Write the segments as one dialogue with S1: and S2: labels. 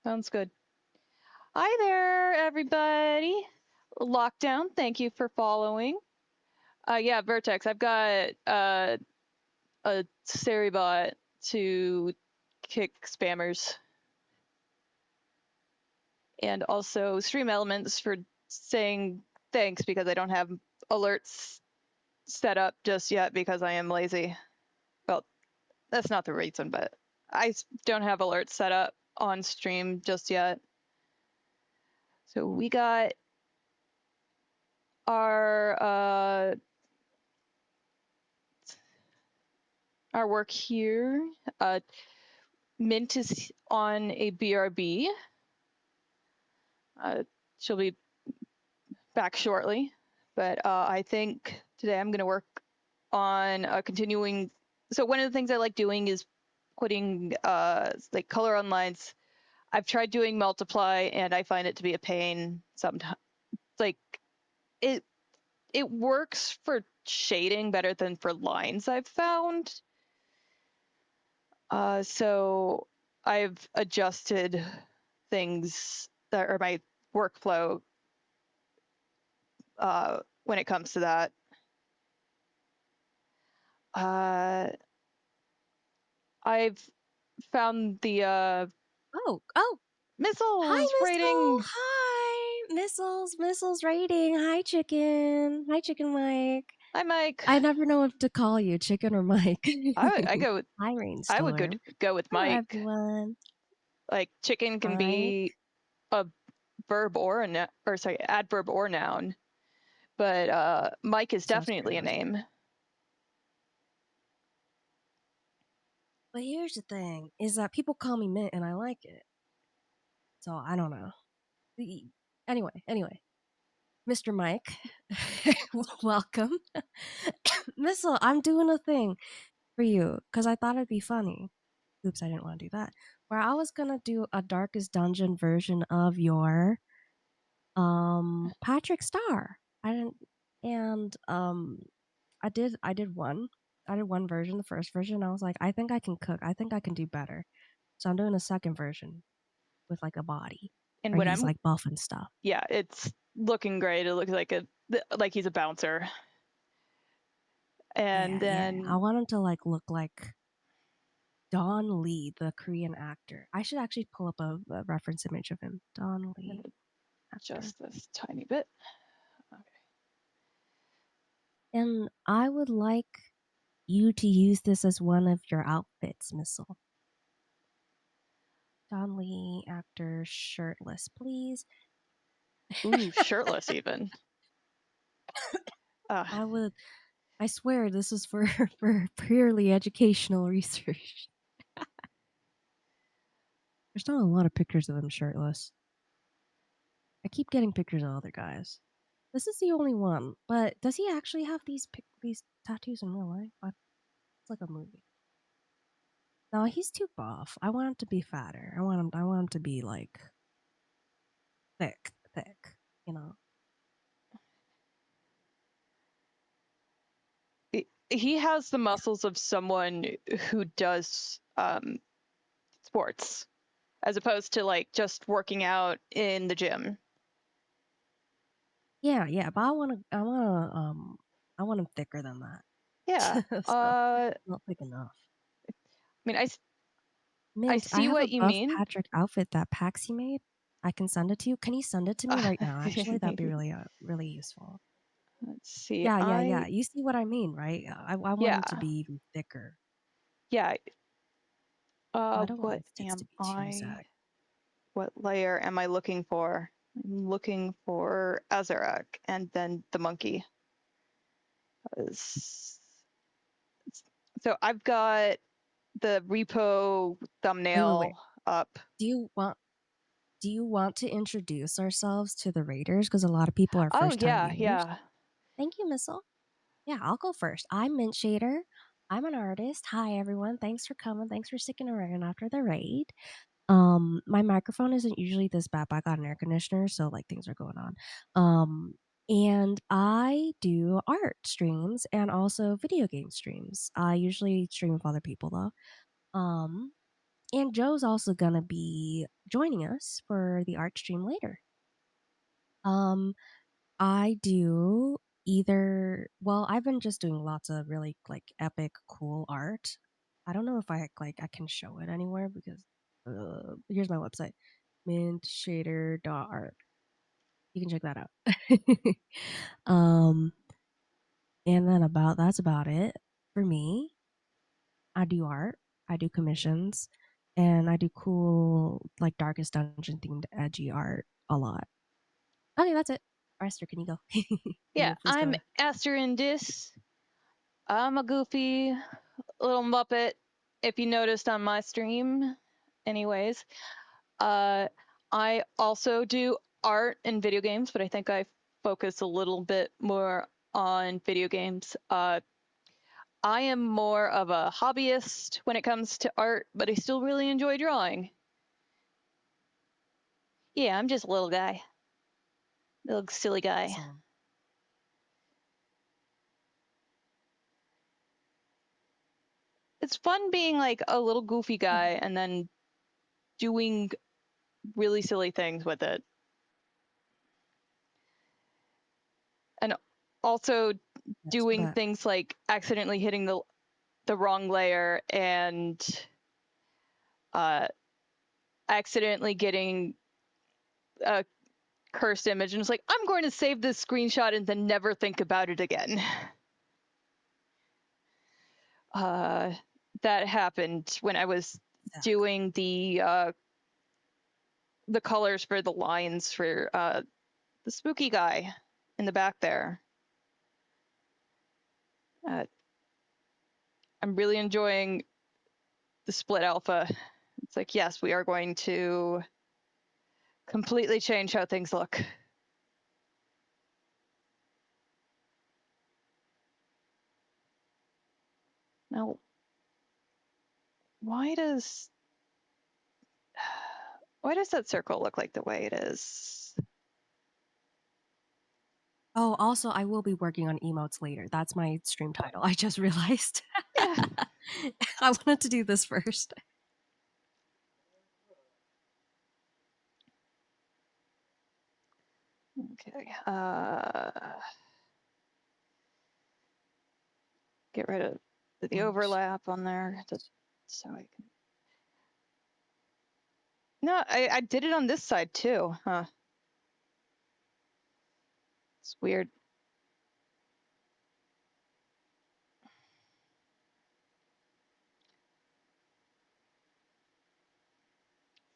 S1: Sounds good. Hi there, everybody. Lockdown, thank you for following. Yeah, Vertex, I've got a Seribot to kick spammers and also Stream Elements for saying thanks because I don't have alerts set up just yet because I am lazy. Well, that's not the reason, but I don't have alerts set up on stream just yet. So we got our our work here. Mint is on a BRB. She'll be back shortly, but I think today I'm going to work on continuing. So one of the things I like doing is putting like color on lines. I've tried doing multiply, and I find it to be a pain sometimes. Like it it works for shading better than for lines, I've found. So I've adjusted things that are my workflow when it comes to that. I've found the
S2: Oh, hi,
S1: missiles
S2: Missile.
S1: rating.
S2: Hi, Missiles rating. Hi, Chicken. Hi, Chicken Mike.
S1: Hi, Mike.
S2: I never know if to call you, Chicken or Mike.
S1: I go with
S2: Hi,
S1: I would
S2: Rainstorm.
S1: go with
S2: Hello,
S1: Mike.
S2: everyone.
S1: Like chicken can
S2: Mike.
S1: be a verb or or sorry, adverb or noun, but Mike is
S2: That's true.
S1: definitely a
S2: That's true.
S1: name.
S2: But here's the thing: is that people call me Mint, and I like it. So I don't know. Anyway, Mr. Mike, welcome. Missile, I'm doing a thing for you because I thought it'd be funny. Oops, I didn't want to do that. Where I was gonna do a Darkest Dungeon version of your Patrick Star. I didn't and I did one version, the first version. I was like, I think I can cook. I think I can do better. So I'm doing a second version with like a body
S1: And
S2: where
S1: when
S2: he's
S1: I'm
S2: like buff and stuff.
S1: yeah, it's looking great. It looks like he's a bouncer. And
S2: Yeah. I
S1: then
S2: want him to like look like Don Lee, the Korean actor. I should actually pull up a reference image of him. Don
S1: I'm
S2: Lee,
S1: gonna
S2: actor.
S1: adjust this tiny bit. Okay.
S2: And I would like you to use this as one of your outfits, Missile. Don Lee, actor, shirtless, please.
S1: Ooh, shirtless even. Uh,
S2: I would. I swear this is for for purely educational research. There's not a lot of pictures of him shirtless. I keep getting pictures of other guys. This is the only one. But does he actually have these tattoos in real life? It's like a movie. No, he's too buff. I want him to be fatter. I want him to be like thick. You know.
S1: he has the muscles of someone who does sports, as opposed to like just working out in the gym.
S2: Yeah. But I want him thicker than that.
S1: Yeah.
S2: So not thick enough.
S1: I mean, I
S2: Mint, I
S1: see
S2: have a
S1: what you
S2: buff
S1: mean.
S2: Patrick outfit that Paxi made. I can send it to you. Can you send it to me
S1: Uh,
S2: right now? Actually, that'd be really useful.
S1: let's see.
S2: Yeah. You see what I mean, right? I want him to
S1: Yeah,
S2: be even thicker.
S1: yeah.
S2: I don't want
S1: What
S2: his tits to
S1: am
S2: be too
S1: I?
S2: saggy.
S1: What layer am I looking for? I'm looking for Azarek and then the monkey. So I've got the repo
S2: Wait.
S1: thumbnail up.
S2: Do you want do you want to introduce ourselves to the raiders? Because a lot of people are
S1: Oh
S2: first time
S1: yeah,
S2: viewers.
S1: yeah,
S2: Thank you, Missile. Yeah, I'll go first. I'm Mint Shader. I'm an artist. Hi everyone. Thanks for coming. Thanks for sticking around after the raid. My microphone isn't usually this bad, but I got an air conditioner, so like things are going on. And I do art streams and also video game streams. I usually stream with other people though. Um, And Joe's also gonna be joining us for the art stream later. Um, I do either well, I've been just doing lots of really like epic cool art. I don't know if I can show it anywhere because here's my website, mintshader.art. You can check that out. um and then about that's about it for me. I do art, I do commissions, and I do cool like Darkest Dungeon themed edgy art a lot. Okay, that's it. Esther, can you go? Can
S1: Yeah,
S2: you please
S1: I'm
S2: go?
S1: Aster in Dis. I'm a goofy little Muppet, if you noticed on my stream. Anyways, uh, I also do art and video games, but I think I focus a little bit more on video games. I am more of a hobbyist when it comes to art, but I still really enjoy drawing. Yeah, I'm just a little guy, little silly guy.
S2: Awesome.
S1: It's fun being like a little goofy
S2: Yeah,
S1: guy and then doing really silly things with it. And also
S2: yes, I
S1: doing
S2: bet.
S1: things like accidentally hitting the wrong layer and uh, accidentally getting a cursed image and it's like I'm going to save this screenshot and then never think about it again. Uh, that happened when I was
S2: Exactly.
S1: doing the colors for the lines for the spooky guy in the back there. Uh, I'm really enjoying the split alpha. It's like, yes, we are going to completely change how things look. Now, why does that circle look like the way it is?
S2: Oh, also, I will be working on emotes later. That's my stream title. I just realized.
S1: Yeah.
S2: I wanted to do this first.
S1: Okay. Get rid of the
S2: And
S1: overlap on there so I can. No, I did it on this side too. Huh. It's weird.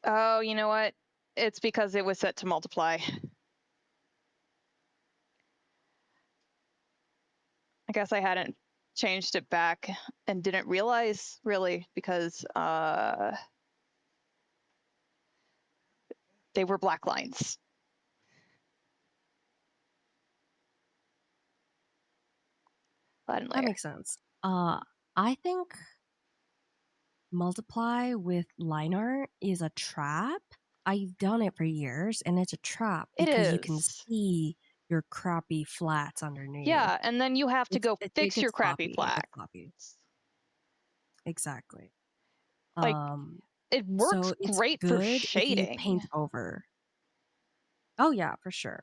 S1: Oh, you know what? It's because it was set to multiply. I guess I hadn't changed it back and didn't realize really because they were black lines. Latin
S2: that
S1: layer.
S2: makes sense. I think multiply with line art is a trap. I've done it for years and it's a trap
S1: It
S2: because you can
S1: is.
S2: see your crappy flats underneath.
S1: Yeah, and then you have to go
S2: It
S1: fix your
S2: gets
S1: crappy
S2: sloppy. It
S1: plaque.
S2: gets sloppy. Exactly.
S1: Like
S2: Um,
S1: it works
S2: so it's
S1: great for
S2: good if you
S1: shading.
S2: paint over. Oh yeah, for sure.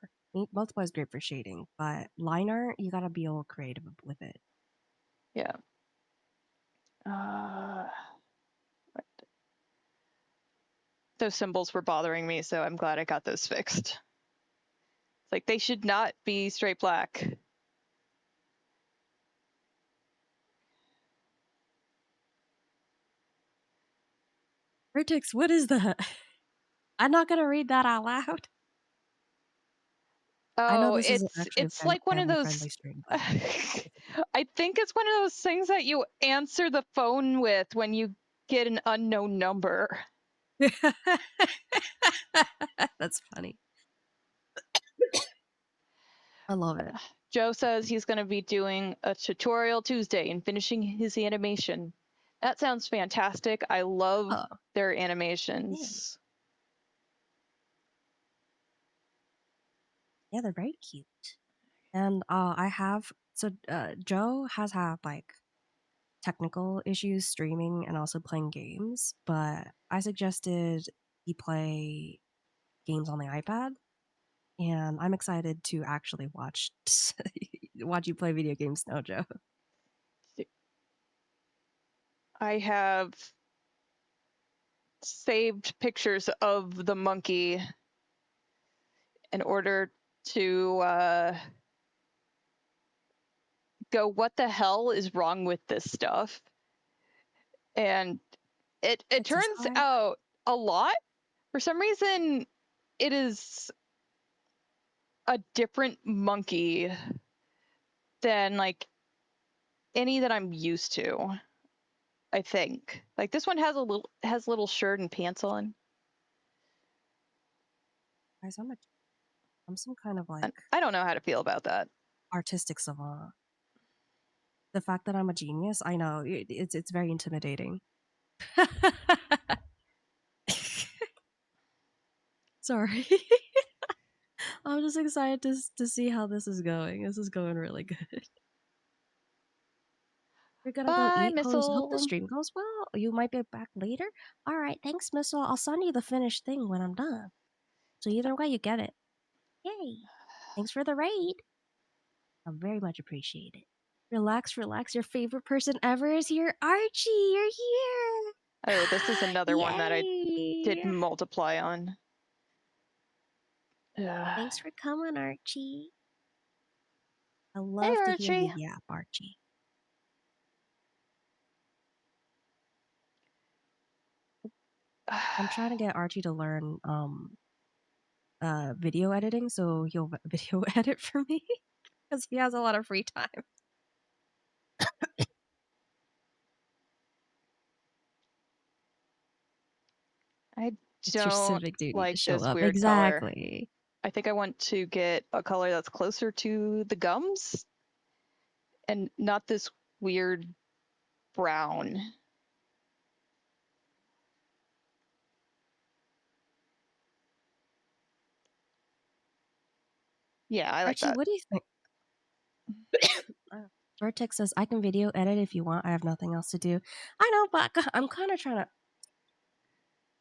S2: Multiply is great for shading, but line art, you gotta be a little creative with it.
S1: Yeah. Uh, those symbols were bothering me, so I'm glad I got those fixed. It's like they should not be straight black.
S2: Vertex, what is that? I'm not gonna read that out loud. I know
S1: Oh,
S2: this isn't
S1: it's
S2: actually a
S1: it's like one of
S2: family
S1: those.
S2: friendly stream, but it's okay.
S1: I think it's one of those things that you answer the phone with when you get an unknown number.
S2: That's funny. I love it.
S1: Joe says he's going to be doing a tutorial Tuesday and finishing his animation. That sounds fantastic. I love
S2: Oh,
S1: their
S2: yay.
S1: animations.
S2: Yeah, they're very cute. And I have so Joe has had like technical issues streaming and also playing games, but I suggested he play games on the iPad, and I'm excited to actually watch watch you play video games, Nojo.
S1: I have saved pictures of the monkey in order to go, what the hell is wrong with this stuff? And it
S2: It's this
S1: turns
S2: hard.
S1: out a lot. For some reason, it is a different monkey than like any that I'm used to. I think like this one has little shirt and pants on.
S2: Guys, I'm some kind of like
S1: And I don't know how to feel about that.
S2: artistic savant. The fact that I'm a genius, I know it's very intimidating. Sorry. I'm just excited to see how this is going. This is going really good. You're gonna go
S1: Bye,
S2: eat. Hope the
S1: Missile.
S2: stream goes well. You might be back later. All right, thanks, Missile. I'll send you the finished thing when I'm done. So either way, you get it. Yay! Thanks for the raid. I very much appreciate it. Relax, relax. Your favorite person ever is here. Archie, you're
S1: Oh, this is
S2: here.
S1: another one that I did
S2: Yay!
S1: multiply on. Ugh.
S2: Thanks for coming, Archie. I
S1: Hey,
S2: love to hear you
S1: Archie.
S2: yap, Archie. I'm trying to get Archie to learn video editing, so he'll video edit for me because he has a lot of free time.
S1: I
S2: It's your
S1: don't
S2: civic duty to
S1: like
S2: show
S1: this
S2: up.
S1: weird color.
S2: Exactly.
S1: I think I want to get a color that's closer to the gums and not this weird brown. Yeah, I like
S2: Archie,
S1: that.
S2: what do you think? Vertex says, I can video edit if you want. I have nothing else to do. I know, but I'm kind of trying to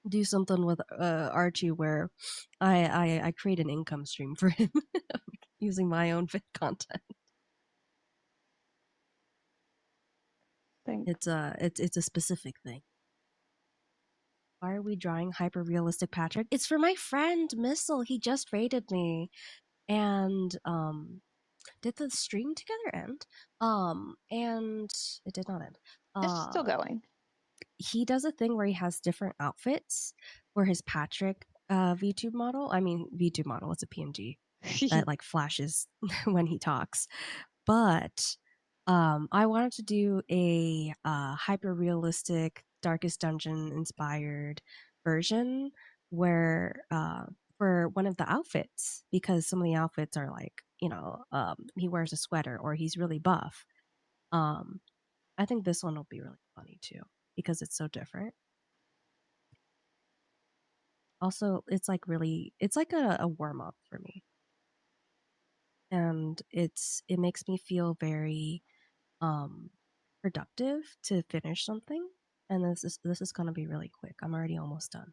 S2: do something with Archie where I create an income stream for him using my own vid content.
S1: Think
S2: It's a specific thing. Why are we drawing hyper realistic Patrick? It's for my friend Missile. He just rated me, and did the stream together end? And it did not end.
S1: it's still going.
S2: He does a thing where he has different outfits. Where his Patrick VTube model, I mean VTube model, it's a PNG that like flashes when he talks. But I wanted to do a hyper realistic Darkest Dungeon inspired version where for one of the outfits, because some of the outfits are like, he wears a sweater or he's really buff. Um, I think this one will be really funny too because it's so different. Also, it's like a warm up for me, and it makes me feel very um productive to finish something. And this is gonna be really quick. I'm already almost done.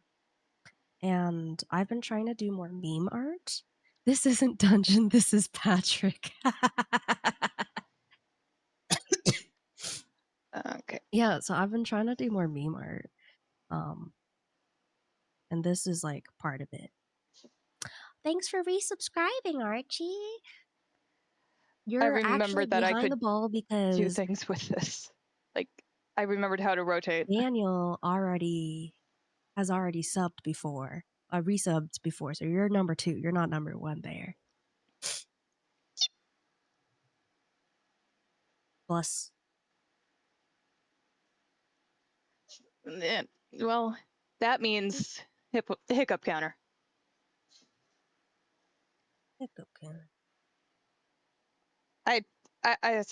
S2: And I've been trying to do more meme art. This isn't Dungeon, this is Patrick.
S1: Okay.
S2: Yeah, so I've been trying to do more meme art. Um, and this is like part of it. Thanks for resubscribing, Archie.
S1: I
S2: You're actually
S1: remembered that I
S2: behind the
S1: could
S2: ball
S1: do
S2: because
S1: things with this. Like I remembered how to rotate.
S2: Daniel already has already subbed before, resubbed before. So you're number 2. You're not number 1 there. Plus,
S1: Well, that means hiccup counter.
S2: hiccup counter.
S1: I I I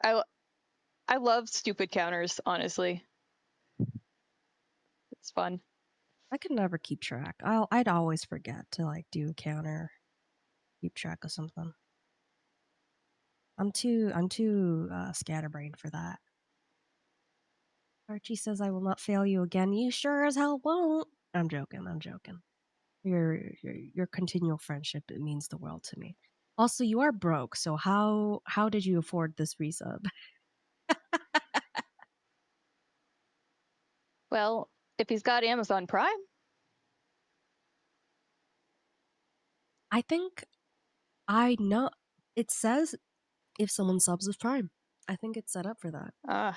S1: I, I love stupid counters. Honestly, it's fun.
S2: I could never keep track. I'd always forget to like do a counter, keep track of something. I'm too scatterbrained for that. Archie says I will not fail you again. You sure as hell won't. I'm joking. Your continual friendship, it means the world to me. Also, you are broke, so how did you afford this resub?
S1: Well, if he's got Amazon Prime,
S2: I think I know it says if someone subs with Prime. I think it's set up for that.
S1: uh,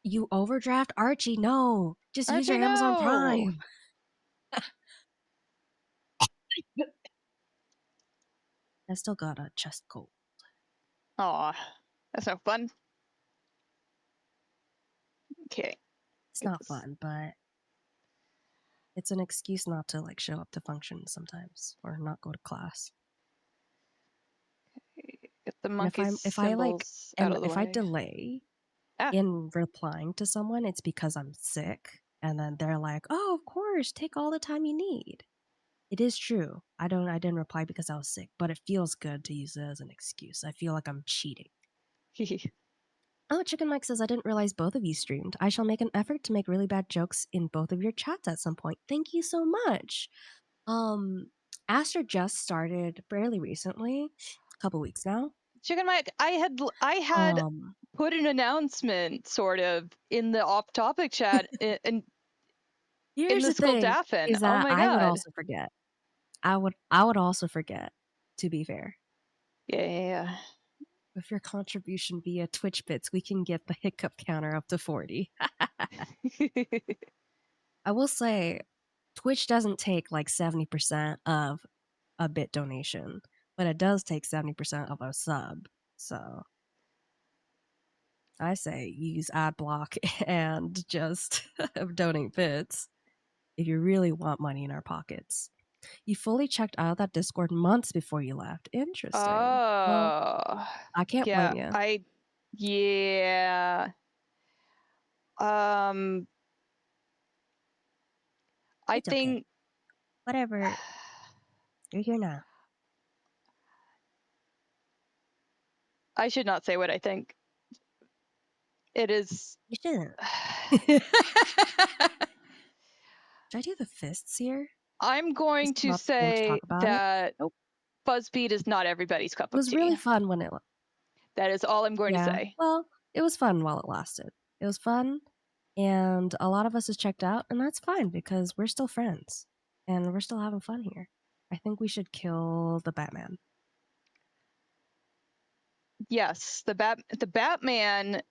S2: You overdraft Archie? No, just use
S1: Archie,
S2: your Amazon
S1: no.
S2: Prime. I still got a chest cold.
S1: Aw, that's no fun. Okay.
S2: It's not fun, but it's an excuse not to like show up to functions sometimes or not go to class.
S1: Get the
S2: And
S1: monkey's
S2: if I like
S1: symbols out
S2: am
S1: of the
S2: if I
S1: way.
S2: delay
S1: Ah,
S2: in replying to someone, it's because I'm sick, and then they're like, "Oh, of course, take all the time you need." It is true. I didn't reply because I was sick, but it feels good to use it as an excuse. I feel like I'm cheating. Oh, Chicken Mike says, I didn't realize both of you streamed. I shall make an effort to make really bad jokes in both of your chats at some point. Thank you so much. Um, Aster just started fairly recently, a couple weeks now.
S1: Chicken Mike, I had
S2: Um,
S1: put an announcement sort of in the off-topic chat in
S2: Here's
S1: the
S2: the
S1: school
S2: thing
S1: daffin.
S2: is
S1: Oh
S2: that
S1: my
S2: I would
S1: god.
S2: also forget. I would also forget, to be fair.
S1: Yeah.
S2: With your contribution via Twitch bits, we can get the hiccup counter up to 40. I will say, Twitch doesn't take like 70% of a bit donation, but it does take 70% of a sub. So I say use ad block and just donate bits if you really want money in our pockets. You fully checked out of that Discord months before you left. Interesting. Well,
S1: Oh.
S2: I can't
S1: Yeah,
S2: blame you.
S1: yeah. Um I
S2: It's okay.
S1: think
S2: Whatever. You're here now.
S1: I should not say what I think. It is
S2: You shouldn't. Should I do the fists here?
S1: I'm
S2: This
S1: going
S2: is
S1: to
S2: not the thing to
S1: say
S2: talk about it.
S1: that
S2: Nope.
S1: Buzzbeat is not everybody's cup
S2: It
S1: of
S2: was
S1: tea.
S2: really fun when it
S1: That is all I'm going to
S2: Yeah.
S1: say.
S2: Well, it was fun while it lasted. It was fun, and a lot of us has checked out, and that's fine because we're still friends and we're still having fun here. I think we should kill the Batman.
S1: Yes, the Batman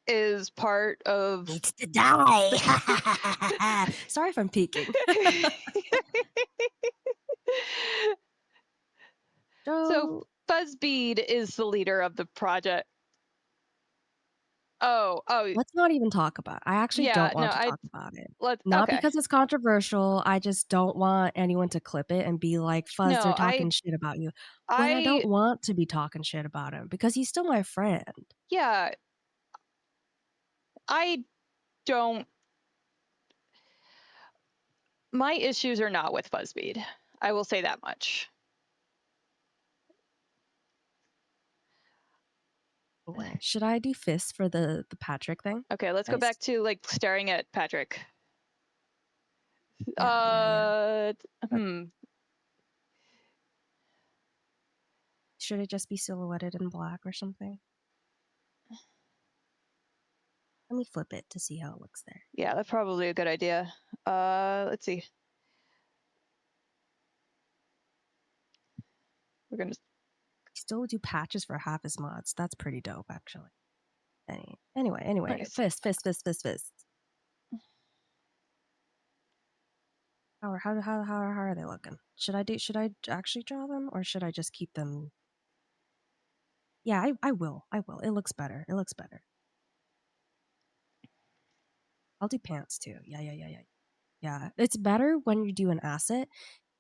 S1: is part of
S2: Needs to die. Sorry if I'm peeking.
S1: So
S2: So
S1: Buzzbead is the leader of the project. Oh,
S2: let's not even talk about it. I actually
S1: yeah,
S2: don't
S1: no,
S2: want to talk about it.
S1: let's
S2: Not
S1: okay.
S2: because it's controversial. I just don't want anyone to clip it and be like, Fuzz, they're
S1: No,
S2: talking shit about you. When I don't
S1: I
S2: want to be talking shit about him because he's still my friend.
S1: yeah, I don't my issues are not with Buzzbead. I will say that much.
S2: Anyway, should I do fists for the Patrick thing,
S1: Okay, let's go
S2: guys?
S1: back to like staring at Patrick.
S2: Yeah.
S1: Uh
S2: But
S1: hmm.
S2: should it just be silhouetted in black or something? Let me flip it to see how it looks there.
S1: Yeah, that's probably a good idea. Let's see. We're gonna
S2: Still do patches for half his mods. That's pretty dope, actually. Anyway,
S1: nice.
S2: fist. How are they looking? Should I actually draw them or should I just keep them? Yeah, I will. I will. It looks better. It looks better. I'll do pants too. Yeah. It's better when you do an asset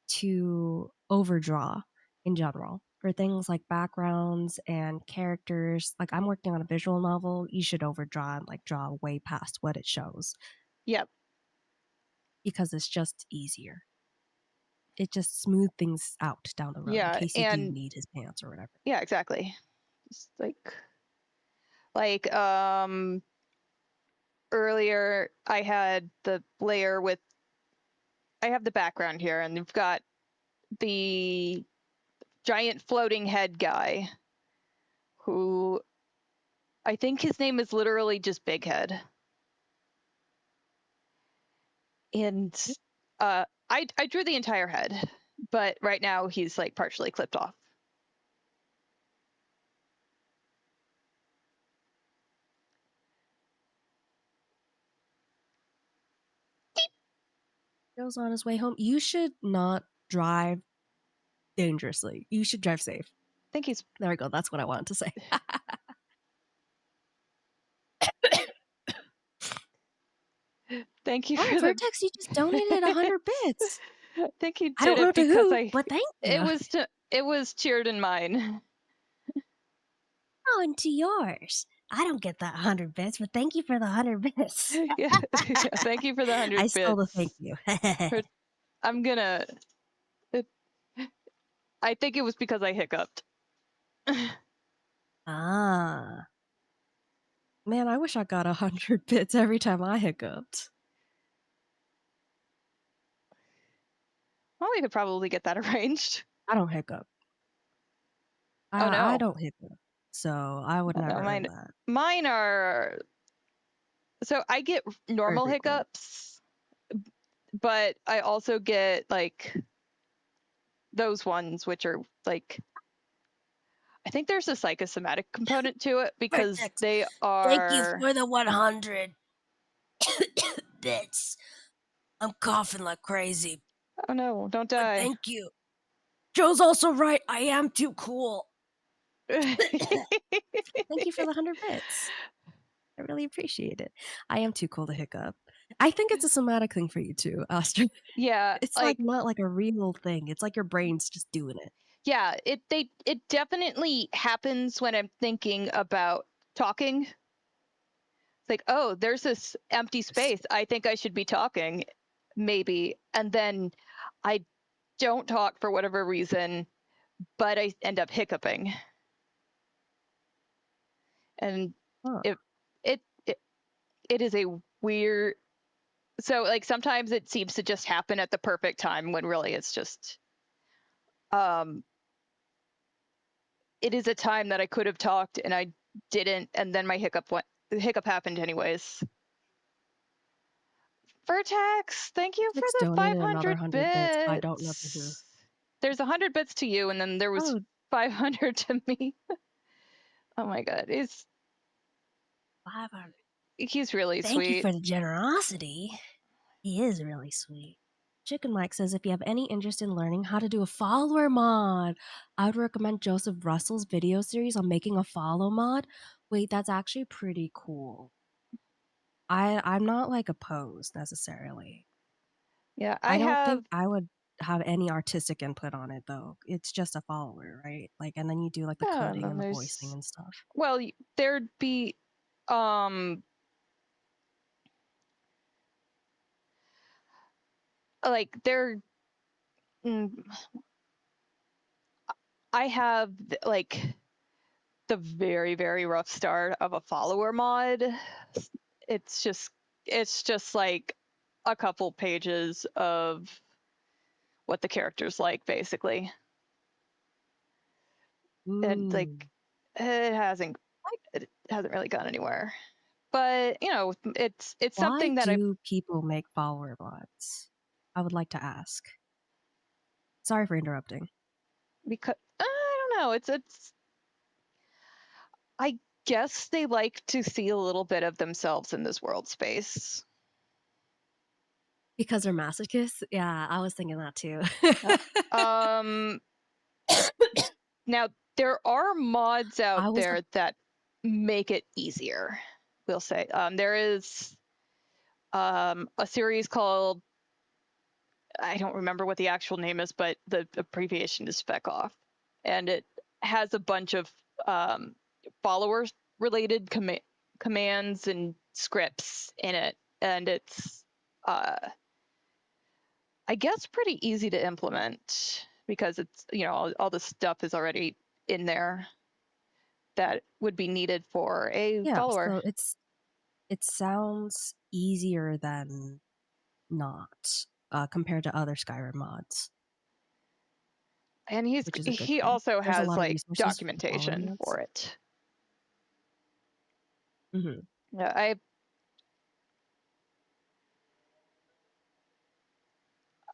S2: to overdraw in general for things like backgrounds and characters. Like I'm working on a visual novel, you should overdraw and like draw way past what it shows
S1: Yep.
S2: because it's just easier. it just smoothed things out down the road in
S1: Yeah,
S2: case you do
S1: and
S2: need his pants or whatever.
S1: yeah, exactly. Just like earlier I had the layer with I have the background here and you've got the giant floating head guy who I think his name is literally just Big Head. And I drew the entire head, but right now he's like partially clipped off.
S2: Goes on his way home. You should not drive dangerously. You should drive safe.
S1: I think he's.
S2: There we go. That's what I wanted to say.
S1: Thank you
S2: Wow,
S1: for the.
S2: Vertex, you just donated 100 bits.
S1: I think he
S2: I
S1: did
S2: don't know
S1: it
S2: to
S1: because
S2: who,
S1: I.
S2: but thank you.
S1: It was cheered in mine.
S2: Oh, and to yours. I don't get that 100 bits, but thank you for the 100 bits.
S1: Yeah, thank you for the
S2: I
S1: 100
S2: stole the
S1: bits.
S2: thank you.
S1: I'm gonna. I think it was because I hiccuped.
S2: Ah. Man, I wish I got 100 bits every time I hiccuped.
S1: Well, we could probably get that arranged.
S2: I don't hiccup.
S1: Oh
S2: I
S1: no.
S2: don't hiccup. So I would
S1: No,
S2: never earn that.
S1: mine are. So I get
S2: Very
S1: normal
S2: frequent.
S1: hiccups, but I also get like those ones which are like I think there's a psychosomatic component to it because
S2: Vertex,
S1: they
S2: thank you
S1: are.
S2: for the 100 bits. I'm coughing like crazy,
S1: Oh no, don't
S2: but
S1: die.
S2: thank you. Joe's also right. I am too cool. Thank you for the 100 bits. I really appreciate it. I am too cool to hiccup. I think it's a somatic thing for you too, Astra.
S1: Yeah,
S2: It's like
S1: like
S2: not like a real thing. It's like your brain's just doing it.
S1: yeah, it definitely happens when I'm thinking about talking. It's like, oh, there's this empty space. I think I should be talking, maybe. And then I don't talk for whatever reason, but I end up hiccuping. And
S2: Huh.
S1: it it it, it is a weird. So like sometimes it seems to just happen at the perfect time when really it's just um it is a time that I could have talked and I didn't, and then my hiccup happened anyways. Vertex, thank you for
S2: Six
S1: the
S2: donated another
S1: 500
S2: 100 bits. I don't know to who.
S1: bits. There's 100 bits to you, and then there was
S2: Oh,
S1: 500 to me. Oh my god,
S2: 500.
S1: he's really
S2: Thank you
S1: sweet.
S2: for the generosity. He is really sweet. Chicken Mike says if you have any interest in learning how to do a follower mod, I would recommend Joseph Russell's video series on making a follow mod. Wait, that's actually pretty cool. I'm not like opposed necessarily.
S1: Yeah, I
S2: I don't
S1: have.
S2: think I would have any artistic input on it though. It's just a follower, right? Like, and then you do like the
S1: Yeah, and
S2: coding
S1: then
S2: and the voicing
S1: there's.
S2: and stuff.
S1: Well, there'd be. Um, like there. mm, I have like the very very rough start of a follower mod. It's just it's just like a couple pages of what the character's like basically. And
S2: Ooh.
S1: like it hasn't really gone anywhere. But you know, it's
S2: Why
S1: something that I
S2: do people make follower mods? I would like to ask. Sorry for interrupting.
S1: because I don't know. It's I guess they like to see a little bit of themselves in this world space.
S2: Because they're masochists? Yeah, I was thinking that too.
S1: Uh, um Now there are mods out
S2: I was
S1: there
S2: like,
S1: that make it easier. We'll say there is a series called I don't remember what the actual name is, but the abbreviation is Spec Off, and it has a bunch of um, followers related commands and scripts in it, and it's uh, I guess pretty easy to implement because it's, all the stuff is already in there that would be needed for a
S2: Yeah,
S1: follower.
S2: so it sounds easier than not compared to other Skyrim mods,
S1: And
S2: which is a good
S1: he
S2: thing.
S1: also
S2: There's a
S1: has
S2: lot of
S1: like
S2: resources for quality
S1: documentation
S2: mods.
S1: for it.
S2: Hmm.
S1: Yeah,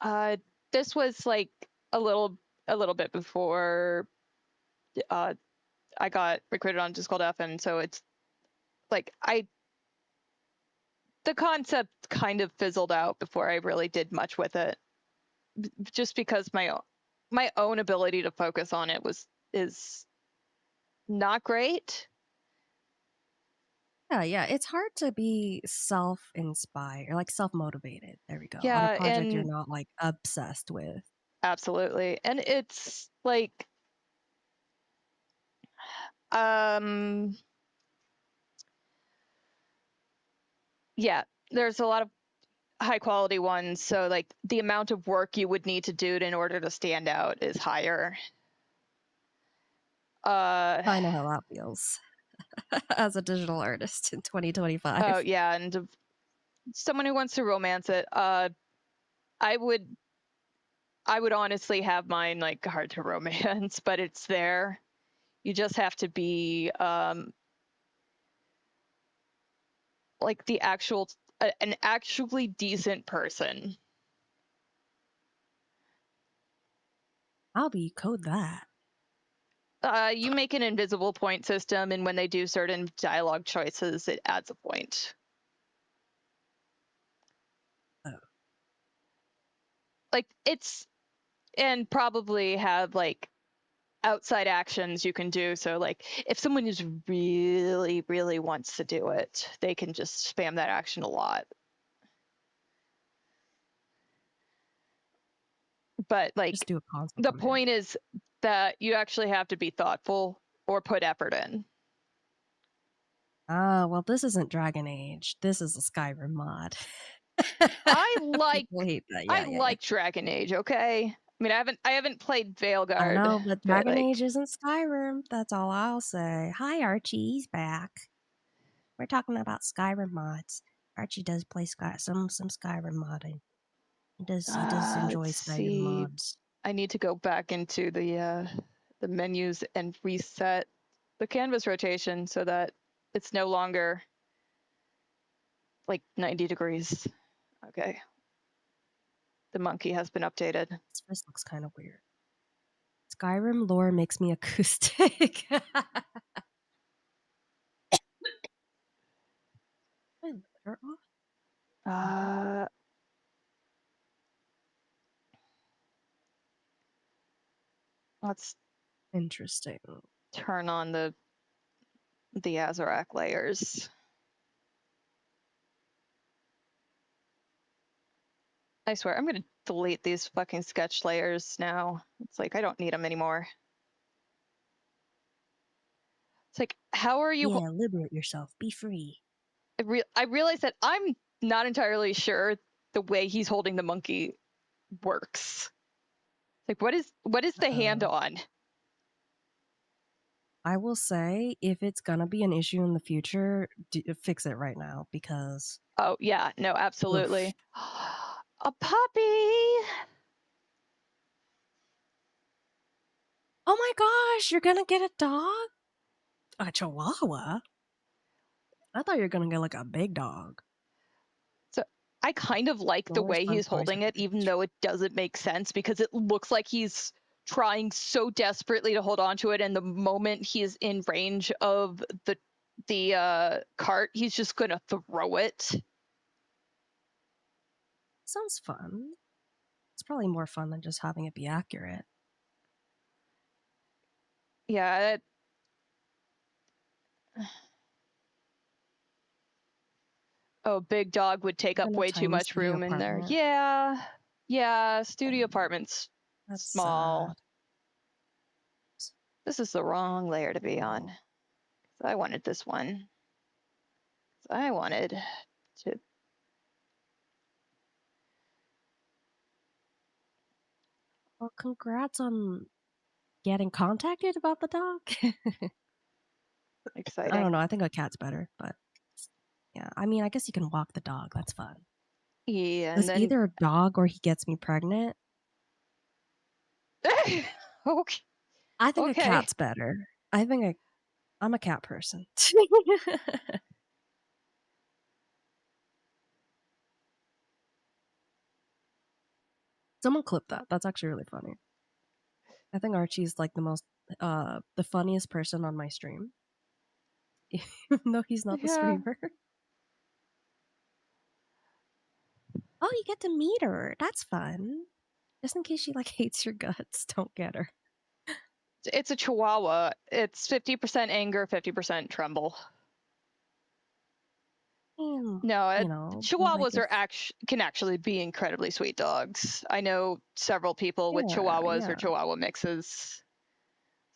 S1: uh this was like a little bit before uh I got recruited on Just Called F, and so it's like the concept kind of fizzled out before I really did much with it, just because my own ability to focus on it is not great.
S2: Yeah, it's hard to be self-inspired, like self-motivated. There we go. On a
S1: Yeah,
S2: project you're
S1: and
S2: not like obsessed with.
S1: absolutely. And it's like um yeah, there's a lot of high quality ones, so like the amount of work you would need to do in order to stand out is higher. Uh
S2: I know how that feels as a digital artist in
S1: oh
S2: 2025.
S1: yeah, and someone who wants to romance it, I would I would honestly have mine like hard to romance, but it's there. You just have to be like an actually decent person.
S2: I'll be code that.
S1: You make an invisible point system, and when they do certain dialogue choices, it adds a point.
S2: Oh,
S1: Like it's and probably have like outside actions you can do. So like if someone is really wants to do it, they can just spam that action a lot. But
S2: just
S1: like
S2: do a console
S1: the
S2: command.
S1: point is that you actually have to be thoughtful or put effort in.
S2: Ah, well, this isn't Dragon Age. This is a Skyrim mod.
S1: I
S2: People
S1: like
S2: hate that.
S1: I
S2: Yeah.
S1: like Dragon Age, okay? I mean, I haven't played
S2: I
S1: Veilguard,
S2: know, but
S1: but
S2: Dragon Age
S1: like
S2: isn't Skyrim. That's all I'll say. Hi, Archie. He's back. We're talking about Skyrim mods. Archie does play some Skyrim modding. He does
S1: let's
S2: enjoy Skyrim
S1: see.
S2: mods.
S1: I need to go back into the menus and reset the canvas rotation so that it's no longer like 90 degrees. Okay. The monkey has been updated.
S2: This looks kind of weird. Skyrim lore makes me acoustic. My litter off? No.
S1: Uh, let's
S2: Interesting.
S1: turn on the Azarac layers. I swear, I'm gonna delete these fucking sketch layers now. It's like I don't need them anymore. It's like, how are you?
S2: Yeah, liberate yourself. Be free.
S1: I realize that I'm not entirely sure the way he's holding the monkey works. It's like, what is the hand
S2: Uh-oh.
S1: on?
S2: I will say, if it's gonna be an issue in the future, fix it right now because
S1: Oh yeah, no,
S2: oof.
S1: absolutely. A puppy.
S2: Oh my gosh, you're gonna get a dog? A chihuahua? I thought you were gonna get like a big dog.
S1: So I kind of like
S2: You
S1: the
S2: always
S1: way
S2: find
S1: he's
S2: toys
S1: holding
S2: that
S1: it,
S2: are
S1: even
S2: extra.
S1: though it doesn't make sense because it looks like he's trying so desperately to hold on to it, and the moment he's in range of the cart, he's just gonna throw it.
S2: Sounds fun. It's probably more fun than just having it be accurate.
S1: Yeah. Oh, big dog would take
S2: Live
S1: up
S2: in a
S1: way too
S2: tiny
S1: much
S2: studio
S1: room in there.
S2: apartment.
S1: Yeah. Yeah, studio apartment's
S2: That's
S1: small.
S2: sad.
S1: This is the wrong layer to be on.
S2: Oh.
S1: I wanted this one. I wanted to
S2: Well, congrats on getting contacted about the dog. I don't
S1: Exciting.
S2: know. I think a cat's better, but yeah. I mean, I guess you can walk the dog. That's fun.
S1: Yeah, and
S2: It's
S1: then
S2: either a dog or he gets me pregnant.
S1: okay.
S2: I think a
S1: Okay.
S2: cat's better. I'm a cat person. Someone clip that. That's actually really funny. I think Archie's like the funniest person on my stream. Even though he's not the
S1: Yeah.
S2: streamer. Oh, you get to meet her. That's fun. Just in case she like hates your guts, don't get her.
S1: It's a Chihuahua. It's 50% anger, 50% tremble.
S2: And
S1: No,
S2: like
S1: Chihuahuas
S2: if
S1: can actually be incredibly sweet dogs. I know several people with
S2: yeah,
S1: Chihuahuas or
S2: yeah.
S1: Chihuahua mixes.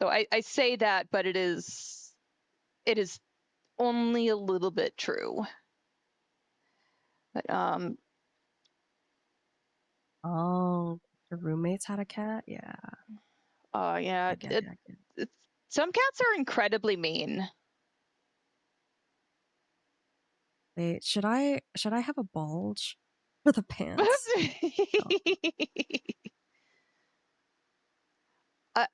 S1: So I say that, but it is only a little bit true. But
S2: Oh, your roommates had a cat? Yeah.
S1: yeah,
S2: I get it, I get it.
S1: some cats are incredibly mean.
S2: Wait, should I have a bulge for the pants? Oh,
S1: uh,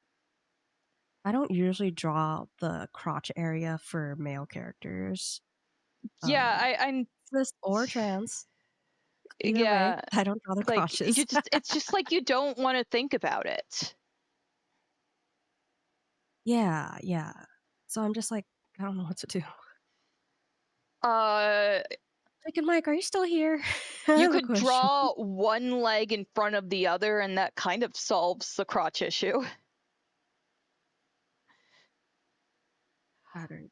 S2: I don't usually draw the crotch area for male characters.
S1: yeah,
S2: Um,
S1: I'm
S2: cis or trans. Either way,
S1: yeah,
S2: I don't draw the
S1: like
S2: crotches.
S1: it's just like you don't want to think about it.
S2: Yeah, yeah. So I'm just like, I don't know what to do.
S1: Uh,
S2: Chicken Mike, are you still here? I
S1: you
S2: have a
S1: could
S2: question.
S1: draw one leg in front of the other, and that kind of solves the crotch issue.
S2: Pattern.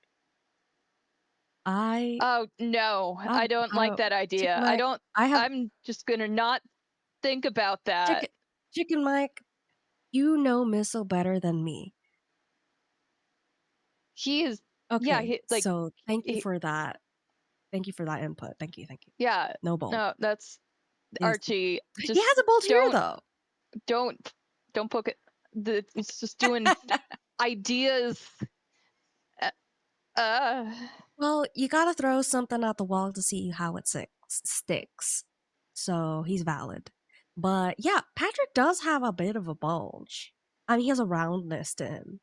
S2: I
S1: Oh no, I don't
S2: I
S1: like that
S2: Chicken
S1: idea. I
S2: Mike,
S1: don't.
S2: I have
S1: I'm just gonna not think about that.
S2: chicken Chicken Mike, you know Missile better than me.
S1: He is, yeah,
S2: Okay, so thank you
S1: he,
S2: for that. Thank you for that input. Thank you, thank you.
S1: yeah.
S2: No bulge.
S1: No, that's
S2: Is
S1: Archie.
S2: he
S1: Just
S2: has a bulge here
S1: don't,
S2: though.
S1: don't, don't poke it. It's just doing ideas. Uh, uh,
S2: Well, you gotta throw something at the wall to see how it sticks. So he's valid. But yeah, Patrick does have a bit of a bulge. I mean, he has a roundness to him.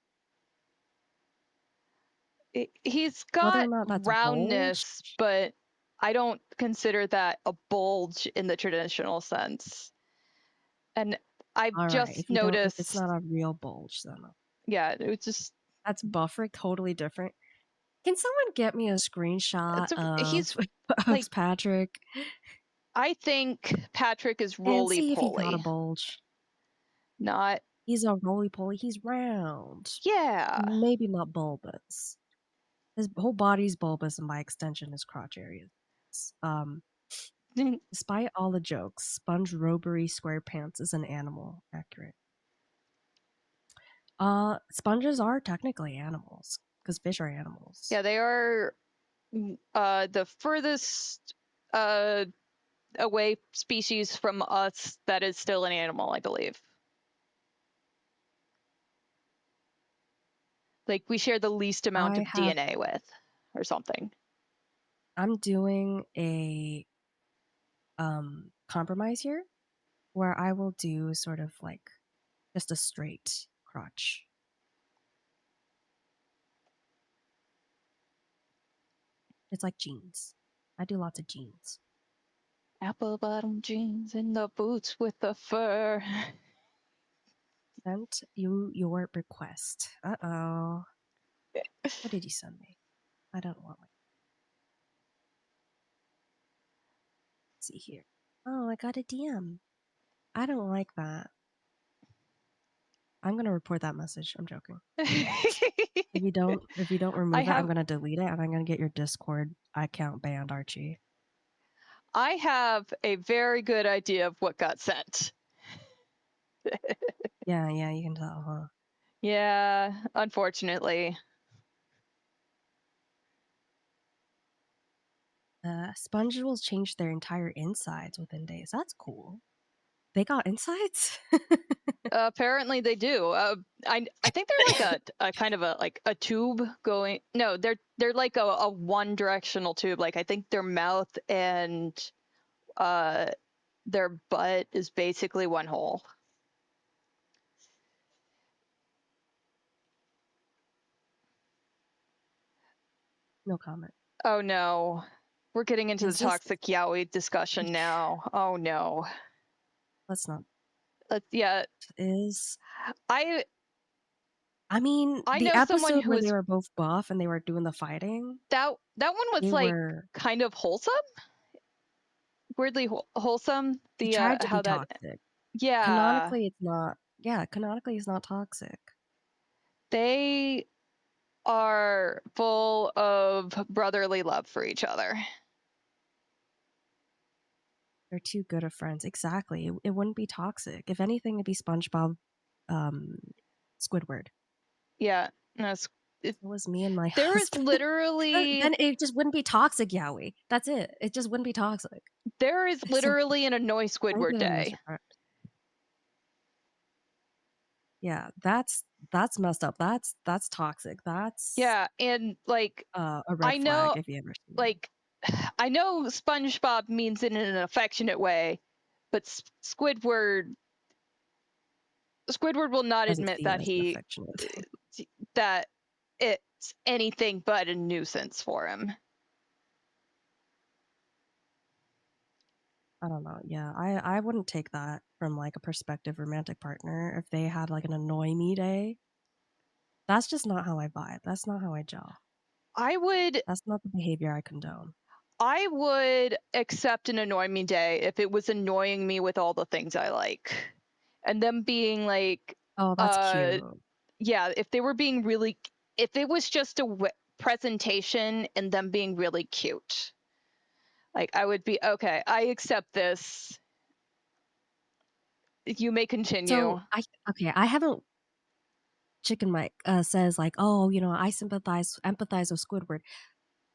S1: he's
S2: Whether or
S1: got
S2: not that's a bulge,
S1: roundness, but I don't consider that a bulge in the traditional sense. And I've
S2: all right.
S1: just
S2: If it's
S1: noticed,
S2: not a real bulge, then
S1: yeah, it was just
S2: that's buffer totally different. Can someone get me a screenshot
S1: he's
S2: of
S1: like,
S2: of Patrick
S1: I think Patrick is
S2: and
S1: roly
S2: see if he got a
S1: poly,
S2: bulge?
S1: not,
S2: He's a roly poly. He's round,
S1: yeah.
S2: maybe not bulbous. His whole body's bulbous, and by extension, his crotch area. Um, Despite all the jokes, Sponge Robbery SquarePants is an animal. Accurate. Sponges are technically animals because fish are animals.
S1: Yeah, they are the furthest uh, away species from us that is still an animal, I believe. Like we share the least amount
S2: I
S1: of
S2: have.
S1: DNA with, or something.
S2: I'm doing a compromise here where I will do sort of like just a straight crotch. It's like jeans. I do lots of jeans.
S1: Apple bottom jeans and the boots with the fur.
S2: Sent you your request. Uh-oh. What did you send me? I don't want my see here. Oh, I got a DM. I don't like that. I'm gonna report that message. I'm joking. If you don't
S1: I
S2: remove it, I'm
S1: have
S2: gonna delete it and I'm gonna get your Discord account banned, Archie.
S1: I have a very good idea of what got sent.
S2: Yeah, yeah, you can tell, huh?
S1: Yeah, unfortunately.
S2: Sponges will change their entire insides within days. That's cool. They got insides?
S1: Apparently they do. I think they're like a kind of a like a tube going. No, they're like a one directional tube. Like I think their mouth and uh their butt is basically one hole.
S2: No comment.
S1: Oh no, we're getting into the
S2: Is this
S1: toxic yaoi discussion now. Oh no.
S2: let's not
S1: Yeah,
S2: is
S1: I
S2: I mean,
S1: I
S2: the
S1: know someone
S2: episode
S1: who
S2: where they
S1: was
S2: were both buff and they were doing the fighting,
S1: that one was
S2: they
S1: like
S2: were
S1: kind of wholesome, weirdly wholesome.
S2: they
S1: The
S2: tried to be
S1: how that
S2: toxic.
S1: yeah
S2: Canonically, it's not. Yeah, canonically, it's not toxic.
S1: they are full of brotherly love for each other.
S2: They're too good of friends. Exactly. It wouldn't be toxic. If anything, it'd be SpongeBob, um, Squidward.
S1: Yeah, no, it,
S2: It was me and my
S1: there is
S2: husband.
S1: literally
S2: Then it just wouldn't be toxic, Yowie. That's it. It just wouldn't be toxic.
S1: there is
S2: So
S1: literally an annoy
S2: thank
S1: Squidward
S2: you,
S1: day.
S2: Mr. Pratt. Yeah, that's messed up. That's toxic. That's
S1: Yeah, and like
S2: a red
S1: I
S2: flag
S1: know,
S2: if you ever see it.
S1: like I know SpongeBob means it in an affectionate way, but Squidward will not
S2: Doesn't
S1: admit
S2: see it
S1: that
S2: as an affectionate thing.
S1: that it's anything but a nuisance for him.
S2: I don't know. Yeah, I wouldn't take that from like a prospective romantic partner if they had like an annoy me day. That's just not how I vibe. That's not how I gel.
S1: I would
S2: That's not the behavior I condone.
S1: I would accept an annoy me day if it was annoying me with all the things I like. And them being like,
S2: Oh, that's
S1: uh,
S2: cute.
S1: yeah, if they were being really, if it was just a presentation and them being really cute, like I would be, okay, I accept this. You may
S2: So
S1: continue.
S2: I haven't Chicken Mike says like, oh, I empathize with Squidward.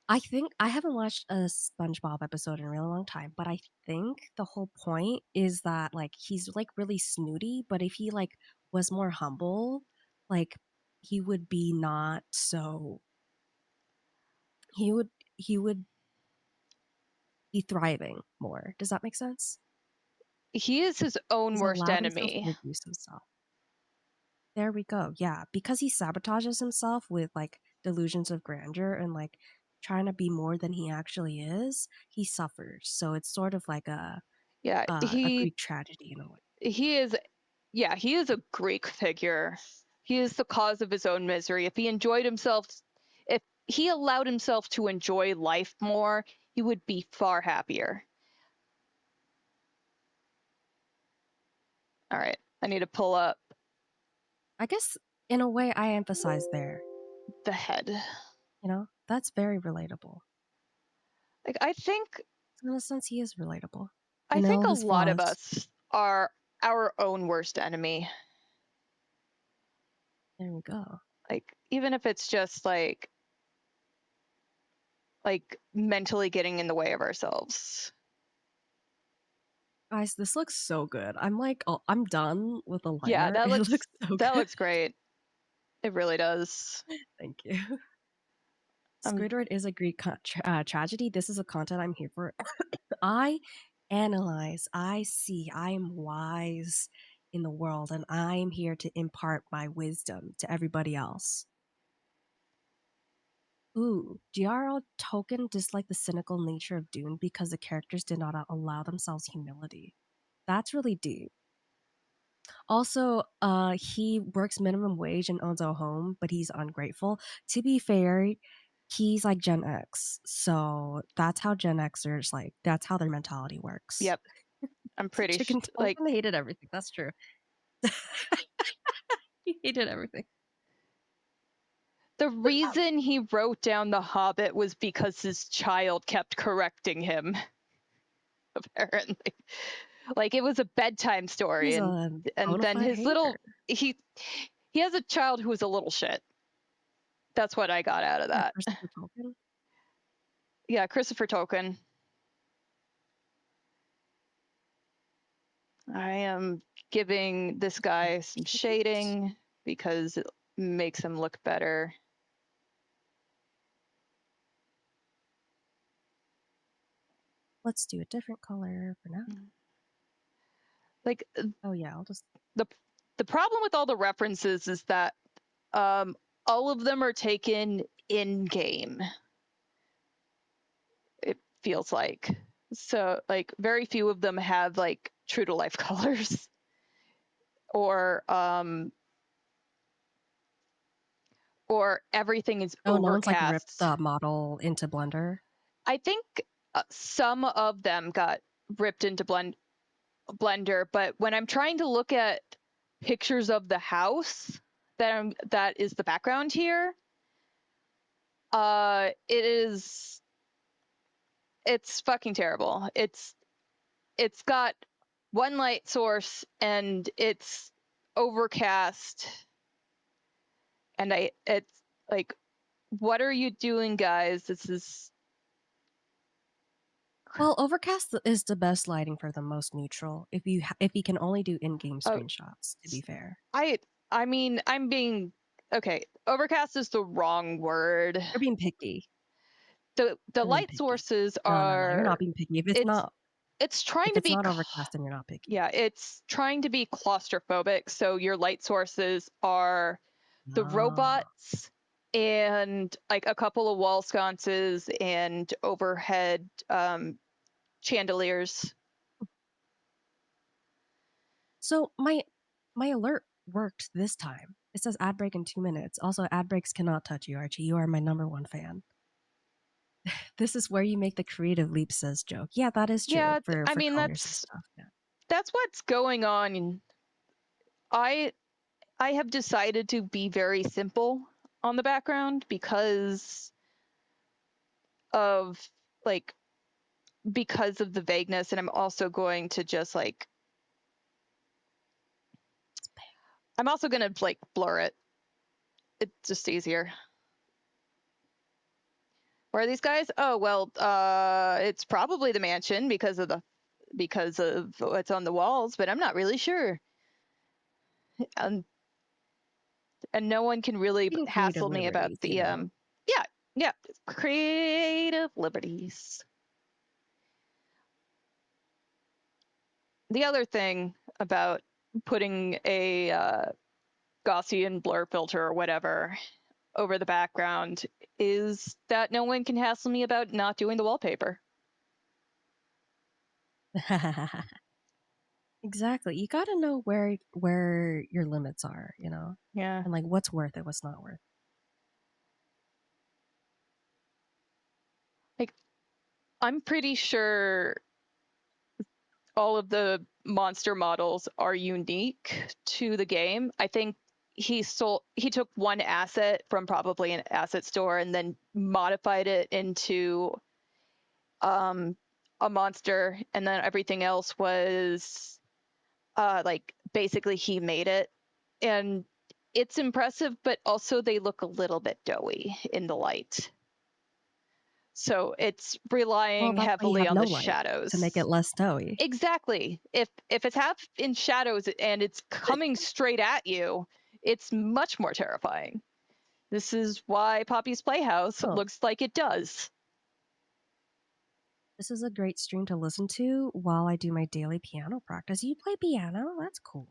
S2: I think I haven't watched a SpongeBob episode in a really long time, but I think the whole point is that like he's like really snooty, but if he like was more humble, like he would be not so he would be thriving more. Does that make sense?
S1: He is his own
S2: He's
S1: worst
S2: allowed himself to
S1: enemy.
S2: reduce himself. There we go. Yeah, because he sabotages himself with like delusions of grandeur and like trying to be more than he actually is, he suffers. So it's sort of like
S1: Yeah,
S2: a Greek tragedy in a way.
S1: he is yeah, he is a Greek figure. He is the cause of his own misery. If he allowed himself to enjoy life more, he would be far happier. All right, I need to pull up
S2: I guess in a way I emphasize there,
S1: the head.
S2: that's very relatable.
S1: Like
S2: So in a sense, he is relatable
S1: I
S2: in
S1: think
S2: all
S1: a
S2: his
S1: lot of
S2: flaws.
S1: us are our own worst enemy.
S2: There we go.
S1: Like even if it's just mentally getting in the way of ourselves.
S2: Guys, this looks so good. I'm like, oh, I'm done with the
S1: Yeah,
S2: liner. It looks so
S1: that
S2: good.
S1: looks great. It really does.
S2: Thank you.
S1: Um,
S2: Squidward is a Greek tragedy. This is a content I'm here for. I analyze, I see, I am wise in the world, and I'm here to impart my wisdom to everybody else. Ooh, GRL Token disliked the cynical nature of Dune because the characters did not allow themselves humility. That's really deep. Also, he works minimum wage and owns a home, but he's ungrateful. To be fair, he's like Gen X, so that's how Gen Xers like. That's how their mentality works.
S1: yep, I'm
S2: So
S1: pretty
S2: Chicken
S1: like
S2: Token hated everything. That's true. He hated everything.
S1: the reason he wrote down The Hobbit was because his child kept correcting him, apparently. Like it was a bedtime story
S2: He's
S1: and
S2: a bona
S1: then
S2: fide
S1: his
S2: hater.
S1: little he has a child who was a little shit. That's what I got out of
S2: Yeah,
S1: that.
S2: Christopher Tolkien.
S1: Yeah, Christopher Tolkien. I am giving this guy some
S2: Cute.
S1: shading because it makes him look better.
S2: Let's do a different color for now.
S1: Like
S2: Oh yeah, I'll just.
S1: the the problem with all the references is that all of them are taken in game. It feels like so like very few of them have like true to life colors or or everything is
S2: Oh, no one's like ripped
S1: overcast.
S2: the model into Blender.
S1: I think some of them got ripped into Blender, but when I'm trying to look at pictures of the house that is the background here, it's fucking terrible. It's got one light source and it's overcast, and it's like, what are you doing, guys? This is
S2: Well, overcast is the best lighting for the most neutral. If you can only do in-game
S1: oh,
S2: screenshots, to be fair.
S1: I I mean, I'm being okay. Overcast is the wrong word.
S2: You're being picky.
S1: The
S2: You're being
S1: light
S2: picky.
S1: sources
S2: No, no, no. You're
S1: are
S2: not being picky.
S1: it's it's trying
S2: If
S1: to
S2: it's
S1: be
S2: not overcast, then you're not picky.
S1: yeah, it's trying to be claustrophobic. So your light sources are the
S2: No.
S1: robots and like a couple of wall sconces and overhead chandeliers.
S2: So my alert worked this time. It says ad break in 2 minutes. Also, ad breaks cannot touch you, Archie. You are my number one fan. This is where you make the creative leap, says joke. Yeah, that is true
S1: Yeah, I
S2: for
S1: mean
S2: colors and stuff. Yeah.
S1: that's what's going on. I I have decided to be very simple on the background of like because of the vagueness, and I'm also going to just like I'm also going to like blur it. It's just easier. Where are these guys? Oh well, it's probably the mansion because of what's on the walls, but I'm not really sure. Um, and no one can really
S2: Taking creative
S1: hassle me about
S2: liberties,
S1: the yeah, yeah, creative liberties. The other thing about putting a Gaussian blur filter or whatever over the background is that no one can hassle me about not doing the wallpaper.
S2: Exactly. You got to know where your limits are, you know,
S1: Yeah,
S2: and like what's worth it, what's not worth.
S1: like I'm pretty sure all of the monster models are unique to the game. I think he took one asset from probably an asset store and then modified it into um, a monster, and then everything else was like basically he made it, and it's impressive, but also they look a little bit doughy in the light. So it's
S2: Well,
S1: relying
S2: that's why you
S1: heavily
S2: have
S1: on
S2: no
S1: the
S2: light to make it
S1: shadows.
S2: less doughy.
S1: Exactly. If it's half in shadows and it's coming straight at you, it's much more terrifying. This is why Poppy's Playhouse
S2: Oh,
S1: looks like it does.
S2: this is a great stream to listen to while I do my daily piano practice. You play piano? That's cool.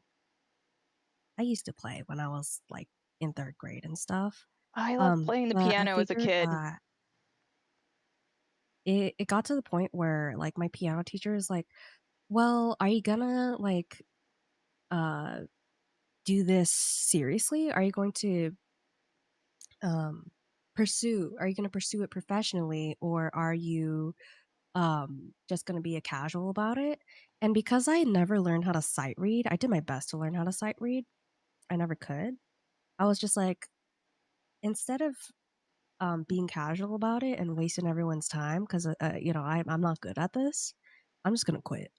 S2: I used to play when I was like in third grade and stuff.
S1: I loved playing the
S2: But I
S1: piano as a
S2: figured
S1: kid.
S2: that it got to the point where like my piano teacher is like, well, are you gonna like uh do this seriously? Are you going to um are you going to pursue it professionally, or are you just going to be a casual about it? And because I never learned how to sight read, I did my best to learn how to sight read. I never could. I was just like, instead of being casual about it and wasting everyone's time, because you know I'm not good at this, I'm just gonna quit.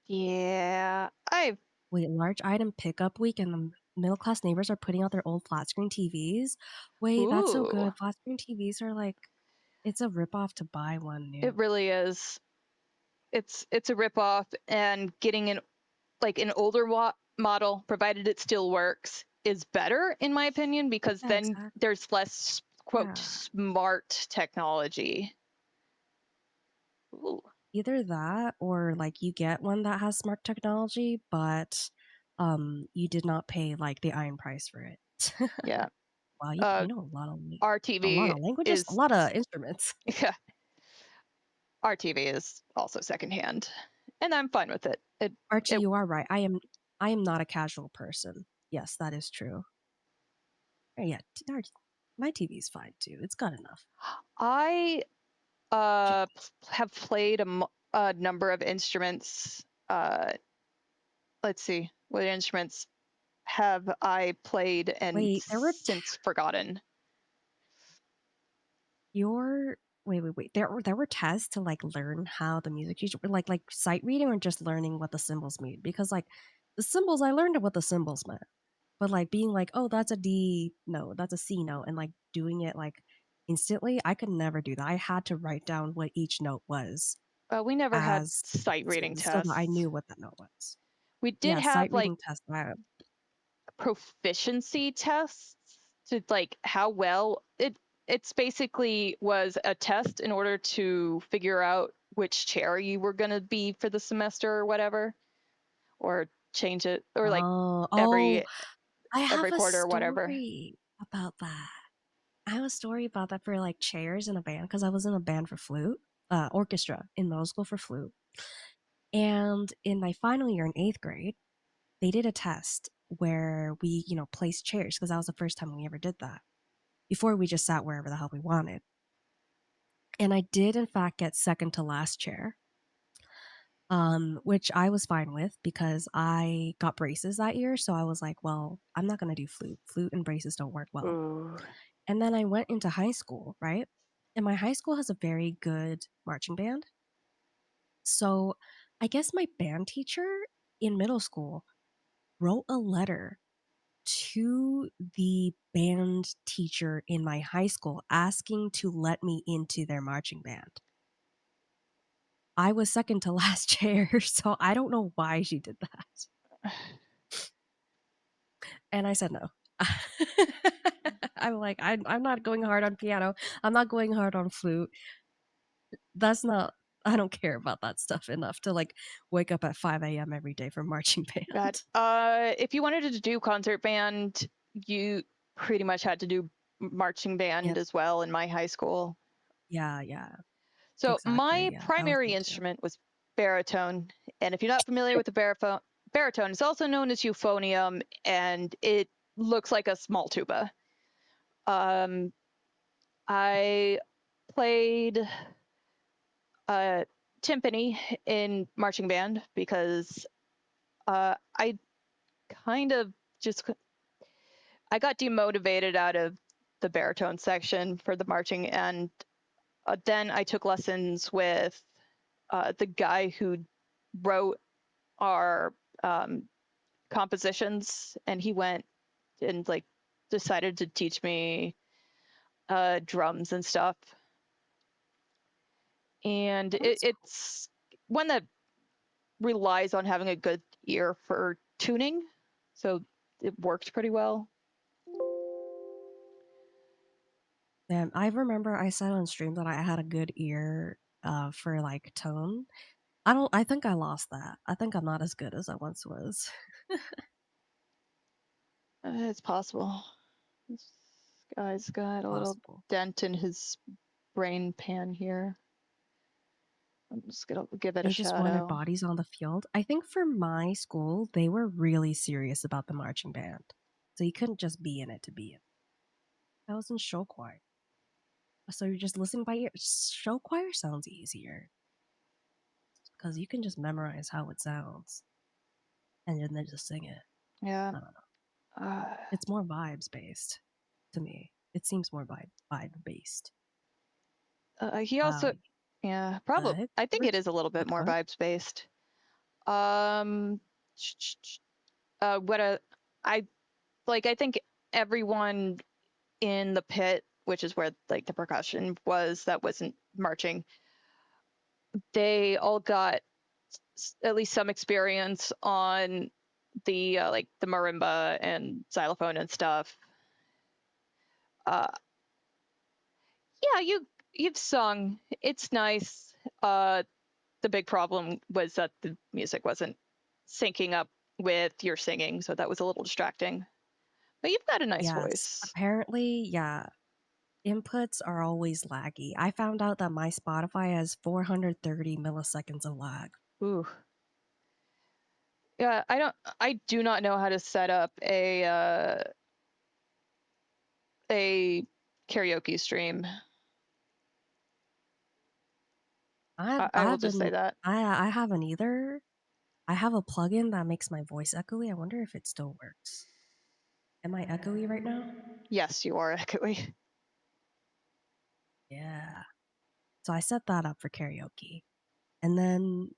S1: Yeah, I've
S2: Wait, large item pickup week and the middle class neighbors are putting out their old flat screen TVs. Wait, that's so
S1: ooh,
S2: good. Flat screen TVs are like, it's a ripoff to buy one
S1: it
S2: new.
S1: really is. it's a ripoff, and getting an older model, provided it still works, is better in my opinion, because
S2: Yeah,
S1: then
S2: exactly.
S1: there's less quote
S2: Yeah.
S1: smart technology. Ooh,
S2: Either that or like you get one that has smart technology, but you did not pay like the iron price for it.
S1: yeah.
S2: Wow,
S1: Uh,
S2: you know a lot
S1: RTV
S2: of languages, a
S1: is
S2: lot of instruments.
S1: yeah, RTV is also secondhand, and I'm fine with it.
S2: Archie,
S1: It
S2: you are right. I am not a casual person. Yes, that is true. Yeah, my TV is fine too. It's got enough.
S1: I
S2: J-
S1: have played a number of instruments. Let's see, what instruments have I played and
S2: Wait,
S1: since forgotten?
S2: your wait. There were tests to like learn how the music teacher like sight reading or just learning what the symbols mean because like the symbols I learned what the symbols meant. But like being like, oh, that's a D note, that's a C note, and like doing it like instantly, I could never do that. I had to write down what each note was
S1: We never had
S2: as
S1: sight reading
S2: so that I
S1: tests.
S2: knew what that note was.
S1: We did
S2: Yeah, sight
S1: have like
S2: reading test.
S1: proficiency tests to like how well it's basically was a test in order to figure out which chair you were going to be for the semester or whatever, or change it, or like
S2: Oh,
S1: every
S2: I have
S1: every
S2: a
S1: quarter or whatever.
S2: story about that. I have a story about that for like chairs in a band because I was in a band for flute, orchestra in middle school for flute. And in my final year in eighth grade, they did a test where we, placed chairs because that was the first time we ever did that. Before we just sat wherever the hell we wanted. And I did in fact get second to last chair, which I was fine with because I got braces that year. So I was like, well, I'm not going to do flute. Flute and braces don't work well.
S1: Ooh.
S2: And then I went into high school, right? And my high school has a very good marching band. So I guess my band teacher in middle school wrote a letter to the band teacher in my high school asking to let me into their marching band. I was second to last chair, so I don't know why she did that. And I said no. I'm like, I'm not going hard on piano. I'm not going hard on flute. That's not, I don't care about that stuff enough to like wake up at 5 a.m. every day for marching
S1: God.
S2: band.
S1: If you wanted to do concert band, you pretty much had to do marching band
S2: Yep.
S1: as well in my high school.
S2: Yeah, yeah.
S1: So
S2: Exactly.
S1: my
S2: Yeah, that was
S1: primary
S2: me too.
S1: instrument was baritone, and if you're not familiar with the baritone, it's also known as euphonium, and it looks like a small tuba. Um, I played uh, timpani in marching band because I kind of just I got demotivated out of the baritone section for the marching, and then I took lessons with the guy who wrote our compositions, and he went and like decided to teach me drums and stuff. And
S2: That's
S1: it's one that relies on having a good ear for tuning, so it worked pretty well.
S2: Damn, I remember I said on stream that I had a good ear for like tone. I think I lost that. I think I'm not as good as I once was.
S1: It's possible. This guy's got a little
S2: Possible.
S1: dent in his brain pan here. I'm just gonna give it a
S2: They just wanted
S1: shadow.
S2: bodies on the field. I think for my school, they were really serious about the marching band. So you couldn't just be in it to be in it. I was in show choir. So you're just listening by ear. Show choir sounds easier because you can just memorize how it sounds and then just sing it.
S1: Yeah.
S2: I don't know.
S1: Uh,
S2: It's more vibes based to me. It seems more vibe based.
S1: he
S2: Wow.
S1: also, yeah, probably. I think it is a little bit more
S2: Go ahead.
S1: vibes based. Um, what a, I like. I think everyone in the pit, which is where like the percussion was, that wasn't marching, they all got at least some experience on the like the marimba and xylophone and stuff. Uh, yeah, you've sung. It's nice. The big problem was that the music wasn't syncing up with your singing, so that was a little distracting. But you've got a nice
S2: Yes,
S1: voice.
S2: apparently, yeah, inputs are always laggy. I found out that my Spotify has 430 milliseconds of lag.
S1: Ooh. Yeah, I do not know how to set up a karaoke stream. I will
S2: I
S1: just say
S2: didn't
S1: that.
S2: I haven't either. I have a plugin that makes my voice echoey. I wonder if it still works. Am I echoey right now?
S1: Yes, you are echoey.
S2: Yeah. So I set that up for karaoke. And then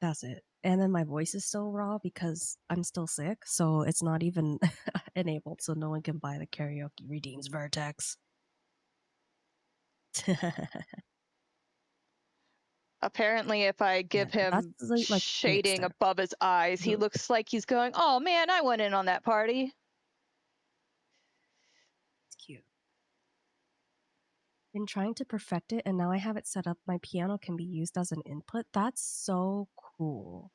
S2: that's it. And then my voice is still raw because I'm still sick, so it's not even enabled, so no one can buy the karaoke redeems Vertex.
S1: Apparently, if I
S2: Yeah,
S1: give
S2: that's
S1: him
S2: like the
S1: shading
S2: extent.
S1: above his eyes, he
S2: Mhm.
S1: looks like he's going, "Oh man, I went in on that party."
S2: It's cute. Been trying to perfect it, and now I have it set up. My piano can be used as an input. That's so cool.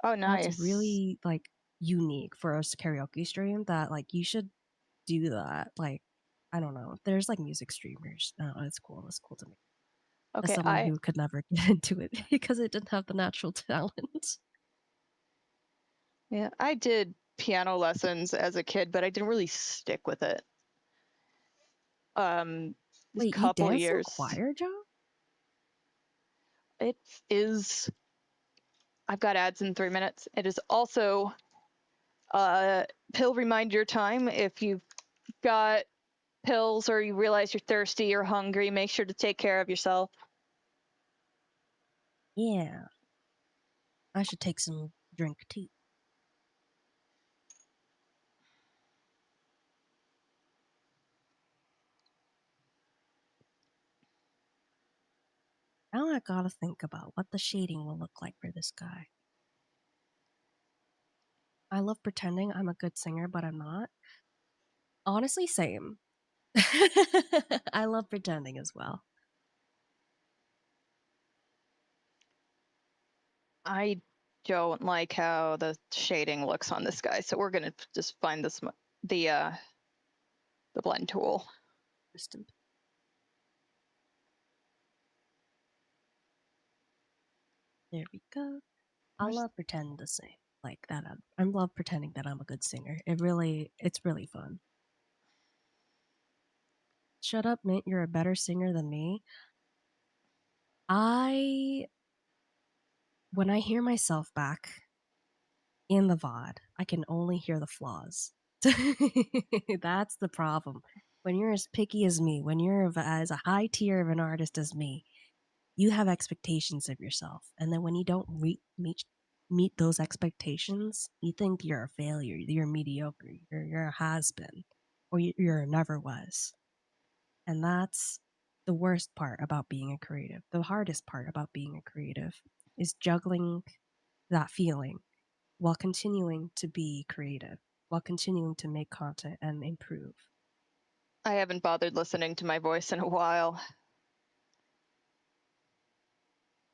S1: Oh,
S2: That's
S1: nice.
S2: really like unique for a karaoke stream. That like you should do that. Like I don't know. There's like music streamers. It's cool. It's cool to me. As
S1: Okay,
S2: someone
S1: I
S2: who could never get into it because it didn't have the natural talent.
S1: yeah, I did piano lessons as a kid, but I didn't really stick with it. This
S2: Wait, you
S1: couple
S2: danced in
S1: years.
S2: choir, Joe?
S1: It is. I've got ads in 3 minutes. It is also pill reminder time. If you've got pills or you realize you're thirsty or hungry, make sure to take care of yourself.
S2: Yeah, I should take some drink tea. Now I gotta think about what the shading will look like for this guy. I love pretending I'm a good singer, but I'm not. Honestly, same. I love pretending as well.
S1: I don't like how the shading looks on this guy, so we're gonna just find this the uh the blend tool.
S2: Kristen. There we go. I
S1: Where's-
S2: love pretend the same like that. I love pretending that I'm a good singer. It's really fun. Shut up, Mint. You're a better singer than me. I when I hear myself back in the VOD, I can only hear the flaws. That's the problem. When you're as picky as me, when you're as a high tier of an artist as me, you have expectations of yourself, and then when you don't meet those expectations, you think you're a failure, you're mediocre, you're a has been, or you're a never was. And that's the worst part about being a creative. The hardest part about being a creative is juggling that feeling while continuing to be creative, while continuing to make content and improve.
S1: I haven't bothered listening to my voice in a while.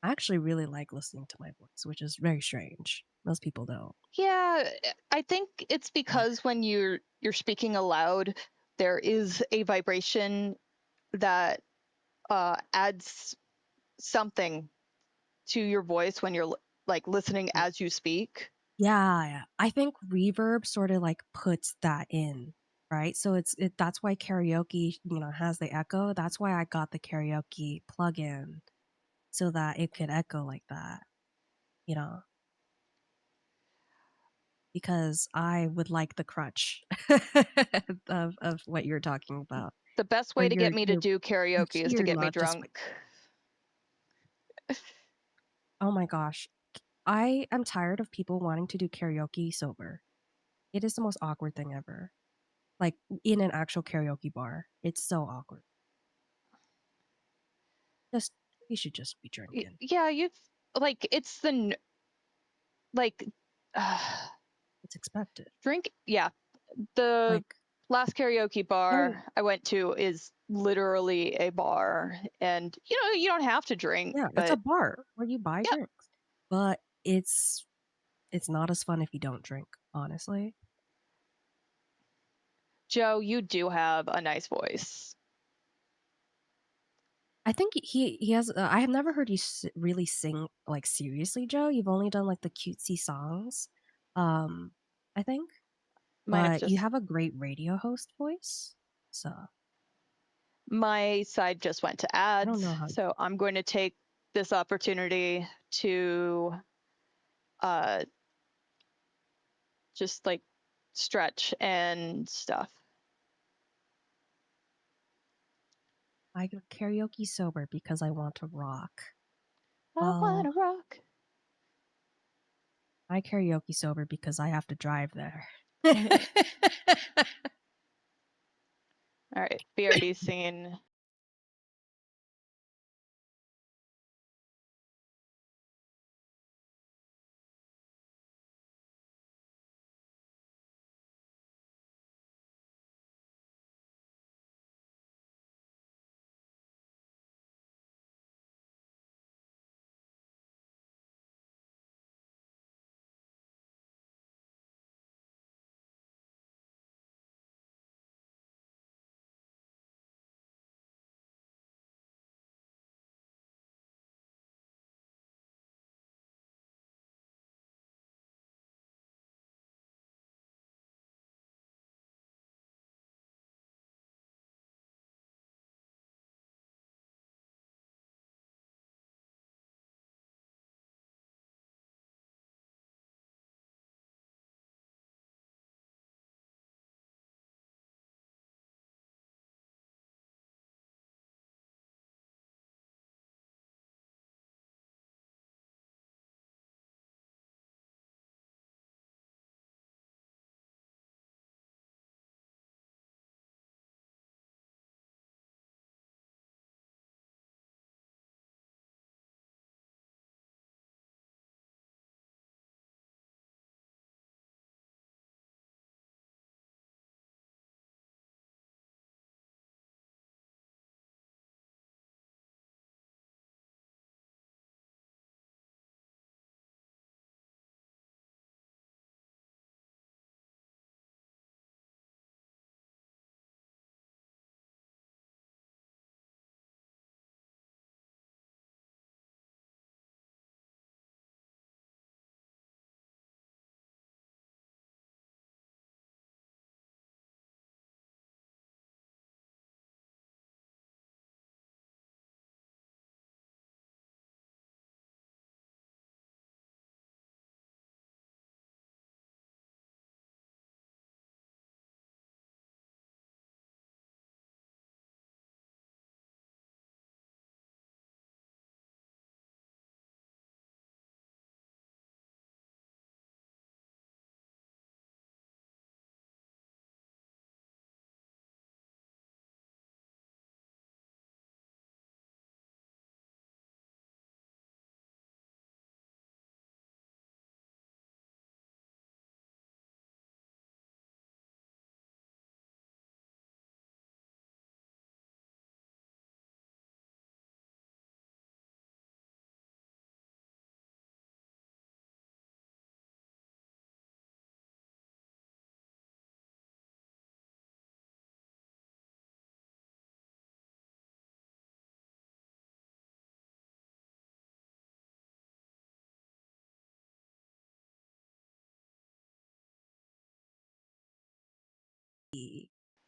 S2: I actually really like listening to my voice, which is very strange. Most people don't.
S1: Yeah, I think it's
S2: But
S1: because when you're speaking aloud, there is a vibration that adds something to your voice when you're like listening as you speak.
S2: yeah, I think reverb sort of like puts that in, right? So that's why karaoke, has the echo. That's why I got the karaoke plugin so that it could echo like that, you know, because I would like the crutch of what you're talking about,
S1: The best
S2: where
S1: way to get me to do
S2: you
S1: karaoke is to
S2: hear
S1: get me
S2: not just
S1: drunk.
S2: oh my gosh, I am tired of people wanting to do karaoke sober. It is the most awkward thing ever. Like in an actual karaoke bar, it's so awkward. Just You should just be drinking.
S1: Yeah, you like it's the like
S2: It's expected.
S1: drink. Yeah, the
S2: Like,
S1: last karaoke bar I went to is literally a bar, and you don't have to drink,
S2: yeah, it's a
S1: but
S2: bar where you buy
S1: yeah.
S2: drinks. But it's not as fun if you don't drink, honestly.
S1: Joe, you do have a nice voice.
S2: I think he has. I have never heard you really sing like seriously, Joe. You've only done like the cutesy songs, um, I think.
S1: Might have
S2: But you
S1: just
S2: have a great radio host voice, so
S1: my side just went to
S2: I don't
S1: ads,
S2: know how you.
S1: so I'm going to take this opportunity to uh just like stretch and stuff.
S2: I go karaoke sober because I want to rock.
S1: I
S2: Well,
S1: wanna rock.
S2: I karaoke sober because I have to drive there.
S1: All right, BRB scene.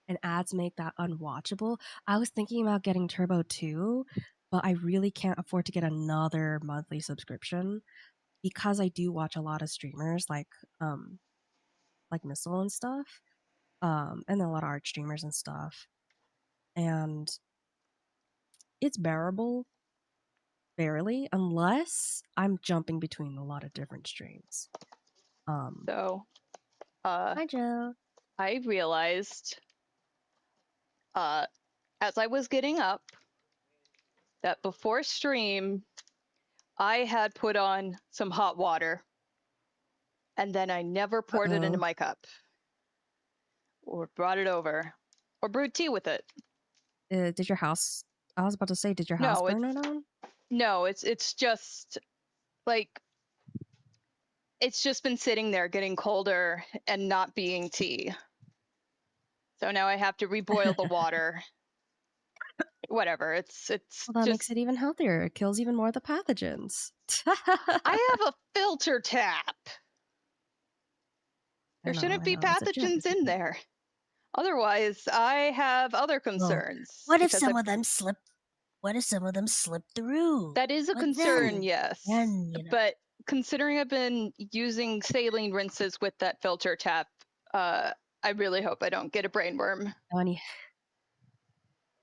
S2: And ads make that unwatchable. I was thinking about getting Turbo too, but I really can't afford to get another monthly subscription because I do watch a lot of streamers like Missile and stuff. And then a lot of art streamers and stuff. And it's bearable barely unless I'm jumping between a lot of different streams. Um
S1: So, uh,
S2: Hi Joe.
S1: I realized, as I was getting up, that before stream, I had put on some hot water and then I never poured it into
S2: Uh-oh.
S1: my cup or brought it over or brewed tea with it.
S2: Did your house I was about to say, did your house
S1: No,
S2: burn down?
S1: it's just like it's just been sitting there getting colder and not being tea. So now I have to reboil the water. Whatever. It's
S2: Well, that makes
S1: just
S2: it even healthier. It kills even more of the pathogens.
S1: I have a filter tap. There shouldn't
S2: I
S1: be
S2: know.
S1: pathogens
S2: It's a
S1: in
S2: joke.
S1: there. Otherwise, I have other
S3: Well,
S1: concerns
S3: what if
S1: because
S3: some of them slip? What if some of them slip through?
S1: that is a
S3: What
S1: concern,
S3: then?
S1: yes.
S3: Then, you know.
S1: But considering I've been using saline rinses with that filter tap, I really hope I don't get a brainworm.
S2: Honey.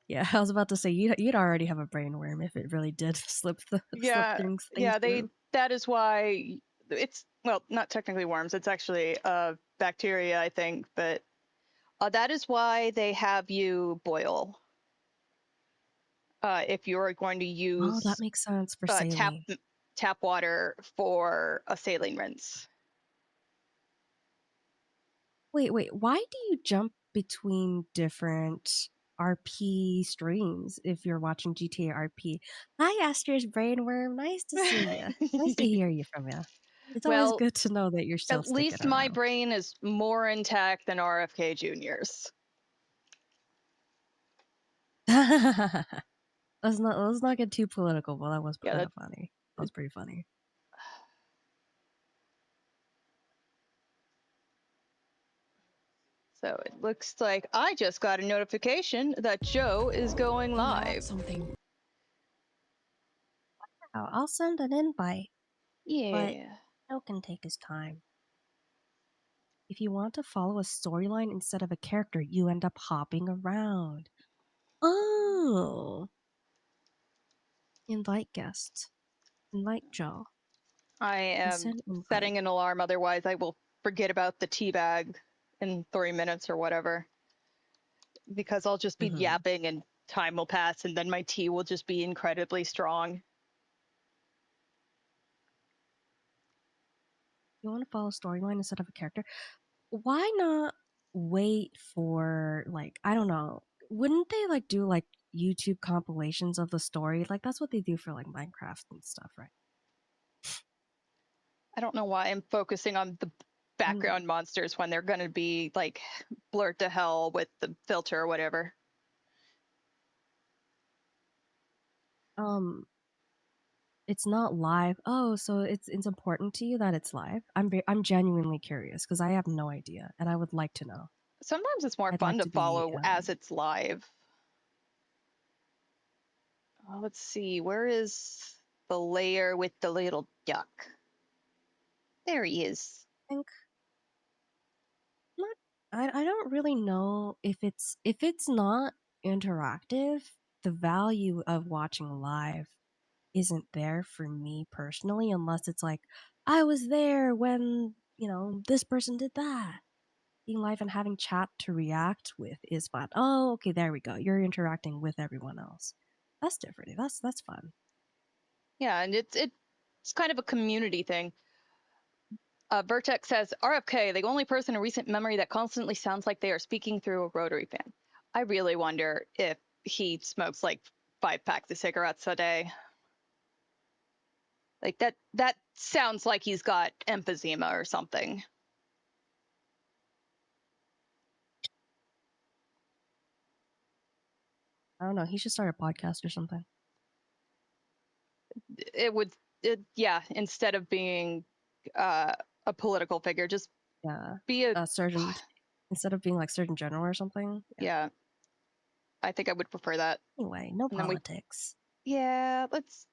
S2: Yeah, I was about to say you'd already have a brainworm if it really did slip
S1: Yeah,
S2: things
S1: yeah, they
S2: through.
S1: that is why it's well, not technically worms, it's actually bacteria, I think, but that is why they have you boil if you're going to
S2: Oh, that
S1: use
S2: makes sense for
S1: uh, tap
S2: saline.
S1: tap water for a saline rinse.
S2: Wait. Why do you jump between different RP streams if you're watching GTA RP? Hi, Astra's brainworm. Nice to see you. Nice to hear you from you. It's always
S1: Well,
S2: good to know that you're still
S1: at
S2: sticking
S1: least my
S2: around.
S1: brain is more intact than RFK Jr.'s.
S2: Let's not get too political, but that was
S1: Yeah, that
S2: funny. That was pretty funny.
S1: so it looks like I just got a notification that Joe is going live.
S3: Something.
S2: I'll send an invite, but
S1: Yeah.
S2: Joe can take his time. If you want to follow a storyline instead of a character, you end up hopping around. Oh, invite guests. Invite Joe
S1: I
S2: and
S1: am
S2: send invite.
S1: setting an alarm, otherwise I will forget about the tea bag in 3 minutes or whatever. Because I'll just be
S2: Mm-hmm.
S1: yapping and time will pass and then my tea will just be incredibly strong.
S2: You want to follow a storyline instead of a character? Why not wait for like I don't know? Wouldn't they like do like YouTube compilations of the story? Like that's what they do for like Minecraft and stuff, right?
S1: I don't know why I'm focusing on the
S2: Mm,
S1: background monsters when they're going to be like blurred to hell with the filter or whatever.
S2: Um, it's not live. Oh, so it's important to you that it's live? I'm genuinely curious because I have no idea and I would like to know.
S1: Sometimes it's more
S2: I'd
S1: fun
S2: like
S1: to
S2: to be
S1: follow as it's live. Let's see, where is the layer with the little duck? There he is.
S2: I think not I don't really know if it's not interactive, the value of watching live isn't there for me personally unless it's like I was there when, this person did that. Being live and having chat to react with is fun. Oh, okay, there we go. You're interacting with everyone else. That's different. That's fun.
S1: Yeah, and it's kind of a community thing. Vertex says RFK, the only person in recent memory that constantly sounds like they are speaking through a rotary fan. I really wonder if he smokes like 5 packs of cigarettes a day. Like that sounds like he's got emphysema or something.
S2: I don't know. He should start a podcast or something.
S1: It would yeah, instead of being a political figure, just
S2: Yeah.
S1: be a
S2: Surgeon instead of being like Surgeon General or something. Yeah.
S1: yeah, I think I would prefer that.
S2: Anyway, no
S1: And then we
S2: politics.
S1: yeah, let's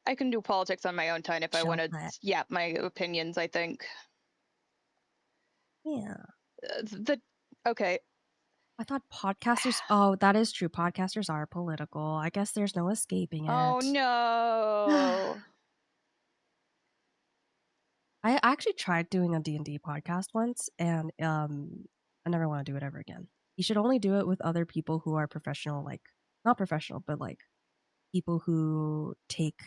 S1: I can do politics on my own time if I want
S2: Chill
S1: to
S2: that.
S1: yap my opinions, I think.
S2: Yeah.
S1: The okay.
S2: I thought podcasters. Oh, that is true. Podcasters are political. I guess there's no escaping
S1: Oh
S2: it.
S1: no.
S2: I actually tried doing a D&D podcast once, and I never want to do it ever again. You should only do it with other people who are professional, like not professional, but like people who take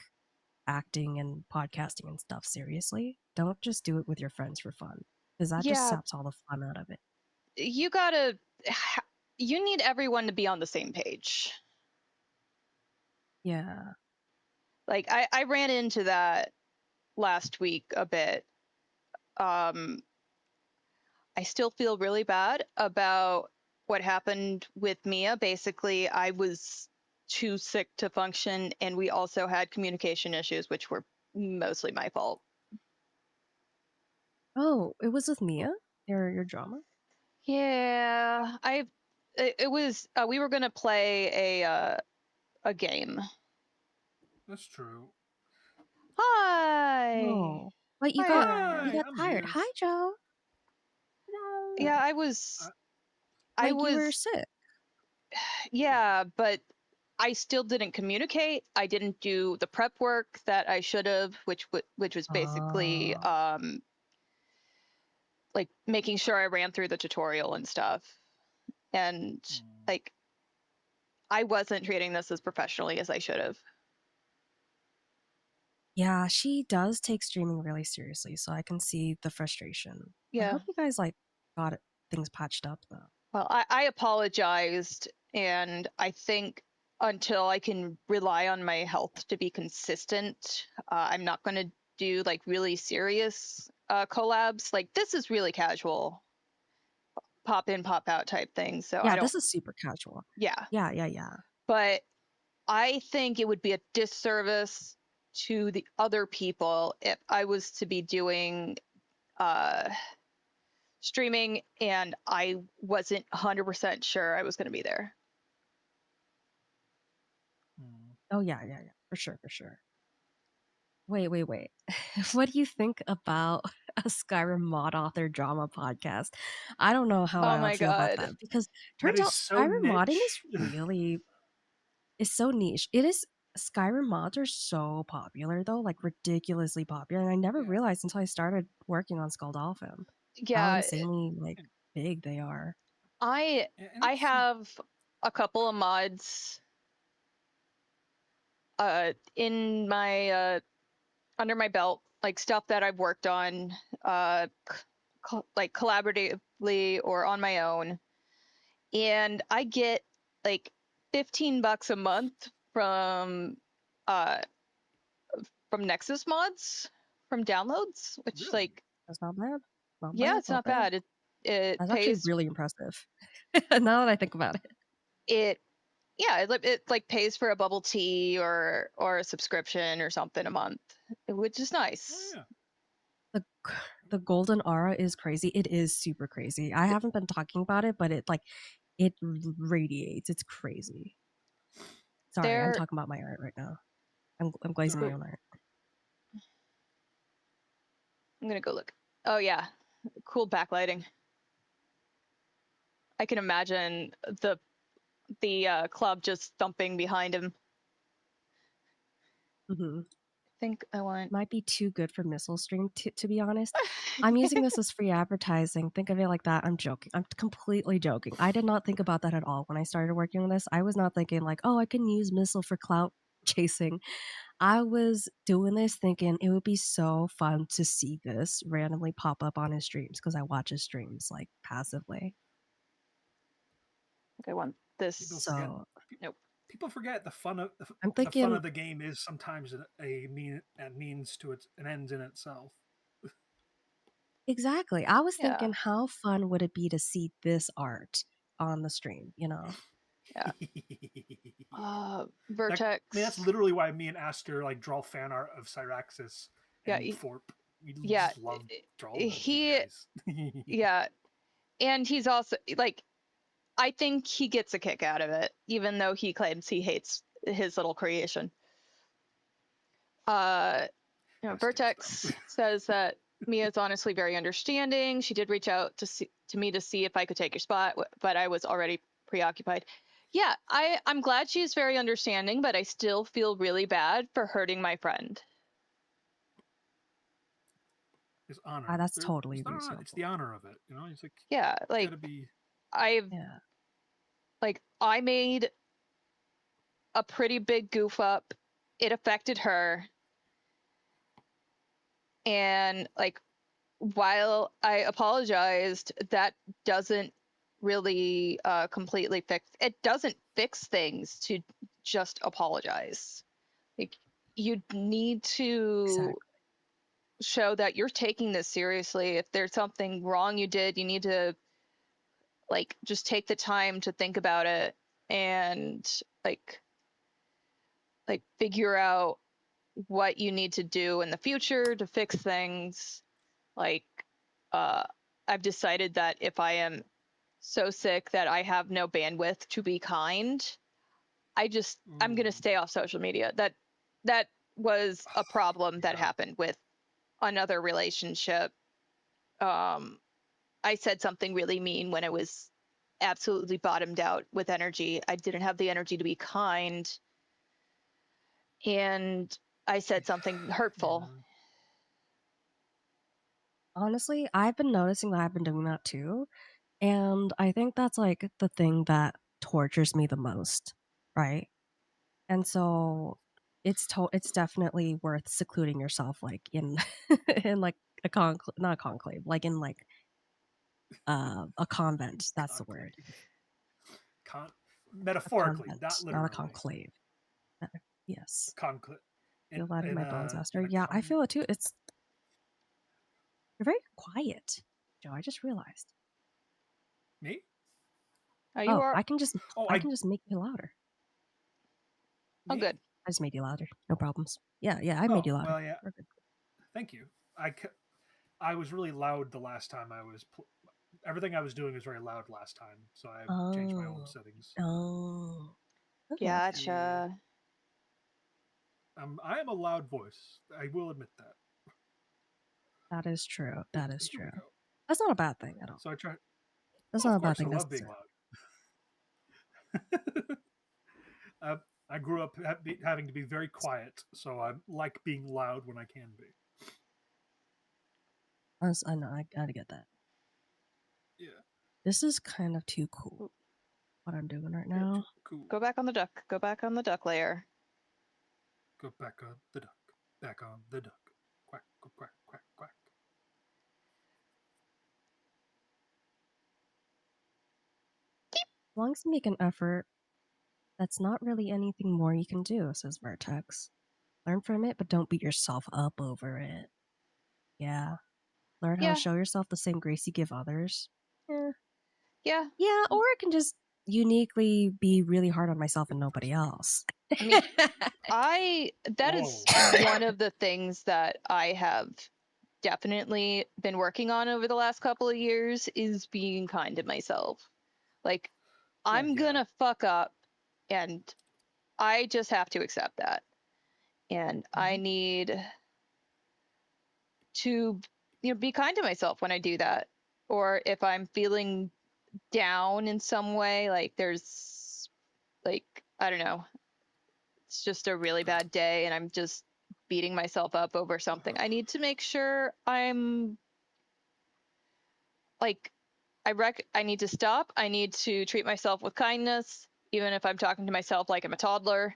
S2: acting and podcasting and stuff seriously. Don't just do it with your friends for fun, because that just
S1: Yeah,
S2: saps all the fun out of it.
S1: you gotta. You need everyone to be on the same page.
S2: Yeah.
S1: Like I ran into that last week a bit. I still feel really bad about what happened with Mia. Basically, I was too sick to function, and we also had communication issues, which were mostly my fault.
S2: Oh, it was with Mia, your drama.
S1: Yeah, it was we were gonna play a game.
S4: That's true.
S1: Hi.
S2: Oh, but
S1: Hi,
S2: you
S4: Hi,
S1: Ryan.
S2: got
S4: I'm
S2: tired.
S4: here.
S2: Hi, Joe.
S1: Yeah,
S2: Oh,
S1: I
S2: like you were
S1: was
S2: sick.
S1: yeah, but I still didn't communicate. I didn't do the prep work that I should have, which was basically
S2: Oh,
S1: like making sure I ran through the tutorial and stuff. And
S4: Hmm.
S1: like I wasn't treating this as professionally as I should have.
S2: yeah, she does take streaming really seriously, so I can see the frustration. I
S1: Yeah.
S2: hope you guys like got things patched up though.
S1: Well, I apologized, and I think until I can rely on my health to be consistent, I'm not going to do like really serious collabs. Like this is really casual, pop in, pop out type thing. So I
S2: Yeah,
S1: don't,
S2: this is super casual.
S1: yeah.
S2: Yeah.
S1: But I think it would be a disservice to the other people if I was to be doing uh, streaming and I wasn't 100% sure I was going to be there.
S4: Hmm.
S2: Oh yeah, for sure. Wait. What do you think about a Skyrim mod author drama podcast? I don't know how
S1: Oh
S2: I would
S1: my
S2: feel about
S1: God.
S2: that because
S4: That
S2: turns
S4: is
S2: out
S4: so
S2: Skyrim modding
S4: niche.
S2: is so niche. It is Skyrim mods are so popular though, like ridiculously popular. And I never
S4: Yeah.
S2: realized until I started working on Skull Dolphin how
S1: Yeah,
S2: insanely like
S4: And,
S2: big they are.
S1: I
S4: and
S1: I
S4: it's
S1: have a couple of mods in my under my belt, like stuff that I've worked on like collaboratively or on my own. And I get like $15 a month uh from Nexus mods from downloads, which
S4: really.
S1: like
S2: That's not bad.
S1: yeah, it's
S2: Not
S1: not
S2: bad.
S1: bad. It
S2: That's actually
S1: pays
S2: really impressive. Now that I think about it.
S1: it yeah, it like pays for a bubble tea or a subscription or something a month, which is
S4: Oh
S1: nice.
S4: yeah.
S2: The the golden aura is crazy. It is super crazy. I haven't been talking about it, but it radiates. It's crazy. Sorry, I'm
S1: There,
S2: talking about my art right now. I'm glazing my
S1: oh,
S2: own art.
S1: I'm gonna go look. Oh yeah, cool backlighting. I can imagine the club just thumping behind him.
S2: Hmm.
S1: I think I want.
S2: Might be too good for missile stream to be honest. I'm using this as free advertising. Think of it like that. I'm joking. I'm completely joking. I did not think about that at all when I started working on this. I was not thinking like, oh, I can use missile for clout chasing. I was doing this thinking it would be so fun to see this randomly pop up on his streams because I watch his streams like passively.
S1: I want
S4: People
S1: this.
S4: forget.
S2: So
S1: Nope.
S4: People forget the fun of
S2: I'm
S4: the fun
S2: thinking
S4: of the game is sometimes a means to its an ends in itself.
S2: exactly. I was
S1: Yeah,
S2: thinking how fun would it be to see this art on the stream, you know?
S1: yeah.
S4: That I mean, that's
S1: Vertex.
S4: literally why me and Aster like draw fan art of Cyraxis
S1: Yeah,
S4: and Thorpe. We
S1: yeah.
S4: just love drawing those little
S1: He,
S4: guys.
S1: yeah, and he's also like I think he gets a kick out of it, even though he claims he hates his little creation. Uh,
S4: Aster's dumb.
S1: Vertex says that Mia is honestly very understanding. She did reach out to me to see if I could take your spot, but I was already preoccupied. Yeah, I'm glad she's very understanding, but I still feel really bad for hurting my friend.
S4: His honor.
S2: That's
S4: There,
S2: totally
S4: it's the
S2: reasonable.
S4: honor of it. You know, he's like
S1: Yeah, like
S4: gotta be.
S1: I've
S2: Yeah.
S1: like I made a pretty big goof up. It affected her. And like, while I apologized, that doesn't really completely fix it. Doesn't fix things to just apologize. Like, you need to
S2: Exactly.
S1: show that you're taking this seriously. If there's something wrong you did, you need to like just take the time to think about it and like figure out what you need to do in the future to fix things. Like, I've decided that if I am so sick that I have no bandwidth to be kind, I'm gonna stay off social media. That was a problem that
S4: Yeah.
S1: happened with another relationship. I said something really mean when I was absolutely bottomed out with energy. I didn't have the energy to be kind, and I said something hurtful.
S4: Yeah.
S2: Honestly, I've been noticing that I've been doing that too. And I think that's like the thing that tortures me the most, right? And so it's definitely worth secluding yourself like in in like a not a conclave, like in like a convent. That's the word.
S4: Conclave.
S2: A
S4: Metaphorically,
S2: convent,
S4: not
S2: not a
S4: literally.
S2: conclave. Yes.
S4: Conclave.
S2: Feel that in my bones, Esther.
S4: In a
S2: Yeah, I feel it too. It's you're very quiet, Joe. I just realized.
S4: me?
S1: You
S2: Oh,
S1: are
S2: I can just
S4: Oh,
S2: I can just make you louder.
S1: oh
S4: me?
S1: good.
S2: I just made you louder. No problems. Yeah, I made
S4: Oh,
S2: you louder.
S4: well, yeah.
S2: We're good.
S4: Thank you. I was really loud the last time I was. Everything I was doing was very loud last time, so I changed my old
S2: Oh.
S4: settings.
S2: Oh. Okay.
S4: Yeah.
S1: Gotcha.
S4: I am a loud voice. I will admit that.
S2: That is true. That is
S4: Here we
S2: true.
S4: go.
S2: That's not a bad thing at all.
S4: So I try.
S2: That's
S4: Well,
S2: not
S4: of
S2: a bad
S4: course, I
S2: thing
S4: love being
S2: necessarily.
S4: loud. I grew up having to be very quiet, so I like being loud when I can be.
S2: I know. I gotta get that.
S4: Yeah.
S2: This is kind of too cool. What I'm doing right now.
S4: Cool.
S1: Go back on the duck. Go back on the duck layer.
S4: Go back on the duck. Back on the duck. Quack, quack, quack, quack, quack.
S2: As long as you make an effort, that's not really anything more you can do, says Vertex. Learn from it, but don't beat yourself up over it. Yeah. Learn how to
S1: Yeah,
S2: show yourself the same grace you give others. Yeah.
S1: yeah.
S2: Yeah, or I can just uniquely be really hard on myself and nobody else.
S1: I mean, that is
S4: Whoa.
S1: one of the things that I have definitely been working on over the last couple of years is being kind to myself. Like,
S4: Oh,
S1: I'm
S4: yeah.
S1: gonna fuck up, and I just have to accept that. And I need to, be kind to myself when I do that. Or if I'm feeling down in some way, like there's like, I don't know, it's just a really bad day and I'm just beating myself up over something. I need to make sure I'm like, I need to stop. I need to treat myself with kindness, even if I'm talking to myself like I'm a toddler.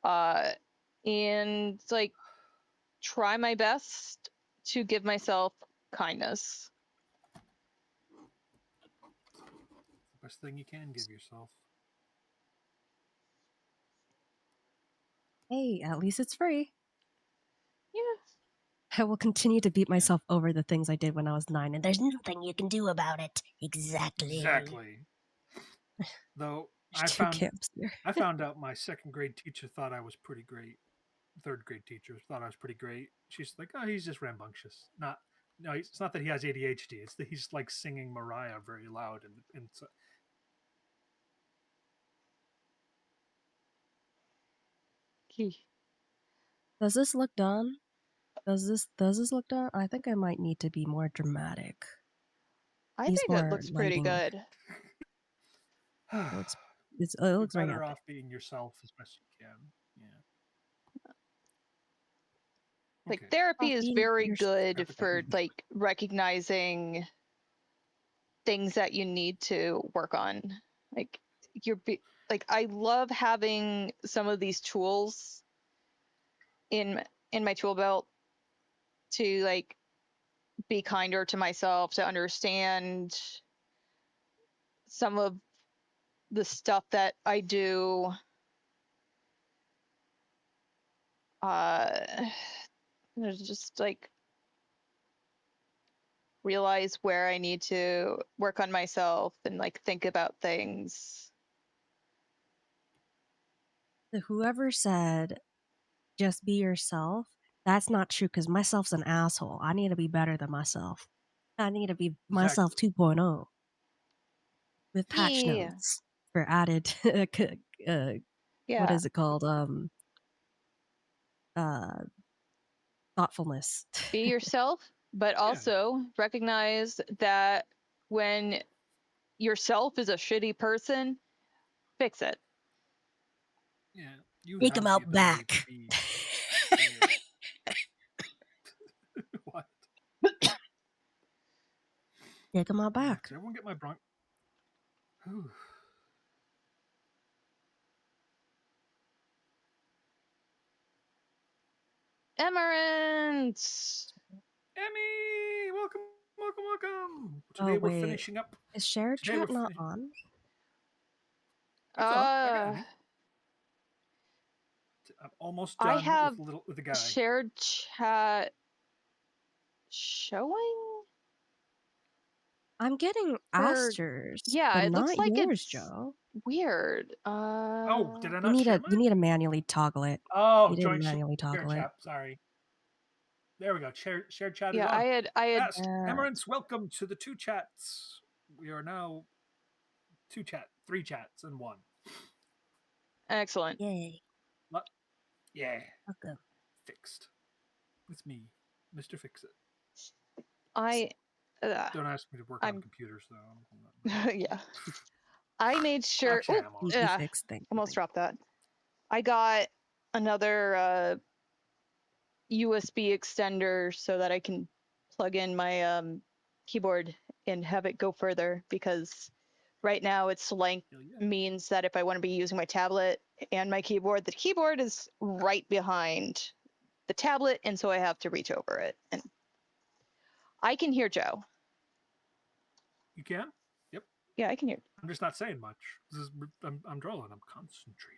S1: And it's like, try my best to give myself kindness.
S4: The best thing you can give yourself.
S2: Hey, at least it's free.
S1: Yeah.
S2: I will continue to beat
S4: Yeah.
S2: myself over the things I did when I was 9, and there's
S3: Nothing you can do about it.
S4: Exactly. Though
S2: there's two camps here.
S4: I found out my second grade teacher thought I was pretty great. Third grade teacher thought I was pretty great. She's like, "Oh, he's just rambunctious." No, it's not that he has ADHD. It's that he's like singing Mariah very loud and so,
S2: Does this look done? Does this look done? I think I might need to be more dramatic.
S1: I
S2: Needs
S1: think it
S2: more
S1: looks pretty
S2: lighting.
S1: good.
S2: It looks it
S4: you're
S2: looks very
S4: better
S2: epic.
S4: off being yourself as best you can. Yeah.
S1: Like,
S4: Okay.
S1: therapy
S2: Off
S1: is
S2: being
S1: very
S2: your
S1: good for like recognizing things that you need to work on. Like, like I love having some of these tools in my tool belt to like be kinder to myself, to understand some of the stuff that I do. Just like realize where I need to work on myself and like think about things.
S2: Whoever said just be yourself, that's not true because myself's an asshole. I need to be better than myself. I need to be myself
S4: Exactly.
S2: 2.0 with patch
S1: Yeah.
S2: notes for added what
S1: Yeah.
S2: is it called? Uh thoughtfulness.
S1: Be yourself, but
S4: Yeah.
S1: also recognize that when yourself is a shitty person, fix it.
S4: Yeah. You
S3: Take
S4: have
S3: him
S4: the
S3: out
S4: ability to
S3: back.
S4: be. Yeah. What?
S2: Take him out
S4: Yeah.
S2: back.
S4: Did everyone get my bronch? Whew.
S1: Emerance!
S4: Emmy, welcome, welcome, welcome.
S2: Oh
S4: Today we're
S2: wait,
S4: finishing up.
S2: is shared
S4: Today we're
S2: chat not
S4: finishing.
S2: on?
S4: It's on. I got
S1: Uh,
S4: Emmy. I'm almost
S1: I
S4: done
S1: have
S4: with the guy.
S1: shared chat showing
S2: I'm getting
S1: for,
S2: Aster's,
S1: yeah,
S2: but
S1: it looks
S2: not
S1: like
S2: yours,
S1: it's
S2: Joe.
S1: weird.
S4: Oh, did I
S2: You
S4: not
S2: need
S4: share
S2: to
S4: mine?
S2: manually toggle it.
S4: Oh,
S2: You didn't
S4: join
S2: manually
S4: share
S2: toggle it.
S4: chat. Sorry. There we go. Share chat is
S1: Yeah,
S4: on.
S1: I had,
S4: Yes, Emerance, welcome to the two chats. We are now three chats in one.
S1: excellent.
S3: Yay.
S4: Yeah,
S3: Welcome.
S4: fixed. It's me, Mr. Fix It.
S1: I,
S4: Don't ask me to work on
S1: I'm,
S4: computers though. I'm not very good.
S1: yeah. I made sure,
S4: Actually, I
S1: oh,
S4: am
S2: You,
S4: alright.
S2: you
S1: yeah,
S2: fixed things.
S1: almost dropped that. I got another USB extender so that I can plug in my keyboard and have it go further, because right now its length
S4: Hell yeah.
S1: means that if I want to be using my tablet and my keyboard, the keyboard is right behind the tablet, and so I have to reach over it. And I can hear Joe.
S4: You can? Yep.
S1: Yeah, I can hear.
S4: I'm just not saying much. I'm drawing. I'm concentrating.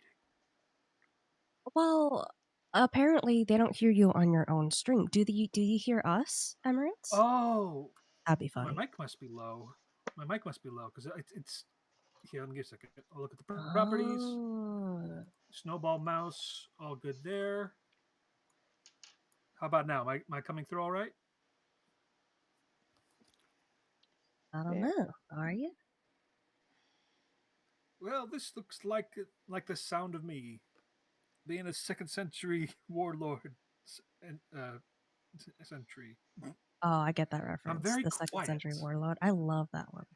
S2: Well, apparently they don't hear you on your own stream. Do you hear us, Emirates?
S4: Oh,
S2: That'd be
S4: my
S2: funny.
S4: mic must be low. My mic must be low because it's here. Let me get a second. I'll look at the properties.
S2: Oh,
S4: Snowball mouse, all good there. How about now? Am I coming through all right?
S2: I don't
S1: There.
S2: know. Are you?
S4: Well, this looks like the sound of me being a second century warlord and century.
S2: Oh, I get that
S4: I'm
S2: reference.
S4: very
S2: The second
S4: quiet.
S2: century warlord. I love that one.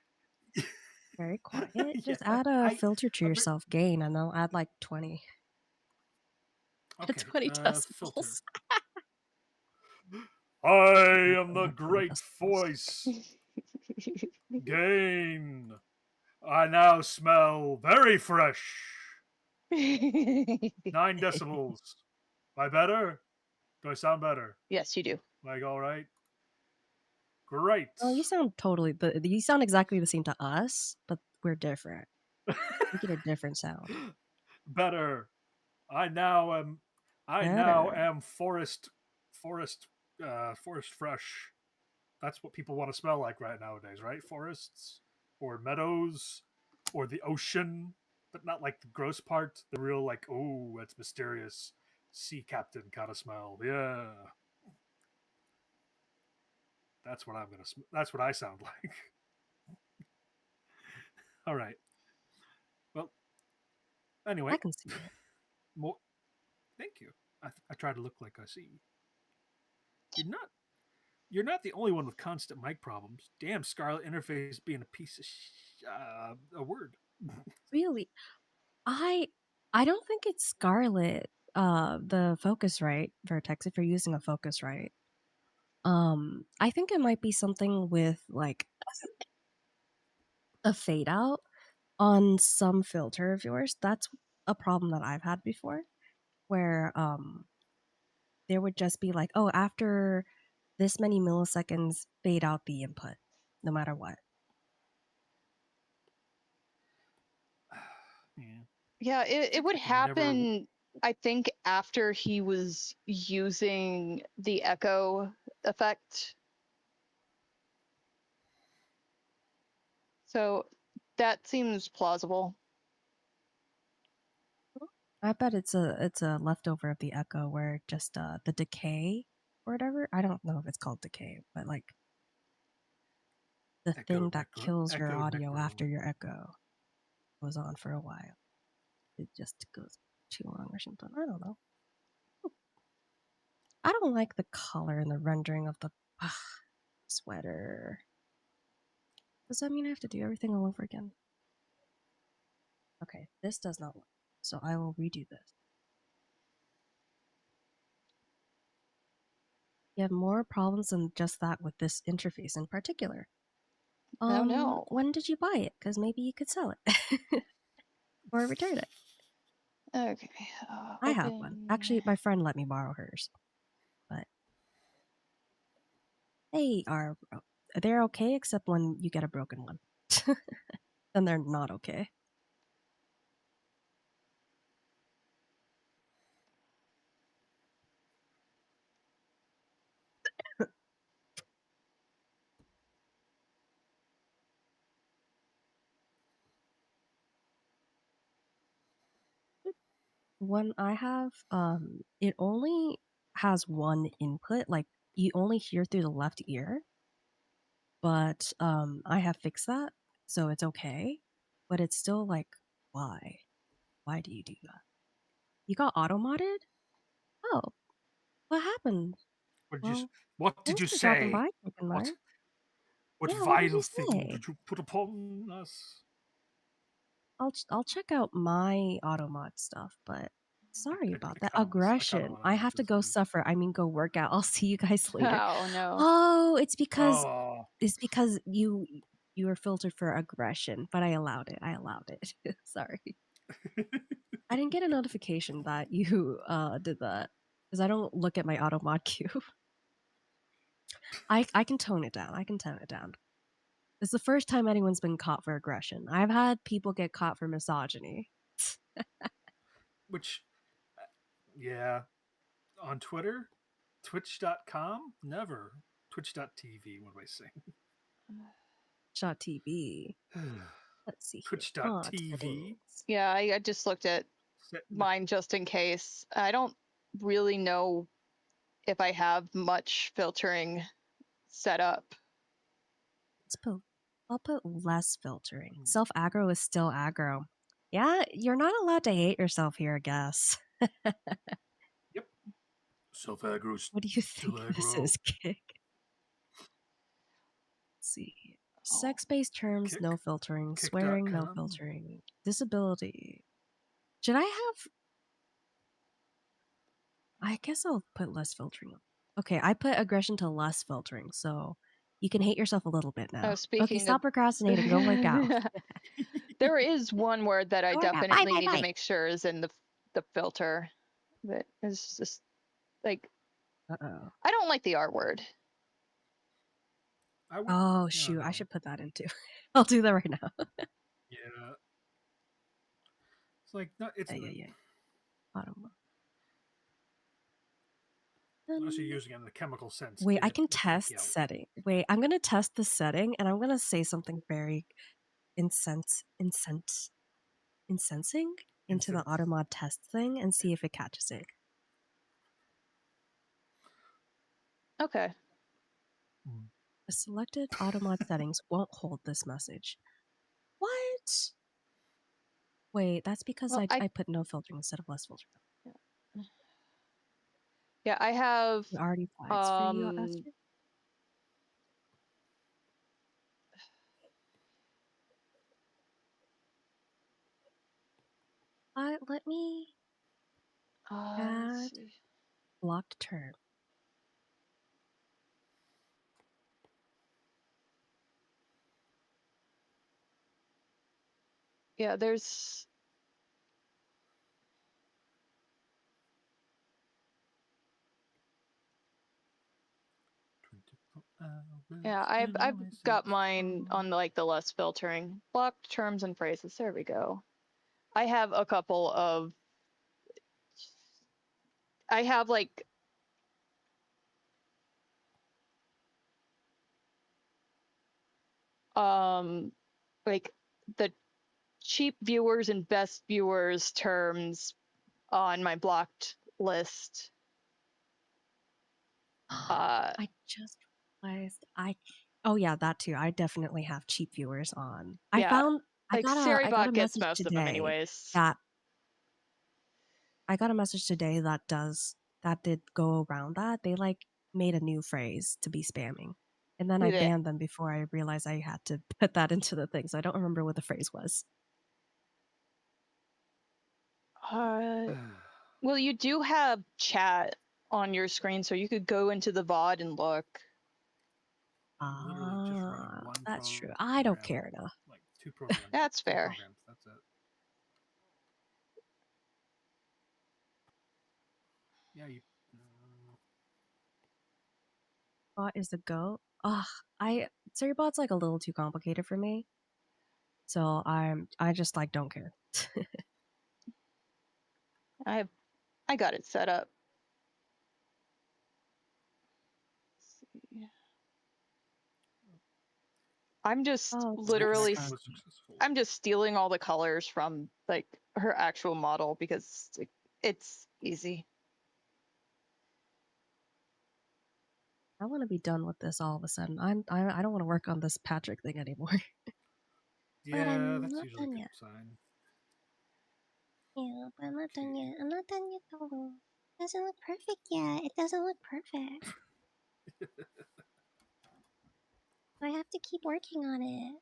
S2: Very quiet.
S4: Yeah,
S2: Just add a filter to
S4: I'm
S2: yourself gain and I'll add like 20.
S4: okay.
S2: 20
S4: Filter.
S2: decibels.
S4: I
S2: Not
S4: am the
S2: 20
S4: great
S2: decibels.
S4: voice. Gain. I now smell very fresh. 9 decibels. Am I better? Do I sound better?
S1: Yes, you do.
S4: Like, all right? Great.
S2: Oh, you sound totally, you sound exactly the same to us, but we're different. We get a different sound.
S4: Better. I now am. I now
S2: Better.
S4: am forest, forest fresh. That's what people want to smell like right nowadays, right? Forests or meadows or the ocean, but not like the gross part. The real like, oh, it's mysterious sea captain kind of smell. Yeah, that's what I'm gonna. That's what I sound like. All right. Well,
S2: I
S4: anyway,
S2: can see it.
S4: more. Thank you. I try to look like I see. You're not. You're not the only one with constant mic problems. Damn, Scarlet Interface being a piece of a word.
S2: Really? I I don't think it's Scarlet, the Focusrite Vertex, if you're using a Focusrite. I think it might be something with like a fade out. on some filter of yours, that's a problem that I've had before, where there would just be like, oh, after this many milliseconds, fade out the input, no matter what.
S4: Yeah.
S1: Yeah, it would
S4: I can never.
S1: happen, I think, after he was using the echo effect. So that seems plausible.
S2: I bet it's a leftover of the echo where just the decay or whatever. I don't know if it's called decay, but like the thing that kills your audio after your echo goes on for a while. It just goes too long or something. I don't know. I don't like the color and the rendering of the sweater. Does that mean I have to do everything all over again? Okay, this does not work. So I will redo this. You have more problems than just that with this interface in particular.
S1: Oh no.
S2: When did you buy it? Because maybe you could sell it or return it.
S1: Okay.
S2: I have one. Actually, my friend let me borrow hers, but they're okay except when you get a broken one. Then they're not okay. One I have, it only has one input, like you only hear through the left ear, but I have fixed that, so it's okay. But it's still like, why? Why do you do that? You got auto modded? Oh, what happened? Well,
S4: What did
S2: thanks
S4: you
S2: for dropping
S4: say?
S2: by, Chicken Mark.
S4: What
S2: Yeah, what did
S4: vile
S2: you
S4: thing
S2: say?
S4: did you put upon us?
S2: I'll check out my automod stuff, but sorry about that.
S4: I kind of
S2: Aggression.
S4: want to
S2: I
S4: know what
S2: have to
S4: this
S2: go
S4: is.
S2: suffer. I mean, go work out. I'll see you guys later.
S1: Oh no.
S2: Oh,
S4: Oh,
S2: it's because you were filtered for aggression, but I allowed it. Sorry. I didn't get a notification that you did that because I don't look at my automod queue. I can tone it down. It's the first time anyone's been caught for aggression. I've had people get caught for misogyny.
S4: which, yeah, on Twitter, twitch.com, never. Twitch.tv, what am I saying?
S2: TV. Let's see here. Mod
S4: Twitch.tv.
S2: settings.
S1: Yeah, I just looked at mine just in case. I don't really know if I have much filtering set up.
S2: I'll put less filtering. Self aggro is still aggro. Yeah, you're not allowed to hate yourself here, I guess.
S4: Yep. Self aggro.
S2: What do you think this is, Kick? Let's see. Sex based terms, no filtering. Swearing, no
S4: Kick.com.
S2: filtering. Disability. Should I have. I guess I'll put less filtering. Okay, I put aggression to less filtering, so you can hate yourself a little bit now.
S1: Oh,
S2: Okay,
S1: speaking
S2: stop
S1: of,
S2: procrastinating. Go work out.
S1: there is one word that I
S2: Go work out.
S1: definitely
S2: Bye,
S1: need to make sure is in the filter. That is just like
S2: Uh-oh.
S1: I don't like the R word.
S2: Oh, shoot. I should put that in too. I'll do that right now.
S4: Yeah. It's like, no, it's
S2: Yeah. Automod.
S4: unless you're using it in the chemical sense.
S2: Wait,
S4: Get
S2: I
S4: it
S2: can
S4: the fuck
S2: test
S4: out.
S2: setting. Wait, I'm gonna test the setting and I'm gonna say something very incensing into the Automod test thing and see if it catches it.
S1: Okay.
S2: The selected Automod settings won't hold this message. What? Wait, that's because
S1: Well,
S2: I put no filtering instead of less filtering.
S1: Yeah, I have
S2: It already flags for you, Esther? Let me add blocked term.
S1: Yeah, there's. Yeah, I've got mine on like the less filtering. Blocked terms and phrases. There we go. I have a couple of. I have like. Like the cheap viewers and best viewers terms on my blocked list.
S2: I just realized oh yeah, that too. I definitely have cheap viewers on.
S1: Yeah,
S2: I
S1: like
S2: got
S1: Siri
S2: I got a
S1: bot gets
S2: message
S1: most of them
S2: today
S1: anyways.
S2: that that did go around that. They like made a new phrase to be spamming. And then I
S1: Did it?
S2: banned them before I realized I had to put that into the thing. So I don't remember what the phrase was.
S1: Well, you do have chat on your screen, so you could go into the VOD and look.
S4: I'm literally just running one
S2: That's true.
S4: program,
S2: I don't care enough.
S4: like 2 programs.
S1: That's
S4: 2
S1: fair.
S4: programs. That's it. Yeah, you.
S2: Bot is the goat. Ugh, Surybot's like a little too complicated for me. So I just like don't care.
S1: I got it set up. Let's see. I'm just
S2: Oh,
S1: literally
S2: nice.
S4: Reconnection was successful.
S1: I'm just stealing all the colors from like her actual model because like, it's easy.
S2: I want to be done with this all of a sudden. I don't want to work on this Patrick thing anymore.
S3: But
S4: Yeah,
S3: I'm
S4: that's
S3: not
S4: usually a
S3: done
S4: good
S3: yet.
S4: sign.
S3: Yeah, but I'm not done
S4: See.
S3: yet. I'm not done yet though. It doesn't look perfect yet. It doesn't look perfect. I have to keep working on it.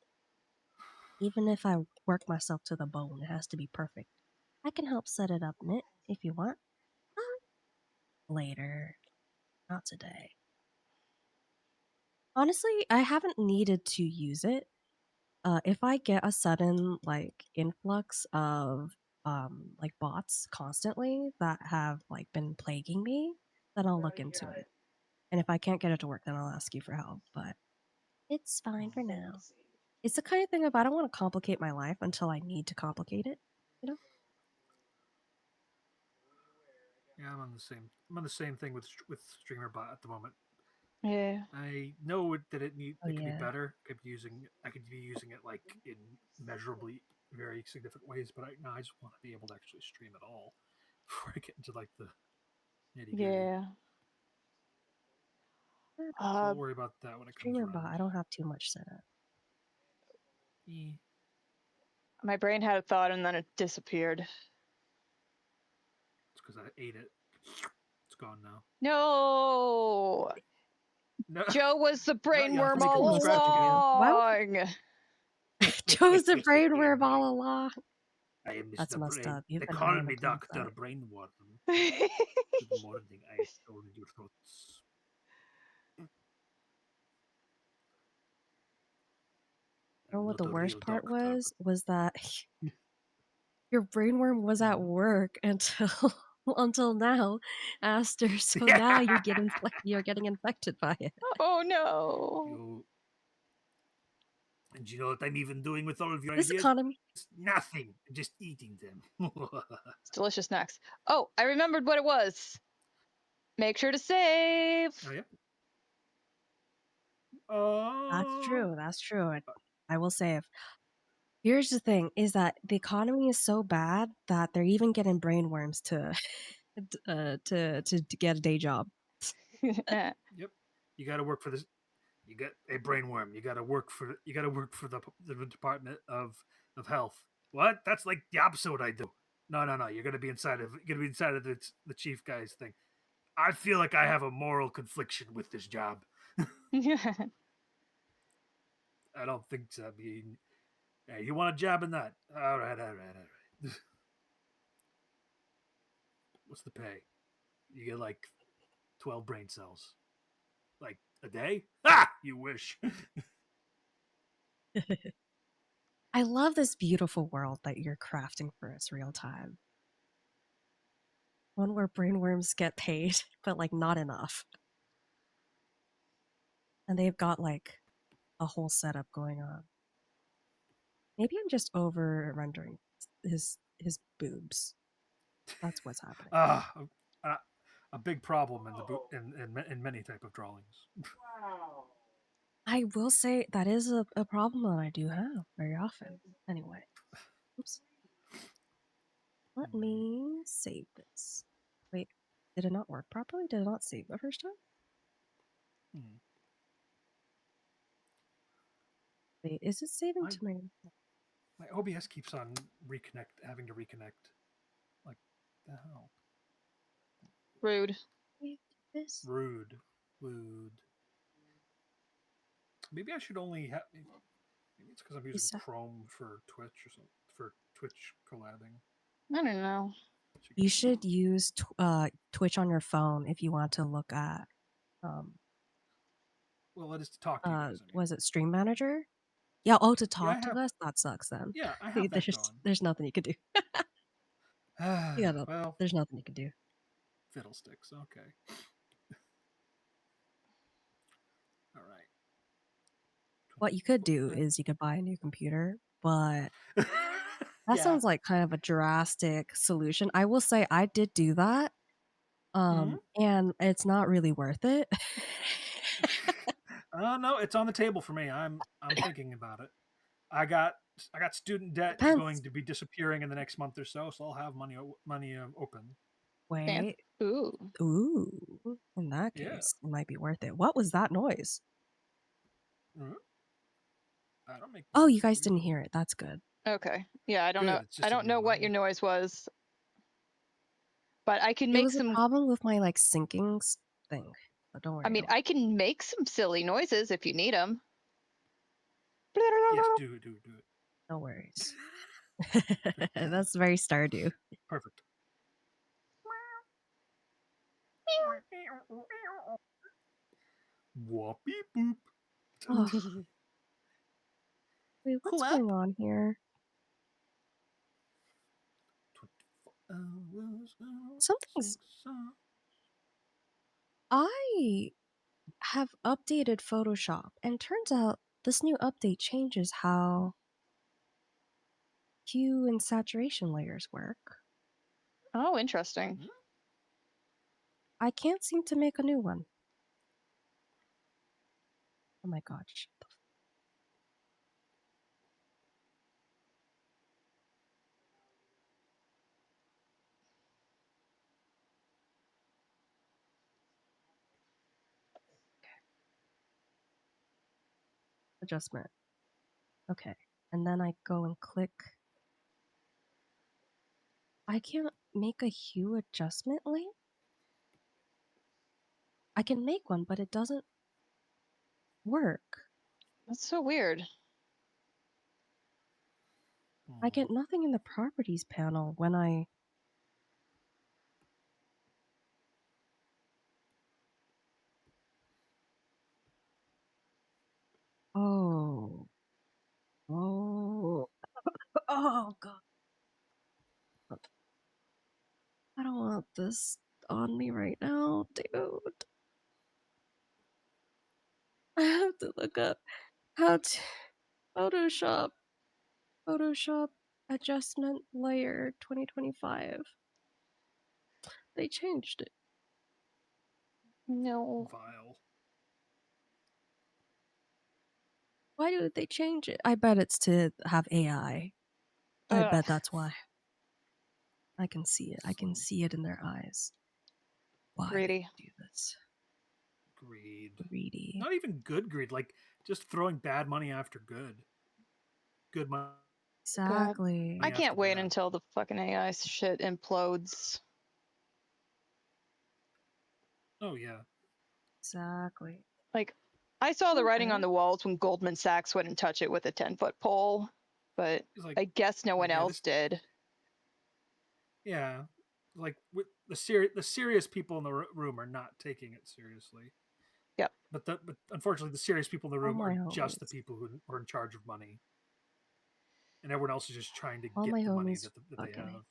S2: Even if I work myself to the bone, it has to be perfect. I can help set it up, Knit, if you want. Later. Not today. Honestly, I haven't needed to use it. If I get a sudden like influx of like bots constantly that have like been plaguing me, then I'll look into it. And if I can't get it to work, then I'll ask you for help. But it's fine for now. It's the kind of thing of I don't want to complicate my life until I need to complicate it. You know?
S4: Yeah, I'm on the same. I'm on the same thing with StreamerBot at the moment.
S1: Yeah.
S4: I know that it
S2: Oh
S4: could be
S2: yeah.
S4: better. I could be using it like in measurably very significant ways, but now I just want to be able to actually stream it all before I get into like the nitty gritty.
S1: Yeah.
S4: So I'll worry about that when it comes
S2: Streamer bot,
S4: around.
S2: I don't have too much set up.
S1: My brain had a thought and then it disappeared.
S4: It's because I ate it. It's gone now.
S1: No.
S4: No,
S1: Joe was the
S4: no, you have to
S1: brainworm
S4: make it from
S1: all
S2: Most
S4: scratch
S2: people
S4: again.
S2: do. Why would
S1: along.
S2: Joe's a brainworm all along?
S4: I am
S2: That's
S4: Mr.
S2: messed
S4: Brain.
S2: up. You've
S4: They
S2: been
S4: call
S2: on a
S4: me
S2: brain
S4: Doctor
S2: side.
S4: Brainworm. Good morning. I have stolen your thoughts.
S2: You know
S4: I'm
S2: what
S4: not
S2: the
S4: a real
S2: worst part
S4: doctor.
S2: was that your brainworm was at
S4: Mhm.
S2: work until until now, Aster. So
S4: Yeah.
S2: now you're getting infected by it.
S1: Oh no.
S4: You and you know what I'm even doing with all of your
S2: This
S4: ideas?
S2: economy.
S4: Nothing. I'm just eating them.
S1: It's delicious snacks. Oh, I remembered what it was. Make sure to save.
S4: Oh yeah.
S2: That's
S4: Oh.
S2: true. That's true. I will say, here's the thing: is that the economy is so bad that they're even getting brainworms to to get a day job.
S1: Eh.
S4: Yep. You got to work for this. You got a brainworm. You got to work for. You got to work for the Department of Health. What? That's like the opposite of what I do. No, no, no. You're gonna be inside of. You're gonna be inside of the chief guy's thing. I feel like I have a moral confliction with this job. I don't think so. I mean, hey, you want a job in that? All right, all right, all right. What's the pay? You get like 12 brain cells. Like a day? Ah, you wish.
S2: I love this beautiful world that you're crafting for us real time. One where brainworms get paid, but like not enough. And they've got like a whole setup going on. Maybe I'm just over rendering his boobs. That's what's happening.
S4: A big problem in in many type of drawings.
S2: I will say that is a problem that I do have very often. Anyway, oops. Let me save this. Wait, did it not work properly? Did it not save the first time?
S4: Hmm.
S2: Wait, is it saving to my...
S4: My OBS keeps on having to reconnect. Like the hell.
S1: Rude.
S2: This?
S4: Rude. Rude. Maybe I should only have. Maybe it's because I'm using Chrome for Twitch or something, for Twitch collabing.
S1: I don't know.
S2: You should use Twitch on your phone if you want to look at
S4: well, it is to talk to you guys. I mean.
S2: Was it Stream Manager? Yeah, oh, to
S4: Yeah,
S2: talk to us? That sucks then.
S4: Yeah, I have that going.
S2: There's nothing you can do. Yeah, no,
S4: well,
S2: there's nothing you can do.
S4: Fiddlesticks, okay. All right.
S2: What you could do is you could buy a new computer, but that sounds like kind of a drastic solution. I will say I did do that, and it's not really worth it.
S4: No, it's on the table for me. I'm thinking about it. I got student debt
S2: Depends.
S4: going to be disappearing in the next month or so, so I'll have money open.
S2: Wait.
S1: Ooh.
S2: Ooh. In that case, it might be worth it. What was that noise?
S4: I don't make.
S2: Oh, you guys didn't hear it. That's good.
S1: Okay. Yeah, I don't know. I don't know what your noise was, but I can
S2: It
S1: make
S2: was
S1: some.
S2: a problem with my like syncing thing. But don't worry.
S1: I mean, I can make some silly noises if you need them.
S4: Yes, do it.
S2: No worries. That's very Stardew.
S4: Perfect. Whoopee boop.
S2: Oh. Wait, what's going on here? Something's... I have updated Photoshop, and turns out this new update changes how hue and saturation layers work.
S1: Oh, interesting.
S2: I can't seem to make a new one. Oh my god, shut the adjustment. Okay, and then I go and click. I can't make a hue adjustment layer? I can make one, but it doesn't work.
S1: That's so weird.
S2: I get nothing in the properties panel when I... Oh. Oh. Oh, God. I don't want this on me right now, dude. I have to look up how to... Photoshop adjustment layer 2025. They changed it.
S1: No.
S4: Vile.
S2: Why did they change it? I bet it's to have AI. I bet that's why. I can see it. I can see it in their eyes. Why
S1: Greedy.
S2: do you do this?
S4: Greedy. Not even good greed. Like just throwing bad money after good. Good money.
S2: Exactly.
S1: I can't wait until the fucking AI shit implodes.
S4: Oh yeah.
S2: Exactly.
S1: Like, I saw the writing on the walls when Goldman Sachs wouldn't touch it with a 10-foot pole, but I guess no one else did.
S4: Yeah, like the serious people in the room are not taking it seriously.
S1: Yep.
S4: But unfortunately, the serious people in the room are just the people who are in charge of money. and everyone else is just trying to
S2: All
S4: get
S2: my
S4: the money
S2: homies.
S4: that they
S2: Okay.
S4: have.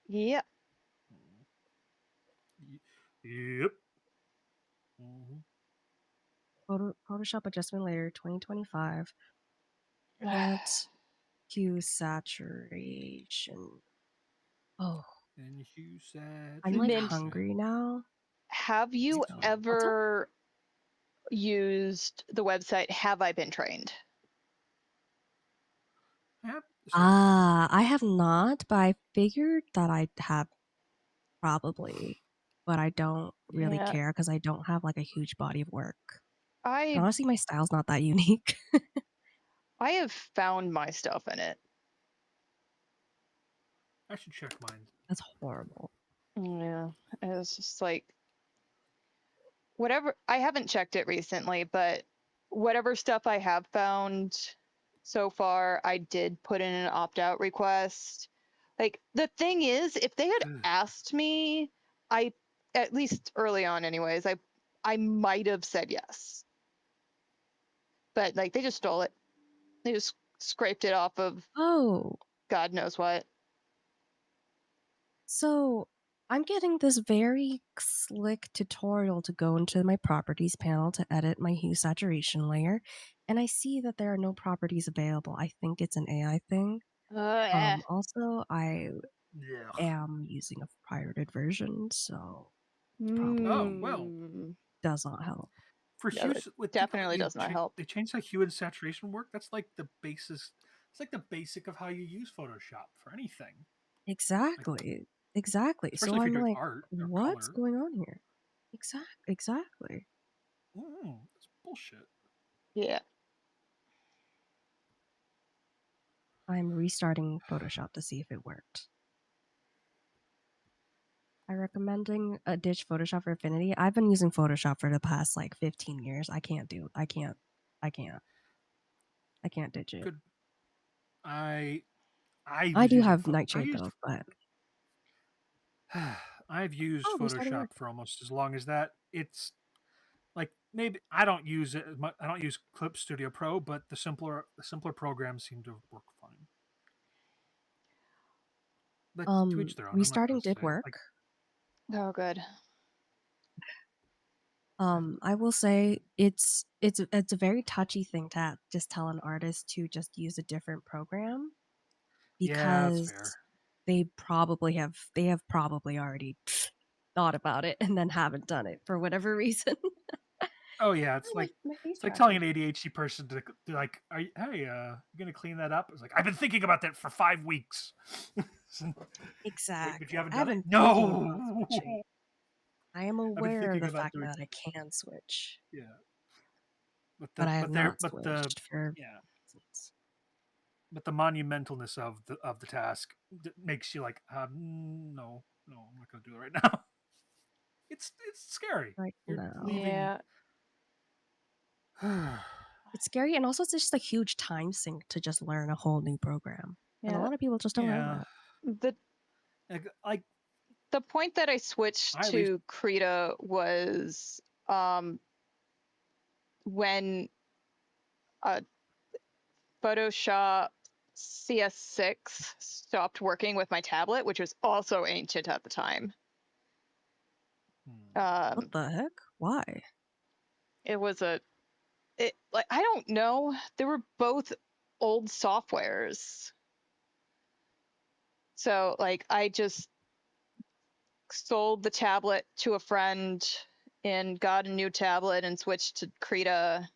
S1: Yeah.
S4: Yep. Mm-hmm.
S2: Photoshop adjustment layer 2025. Enhance hue saturation. Oh,
S4: And hue saturation.
S2: I'm like
S1: Mint.
S2: hungry now.
S1: Have you
S4: Me too.
S1: ever used the website Have I Been Trained?
S4: Yep. to a certain extent.
S2: I have not, but I figured that I'd have probably, but I don't really
S1: Yeah.
S2: care because I don't have like a huge body of work. And
S1: I
S2: honestly, my style's not that unique.
S1: I have found my stuff in it.
S4: I should check mine.
S2: That's horrible.
S1: Yeah. It's just like whatever, I haven't checked it recently, but whatever stuff I have found so far, I did put in an opt-out request. Like the thing is, if they had asked me, I at least early on anyways, I might have said yes. But like they just stole it. They just scraped it off of
S2: Oh,
S1: God knows what.
S2: so I'm getting this very slick tutorial to go into my properties panel to edit my hue saturation layer. And I see that there are no properties available. I think it's an AI thing.
S1: Eh.
S2: Also, I
S4: Yeah.
S2: am using a pirated version, so probably
S4: Oh well.
S2: does not help.
S4: For
S1: No, that
S4: hues, with people that
S1: definitely does not help.
S4: they change how hue and saturation work. That's like the basis. It's like the basic of how you use Photoshop for anything. Like,
S2: Exactly. Exactly. So
S4: especially if you're
S2: I'm
S4: doing
S2: like,
S4: art or
S2: what's
S4: color.
S2: going on here? Exactly.
S4: That's bullshit.
S1: Yeah.
S2: I'm restarting Photoshop to see if it worked. I'm recommending a ditch Photoshop for Affinity. I've been using Photoshop for the past like 15 years. I can't ditch it.
S4: Good. I
S2: I
S4: was
S2: do
S4: using
S2: have Nightshade though, but
S4: I've used
S2: oh, restarting
S4: Photoshop
S2: work.
S4: for almost as long as that. It's like maybe I don't use it as much. I don't use Clip Studio Pro, but the simpler programs seem to work fine. But to each their own. I'm not
S2: Restarting
S4: going to
S2: did
S4: say like
S2: work.
S1: Oh, good.
S2: I will say it's a very touchy thing to just tell an artist to just use a different program
S4: yeah, that's fair.
S2: because they have probably already thought about it and then haven't done it for whatever reason.
S4: Oh yeah,
S2: Oh, my face
S4: it's like telling
S2: reacted.
S4: an ADHD person to like, hey, you gonna clean that up? It's like I've been thinking about that for 5 weeks. Wait, but you
S2: Exactly.
S4: haven't
S2: I
S4: done
S2: have
S4: it?
S2: been thinking about
S4: No.
S2: switching. I am
S4: I've been
S2: aware of
S4: thinking
S2: the
S4: about
S2: fact
S4: doing
S2: that I can switch,
S4: yeah,
S2: but I have not
S4: but the
S2: switched for
S4: yeah,
S2: reasons.
S4: but the monumentalness of the task makes you like, no, I'm not gonna do it right now. It's scary.
S2: Right
S4: You're
S2: now.
S4: leaving.
S1: Yeah.
S2: It's scary and also it's just a huge time sink to just learn a whole new program. And a
S1: Yeah.
S2: lot of people just don't know
S4: Yeah,
S2: that.
S1: The
S4: like
S1: the point that I switched
S4: I at least
S1: to Krita was um when uh Photoshop CS6 stopped working with my tablet, which was also ancient at the time.
S2: What
S1: Um
S2: the heck? Why?
S1: it was like I don't know. They were both old softwares. So like I just sold the tablet to a friend and got a new tablet and switched to Krita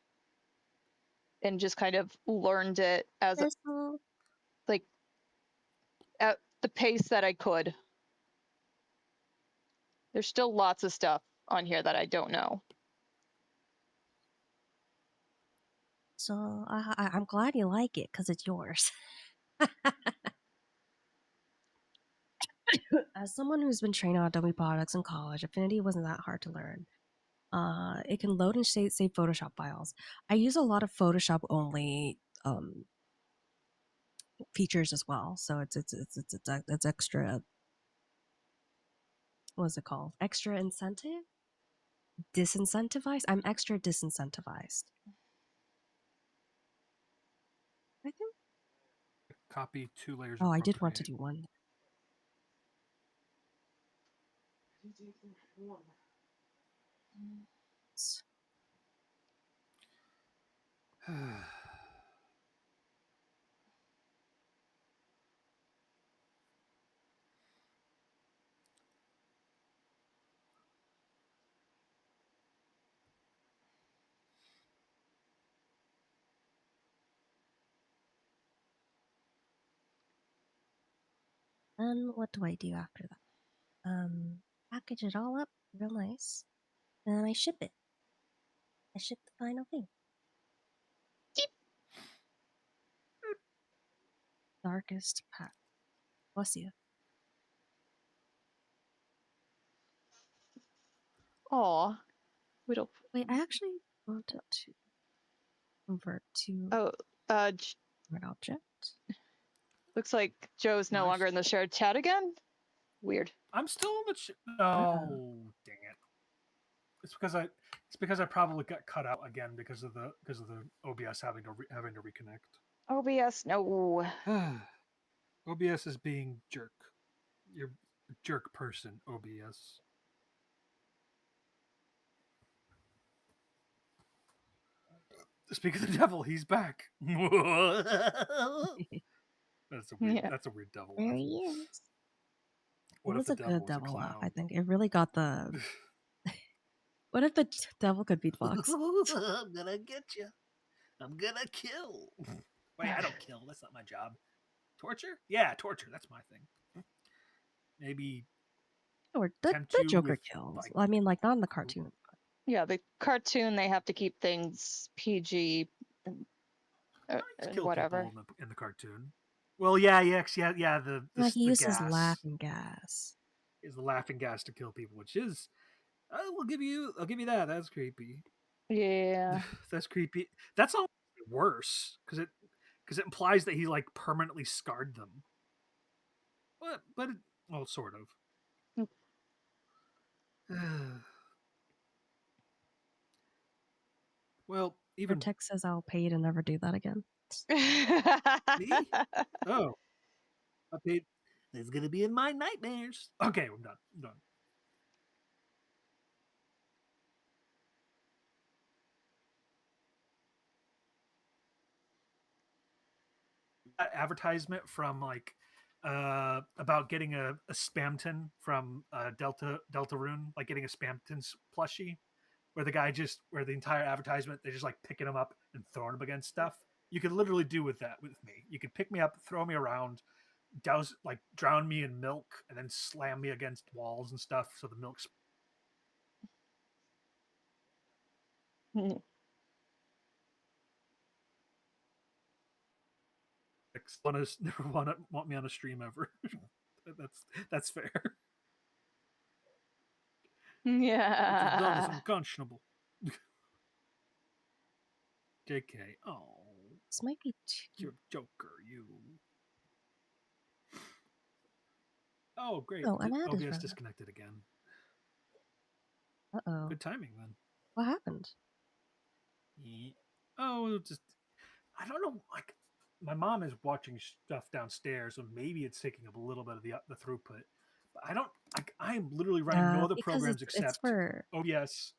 S1: and just kind of learned it as
S2: Crystal.
S1: like at the pace that I could. There's still lots of stuff on here that I don't know.
S2: So I'm glad you like it because it's yours. As someone who's been trained on Adobe products in college, Affinity wasn't that hard to learn. It can load and save Photoshop files. I use a lot of Photoshop only features as well, so it's extra. What's it called? Extra incentive? Disincentivized? I'm extra disincentivized. I
S4: Copy 2 layers
S2: Oh,
S4: of
S2: I did want to
S4: Procreate.
S2: do one. And what do I do after that? Package it all up real nice. And then I ship it. I ship the final thing. Darkest pack. Bless you.
S1: Aw. We don't.
S2: Wait, I actually wanted to convert to
S1: Oh,
S2: an object.
S1: looks like Joe's no
S4: Nice.
S1: longer in the shared chat again. Weird.
S4: I'm still in the no, dang it. It's because I probably got cut out again because of the OBS having to reconnect.
S1: OBS, no.
S4: OBS is being jerk. You're a jerk person, OBS. Speak of the devil, he's back. That's a weird.
S1: Yeah.
S4: That's a weird devil
S3: There
S4: laugh.
S3: he is.
S4: What
S2: It
S4: if
S2: was
S4: the
S2: a
S4: devil
S2: good
S4: was a
S2: devil laugh, I
S4: clown?
S2: think. It really got the. What if the devil could beatbox?
S4: I'm gonna get you. I'm gonna kill. Wait, I don't kill. That's not my job. Torture? Yeah, torture. That's my thing. Maybe
S2: Or
S4: tempt
S2: the
S4: you
S2: Joker
S4: with
S2: kills.
S4: like.
S2: I mean, like, not in the cartoon.
S1: Yeah, the cartoon, they have to keep things PG and,
S4: He's
S1: and
S4: killed
S1: whatever.
S4: people in the cartoon. Well, yeah.
S2: He
S4: The
S2: uses
S4: gas
S2: laughing gas.
S4: is the laughing gas to kill people, which is. I'll give you that. That's creepy.
S1: Yeah.
S4: That's creepy. That's almost worse because it implies that he like permanently scarred them. Well, sort of. Well, even
S2: Vertex says I'll pay you to never do that again.
S4: me. Oh, I paid. It's gonna be in my nightmares. Okay, I'm done. Advertisement from like about getting a Spamton from Deltarune, like getting a Spamton's plushie, where the entire advertisement they're just like picking them up and throwing them against stuff. You could literally do with that with me. You could pick me up, throw me around, drown me in milk, and then slam me against walls and stuff so the milk's never want me on a stream ever. that's fair. What you've done is
S1: Yeah.
S4: unconscionable. JK. Oh,
S2: This might be too.
S4: you're a joker, you. Oh, great.
S2: Oh, an ad is
S4: OBS
S2: running.
S4: disconnected again.
S2: Uh-oh.
S4: Good timing then.
S2: What happened?
S4: Yeah. Oh, just I don't know. Like my mom is watching stuff downstairs, so maybe it's taking up a little bit of the throughput. But I don't. I am literally running no other
S2: Because
S4: programs
S2: it's
S4: except
S2: for
S4: OBS.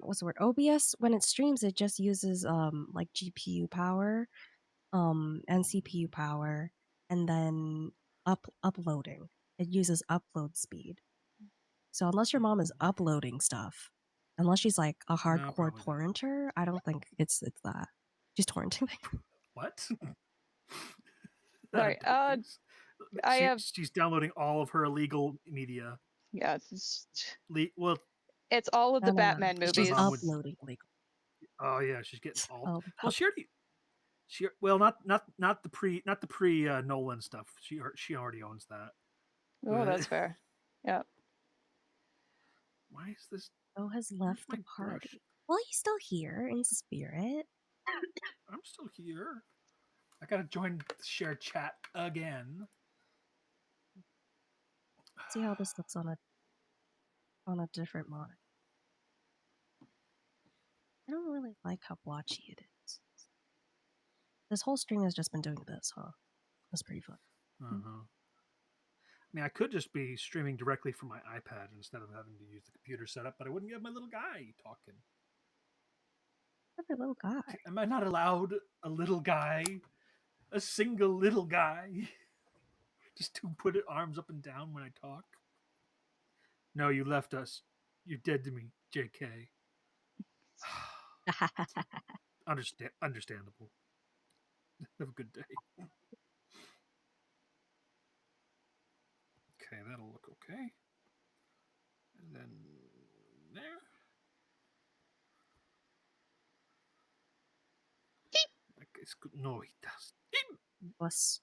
S2: what's the word? OBS when it streams it just uses like GPU power, and CPU power, and then uploading. It uses upload speed. So unless your mom is uploading stuff, unless she's like a hardcore
S4: probably not.
S2: torrenter, I don't think it's that. She's torrenting.
S4: What?
S1: Sorry. I have.
S4: She's downloading all of her illegal media.
S1: Yeah.
S4: Well,
S1: It's all of the
S2: No.
S1: Batman
S4: my
S2: She's
S1: movies.
S4: mom would.
S2: uploading legal.
S4: Oh yeah, she's getting all.
S2: Oh,
S4: Well, not the pre Nolan stuff. She already owns that.
S1: Oh,
S4: But
S1: that's fair. Yeah.
S4: why is this?
S2: Joe has
S4: Where's
S2: left
S4: my
S2: the
S4: brush?
S2: party. Well, he's still here in spirit.
S4: I'm still here. I gotta join the shared chat again.
S2: See how this looks on a different monitor. I don't really like how blotchy it is. This whole stream has just been doing this, huh? That's pretty fun.
S4: Uh-huh. I mean, I could just be streaming directly from my iPad instead of having to use the computer setup, but I wouldn't get my little guy talking.
S2: Every little guy.
S4: Am I not allowed a little guy? A single little guy? Just to put it arms up and down when I talk? No, you left us. You're dead to me, JK. Understandable. Have a good day. Okay, that'll look okay. And then there. It's good. No, he does.
S2: Plus,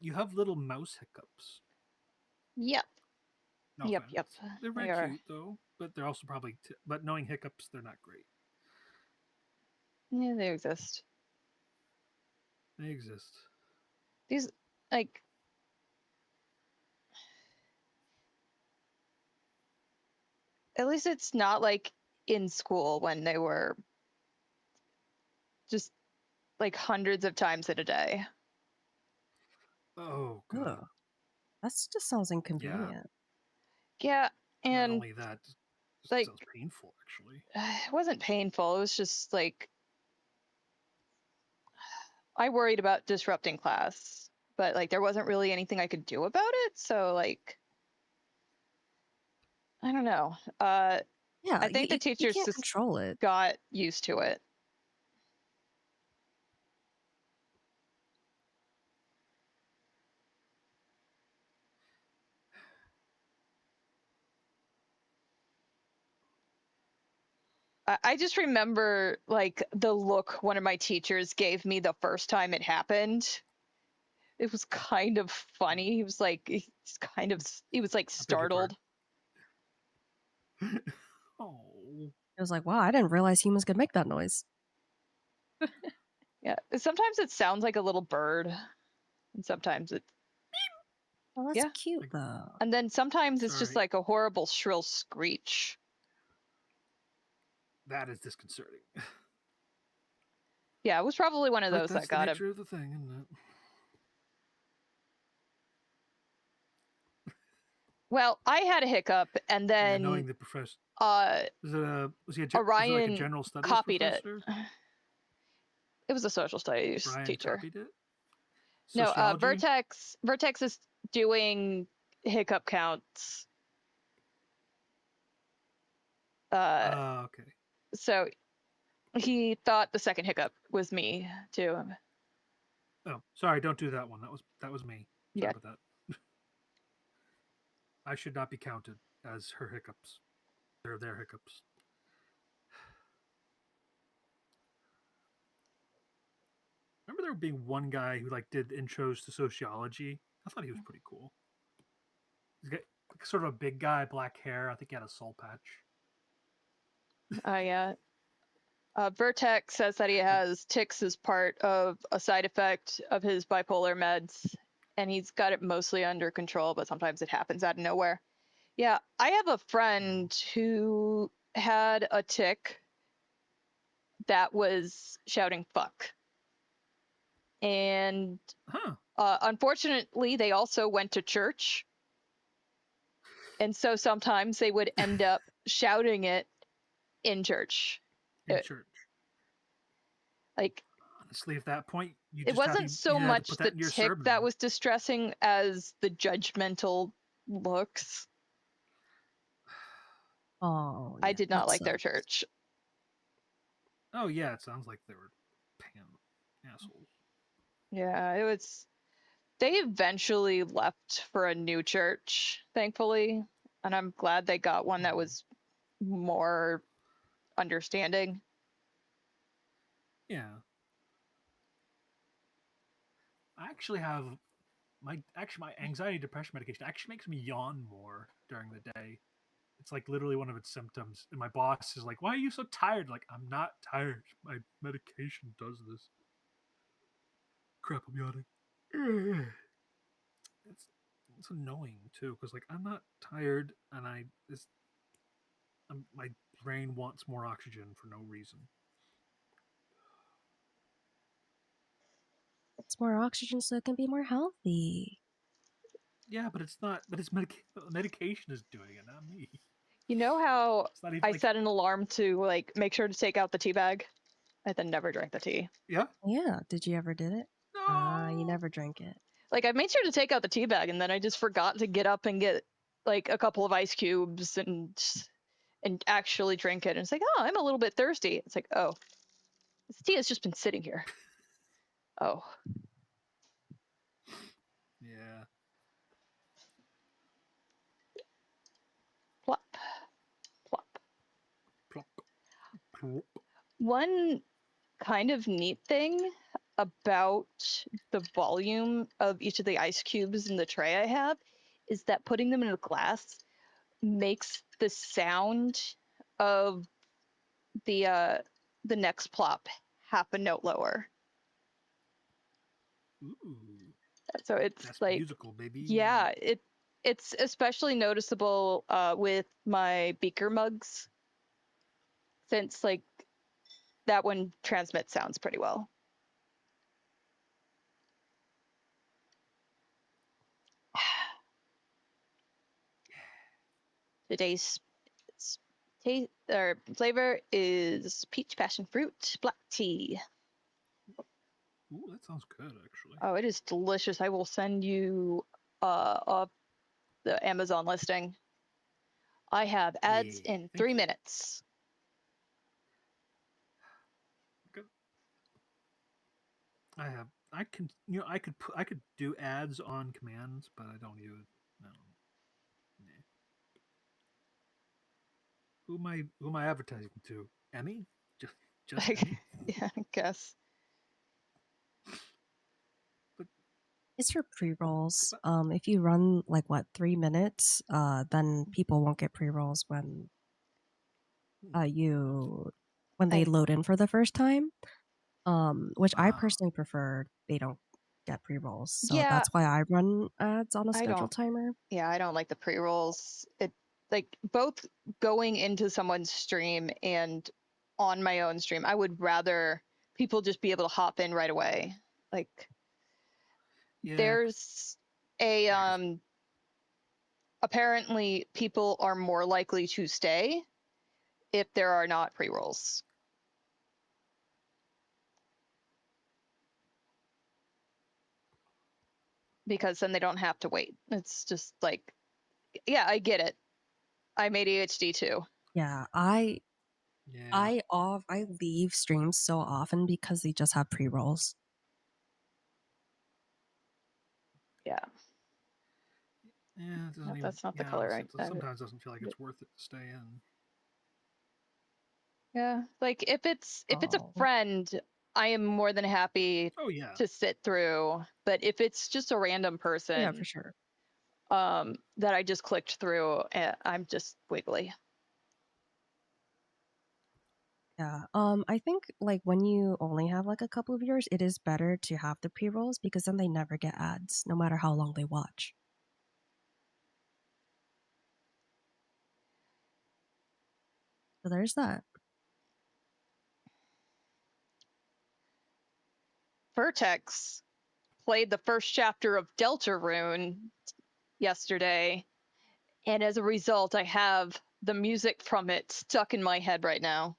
S4: You have little mouse hiccups.
S1: Yep.
S4: No
S1: Yep.
S4: offense.
S1: Yep.
S4: They're very
S1: They are.
S4: cute though, but they're also probably. But knowing hiccups, they're not great.
S1: Yeah, they exist.
S4: They exist.
S1: These like at least it's not like in school when they were just like hundreds of times in a day.
S4: Oh god.
S2: ugh. That just sounds inconvenient.
S1: Yeah,
S4: Not
S1: and
S4: only that, it
S1: like
S4: sounds painful actually.
S1: it wasn't painful. It was just like I worried about disrupting class, but like there wasn't really anything I could do about it. So like I don't know.
S2: Yeah,
S1: I think the
S2: you
S1: teachers
S2: can't
S1: just
S2: control it.
S1: got used to it. I just remember like the look one of my teachers gave me the first time it happened. It was kind of funny. He was like, he was like
S4: I beg your pardon.
S1: startled.
S4: Oh.
S2: It was like, wow, I didn't realize humans could make that noise.
S1: Yeah, sometimes it sounds like a little bird, and sometimes it,
S2: Oh, that's
S1: yeah,
S2: cute
S4: Like,
S2: though.
S1: and then sometimes it's just
S4: sorry.
S1: like a horrible shrill screech.
S4: That is disconcerting.
S1: Yeah, it was probably one of
S4: But
S1: those
S4: that's
S1: that
S4: the
S1: got him.
S4: nature of the thing, isn't it?
S1: Well, I had a hiccup, and
S4: Yeah,
S1: then
S4: knowing the professor.
S1: uh,
S4: Was he like a
S1: Orion
S4: general studies
S1: copied it.
S4: professor?
S1: It was a social studies
S4: Brian
S1: teacher.
S4: copied it.
S1: No,
S4: Sociology.
S1: Vertex is doing hiccup counts.
S4: Okay.
S1: So he thought the second hiccup was me too.
S4: Oh, sorry. Don't do that one. That was me. Sorry
S1: Yeah,
S4: about that. I should not be counted as her hiccups. They're their hiccups. Remember there being one guy who like did intros to sociology. I thought he was pretty cool. He's got like, sort of a big guy, black hair. I think he had a soul patch.
S1: yeah. Vertex says that he has tics as part of a side effect of his bipolar meds, and he's got it mostly under control, but sometimes it happens out of nowhere. Yeah, I have a friend who had a tic that was shouting fuck. And
S4: Huh.
S1: unfortunately, they also went to church. And so sometimes they would end up shouting it in church.
S4: In church.
S1: Like,
S4: Honestly, at that point,
S1: it wasn't so
S4: you had to
S1: much
S4: put
S1: the
S4: that in your
S1: tic
S4: sermon.
S1: that was distressing as the judgmental looks.
S2: Oh,
S1: I
S2: yeah,
S1: did
S2: that
S1: not like their
S2: sucks.
S1: church.
S4: Oh yeah, it sounds like they were assholes.
S1: Yeah, it was. They eventually left for a new church, thankfully. And I'm glad they got one that was more understanding.
S4: Yeah. I actually have my anxiety depression medication actually makes me yawn more during the day. It's like literally one of its symptoms. And my boss is like, "Why are you so tired?" Like, I'm not tired. My medication does this. Crap, I'm yawning. It's it's annoying too because like I'm not tired and my brain wants more oxygen for no reason.
S2: gets more oxygen so it can be more healthy.
S4: Yeah, but it's not. But it's medication is doing it, not me.
S1: You know how
S4: It's not even
S1: I
S4: like
S1: set an alarm to like make sure to take out the tea bag? I then never drank the tea.
S4: yeah.
S2: Yeah, did you ever did it? You
S4: No.
S2: never drank it.
S1: Like I made sure to take out the tea bag, and then I just forgot to get up and get like a couple of ice cubes and actually drink it. And it's like, oh, I'm a little bit thirsty. It's like, oh, this tea has just been sitting here. Oh,
S4: Yeah.
S1: plop, plop.
S4: Plop, plop.
S1: One kind of neat thing about the volume of each of the ice cubes in the tray I have is that putting them in a glass makes the sound of the next plop half a note lower.
S4: Ooh,
S1: So it's
S4: that's
S1: like,
S4: musical, baby.
S1: yeah, it's especially noticeable with my beaker mugs, since like that one transmits sounds pretty well. Today's flavor is peach passion fruit black tea.
S4: Ooh, that sounds good, actually.
S1: Oh, it is delicious. I will send you the Amazon listing. I have ads
S4: Yeah,
S1: in
S4: thank
S1: 3
S4: you.
S1: minutes.
S4: Good. I have. I can. I could do ads on commands, but I don't use. No. Nah. Who am I advertising to? Emmy? Just Emmy?
S1: Yeah, I guess.
S4: But
S2: It's for pre-rolls.
S4: but
S2: If you run like what 3 minutes, then people won't get pre-rolls when you when they
S1: I
S2: load in for the first time. Which I
S4: ah
S2: personally prefer they don't get pre-rolls. So
S1: yeah,
S2: that's why I run ads on a
S1: I
S2: schedule
S1: don't
S2: timer.
S1: yeah, I don't like the pre-rolls. It like both going into someone's stream and on my own stream, I would rather people just be able to hop in right away. Like
S4: yeah.
S1: there's a
S4: Yeah, 'cause-
S1: apparently people are more likely to stay if there are not pre-rolls, because then they don't have to wait. It's just like, yeah, I get it. I'm ADHD too.
S2: Yeah,
S4: yeah,
S2: I leave streams so often because they just have pre-rolls.
S1: Yeah,
S4: yeah. It doesn't
S1: no,
S4: even.
S1: that's not the
S4: Yeah,
S1: color.
S4: sometimes doesn't feel like it's worth it to stay in.
S1: Yeah, like if it's a
S2: Oh,
S1: friend, I am more than happy
S4: Oh yeah,
S1: to sit through. But if it's just a random
S2: yeah, for
S1: person
S2: sure.
S1: that I just clicked through, I'm just wiggly.
S2: Yeah. I think like when you only have like a couple of viewers, it is better to have the pre-rolls because then they never get ads, no matter how long they watch. So there's that.
S1: Vertex played the first chapter of Deltarune yesterday, and as a result, I have the music from it stuck in my head right now.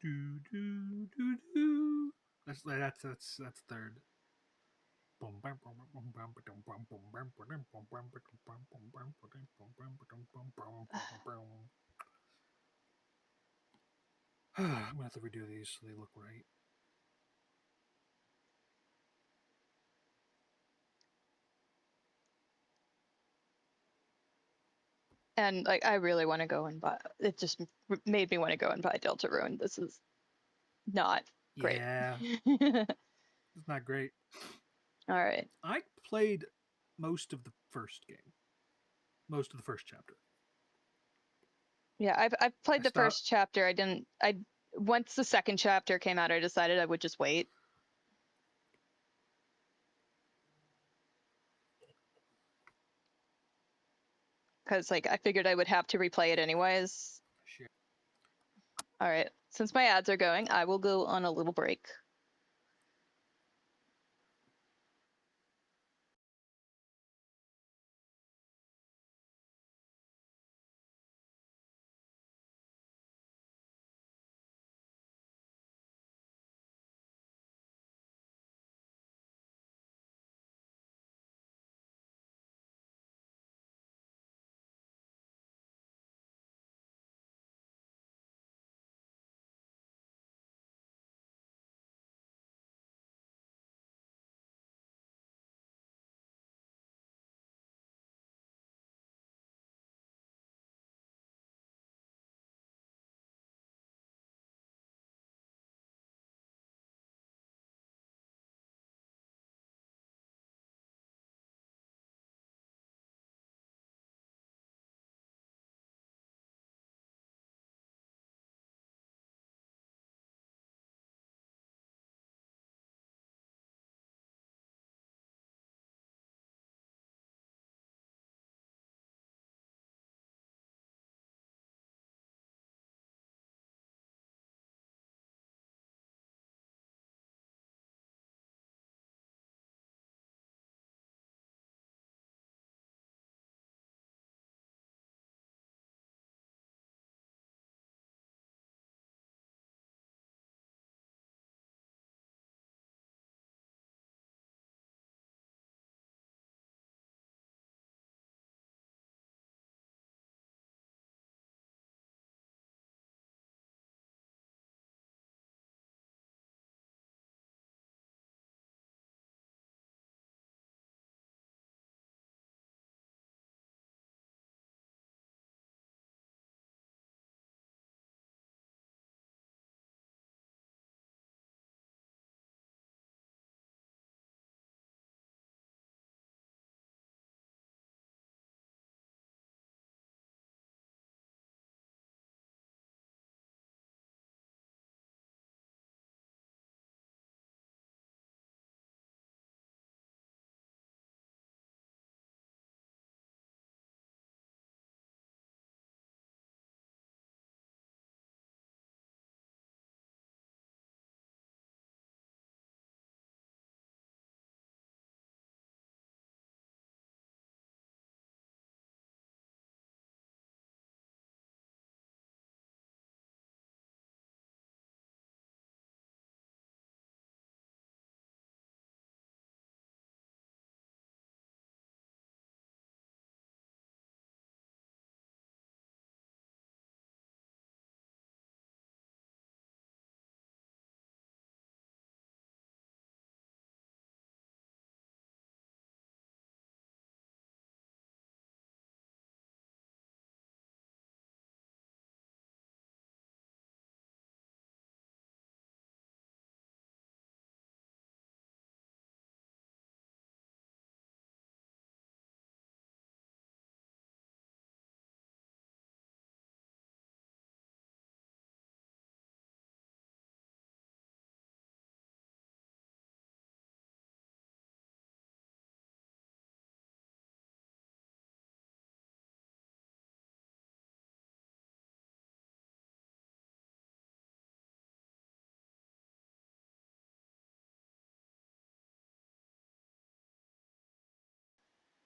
S4: do do do do. That's third. I'm gonna have to redo these so they look right.
S1: And like, I really want to go and buy. It just made me want to go and buy Deltarune. This is not great.
S4: Yeah, it's not great.
S1: All right.
S4: I played most of the first game, most of the first chapter.
S1: Yeah, I've
S4: I
S1: played the
S4: stopped.
S1: first chapter. I didn't. I once the second chapter came out, I decided I would just wait because like I figured I would have to replay it anyways.
S4: Shit.
S1: All right. Since my ads are going, I will go on a little break.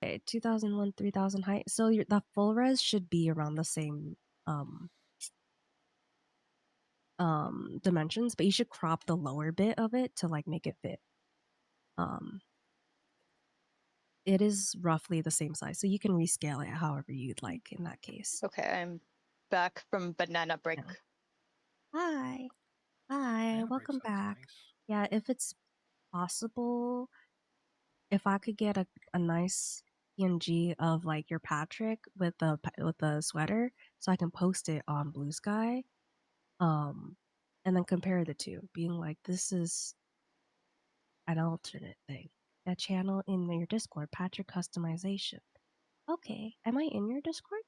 S2: Okay, 2001, 3000 height. So the full res should be around the same dimensions, but you should crop the lower bit of it to like make it fit. It is roughly the same size, so you can rescale it however you'd like in that case.
S1: Okay, I'm back from banana break.
S2: Yeah. Hi. Hi,
S4: Banana break
S2: welcome
S4: sounds
S2: back.
S4: nice.
S2: Yeah, if it's possible, if I could get a nice PNG of like your Patrick with the sweater, so I can post it on Blue Sky, and then compare the two, being like, this is an alternate thing. A channel in your Discord, Patrick Customization. Okay, am I in your Discord?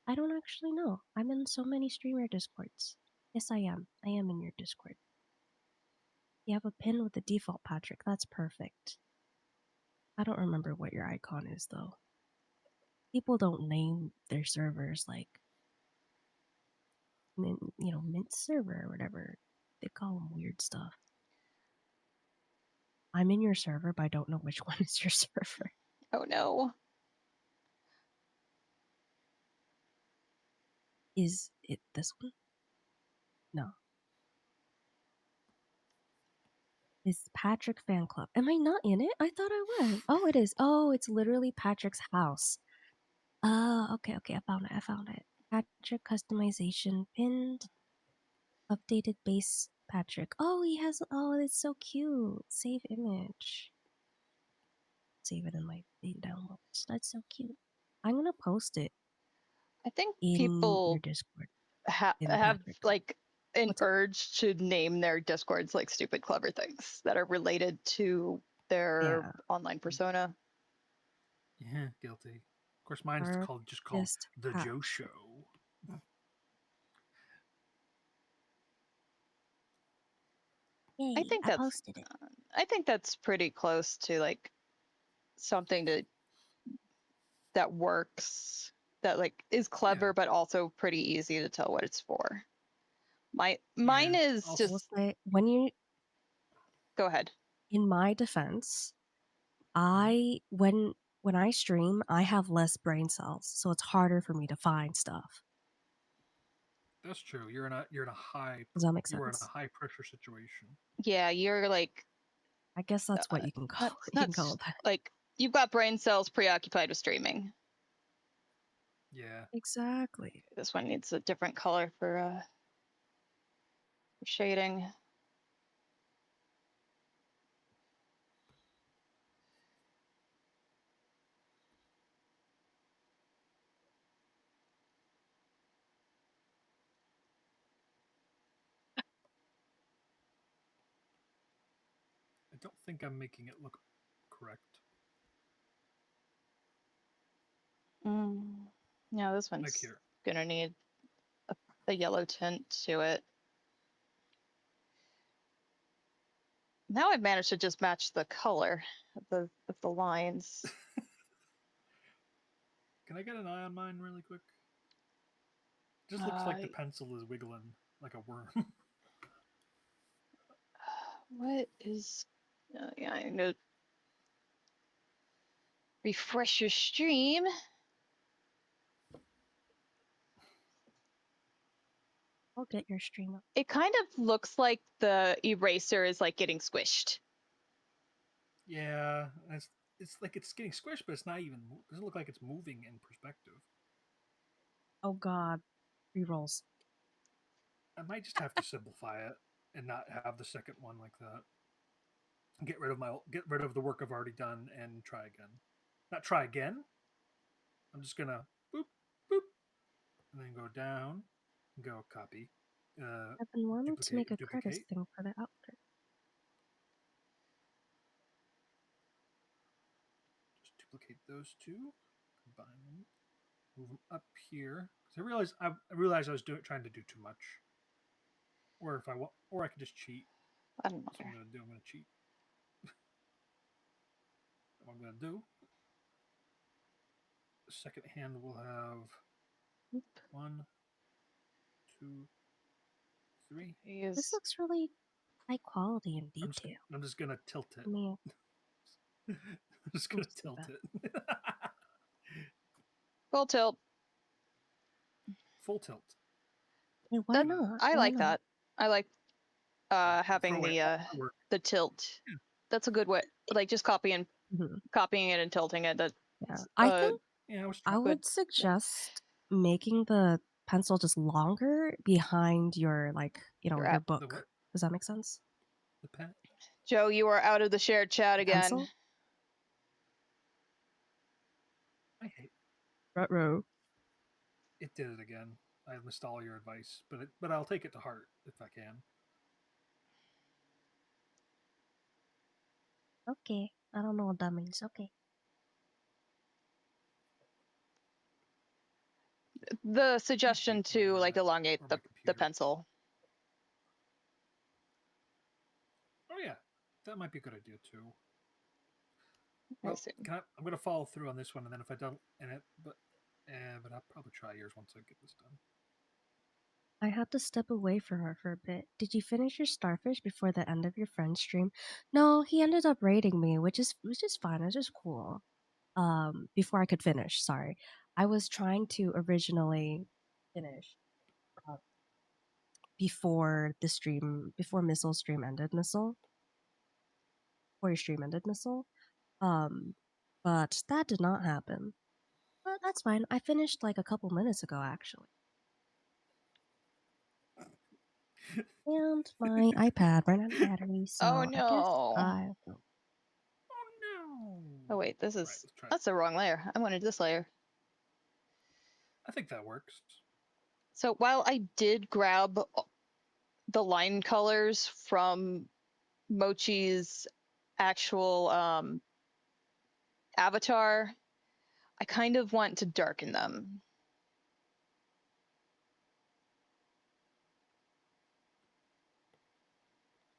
S2: I don't actually know. I'm in so many streamer Discords. Yes, I am. I am in your Discord. You have a pin with the default Patrick. That's perfect. I don't remember what your icon is though. People don't name their servers like mint server or whatever. They call them weird stuff. I'm in your server, but I don't know which one is your server.
S1: Oh no.
S2: Is it this one? No. It's Patrick Fan Club. Am I not in it? I thought I was. Oh, it is. Oh, it's literally Patrick's house. Oh, okay, okay. I found it. Patrick customization pinned. Updated base Patrick. Oh, he has. Oh, it's so cute. Save image. Save it in my downloads. That's so cute. I'm gonna post it
S1: I think
S2: in your
S1: people
S2: Discord. In
S1: have
S2: Patrick's.
S1: like an
S2: What's up?
S1: urge to name their discords like stupid clever things that are related to their
S2: Yeah.
S1: online persona.
S4: Yeah, guilty. Of course, mine's called
S2: Darkest
S4: the Joe
S2: Patch.
S4: Show.
S1: I
S3: Yay,
S1: think
S3: I
S1: that's
S3: posted it.
S1: I think that's pretty close to like something that works, that like is clever
S4: Yeah.
S1: but also pretty easy to tell what it's for. Mine
S4: Yeah.
S1: is
S2: I will
S1: just
S2: say when you,
S1: go ahead.
S2: in my defense,
S4: Mhm.
S2: when I stream, I have less brain cells, so it's harder for me to find stuff.
S4: That's true. You're in a high
S2: Does that make
S4: you are in a
S2: sense?
S4: high pressure situation.
S1: Yeah, you're like
S2: I guess that's what you can call you can call
S1: not
S2: that.
S1: like you've got brain cells preoccupied with streaming.
S4: Yeah.
S2: Exactly.
S1: This one needs a different color for shading.
S4: I don't think I'm making it look correct.
S1: Yeah, this
S4: Like
S1: one's
S4: here.
S1: gonna need a yellow tint to it. Now I've managed to just match the color of the lines.
S4: Can I get an eye on mine really quick? Just looks
S1: Uh,
S4: like the pencil is wiggling like a worm.
S1: what is? Yeah, I'm gonna refresh your stream.
S2: I'll get your stream up.
S1: It kind of looks like the eraser is like getting squished.
S4: Yeah, it's like it's getting squished, but it's not even. It doesn't look like it's moving in perspective.
S2: Oh god. Rerolls.
S4: I might just have to simplify it and not have the second one like that. Get rid of the work I've already done and try again. Not try again. I'm just gonna boop boop and then go down, go copy,
S2: I've been wanting to make a Curtis
S4: duplicate.
S2: thing for the outfit.
S4: Just duplicate those two, combine them, move them up here. Because I realized I was trying to do too much. Or if I want, or I could just cheat.
S1: I don't know.
S4: That's what I'm gonna do. I'm gonna cheat. What I'm gonna do. The second hand will have one, two, three.
S2: This
S1: Use
S2: looks really high quality and
S4: I'm just
S2: detail.
S4: I'm just gonna tilt
S2: I mean,
S4: it. I'm just gonna tilt it.
S1: Full tilt.
S4: Full tilt.
S2: Hey, why not?
S1: I
S2: Why
S1: like
S2: not?
S1: that. I like having
S4: Throw away all my work.
S1: the tilt.
S4: Yeah.
S1: That's a good way. Like just copying it and tilting it. That
S2: Yeah, I think
S4: Yeah,
S2: I would suggest making the pencil just longer behind your your book.
S4: The what?
S2: Does that make sense?
S4: The pen.
S1: Joe, you are out of the shared chat
S2: The
S1: again.
S2: pencil?
S4: I hate
S2: Ruh-roh.
S4: it. Did it again. I missed all your advice, but I'll take it to heart if I can.
S2: Okay, I don't know what that means. Okay.
S1: The suggestion to like elongate
S4: or my
S1: the
S4: computer.
S1: pencil.
S4: Oh yeah, that might be a good idea too.
S1: I
S4: Well,
S1: see.
S4: I'm going to follow through on this one, and then if I don't, but I'll probably try yours once I get this done.
S2: I had to step away from her for a bit. Did you finish your starfish before the end of your friend's stream? No, he ended up raiding me, which is fine. It's just cool. Before I could finish, sorry. I was trying to originally finish uh, before the stream, before Missile stream ended, Missile. Before your stream ended, Missile. But that did not happen. But that's fine. I finished like a couple minutes ago, actually. And my iPad ran out of battery, so
S1: Oh
S2: I guess
S1: no.
S2: I will.
S4: Oh no!
S1: Oh wait, this is
S4: Right, let's try
S1: that's the wrong layer. I wanted this layer.
S4: I think that works.
S1: So while I did grab the line colors from Mochi's actual avatar, I kind of want to darken them.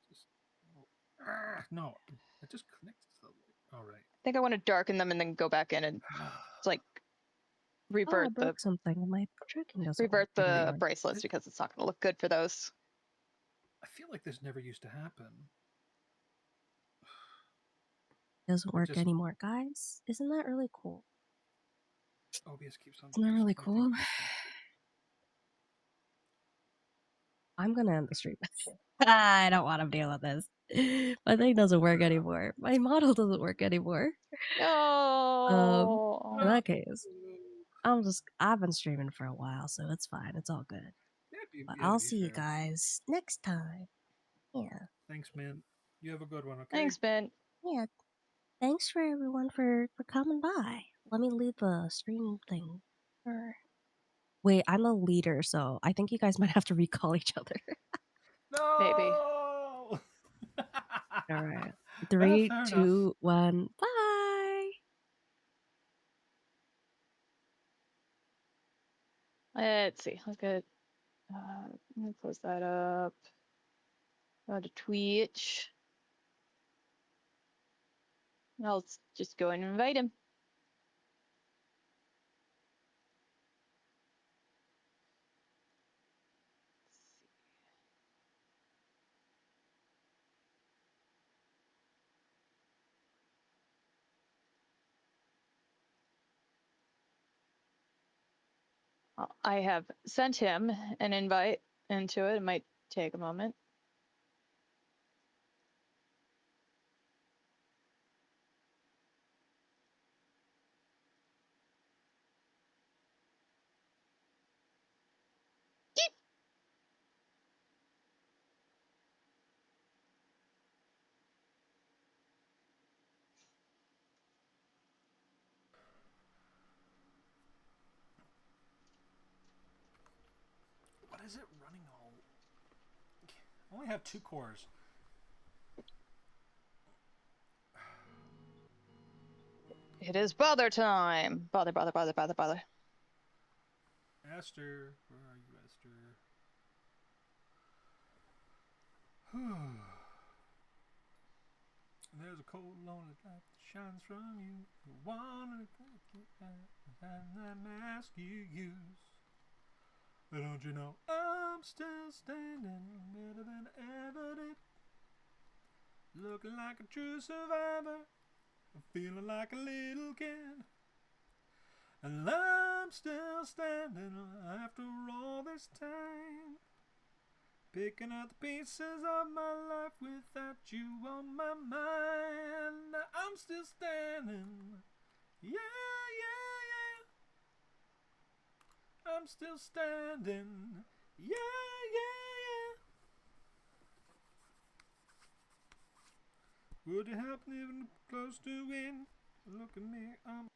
S4: Just, no, it just connects to the. All right.
S1: I think I want to darken them and then go back in and like
S2: Oh, I
S1: revert
S2: broke something and my tracking doesn't
S1: revert
S2: work
S1: the
S2: anymore.
S1: bracelets because it's not going to look good for those.
S4: I feel like this never used to happen.
S2: Doesn't
S4: Or
S2: work
S4: just
S2: anymore, guys. Isn't that really cool?
S4: OBS keeps on
S2: Isn't that really
S4: disconnecting.
S2: cool? I'm gonna end the stream. I don't want to deal with this. My thing doesn't work anymore. My model doesn't work anymore.
S1: No.
S2: In that case, I've been streaming for a while, so it's fine. It's all good. But
S4: Yeah, to
S2: I'll
S4: be
S2: see you
S4: fair.
S2: guys next time. Yeah.
S4: Thanks, man. You have a good one, okay?
S1: Thanks, Ben.
S2: Yeah. Thanks for everyone for coming by. Let me leave the stream thing. Wait, I'm a leader, so I think you guys might have to recall each other.
S4: No!
S1: Maybe.
S2: All right. 3,
S4: Fair enough.
S2: 2, 1. Bye.
S1: Let's see. Let's get. Let me close that up. Go to Twitch. I'll just go and invite him. I have sent him an invite into it. It might take a moment.
S4: What is it running all? I only have 2 cores.
S1: It is bother time. Bother, bother, bother, bother, bother.
S4: Esther, where are you, Esther? There's a cold, lonely light that shines from you. The one that mask you use. But don't you know I'm still standing better than ever did, looking like a true survivor. I'm feeling like a little kid. And I'm still standing after all this time. Picking up the pieces of my life without you on my mind. I'm still standing. Yeah, yeah, yeah. I'm still standing. Yeah, yeah, yeah. Would it happen even close to win? Look at me, I'm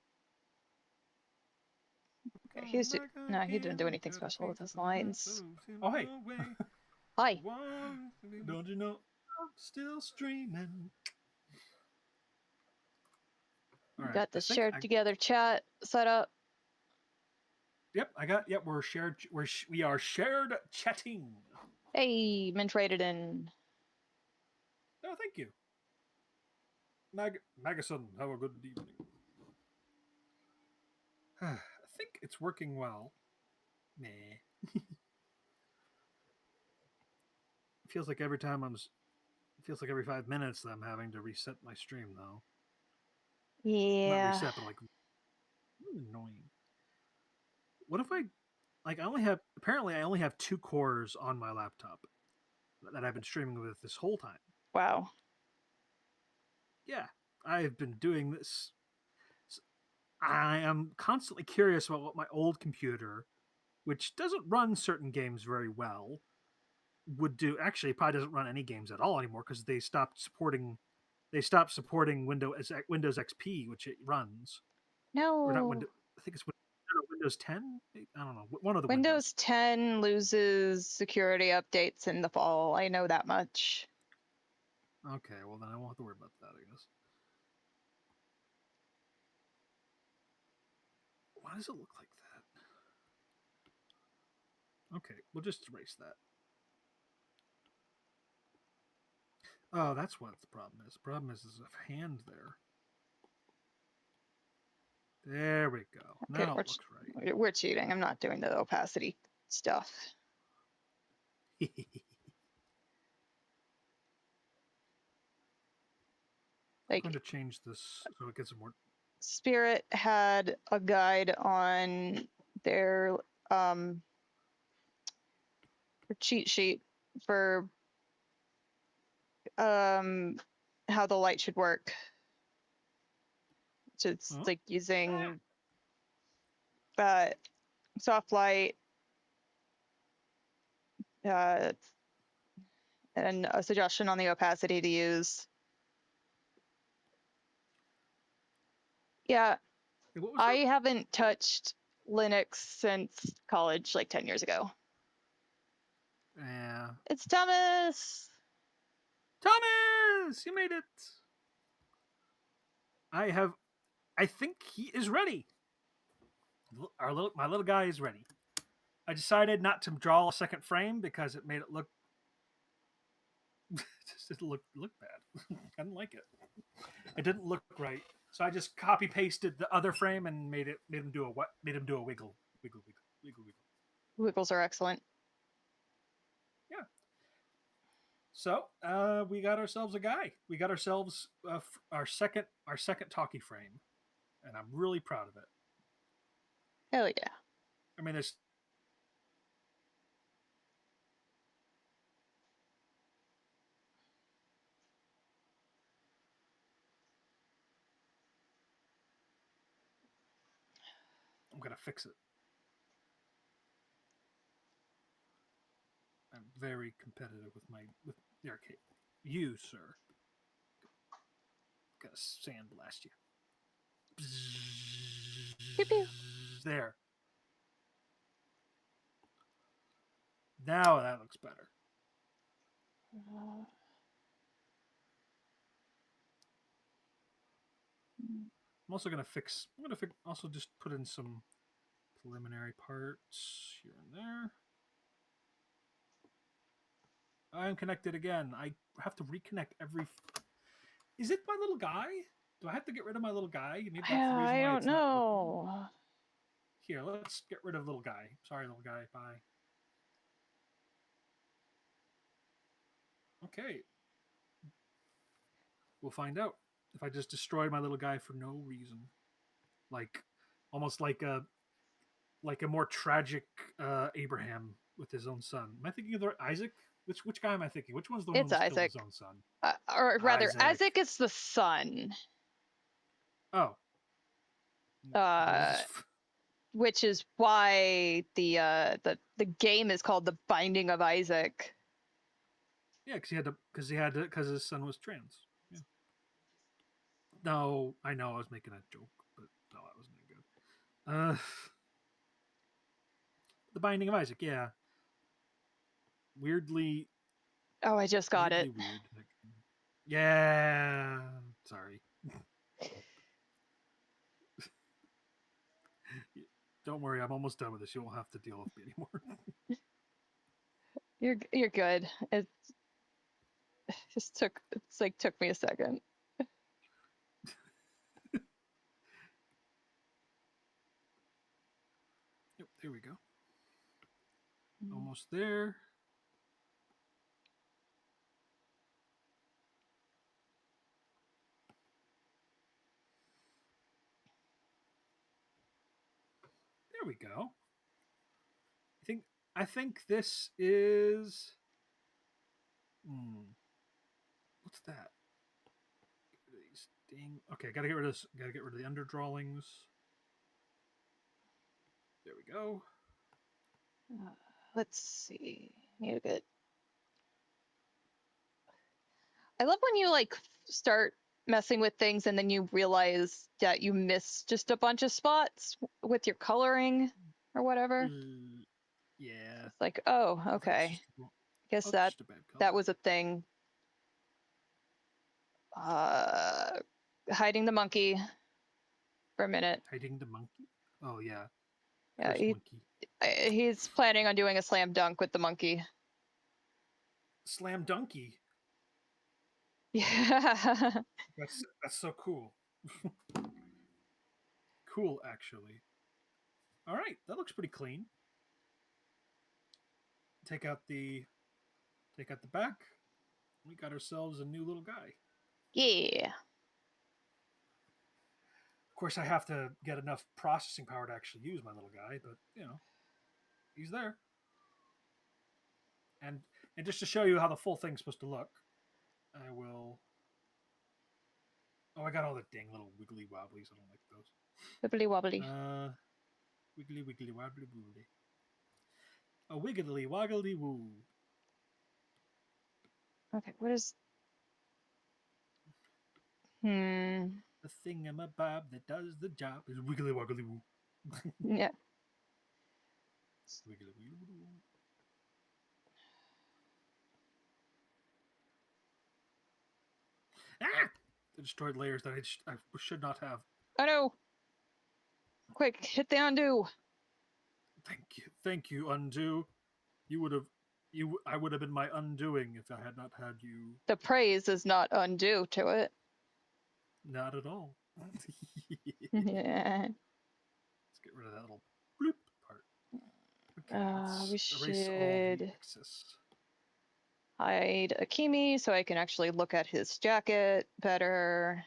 S1: Okay,
S4: coming back
S1: no, he didn't do
S4: again.
S1: anything
S4: Got the
S1: special with
S4: pieces
S1: his
S4: of my
S1: lines.
S4: soul in my way.
S1: Hi.
S4: Don't you know I'm still streaming? All right,
S1: Got
S4: I
S1: the
S4: think
S1: shared
S4: I.
S1: together chat set up.
S4: Yep, I got. Yep, we're shared. We are shared chatting.
S1: Hey, Mint traded in.
S4: Oh, thank you, Magason. Have a good evening. I think it's working well. Nah. Feels like every time feels like every 5 minutes that I'm having to reset my stream though. Not
S1: Yeah.
S4: reset, but like really annoying. What if I only have apparently I only have 2 cores on my laptop that I've been streaming with this whole time.
S1: Wow.
S4: Yeah, I've been doing this. I am constantly curious about what my old computer, which doesn't run certain games very well, would do. Actually, it probably doesn't run any games at all anymore because they stopped supporting. They stopped supporting Windows XP, which it runs, or not
S1: No.
S4: Windows. I think it's Windows 10. I don't know. One of the Windows.
S1: Windows 10 loses security updates in the fall. I know that much.
S4: Okay, well then I won't have to worry about that. I guess. Why does it look like that? Okay, we'll just erase that. Oh, that's what the problem is. The problem is there's a hand there. There we go.
S1: Okay,
S4: Now it looks
S1: we're cheating. I'm not doing the opacity stuff.
S4: right. I'm
S1: Like,
S4: going to change this so it gets more.
S1: Spirit had a guide on their cheat sheet for how the light should work. So it's
S4: Oh,
S1: like using uh, soft light uh, and a suggestion on the opacity to use. Yeah,
S4: hey, what was
S1: I
S4: that?
S1: haven't touched Linux since college, like 10 years ago.
S4: Yeah.
S1: It's Thomas!
S4: Thomas, you made it. I have. I think he is ready. My little guy is ready. I decided not to draw a second frame because it made it look just look bad. I didn't like it. It didn't look right. So I just copy pasted the other frame and made him do a wiggle, wiggle, wiggle, wiggle, wiggle.
S1: Wiggles are excellent.
S4: Yeah. So we got ourselves a guy. We got ourselves our second talkie frame, and I'm really proud of it.
S1: Hell yeah.
S4: I mean, there's I'm gonna fix it. I'm very competitive with the arcade. You, sir, gonna sandblast you.
S1: Pew pew.
S4: There. Now that looks better. I'm also gonna fix. I'm gonna also just put in some preliminary parts here and there. I'm connected again. I have to reconnect every. Is it my little guy? Do I have to get rid of my little guy? Maybe that's the reason
S1: I
S4: why
S1: don't
S4: it's not working.
S1: know.
S4: Here, let's get rid of little guy. Sorry, little guy. Bye. Okay. We'll find out. if I just destroyed my little guy for no reason, like almost like a more tragic Abraham with his own son. Am I thinking of Isaac? Which guy am I thinking? Which one's the one
S1: It's
S4: who almost killed his
S1: Isaac.
S4: own son?
S1: Or rather,
S4: Isaac.
S1: Isaac is the son.
S4: Oh. What was
S1: Uh,
S4: his
S1: which is why the game is called The Binding of Isaac.
S4: Yeah, because his son was trans. Yeah. No, I know I was making a joke, but no, that wasn't any good. The Binding of Isaac. Yeah. Weirdly,
S1: Oh, I just got it.
S4: weird. Yeah. Sorry. Don't worry, I'm almost done with this. You won't have to deal with me anymore.
S1: You're good. It just took me a second.
S4: Yep, there we go. Almost there. There we go. I think this is. What's that? These ding. Okay, gotta get rid of this. Gotta get rid of the underdrawings. There we go.
S1: Let's see. Need a good. I love when you like start messing with things and then you realize that you miss just a bunch of spots with your coloring or whatever.
S4: Yeah.
S1: It's like, oh, okay. Guess
S4: That's just a bad color.
S1: that was a thing. Hiding the monkey for a minute.
S4: Hiding the monkey. Oh yeah.
S1: Yeah,
S4: Cursed monkey.
S1: he's planning on doing a slam dunk with the monkey.
S4: Slam donkey.
S1: Yeah.
S4: That's so cool. Cool, actually. All right, that looks pretty clean. Take out the back. We got ourselves a new little guy.
S1: Yeah.
S4: Of course, I have to get enough processing power to actually use my little guy, but he's there. And just to show you how the full thing's supposed to look, I will. Oh, I got all the dang little wiggly wobblies. I don't like those.
S1: Wibbly wobbly.
S4: Wiggly wiggly wobbly wobbly. A wiggly woggly woo.
S1: Okay, what is.
S4: The thingamabob that does the job is wiggly woggly woo.
S1: Yeah.
S4: Wiggly wiggly woo. Ah! I destroyed layers that I should not have.
S1: Oh no! Quick, hit the undo.
S4: Thank you, undo. I would have been my undoing if I had not had you.
S1: The praise is not undue to it.
S4: Not at all.
S1: Yeah.
S4: Let's get rid of that little bloop part. Okay,
S1: We
S4: let's erase all the
S1: should
S4: excess.
S1: hide Akimi so I can actually look at his jacket better.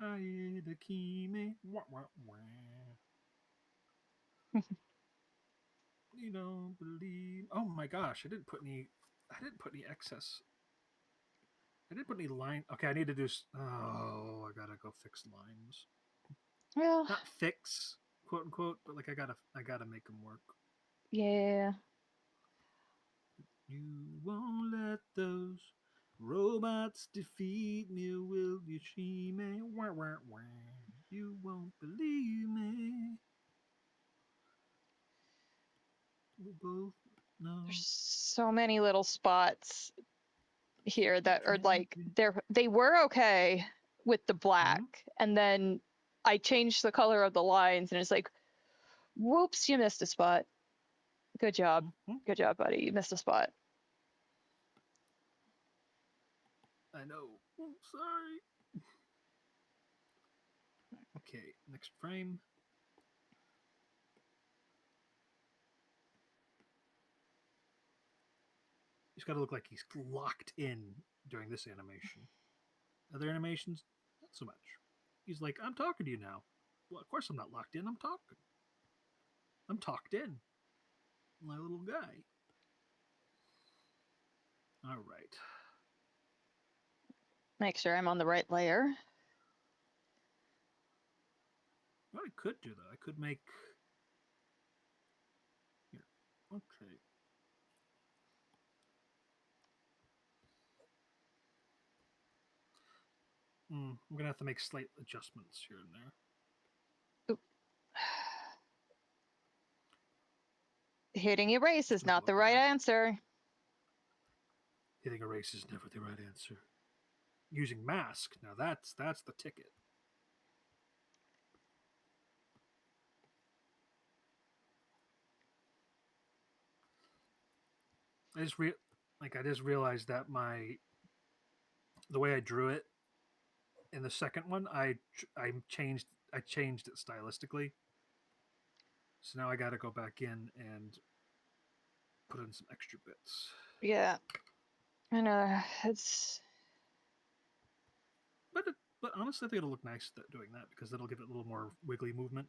S4: Hide Akimi. Wah, wah, wah. You don't believe. Oh my gosh! I didn't put any excess. I didn't put any line. Okay, I need to do. Oh, I gotta go fix lines.
S1: Well,
S4: Not fix, quote unquote, but like I gotta make them work.
S1: yeah.
S4: You won't let those robots defeat me, will you, Shime? Wah, wah, wah. You won't believe me. We both know.
S1: There's so many little spots here that are like they were okay with the black, and then I changed the color of the lines, and it's like, whoops, you missed a spot. Good job. Good job, buddy. You missed a spot.
S4: I know. I'm sorry. Okay, next frame. He's got to look like he's locked in during this animation. Other animations Not so much. He's like, I'm talking to you now. Well, of course I'm not locked in. I'm talking. I'm talked in. My little guy. All right.
S1: Make sure I'm on the right layer.
S4: What I could do though, I could make. Here. Okay. I'm gonna have to make slight adjustments here and there.
S1: Oop. Hitting erase is
S4: Make it
S1: not
S4: look
S1: the right
S4: better.
S1: answer.
S4: Hitting erase is never the right answer. Using mask, now that's the ticket. I just realized that the way I drew it in the second one, I changed it stylistically. So now I got to go back in and put in some extra bits.
S1: Yeah. I know. It's.
S4: But honestly, I think it'll look nice doing that because it'll give it a little more wiggly movement.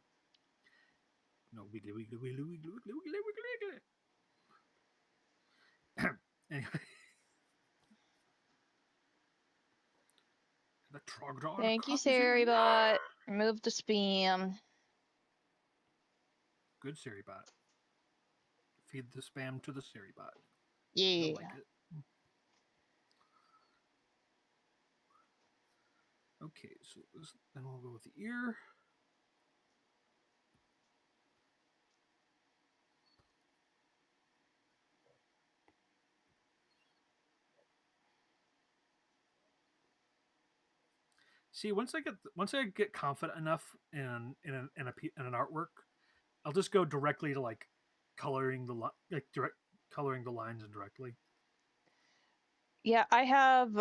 S4: Wiggly, wiggly, wiggly, wiggly, wiggly, wiggly, wiggly, wiggly. Anyway. The Trogdor
S1: Thank you,
S4: comes in.
S1: Sarybot. Remove the spam.
S4: Good Sarybot. Feed the spam to the Sarybot.
S1: Yeah.
S4: They'll like it. Okay, so then we'll go with the ear. See, once I get confident enough in an artwork, I'll just go directly to like coloring direct coloring the lines indirectly.
S1: Yeah, I have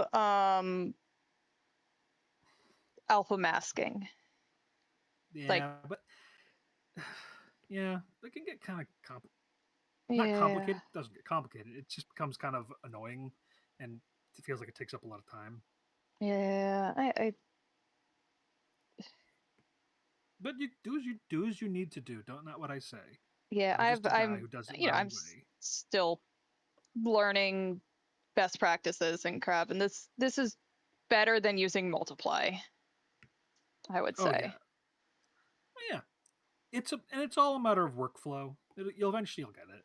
S1: alpha masking.
S4: Yeah, but yeah, they can get kind of not
S1: Yeah.
S4: complicated. It doesn't get complicated. It just becomes kind of annoying, and it feels like it takes up a lot of time.
S1: Yeah. I
S4: But you do as you need to do. Don't not what I say.
S1: yeah,
S4: I'm just a guy
S1: I'm
S4: who does it
S1: you know,
S4: my
S1: I'm
S4: way.
S1: still learning best practices in Crab, and this is better than using multiply, I would
S4: Oh
S1: say.
S4: yeah, yeah. It's all a matter of workflow. You'll eventually get it.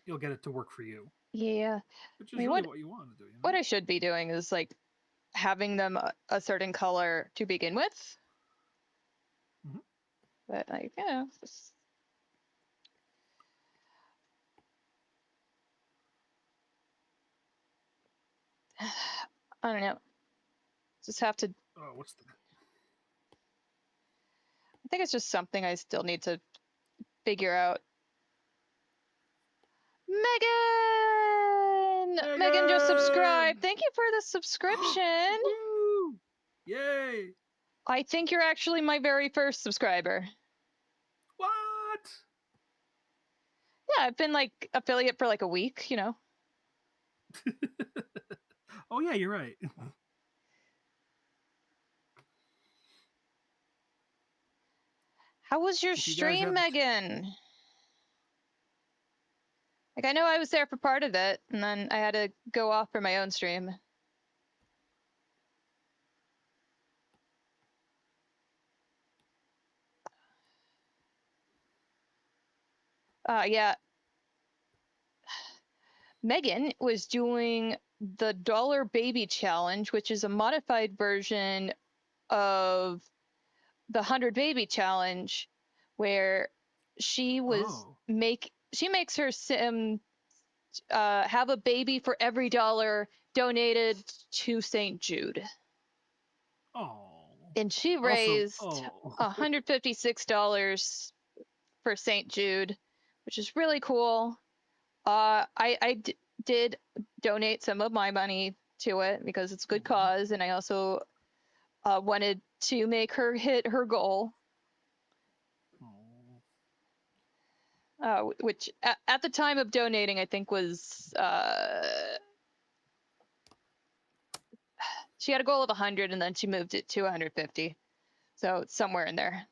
S4: You'll get it to work for you,
S1: Yeah.
S4: which
S1: I
S4: is
S1: mean,
S4: really what you want to do. You
S1: what
S4: know.
S1: I should be doing is like having them a certain color to begin with.
S4: Mm-hmm.
S1: But like, just... I don't know. Just have to.
S4: Oh, what's the?
S1: I think it's just something I still need to figure out. Megan just subscribed.
S4: Megan!
S1: Thank you for the subscription.
S4: Woo! Yay!
S1: I think you're actually my very first subscriber.
S4: What?
S1: Yeah, I've been like affiliate for like a week,
S4: Oh yeah, you're right.
S1: How was your
S4: If you guys
S1: stream,
S4: have,
S1: Megan? Like, I know I was there for part of it, and then I had to go off for my own stream. Yeah. Megan was doing the Dollar Baby Challenge, which is a modified version of the 100 Baby Challenge, where she
S4: oh,
S1: makes her sim have a baby for every $1 donated to St. Jude.
S4: oh,
S1: And she
S4: also,
S1: raised
S4: oh,
S1: $156 for St. Jude, which is really cool. I did donate some of my money to it because it's a good cause, and I also wanted to make her hit her goal,
S4: oh.
S1: which at the time of donating, I think was She had a goal of 100 and then she moved it to 150. So it's somewhere in there.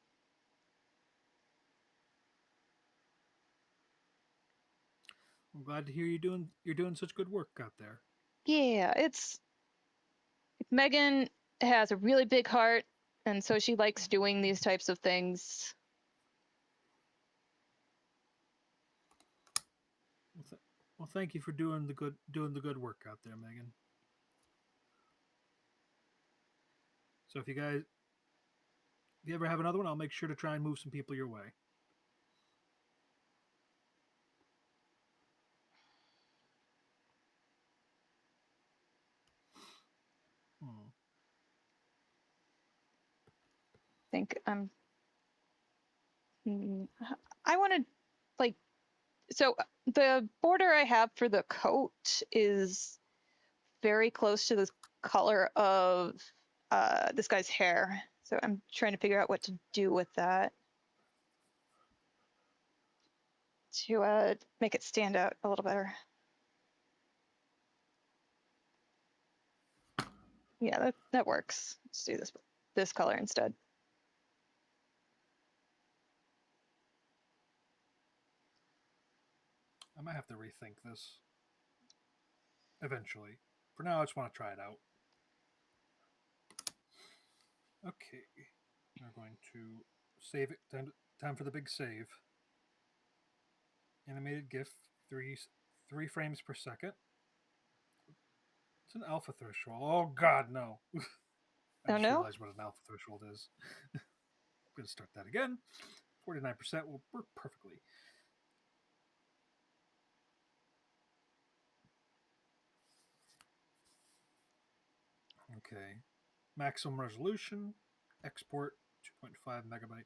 S4: I'm glad to hear you're doing such good work out there.
S1: Yeah, it's Megan has a really big heart, and so she likes doing these types of things.
S4: Well, thank you for doing the good work out there, Megan. So if you ever have another one, I'll make sure to try and move some people your way. Hmm.
S1: Think I want to like so the border I have for the coat is very close to the color of this guy's hair. So I'm trying to figure out what to do with that to make it stand out a little better. Yeah, that works. Let's do this color instead.
S4: I might have to rethink this eventually. For now, I just want to try it out. Okay, we're going to save it. Time for the big save. Animated GIF, three frames per second. It's an alpha threshold. Oh God, no! I
S1: Oh
S4: just
S1: no?
S4: realized what an alpha threshold is. I'm going to start that again. 49% will work perfectly. Okay. Maximum resolution. Export 2.5 megabytes.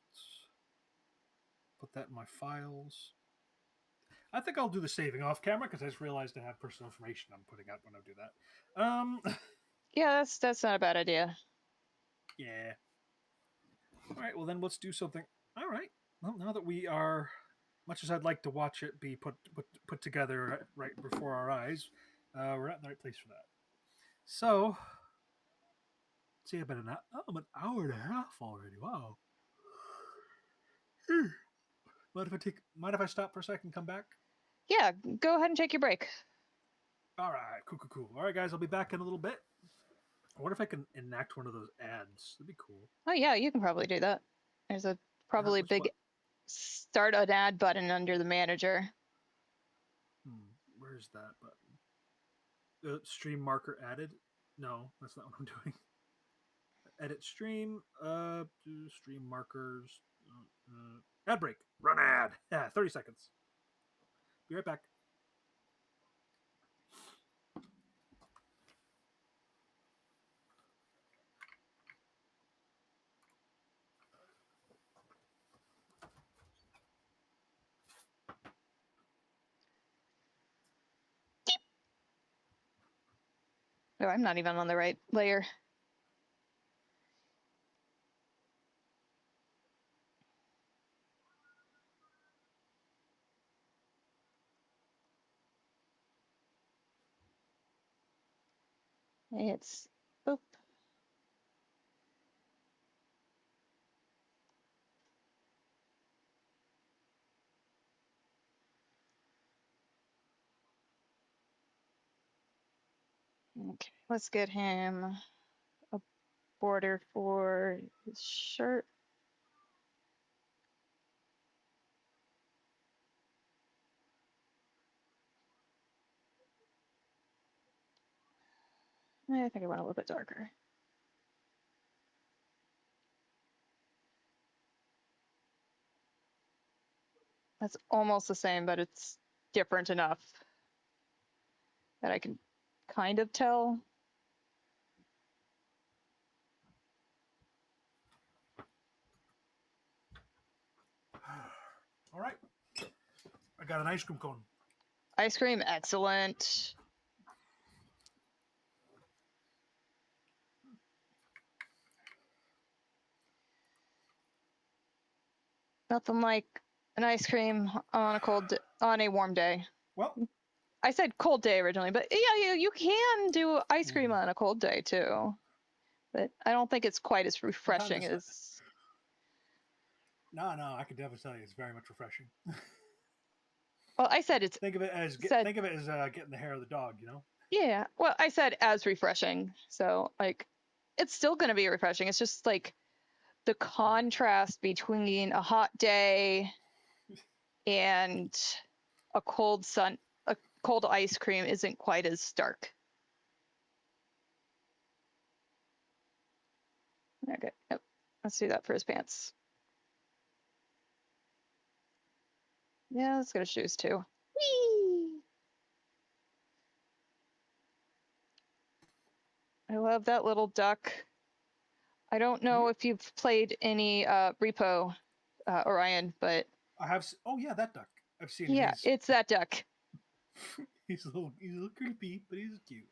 S4: Put that in my files. I think I'll do the saving off camera because I just realized I have personal information I'm putting out when I do that.
S1: Yeah, that's not a bad idea.
S4: Yeah. All right. Well, then let's do something. All right. Well, now that we are, much as I'd like to watch it be put together right before our eyes, we're not in the right place for that. So, see, I'm an hour and a half already. Wow. Mind if I stop for a second and come back?
S1: Yeah, go ahead and take your break.
S4: All right, cool. All right, guys, I'll be back in a little bit. I wonder if I can enact one of those ads. That'd be cool.
S1: Oh yeah, you can probably do that. There's a probably
S4: Which
S1: big
S4: one?
S1: start an ad button under the manager.
S4: Where's that button? Stream marker added? No, that's not what I'm doing. Edit stream. Stream markers. Ad break. Run ad. Yeah, 30 seconds. Be right back.
S1: Oh, I'm not even on the right layer. It's boop. Okay, let's get him a border for his shirt. I think I want a little bit darker. That's almost the same, but it's different enough that I can kind of tell.
S4: All right. I got an ice cream cone.
S1: Ice cream, excellent. Nothing like an ice cream on a warm day.
S4: Well,
S1: I said cold day originally, but yeah, you can do ice cream on a cold day too. but I don't think it's quite as
S4: I found
S1: refreshing
S4: this.
S1: as.
S4: No, I can definitely tell you it's very much refreshing.
S1: Well, I said it's
S4: think of it as
S1: said
S4: getting the hair of the dog. You know.
S1: yeah. Well, I said as refreshing, so like, it's still gonna be refreshing. It's just like the contrast between a hot day and a cold ice cream isn't quite as stark. Okay, yep. Let's do that for his pants. Yeah, let's go to shoes too. Whee! I love that little duck. I don't know if you've played any R.E.P.O, Orion, but
S4: I have. Oh yeah, that duck. I've seen him.
S1: yeah, it's that duck.
S4: He's a little creepy, but he's cute.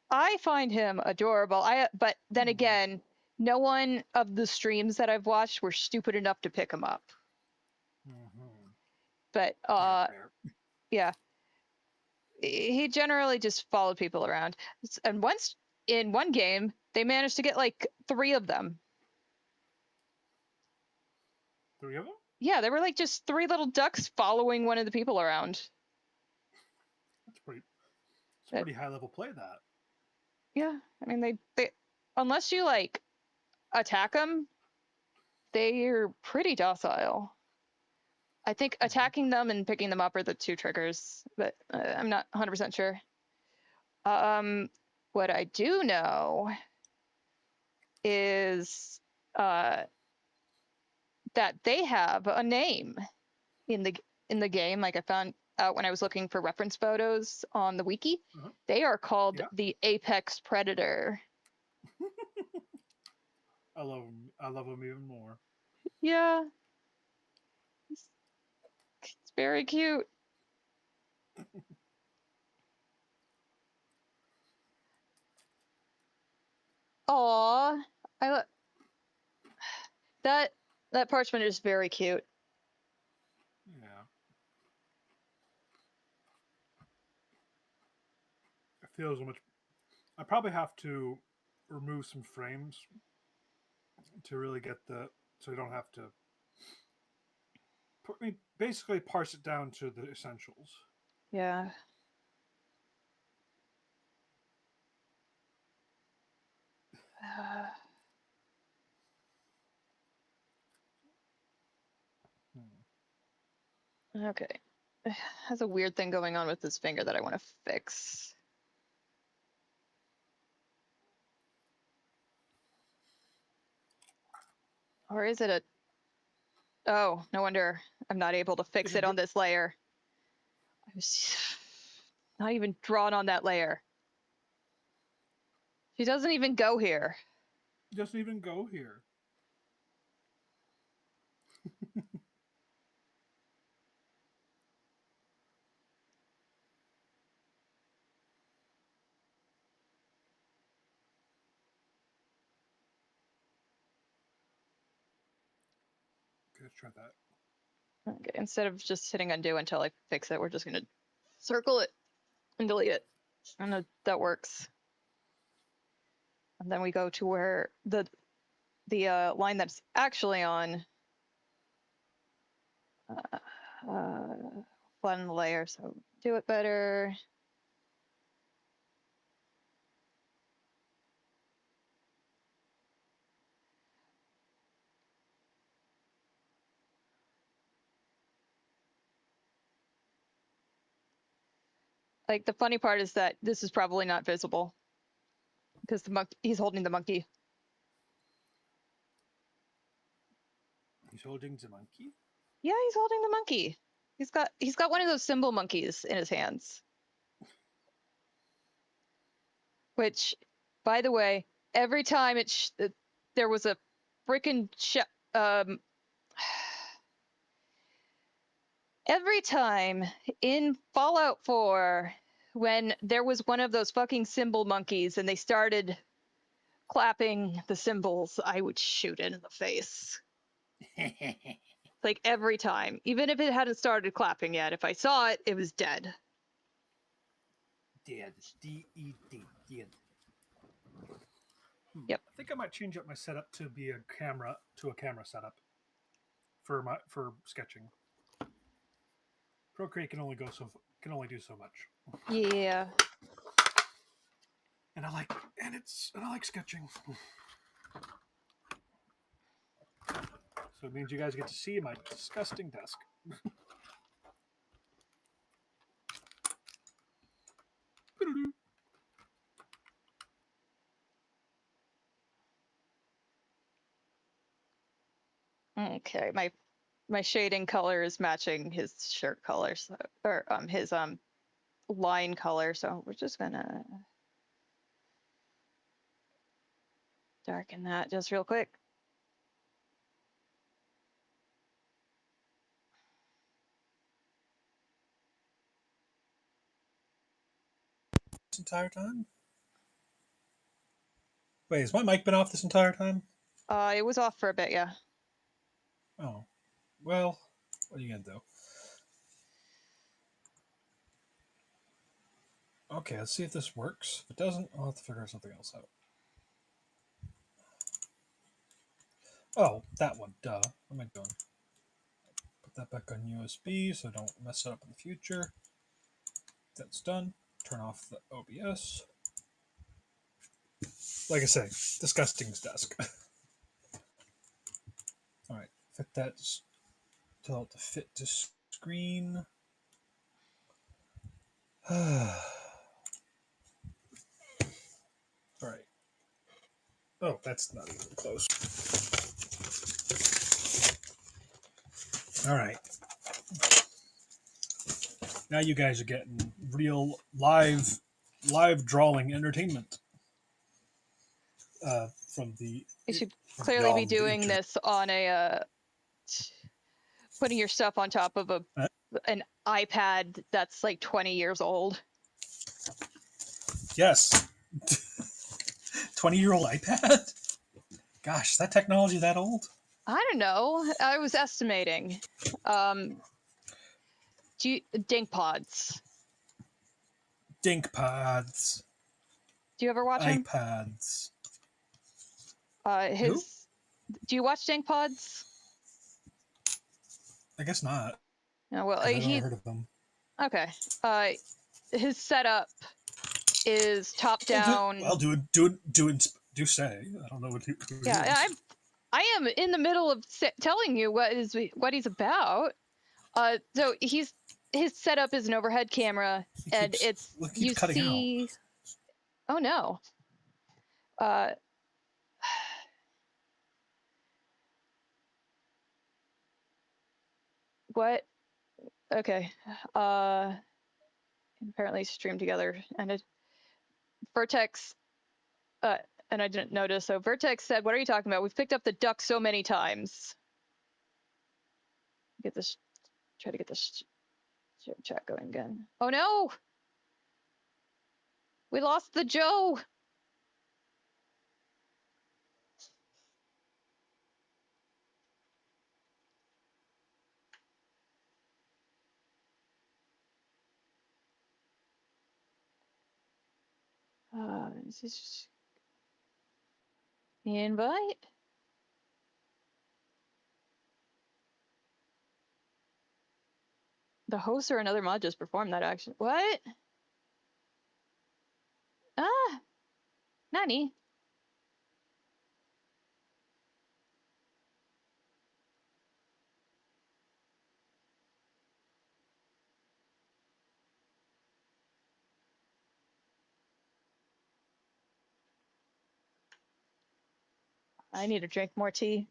S1: I find him adorable. But then again, no one of the streams that I've watched were stupid enough to pick him up.
S4: Mm-hmm.
S1: But yeah, he generally just followed people around. And once in one game, they managed to get like 3 of them.
S4: 3 of them?
S1: Yeah, there were like just 3 little ducks following one of the people around.
S4: It's pretty high level play. That.
S1: Yeah, I mean they unless you like attack them, they're pretty docile. I think attacking them and picking them up are the 2 triggers, but I'm not 100% sure. What I do know is that they have a name in the game. Like I found out when I was looking for reference photos on the wiki.
S4: Uh-huh.
S1: They are called
S4: Yeah.
S1: the apex predator.
S4: I love him. I love him even more.
S1: Yeah, it's very cute. Aw, that parchment is very cute.
S4: Yeah. It feels so much. I probably have to remove some frames to really get so you don't have to. Basically parse it down to the essentials.
S1: Yeah. Okay. It has a weird thing going on with this finger that I want to fix. Or is it a... Oh, no wonder I'm not able to fix it on this layer. I was not even drawn on that layer. She doesn't even go here.
S4: Doesn't even go here. Okay, let's try that.
S1: Okay, instead of just hitting undo until I fix it, we're just going to circle it and delete it. And that works. And then we go to where the line that's actually on flatten the layer, so do it better. Like the funny part is that this is probably not visible because he's holding the monkey.
S4: He's holding the monkey.
S1: Yeah, he's holding the monkey. He's got one of those symbol monkeys in his hands. Which, by the way, every time there was a freaking every time in Fallout 4 when there was one of those fucking symbol monkeys and they started clapping the symbols, I would shoot it in the face. Like every time. Even if it hadn't started clapping yet, if I saw it, it was dead.
S4: Dead. D-E-D. Dead.
S1: Yep.
S4: I think I might change up my setup to be a camera setup for sketching. Procreate can only do so much.
S1: Yeah.
S4: And I like sketching. So it means you guys get to see my disgusting desk.
S1: Okay. My shading color is matching his shirt color, so, or his line color. So we're just gonna darken that just real quick.
S4: This entire time? Wait, has my mic been off this entire time?
S1: It was off for a bit, yeah.
S4: Oh, well, what are you gonna do? Okay, let's see if this works. If it doesn't, I'll have to figure something else out. Oh, that one, duh. What am I doing? Put that back on USB so I don't mess it up in the future. That's done. Turn off the OBS. Like I say, disgusting's desk. Alright, fit that, tell it to fit to screen. Alright. Oh, that's not even close. Alright. Now you guys are getting real live drawing entertainment from the
S1: You should
S4: from
S1: clearly be
S4: beyond the
S1: doing
S4: internet.
S1: this on a putting your stuff on top of an iPad that's like 20 years old.
S4: Yes. 20-year-old iPad? Gosh, that technology that old?
S1: I don't know. I was estimating. Dink Pods.
S4: Dink pods.
S1: Do you ever watch him?
S4: iPads. Who?
S1: His. Do you watch Dink Pods?
S4: I guess not,
S1: No, well,
S4: because I've never heard of them.
S1: okay. His setup is top
S4: Well,
S1: down.
S4: do say. I don't know who he
S1: Yeah,
S4: is.
S1: I am in the middle of telling you what he's about. So his setup is an overhead camera, and it's you
S4: Keeps cutting out.
S1: see. Oh no. Uh, what? Okay. Apparently streamed together, and Vertex. Uh, and I didn't notice. So Vertex said, "What are you talking about? We've picked up the duck so many times." Get this. Try to get this chat going again. Oh no! We lost the Joe. Is this invite? The host or another mod just performed that action. What? Ah, Nani? I need to drink more tea.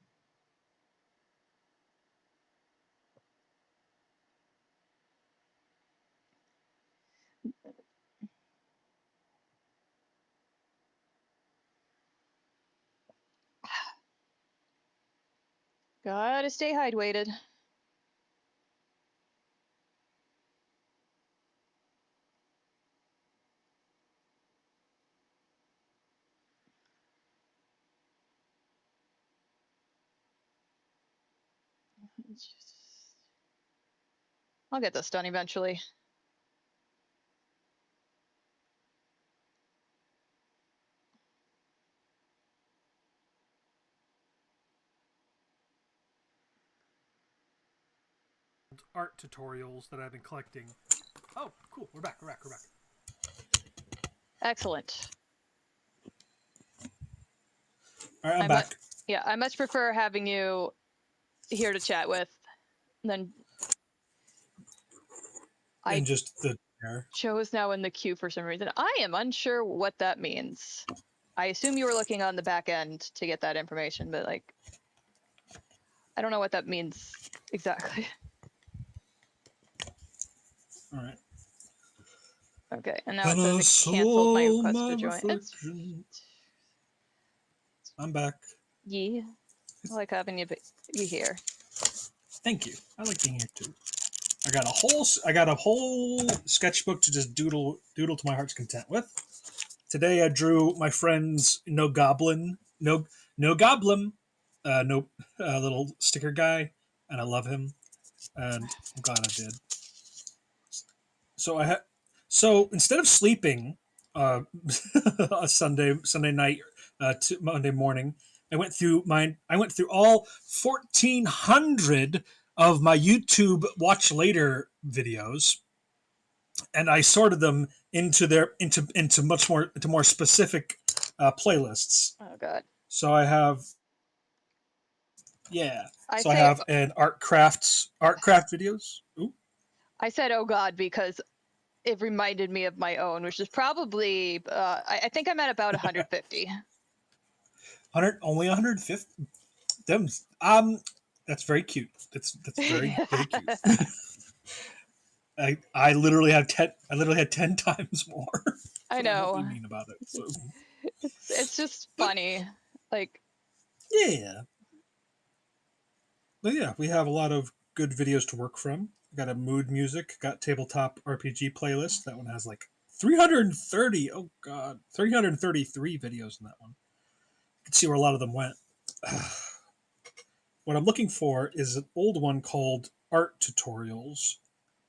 S1: Gotta stay hydrated. I'll get this done eventually.
S4: art tutorials that I've been collecting. Oh, cool. We're back.
S1: Excellent.
S5: All right, I'm back.
S1: Yeah, I much prefer having you here to chat with than I
S5: And just the air.
S1: Joe is now in the queue for some reason. I am unsure what that means. I assume you were looking on the back end to get that information, but like, I don't know what that means exactly.
S5: All right.
S1: Okay, and now it
S5: And
S1: says
S5: I
S1: it canceled my
S5: saw
S1: request
S5: my
S1: to join. It's
S5: reflection. I'm back.
S1: yeah, I like having you here.
S5: Thank you. I like being here too. I got a whole sketchbook to just doodle to my heart's content with. Today I drew my friend's no goblin no little sticker guy, and I love him, and I'm glad I did. So so instead of sleeping a Sunday night to Monday morning, I went through all 1,400 of my YouTube watch later videos, and I sorted them into more specific playlists.
S1: Oh god.
S5: So I have yeah.
S1: I
S5: So I
S1: say
S5: have an art craft videos. Ooh.
S1: I said oh god because it reminded me of my own, which is probably I think I'm at about 150.
S5: 100 only 150. Them that's very cute. That's very cute. I literally have 10 times more.
S1: I
S5: But I'm hopefully
S1: know.
S5: mean about it. So
S1: It's just
S5: but
S1: funny. Like
S5: yeah. But yeah, we have a lot of good videos to work from. Got a mood music, got tabletop RPG playlist. That one has like 330. Oh god, 333 videos in that one. You can see where a lot of them went. What I'm looking for is an old one called Art Tutorials,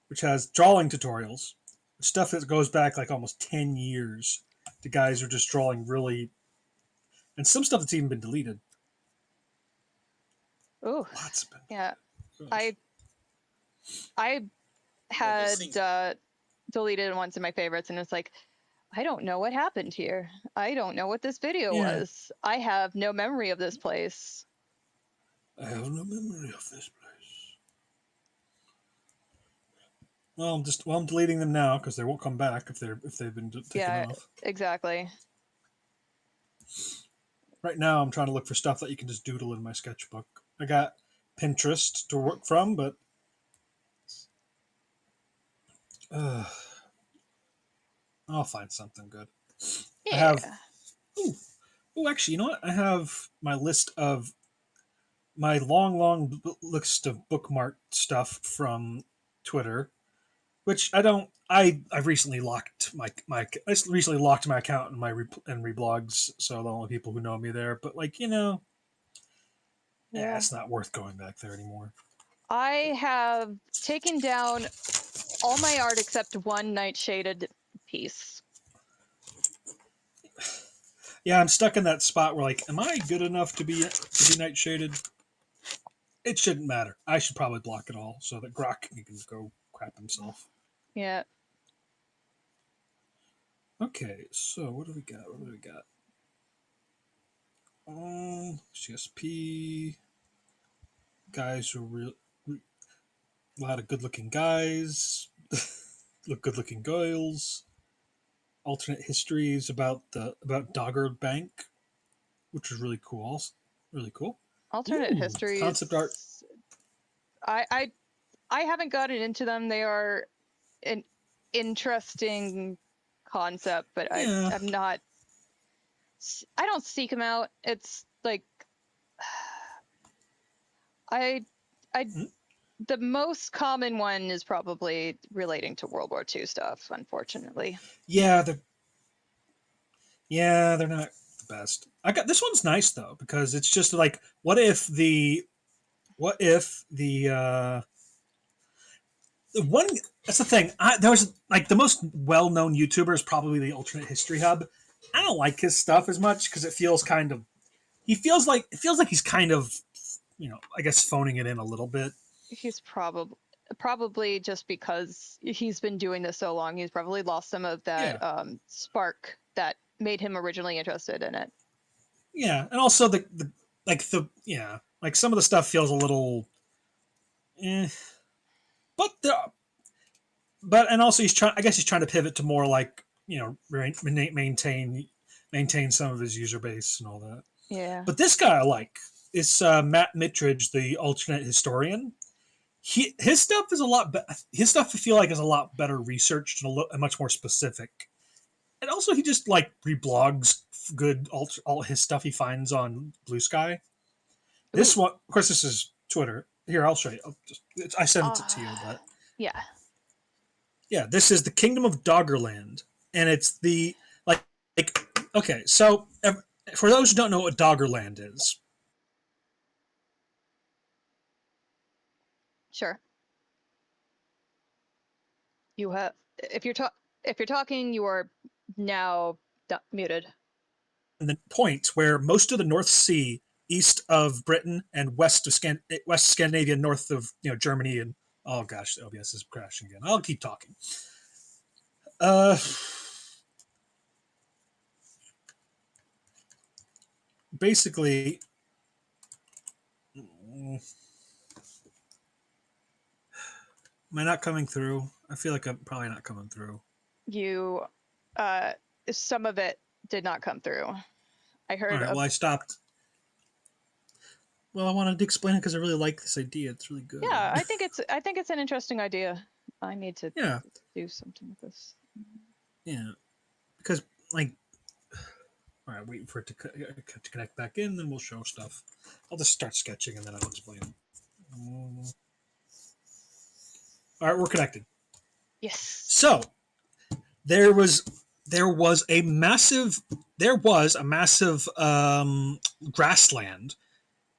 S5: which has drawing tutorials, stuff that goes back like almost 10 years. The guys are just drawing really, and some stuff that's even been deleted.
S1: ooh,
S5: Lots of been.
S1: yeah.
S5: Gosh.
S1: I had deleted ones of my favorites, and it's like, I don't know what happened here. I don't know what this video
S5: Yeah,
S1: was. I have no memory of this place.
S5: I have no memory of this place. Well, I'm deleting them now because they won't come back if they've been taken
S1: Yeah,
S5: off.
S1: exactly.
S5: Right now, I'm trying to look for stuff that you can just doodle in my sketchbook. I got Pinterest to work from, but uh, I'll find something good. I have.
S1: Yeah.
S5: Ooh, actually, you know what? I have my list of my long list of bookmark stuff from Twitter, which I don't. I've recently locked I recently locked my account and and reblogs, so the only people who know me there. But like
S1: Yeah.
S5: it's not worth going back there anymore.
S1: I have taken down all my art except one nightshaded piece.
S5: Yeah, I'm stuck in that spot where like, am I good enough to be nightshaded? It shouldn't matter. I should probably block it all so that Grok can go crap himself.
S1: Yeah.
S5: Okay, so what do we got? CSP guys who are a lot of good-looking guys, look good-looking girls. Alternate histories about Dogger Bank, which is really cool. Really cool.
S1: Alternate
S5: Ooh, concept art.
S1: histories. I haven't gotten into them. They are an interesting concept, but
S5: Yeah,
S1: I'm not. I don't seek them out. It's like I I
S5: mm,
S1: the most common one is probably relating to World War II stuff, unfortunately.
S5: yeah, they're not the best. I got this one's nice though because it's just like, what if the one that's the thing. There was like the most well-known YouTuber is probably the Alternate History Hub. I don't like his stuff as much because it feels like he's kind of I guess phoning it in a little bit.
S1: He's probably probably just because he's been doing this so long, he's probably lost some of that spark that made him originally interested in it.
S5: Yeah, and also like some of the stuff feels a little, but and also he's trying. I guess he's trying to pivot to more like maintain some of his user base and all that.
S1: Yeah.
S5: But this guy I like. It's Matt Mittridge, the alternate historian. His stuff is a lot. His stuff I feel like is a lot better researched and much more specific. And also, he just like reblogs good all his stuff he finds on Blue Sky. This one, of course, this is Twitter. Here, I'll show you. I sent it to you, but
S1: yeah,
S5: yeah, this is the Kingdom of Doggerland, and it's the like okay. So for those who don't know what Doggerland is,
S1: sure. You have if you're talking, you are now muted.
S5: and the point where most of the North Sea, east of Britain and west of Scandinavia, north of Germany, and oh gosh, the OBS is crashing again. I'll keep talking. Basically, am I not coming through? I feel like I'm probably not coming through.
S1: You, some of it did not come through. I heard.
S5: All right, well, I stopped. Well, I wanted to explain it because I really like this idea. It's really good.
S1: Yeah, I think it's an interesting idea. I need to do something with this.
S5: Yeah, because like, all right, wait for it to connect back in, then we'll show stuff. I'll just start sketching and then I'll explain. All right, we're connected.
S1: Yes.
S5: So there was a massive grassland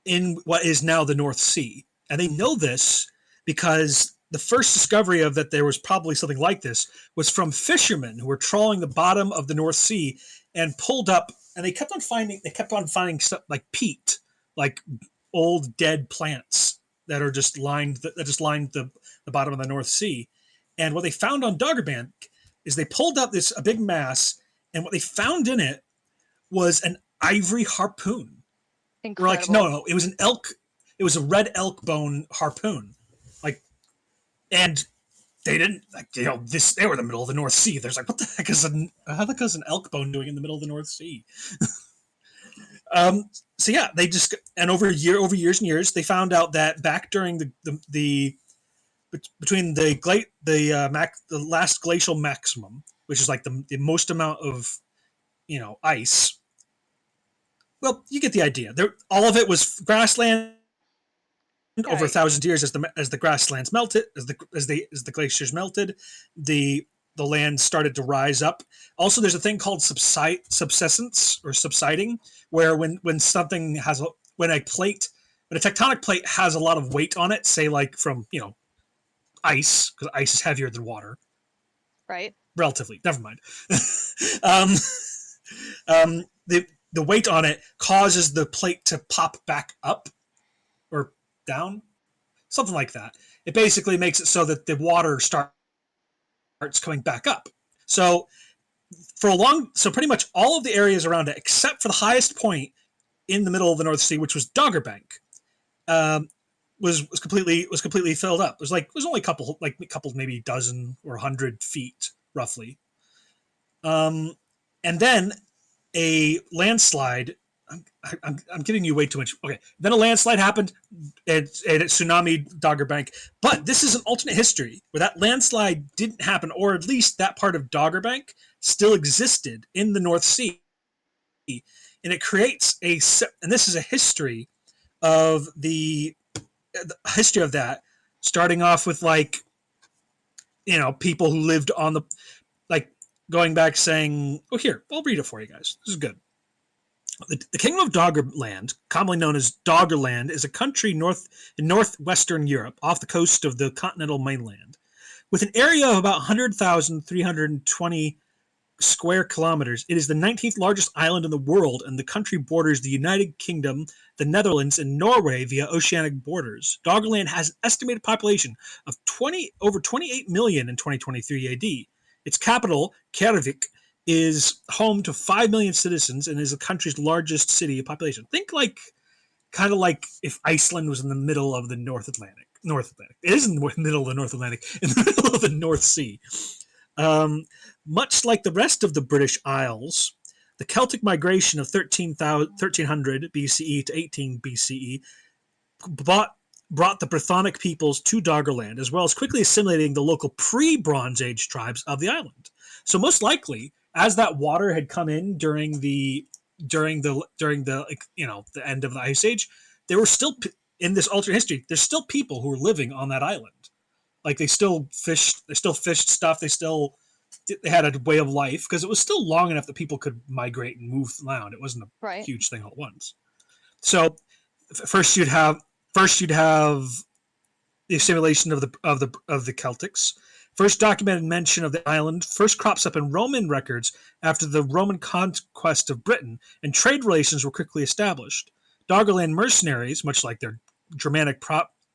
S5: in what is now the North Sea, and they know this because the first discovery of that there was probably something like this was from fishermen who were trawling the bottom of the North Sea and pulled up, and they kept on finding stuff like peat, like old dead plants that just lined the bottom of the North Sea. And what they found on Doggerbank is they pulled up a big mass, and what they found in it was an ivory harpoon.
S1: Incredible.
S5: We're like, no, it was an elk. It was a red elk bone harpoon, and they didn't they were in the middle of the North Sea. There's like, what the heck is an elk bone doing in the middle of the North Sea? So yeah, they just over years and years, they found out that back during the between the last glacial maximum, which is like the most amount of ice. Well, you get the idea. All of it was grassland. Over 1,000 years, as the grasslands melted, as the glaciers melted, the land started to rise up. Also, there's a thing called subsidence or subsiding, where when a tectonic plate has a lot of weight on it, say like from ice, because ice is heavier than water,
S1: right?
S5: Relatively. Never mind. The weight on it causes the plate to pop back up or down, something like that. It basically makes it so that the water starts coming back up. So pretty much all of the areas around it, except for the highest point in the middle of the North Sea, which was Doggerbank, was completely filled up. It was only a couple, maybe dozen or 100 feet roughly. And then a landslide. I'm giving you way too much. Okay, then a landslide happened, and it tsunami Doggerbank. But this is an alternate history where that landslide didn't happen, or at least that part of Doggerbank still existed in the North Sea, and it creates and this is a history of the history of that, starting off with people who lived on the going back saying, oh, here, I'll read it for you guys. This is good. The Kingdom of Doggerland, commonly known as Doggerland, is a country in northwestern Europe off the coast of the continental mainland. With an area of about 100,320 square kilometers. It is the 19th largest island in the world, and the country borders the United Kingdom, the Netherlands, and Norway via oceanic borders. Doggerland has an estimated population of over 28 million in 2023 AD. Its capital, Kjærvik, is home to 5 million citizens and is the country's largest city of population. Think like kind of like if Iceland was in the middle of the North Atlantic. North Atlantic. It is in the middle of the North Atlantic, in the middle of the North Sea. Um, Much like the rest of the British Isles, the Celtic migration of 1300 BCE to 18 BCE brought the Brythonic peoples to Doggerland, as well as quickly assimilating the local pre-Bronze Age tribes of the island. So most likely, as that water had come in during the the end of the Ice Age, there were still in this alternate history. There's still people who were living on that island. Like they still fished stuff. They had a way of life because it was still long enough that people could migrate and move around. It wasn't a
S1: Right.
S5: huge thing all at once. So first you'd have the assimilation of the Celtics. First documented mention of the island first crops up in Roman records after the Roman conquest of Britain, and trade relations were quickly established. Doggerland mercenaries, much like their Germanic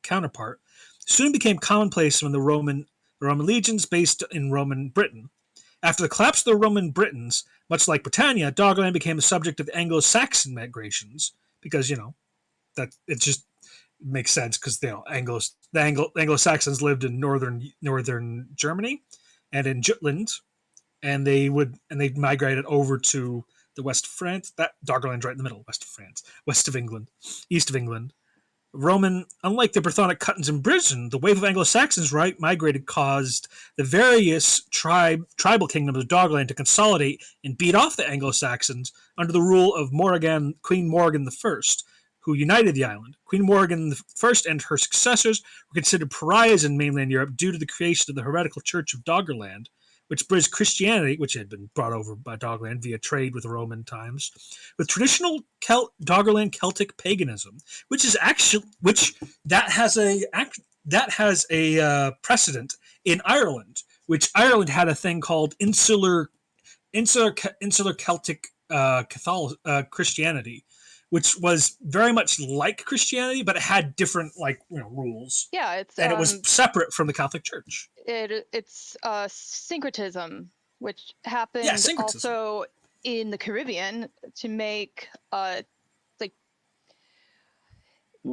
S5: counterpart, soon became commonplace when the Roman legions based in Roman Britain. After the collapse of the Roman Britons, much like Britannia, Doggerland became the subject of Anglo-Saxon migrations because that it just makes sense because the Anglo-Saxons lived in northern Germany and in Jutland, and they migrated over to the west of France. That Doggerland's right in the middle, west of France, west of England, east of England. Unlike the Brythonic Cuttons in Britain, the wave of Anglo-Saxons migrated caused the various tribal kingdoms of Doggerland to consolidate and beat off the Anglo-Saxons under the rule of Queen Morgan I, who united the island. Queen Morgan I and her successors were considered pariahs in mainland Europe due to the creation of the heretical Church of Doggerland, which bridged Christianity, which had been brought over by Doggerland via trade with Roman times, with traditional Doggerland Celtic paganism, which has a precedent in Ireland, which Ireland had a thing called insular Celtic Christianity, which was very much like Christianity, but it had different rules,
S1: Yeah,
S5: and it was separate from the Catholic Church.
S1: it's syncretism, which
S5: Yeah,
S1: happened
S5: syncretism.
S1: also in the Caribbean to make like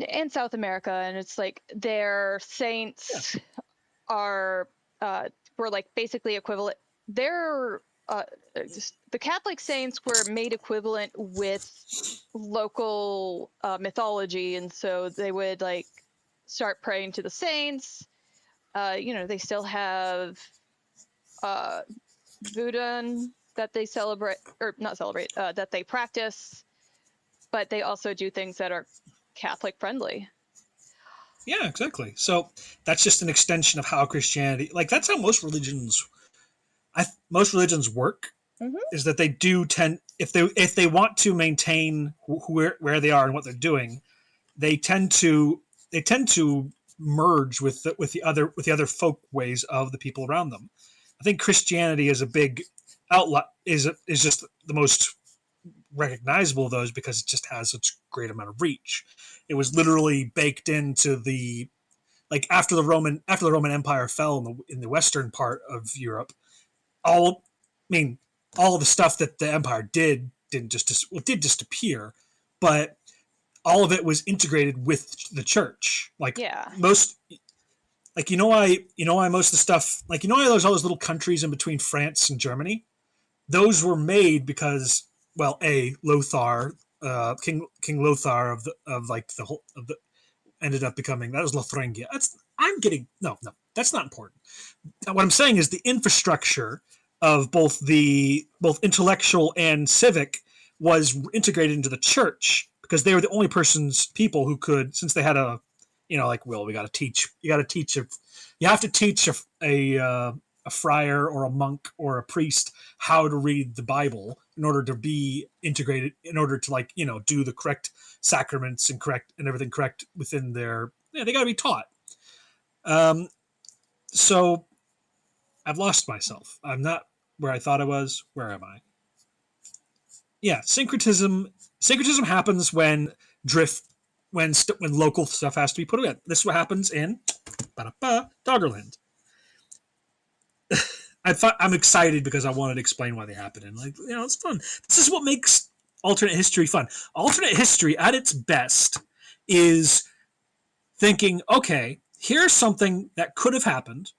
S1: and South America, and it's like their saints are were like basically equivalent. Their the Catholic saints were made equivalent with local mythology, and so they would like start praying to the saints. They still have Buddha that they celebrate, or not celebrate, that they practice, but they also do things that are Catholic friendly.
S5: Yeah, exactly. So that's just an extension of how Christianity, that's how most religions work.
S1: Mhm.
S5: Is that they do tend, if they want to maintain where they are and what they're doing, they tend to merge with the other folk ways of the people around them. I think Christianity is a big outlet, is just the most recognizable of those because it just has such great amount of reach. It was literally baked into the after the Roman Empire fell in the western part of Europe. All I mean, all of the stuff that the empire did disappear, but all of it was integrated with the church.
S1: Yeah.
S5: Most why most of the stuff why there's all those little countries in between France and Germany. Those were made because Lothar, King Lothar of the whole of the ended up becoming, that was Lotharingia. That's not important. What I'm saying is the infrastructure of both intellectual and civic was integrated into the church because they were the only people who could, since they had we got to teach. You have to teach a friar or a monk or a priest how to read the Bible in order to be integrated, in order to do the correct sacraments and everything correct within their. Yeah, they got to be taught. So I've lost myself. I'm not where I thought I was. Where am I? Yeah, syncretism happens when drift when local stuff has to be put in. This is what happens in Doggerland. I'm excited because I wanted to explain why they happen, and it's fun. This is what makes alternate history fun. Alternate history at its best is thinking, okay, here's something that could have happened.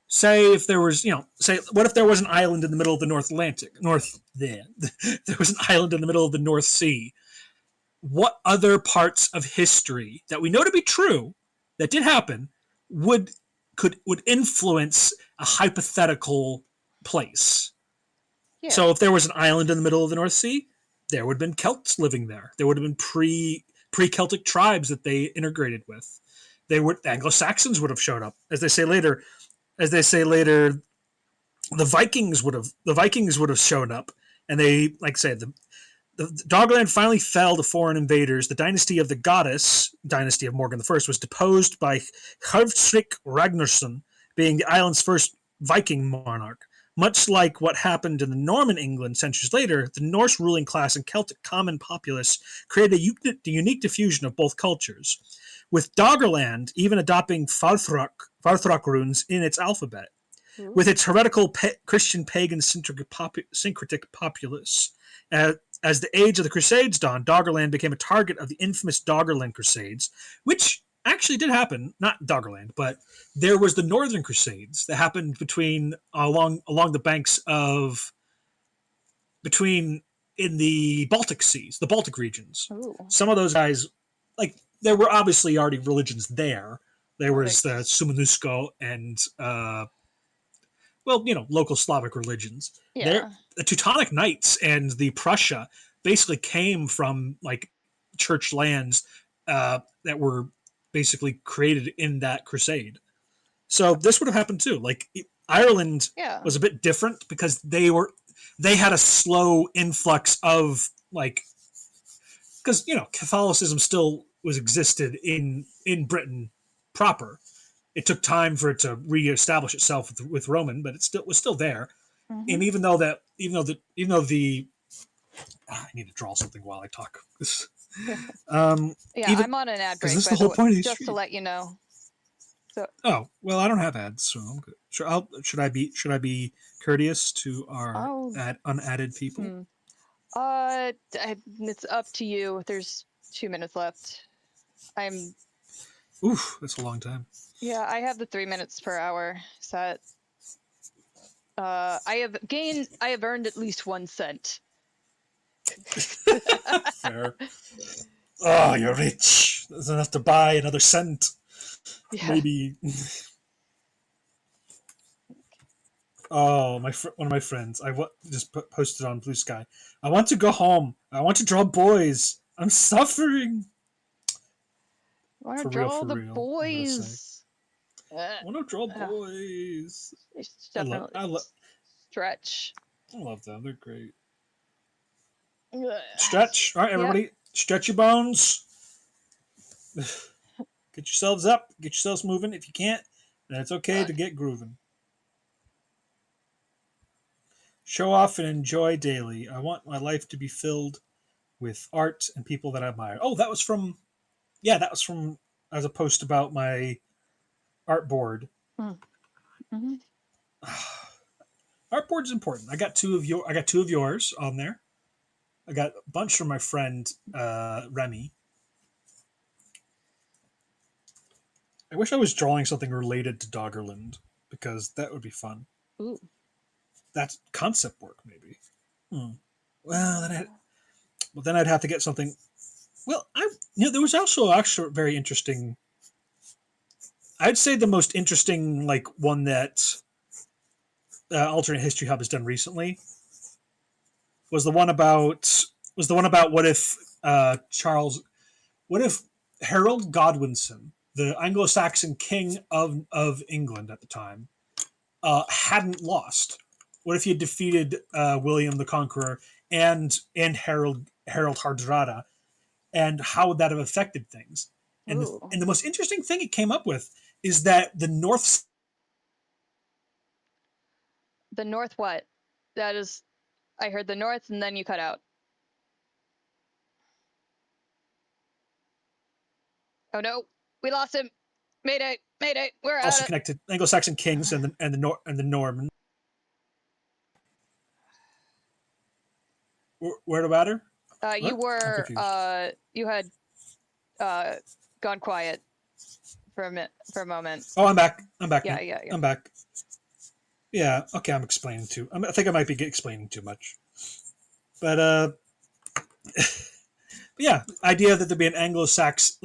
S5: Say if there was, say what if there was an island in the middle of the North Atlantic, North there, there was an island in the middle of the North Sea. What other parts of history that we know to be true that did happen would influence a hypothetical place?
S1: Yeah.
S5: So if there was an island in the middle of the North Sea, there would have been Celts living there. There would have been pre-Celtic tribes that they integrated with. Anglo-Saxons would have showed up. As they say later, the Vikings would have shown up, and they, like I said, the Doggerland finally fell to foreign invaders. The dynasty of the Goddess, dynasty of Morgan I, was deposed by Hrafnrik Ragnarsson, being the island's first Viking monarch. Much like what happened in the Norman England centuries later, the Norse ruling class and Celtic common populace created a unique diffusion of both cultures, with Doggerland even adopting Farthrak runes in its alphabet.
S1: Ooh.
S5: With its heretical Christian pagan syncretic populace. As the age of the Crusades dawned, Doggerland became a target of the infamous Doggerland Crusades, which actually did happen. Not Doggerland, but there was the Northern Crusades that happened along the banks of in the Baltic seas, the Baltic regions.
S1: Ooh.
S5: Some of those guys, there were obviously already religions there. There was the Sumanusko and local Slavic religions.
S1: Yeah.
S5: The Teutonic Knights and the Prussia basically came from church lands that were basically created in that crusade. So this would have happened too. Ireland was a bit different because they had a slow influx of because Catholicism still existed in Britain proper. It took time for it to reestablish itself with Roman, but it was still there.
S1: Mm-hmm.
S5: And even though the I need to draw something while I talk.
S1: I'm on an ad break.
S5: This is the whole point of these
S1: just
S5: streams.
S1: to let you know. So.
S5: Oh well, I don't have ads, so I'm good. Should I be courteous to our unadded people?
S1: It's up to you. There's 2 minutes left.
S5: Oof, that's a long time.
S1: Yeah, I have the 3 minutes per hour set. I have earned at least 1 cent.
S5: Fair. Oh, you're rich. There's enough to buy another cent. Yeah. Maybe. Oh, one of my friends. Just posted on Blue Sky. I want to go home. I want to draw boys. I'm suffering.
S1: I want to draw the boys.
S5: I want to draw boys.
S1: It's definitely stretch.
S5: I love them. They're great. Stretch. All right, everybody. Yep. Stretch your bones. Get yourselves up. Get yourselves moving. If you can't, then it's okay to get grooving. Show off and enjoy daily. I want my life to be filled with art and people that I admire. Oh, that was from as a post about my art board.
S1: Mm-hmm.
S5: Art board's important. I got two of yours on there. I got a bunch from my friend Remy. I wish I was drawing something related to Doggerland because that would be fun.
S1: Ooh.
S5: That's concept work, maybe. Well, then I'd have to get something. Well, there was also actually very interesting. I'd say the most interesting one that Alternate History Hub has done recently was the one about what if Harold Godwinson, the Anglo-Saxon king of England at the time, hadn't lost? What if he had defeated William the Conqueror and Harold Hardrada, and how would that have affected things? And the most interesting thing it came up with is that the North
S1: what? that is. I heard the north, and then you cut out. Oh no, we lost him. Mayday, mayday, we're
S5: Also
S1: out of.
S5: connected Anglo-Saxon kings and the Norman. Where to matter?
S1: You
S5: What? I'm
S1: were
S5: confused.
S1: you had gone quiet for a moment.
S5: Oh, I'm back. I'm back
S1: Yeah,
S5: now.
S1: yeah, yeah.
S5: I'm back. Yeah. Okay. I'm explaining too. I think I might be explaining too much. But yeah, idea that there'd be an Anglo-Saxon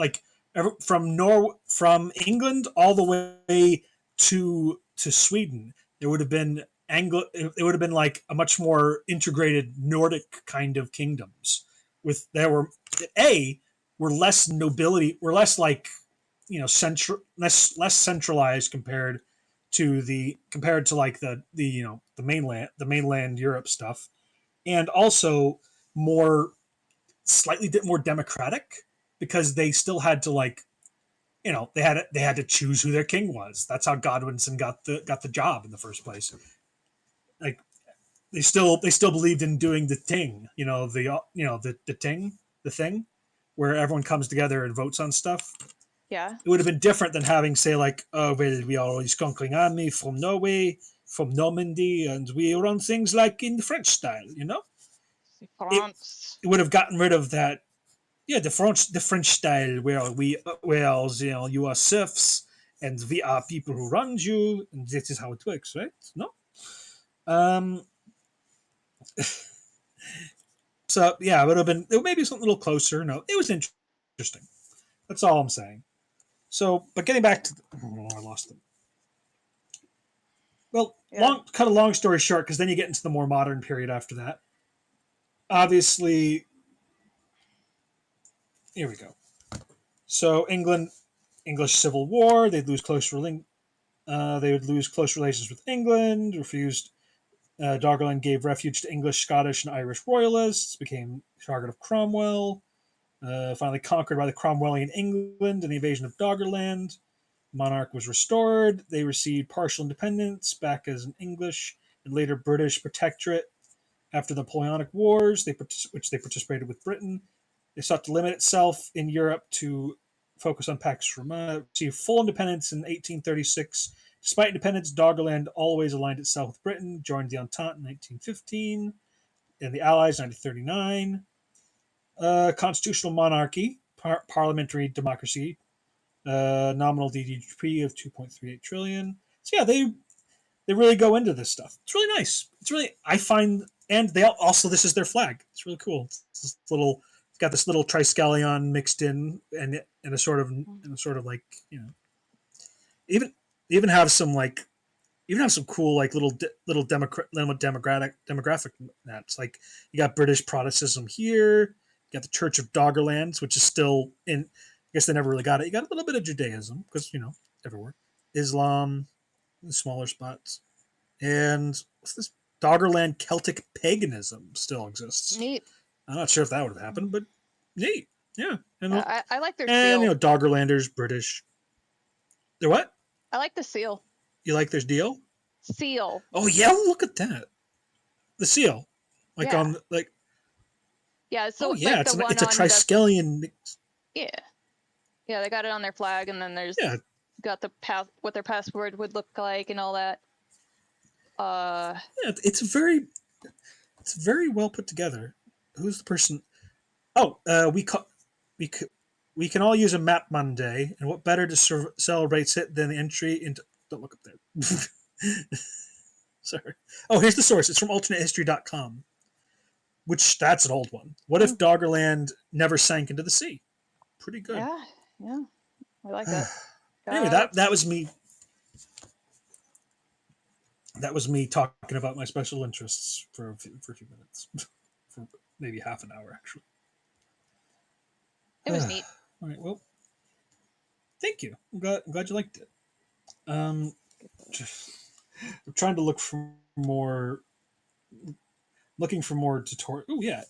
S5: from England all the way to Sweden, there would have been Anglo. It would have been like a much more integrated Nordic kind of kingdoms. With there were a were less nobility, were less like central, less centralized compared to like the the mainland Europe stuff, and also more slightly more democratic because they still had to like they had to choose who their king was. That's how Godwinson got the job in the first place. Like they still believed in doing the thing, the thing where everyone comes together and votes on stuff.
S1: Yeah.
S5: It would have been different than having say like, oh well, we are this conquering army from Norway, from Normandy, and we run things like in the French style. it,
S1: France.
S5: it would have gotten rid of that. Yeah, the French style where you are serfs and we are people who run you, and this is how it works, right? No. Um. So yeah, it would have been maybe something a little closer. No, it was interesting. That's all I'm saying. So, but getting back to I lost them. Well,
S1: Yeah.
S5: cut a long story short, because then you get into the more modern period after that. Obviously, here we go. So English Civil War. They would lose close relations with England. Refused. Doggerland gave refuge to English, Scottish, and Irish royalists. Became target of Cromwell. Finally conquered by the Cromwellian England in the invasion of Doggerland. Monarch was restored. They received partial independence back as an English and later British protectorate after the Napoleonic Wars, which they participated with Britain. They sought to limit itself in Europe to focus on Pax Romana. Received full independence in 1836. Despite independence, Doggerland always aligned itself with Britain, joined the Entente in 1915, and the Allies in 1939. Constitutional monarchy, parliamentary democracy, nominal GDP of 2.38 trillion. So yeah, they really go into this stuff. It's really nice. It's really I find, and they also this is their flag. It's really cool. It's got this little triskelion mixed in a sort of like even even have some like even have some cool like little demographic nets. Like you got British Protestantism here. You got the Church of Doggerlands, which is still in. I guess they never really got it. You got a little bit of Judaism because everywhere. Islam, in smaller spots, and what's this? Doggerland Celtic paganism still exists.
S1: Neat.
S5: I'm not sure if that would have happened, but neat. Yeah,
S1: I like their
S5: and
S1: seal.
S5: Doggerlanders, British. They're what?
S1: I like the seal.
S5: You like their deal?
S1: Seal.
S5: Oh yeah, look at that. The seal, like
S1: Yeah.
S5: on like
S1: Yeah.
S5: oh
S1: So
S5: yeah,
S1: like the one
S5: it's a
S1: on the.
S5: triskelion.
S1: Yeah. Yeah. They got it on their flag, and then there's
S5: Yeah,
S1: got the what their password would look like and all that.
S5: yeah, it's very well put together. Who's the person? Oh, we can all use a map Monday, and what better to celebrate it than the entry into? Don't look up there. Sorry. Oh, here's the source. It's from AlternateHistory.com, which that's an old one. What if Doggerland never sank into the sea? Pretty good.
S1: Yeah. Yeah. I like that.
S5: Anyway, that
S1: Let's
S5: was me. That was me talking about my special interests for a few minutes, for maybe half an hour actually.
S1: It was neat.
S5: All right. Well, thank you. I'm glad you liked it. Um, I'm trying to look for more. Looking for more tutorial. Oh yeah,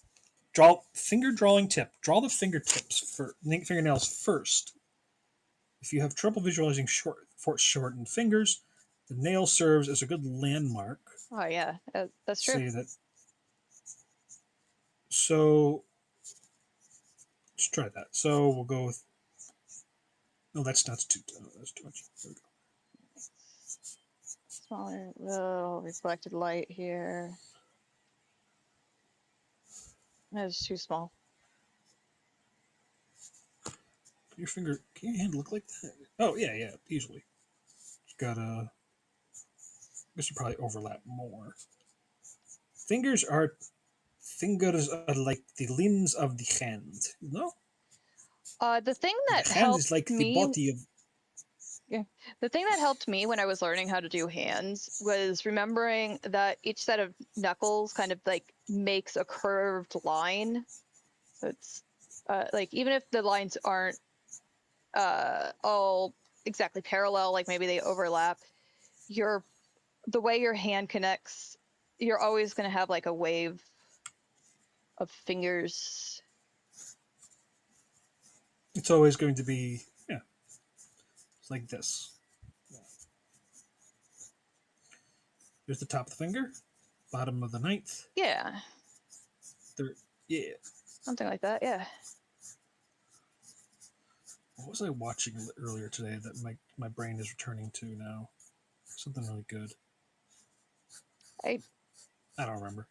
S5: draw finger drawing tip. Draw the fingernails first. If you have trouble visualizing shortened fingers, the nail serves as a good landmark.
S1: Oh yeah, that's true.
S5: Say that. So let's try that. So we'll go with. No, that's too. No, that's too much. There we go.
S1: Smaller little reflected light here. That's too small.
S5: Your finger. Can your hand look like that? Oh yeah, yeah, easily. It's got a. I guess you probably overlap more. Fingers are like the limbs of the hand. No,
S1: The thing
S5: the
S1: that
S5: hand
S1: helped
S5: is like the
S1: me,
S5: body of.
S1: yeah, the thing that helped me when I was learning how to do hands was remembering that each set of knuckles kind of like makes a curved line. So it's like even if the lines aren't all exactly parallel, like maybe they overlap, your the way your hand connects, you're always going to have like a wave of fingers.
S5: It's always going to be it's like this. Here's the top of the finger, bottom of the ninth,
S1: Yeah,
S5: third. Yeah.
S1: something like that. Yeah.
S5: What was I watching earlier today that my brain is returning to now? Something really good.
S1: I
S5: I don't remember.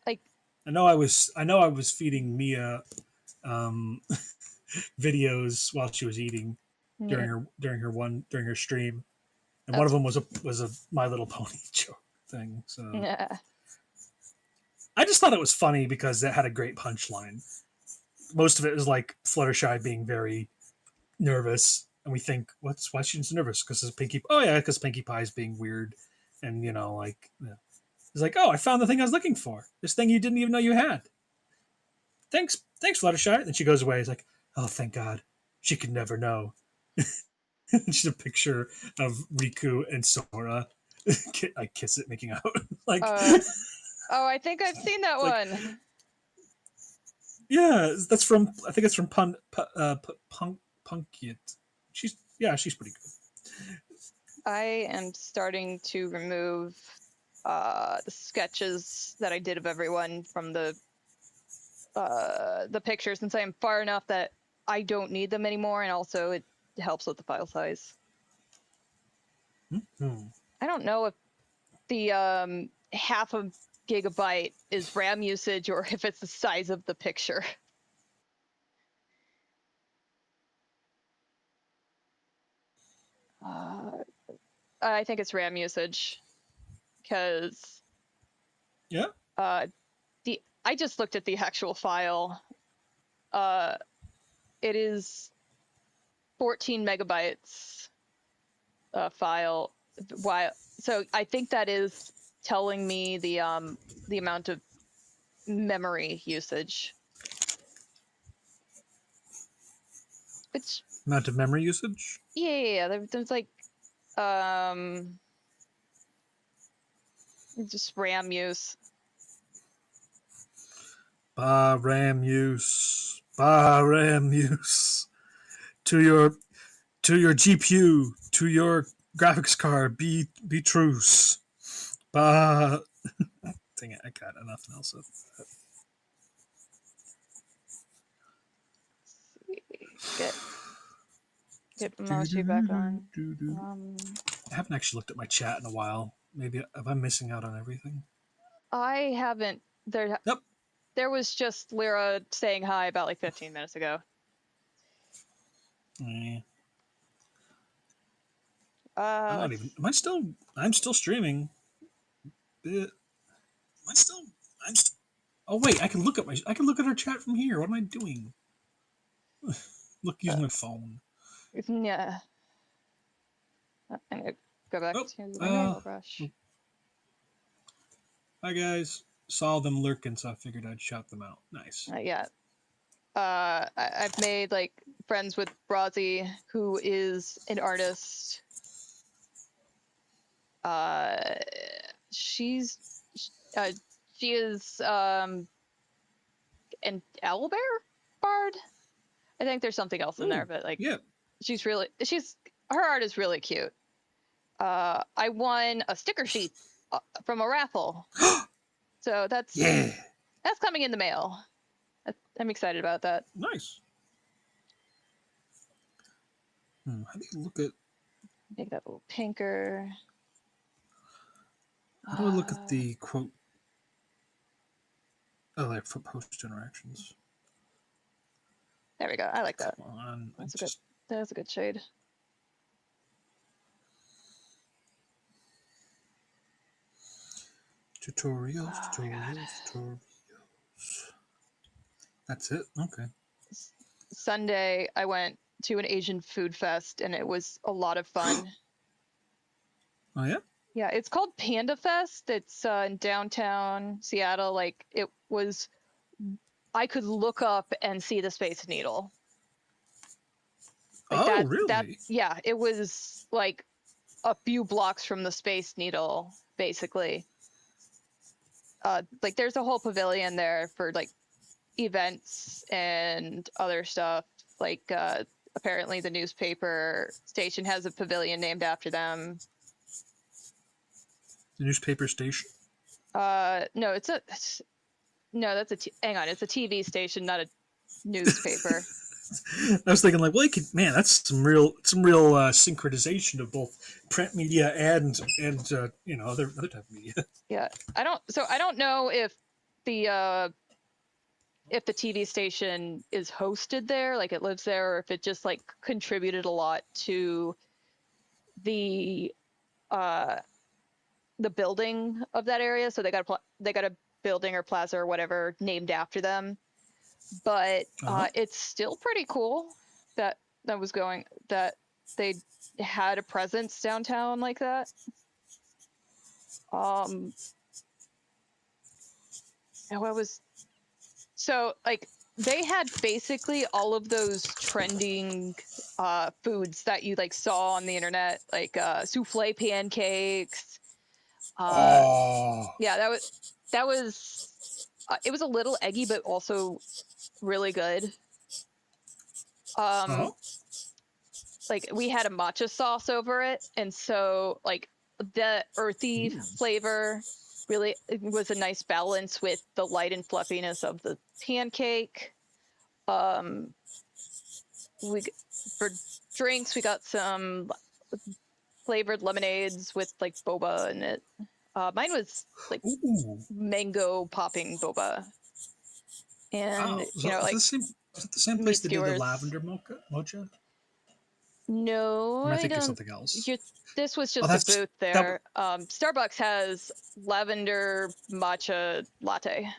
S1: like
S5: I know I was feeding Mia um, videos while she was eating
S1: yeah.
S5: during her stream, and one of
S1: That's
S5: them was a My Little Pony joke thing. So
S1: yeah.
S5: I just thought it was funny because it had a great punchline. Most of it was like Fluttershy being very nervous, and we think, why she's nervous? Because it's Pinkie. Oh yeah, because Pinkie Pie's being weird, and it's like, oh, I found the thing I was looking for. This thing you didn't even know you had. Thanks, Fluttershy. And she goes away. It's like, oh, thank God. She could never know. She's a picture of Riku and Sora. I kiss it, making out. like,
S1: Uh oh, I think I've seen that
S5: like,
S1: one.
S5: yeah, that's from. I think it's from Punkiet. She's pretty good.
S1: I am starting to remove the sketches that I did of everyone from the picture since I am far enough that I don't need them anymore, and also it helps with the file size.
S5: Hmm.
S1: I don't know if the half a gigabyte is RAM usage or if it's the size of the picture. Uh, I think it's RAM usage because
S5: Yeah.
S1: uh, I just looked at the actual file. Uh, it is 14 megabytes file. While so I think that is telling me the amount of memory usage. Which
S5: Amount of memory usage.
S1: yeah, there's like um just RAM use.
S5: RAM use. RAM use. To your GPU, to your graphics card, be truce. Bah. Dang it, I got nothing else.
S1: Get emoji back on.
S5: I haven't actually looked at my chat in a while. Maybe am I missing out on everything?
S1: I haven't.
S5: Yep.
S1: There was just Lyra saying hi about like 15 minutes ago.
S5: Eh, I'm
S1: Uh,
S5: not even. Am I still? I'm still streaming. Am I still? I'm. Oh wait, I can look at our chat from here. What am I doing? Look, using my phone.
S1: yeah. I'm gonna go back
S5: Oh.
S1: to my normal brush.
S5: Hi guys. Saw them lurking, so I figured I'd shout them out. Nice.
S1: Yeah. I've made like friends with Brazzy, who is an artist. Uh, she's uh, she is an owlbear bard. I think there's something else in there,
S5: Oh
S1: but like
S5: yeah.
S1: she's her art is really cute. I won a sticker sheet from a raffle. So that's coming in the mail. I'm excited about that.
S5: Nice. How do you look at?
S1: Make that a little pinker.
S5: How do I look at the quote? Oh, like for post interactions.
S1: There we go. I like that.
S5: Come on,
S1: That's a good shade.
S5: Tutorials. That's it. Okay.
S1: Sunday, I went to an Asian food fest, and it was a lot of fun.
S5: Oh yeah.
S1: Yeah, it's called Panda Fest. It's in downtown Seattle. Like it was, I could look up and see the Space Needle. Like
S5: Oh
S1: that
S5: really?
S1: yeah, it was like a few blocks from the Space Needle, basically. Like there's a whole pavilion there for like events and other stuff. Like apparently the newspaper station has a pavilion named after them.
S5: The newspaper station.
S1: No, that's hang on, it's a TV station, not a newspaper.
S5: I was thinking like, well, man, that's some real synchronization of both print media and other type of media.
S1: Yeah, I don't know if the TV station is hosted there, like it lives there, or if it just like contributed a lot to the building of that area. So they got a building or plaza or whatever named after them. But it's still pretty cool that they had a presence downtown like that. And what was so like they had basically all of those trending foods that you like saw on the internet, like souffle pancakes. Yeah, that was it was a little eggy, but also really good. Like we had a matcha sauce over it, and so like the earthy flavor really was a nice balance with the light and fluffiness of the pancake. We for drinks we got some flavored lemonades with like boba in it. Mine was like mango popping boba, and like
S5: is it the same place
S1: meat
S5: that did the
S1: skewers.
S5: lavender mocha?
S1: No,
S5: Or am I
S1: I
S5: thinking of
S1: don't.
S5: something else?
S1: This was just a booth there.
S5: That,
S1: Starbucks has lavender matcha latte.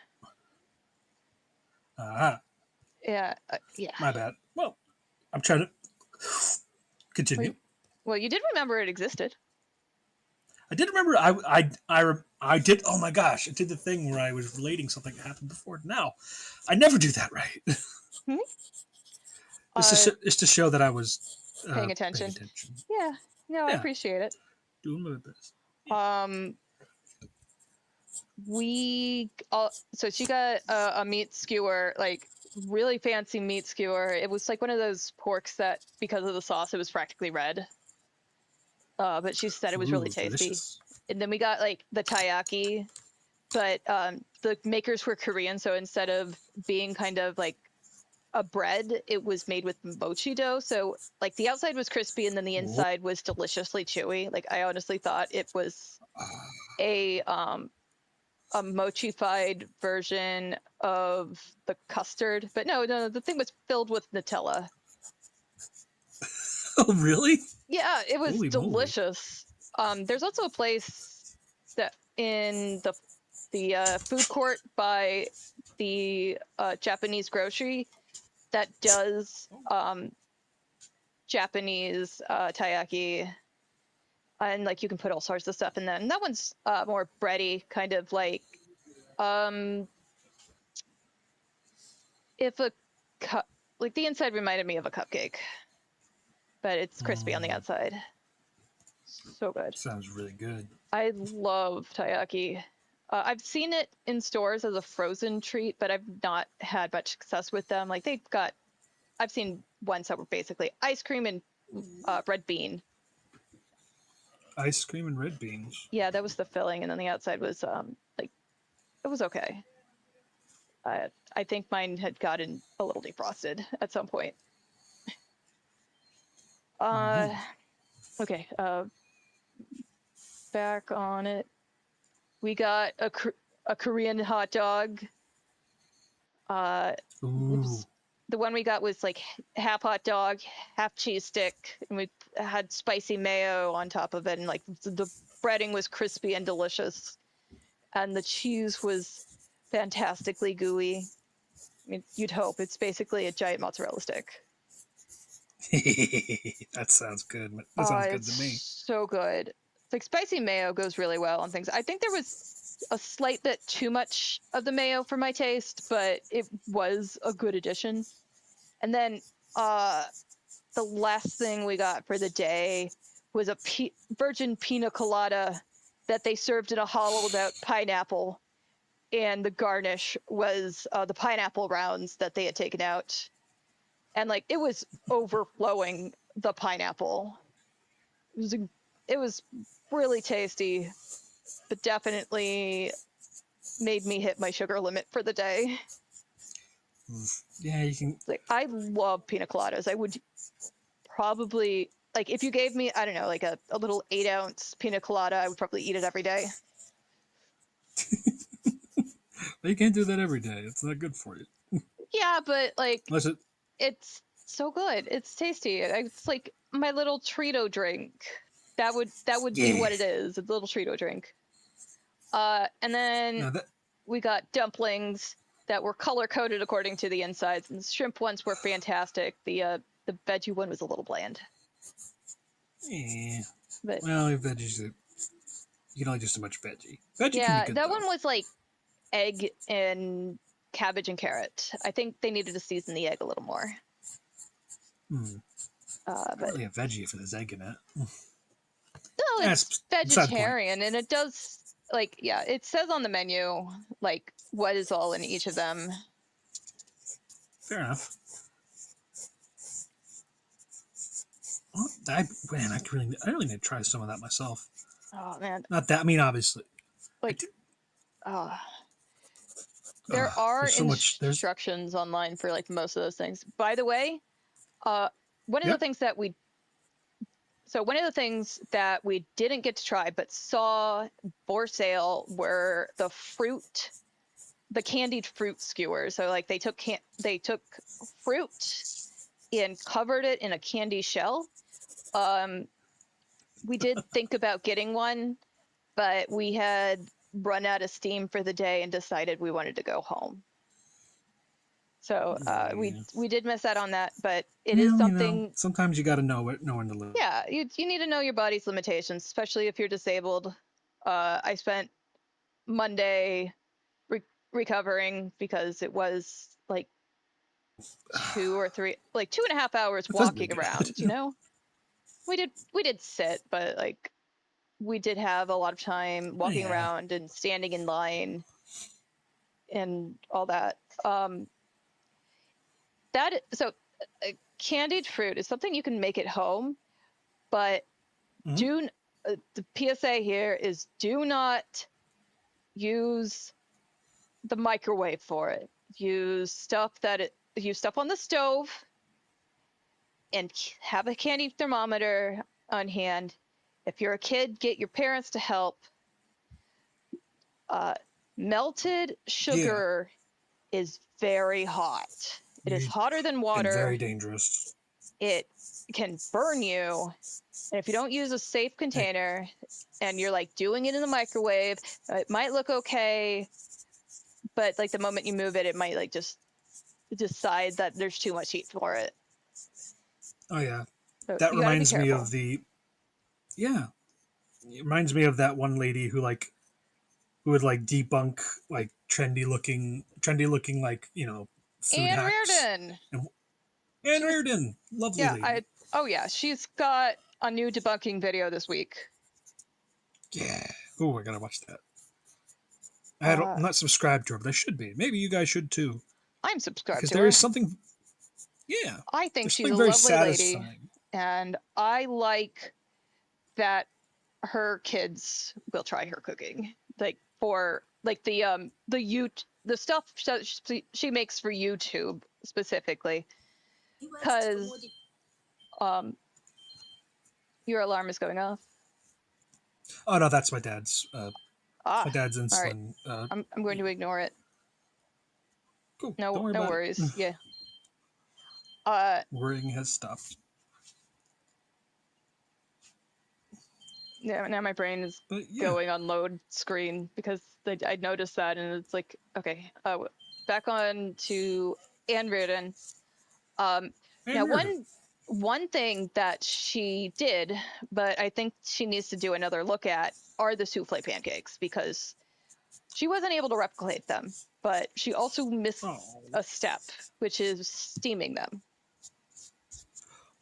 S1: Yeah, yeah.
S5: My bad. Well, I'm trying to continue.
S1: Well, you did remember it existed.
S5: I did remember. I did. Oh my gosh! I did the thing where I was relating something that happened before. Now, I never do that right. It's to show that I was
S1: paying attention. Yeah. No, I appreciate it.
S5: Doing my best.
S1: So she got a meat skewer, like really fancy meat skewer. It was like one of those porks that, because of the sauce, it was practically red. But she said it was really tasty. Delicious. And then we got like the taiyaki, but the makers were Korean, so instead of being kind of like a bread, it was made with mochi dough. So like the outside was crispy and then the inside was deliciously chewy. Like I honestly thought it was a mochi-fied version of the custard, but no, the thing was filled with Nutella.
S5: Oh, really?
S1: Yeah, it was delicious. There's also a place that in the food court by the Japanese grocery that does Japanese taiyaki, and like you can put all sorts of stuff in that. And that one's more bready, kind of like if a cup, like the inside reminded me of a cupcake, but it's crispy on the outside. So good.
S5: Sounds really good.
S1: I love taiyaki. I've seen it in stores as a frozen treat, but I've not had much success with them. Like I've seen ones that were basically ice cream and red bean.
S5: ice cream and red beans.
S1: Yeah, that was the filling, and then the outside was like it was okay. I think mine had gotten a little defrosted at some point.
S5: Mhm.
S1: Okay. Back on it. We got a Korean hot dog. It
S5: Ooh.
S1: was the one we got was like half hot dog, half cheese stick, and we had spicy mayo on top of it, and like the breading was crispy and delicious, and the cheese was fantastically gooey. I mean, you'd hope it's basically a giant mozzarella stick.
S5: That sounds good. That sounds good
S1: It's
S5: to me.
S1: so good. It's like spicy mayo goes really well on things. I think there was a slight bit too much of the mayo for my taste, but it was a good addition. And then the last thing we got for the day was a virgin pina colada that they served in a hollowed out pineapple, and the garnish was the pineapple rounds that they had taken out, and like it was overflowing the pineapple. It was really tasty, but definitely made me hit my sugar limit for the day.
S5: Yeah, you can.
S1: Like I love pina coladas. I would probably like if you gave me, I don't know, like a little 8-ounce pina colada, I would probably eat it every day.
S5: You can't do that every day. It's not good for you.
S1: Yeah, but like
S5: Unless it.
S1: it's so good. It's tasty. It's like my little Trito drink. That would be
S5: Yeah.
S1: what it is. A little Trito drink. And then
S5: No, that.
S1: we got dumplings that were color coded according to the insides, and the shrimp ones were fantastic. The veggie one was a little bland,
S5: Yeah.
S1: but
S5: Well, veggies. You can only do so much veggie. Veggie can be
S1: yeah,
S5: good
S1: that
S5: though.
S1: one was like egg and cabbage and carrot. I think they needed to season the egg a little more.
S5: Hmm. Not
S1: But
S5: really a veggie if there's egg in it.
S1: no, it's
S5: Beside the point.
S1: vegetarian, and it does like yeah, it says on the menu like what is all in each of them.
S5: Fair enough. Well, I really need to try some of that myself.
S1: Oh man,
S5: Not that. I mean, obviously, I
S1: like
S5: did.
S1: uh, there are
S5: There's so much. There's.
S1: instructions online for like most of those things. By the way, uh, one of the
S5: Yep.
S1: things that we one of the things that we didn't get to try but saw for sale were the candied fruit skewers. So like they took fruit and covered it in a candy shell. We did think about getting one, but we had run out of steam for the day and decided we wanted to go home. So
S5: Yeah.
S1: we did miss out on that, but it is
S5: Well,
S1: something.
S5: sometimes you got to know when to live.
S1: Yeah, you need to know your body's limitations, especially if you're disabled. I spent Monday recovering because it was like 2.5 hours
S5: That doesn't make
S1: walking
S5: good.
S1: around. We did sit, but like we did have a lot of time walking
S5: Yeah.
S1: around and standing in line and all that. Candied fruit is something you can make at home, but
S5: Mhm.
S1: the PSA here is do not use the microwave for it. Use stuff on the stove, and have a candy thermometer on hand. If you're a kid, get your parents to help. Uh, Melted
S5: Yeah.
S1: sugar is very hot. It is hotter than
S5: And very
S1: water.
S5: dangerous.
S1: It can burn you. And if you don't use a safe
S5: Eh,
S1: container and you're like doing it in the microwave, it might look okay, but like the moment you move it, it might like just decide that there's too much heat for it.
S5: Oh yeah.
S1: So
S5: That
S1: you got to be
S5: reminds me
S1: careful.
S5: of the. Yeah. It reminds me of that one lady who would like debunk like trendy looking like food
S1: Anne
S5: hacks.
S1: Reardon.
S5: And Anne
S1: She's
S5: Reardon, lovely
S1: yeah,
S5: lady.
S1: she's got a new debunking video this week.
S5: Yeah. Oh, I gotta watch that.
S1: Uh,
S5: I'm not subscribed to her, but I should be. Maybe you guys should too,
S1: I'm subscribed
S5: because
S1: to
S5: there is
S1: her.
S5: something. Yeah,
S1: I think
S5: there's
S1: she's
S5: something
S1: a
S5: very
S1: lovely lady,
S5: satisfying.
S1: and I like that her kids will try her cooking, like for like the stuff she makes for YouTube specifically, because your alarm is going off.
S5: Oh no, that's my dad's.
S1: Ah,
S5: My dad's
S1: all right.
S5: insulin.
S1: I'm going to ignore it.
S5: Cool.
S1: No,
S5: Don't worry
S1: no
S5: about
S1: worries.
S5: it.
S1: Yeah.
S5: Worrying has stopped.
S1: Yeah. Now my brain is
S5: But yeah,
S1: going on load screen because I noticed that, and it's like, okay, back on to Handwritten. Now
S5: handwritten.
S1: one thing that she did, but I think she needs to do another look at, are the souffle pancakes, because she wasn't able to replicate them, but she also missed
S5: Oh.
S1: a step, which is steaming them.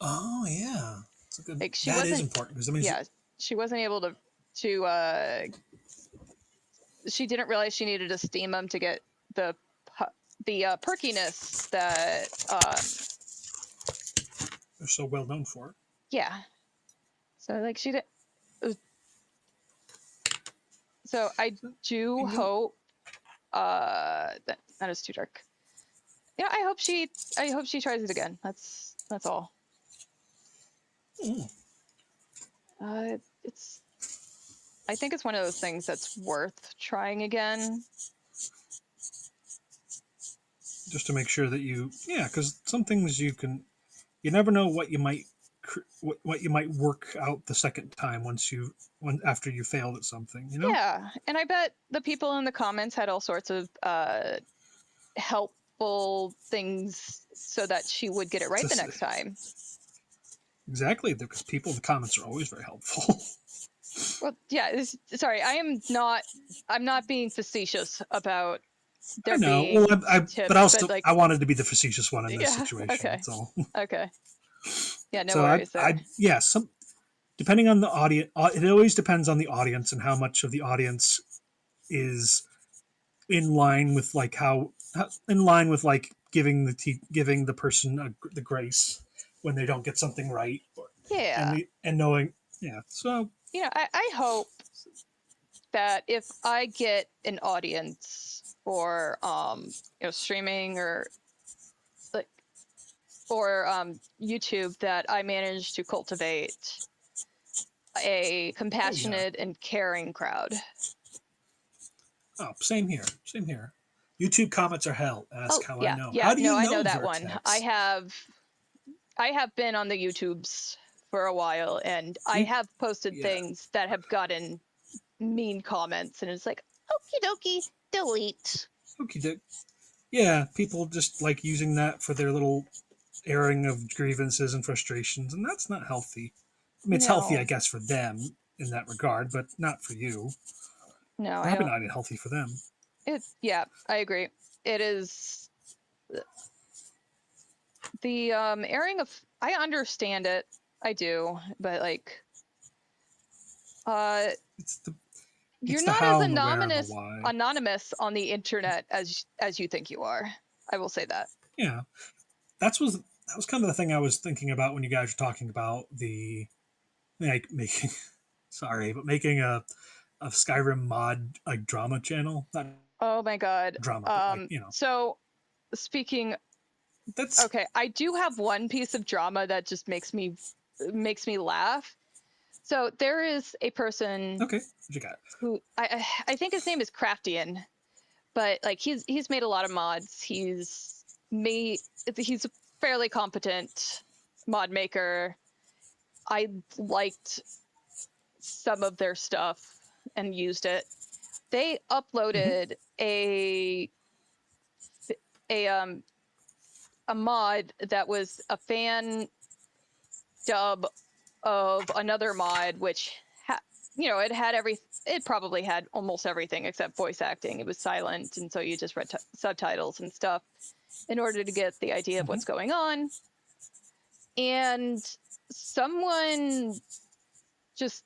S5: Oh yeah, it's a good.
S1: Like she
S5: That is
S1: wasn't,
S5: important because I mean,
S1: yeah, she wasn't able to she didn't realize she needed to steam them to get the perkiness that
S5: they're so well known for.
S1: yeah. So like she did. So I do
S5: And
S1: hope that is too dark. Yeah, I hope she tries it again. That's all.
S5: mm,
S1: It's I think it's one of those things that's worth trying again.
S5: just to make sure that because some things you never know what you might what you might work out the second time after you failed at something.
S1: Yeah, and I bet the people in the comments had all sorts of helpful things so that she would get it right the next time.
S5: Exactly, because people in the comments are always very helpful.
S1: Well, yeah. Sorry, I'm not being facetious about
S5: I
S1: there
S5: know.
S1: being
S5: Well,
S1: tips, but like,
S5: I wanted to be the facetious one in this
S1: yeah.
S5: situation.
S1: Okay.
S5: That's all.
S1: Okay. Yeah. No
S5: So
S1: worries there.
S5: some depending on the audience, it always depends on the audience and how much of the audience is in line with like giving the person the grace when they don't get something right,
S1: Yeah.
S5: and knowing so
S1: I hope that if I get an audience for streaming or like or YouTube, that I manage to cultivate a compassionate and caring crowd.
S5: same here, YouTube comments are hell. Ask
S1: Oh
S5: how I
S1: yeah,
S5: know.
S1: yeah.
S5: How do
S1: No,
S5: you
S1: I know
S5: know,
S1: that one.
S5: Vertex?
S1: I have been on the YouTubes for a while, and I
S5: You
S1: have posted
S5: yeah
S1: things that have gotten mean comments, and it's like, okie dokie, delete.
S5: okay yeah, people just like using that for their little airing of grievances and frustrations, and that's not healthy. I mean, it's healthy, I
S1: No,
S5: guess, for them in that regard, but not for you.
S1: no, I
S5: Probably
S1: don't.
S5: not healthy for them.
S1: Yeah, I agree. It is the airing of. I understand it. I do, but like, uh,
S5: It's the
S1: you're
S5: the
S1: not as
S5: how and the where and the why.
S1: anonymous on the internet as you think you are. I will say that.
S5: Yeah, that was kind of the thing I was thinking about when you guys were talking about the making. Sorry, but making a Skyrim mod like drama channel. Not
S1: Oh my god.
S5: drama, but like
S1: So speaking,
S5: that's
S1: okay, I do have one piece of drama that just makes me laugh. So there is a person
S5: okay. What you got?
S1: who I think his name is Craftian, but like he's made a lot of mods. He's a fairly competent mod maker. I liked some of their stuff and used it. They
S5: Mm-hmm.
S1: uploaded a a mod that was a fan dub of another mod, which it probably had almost everything except voice acting. It was silent, and so you just read subtitles and stuff in order to get the idea of
S5: Mm-hmm.
S1: what's going on. And someone just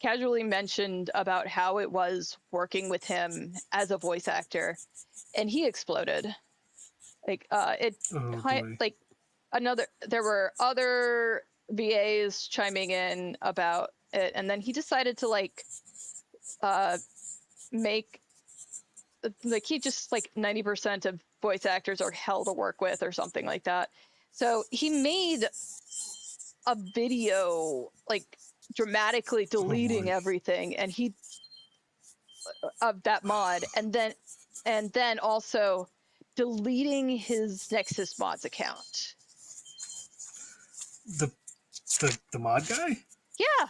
S1: casually mentioned about how it was working with him as a voice actor, and he exploded. Like
S5: Oh boy.
S1: there were other VAs chiming in about it, and then he decided to like make like he just like 90% of voice actors are hell to work with or something like that. So he made a video like dramatically deleting
S5: boy.
S1: everything, and he of that mod, and then also deleting his Nexus mods account.
S5: The the mod guy?
S1: Yeah,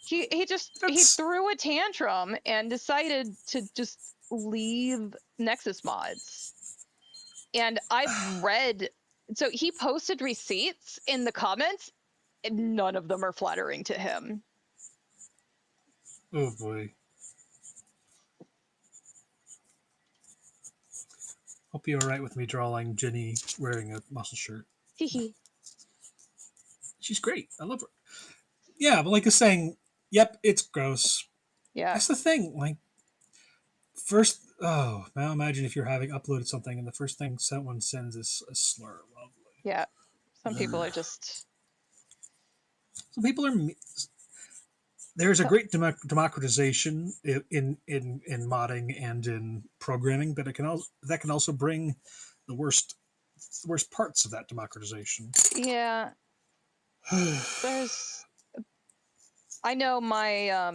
S1: he
S5: That's
S1: threw a tantrum and decided to just leave Nexus mods. And I've read, so he posted receipts in the comments, and none of them are flattering to him.
S5: oh boy. Hope you're alright with me drawing Jenny wearing a muscle shirt.
S1: Hehe.
S5: She's great. I love her. Yeah, but like I was saying, yep, it's gross.
S1: Yeah.
S5: That's the thing. Like, first, oh, now imagine if you're having uploaded something and the first thing someone sends is a slur. Lovely.
S1: Yeah. Some people are just.
S5: Some people are. There's a great democratization in modding and in programming, but it can also that can also bring the worst parts of that democratization.
S1: Yeah. There's. I know my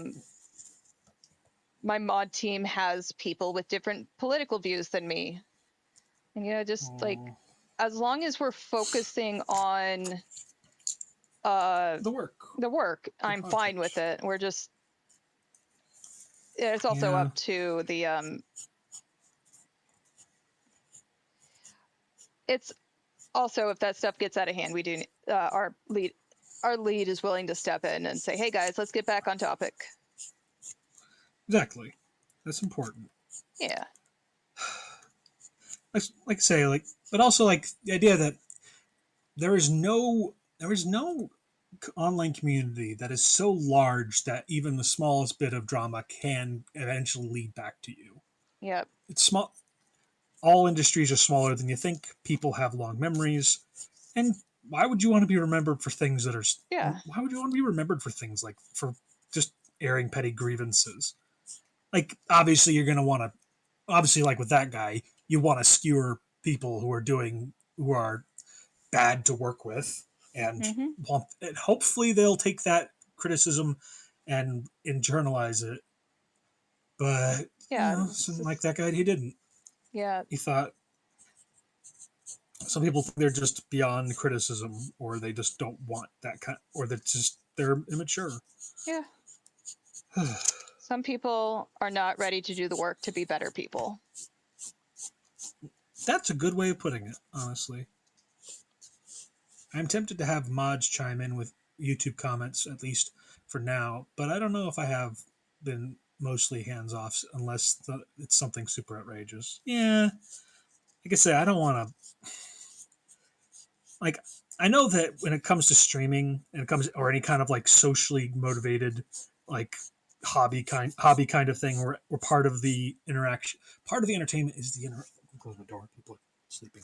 S1: my mod team has people with different political views than me, and just like as long as we're focusing on
S5: the work,
S1: I'm fine with it. We're just. It's also up to the it's also if that stuff gets out of hand, we do our lead is willing to step in and say, hey guys, let's get back on topic.
S5: Exactly, that's important.
S1: Yeah,
S5: like I say, like, but also like the idea that there is no online community that is so large that even the smallest bit of drama can eventually lead back to you.
S1: Yep.
S5: It's small. All industries are smaller than you think. People have long memories, and why would you want to be remembered for things that are?
S1: Yeah.
S5: Why would you want to be remembered for things like for just airing petty grievances? Like, obviously, you're going to want to. Obviously, like with that guy, you want to skewer people who are bad to work with, and and hopefully they'll take that criticism and internalize it. But
S1: yeah,
S5: like that guy, he didn't.
S1: Yeah.
S5: He thought some people think they're just beyond criticism, or they just don't want that kind, or they're immature.
S1: Yeah. Some people are not ready to do the work to be better people.
S5: That's a good way of putting it, honestly. I'm tempted to have mods chime in with YouTube comments, at least for now, but I don't know if I have been mostly hands off unless it's something super outrageous. Yeah. Like I say, I don't want to. Like, I know that when it comes to streaming and it comes or any kind of like socially motivated, like hobby kind of thing, where part of the interaction, part of the entertainment is the close my door. People are sleeping.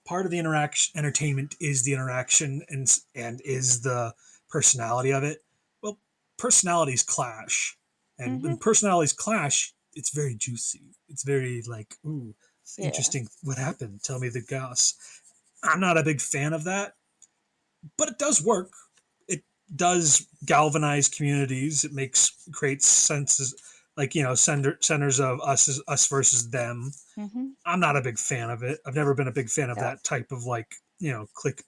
S5: Part of the entertainment is the interaction and is the personality of it. Well, personalities clash, and when personalities clash, it's very juicy. It's very like, ooh, interesting. What happened? Tell me the goss. I'm not a big fan of that, but it does work. It does galvanize communities. It creates senses, like, centers of us versus them. I'm not a big fan of it. I've never been a big fan of that type of, like, click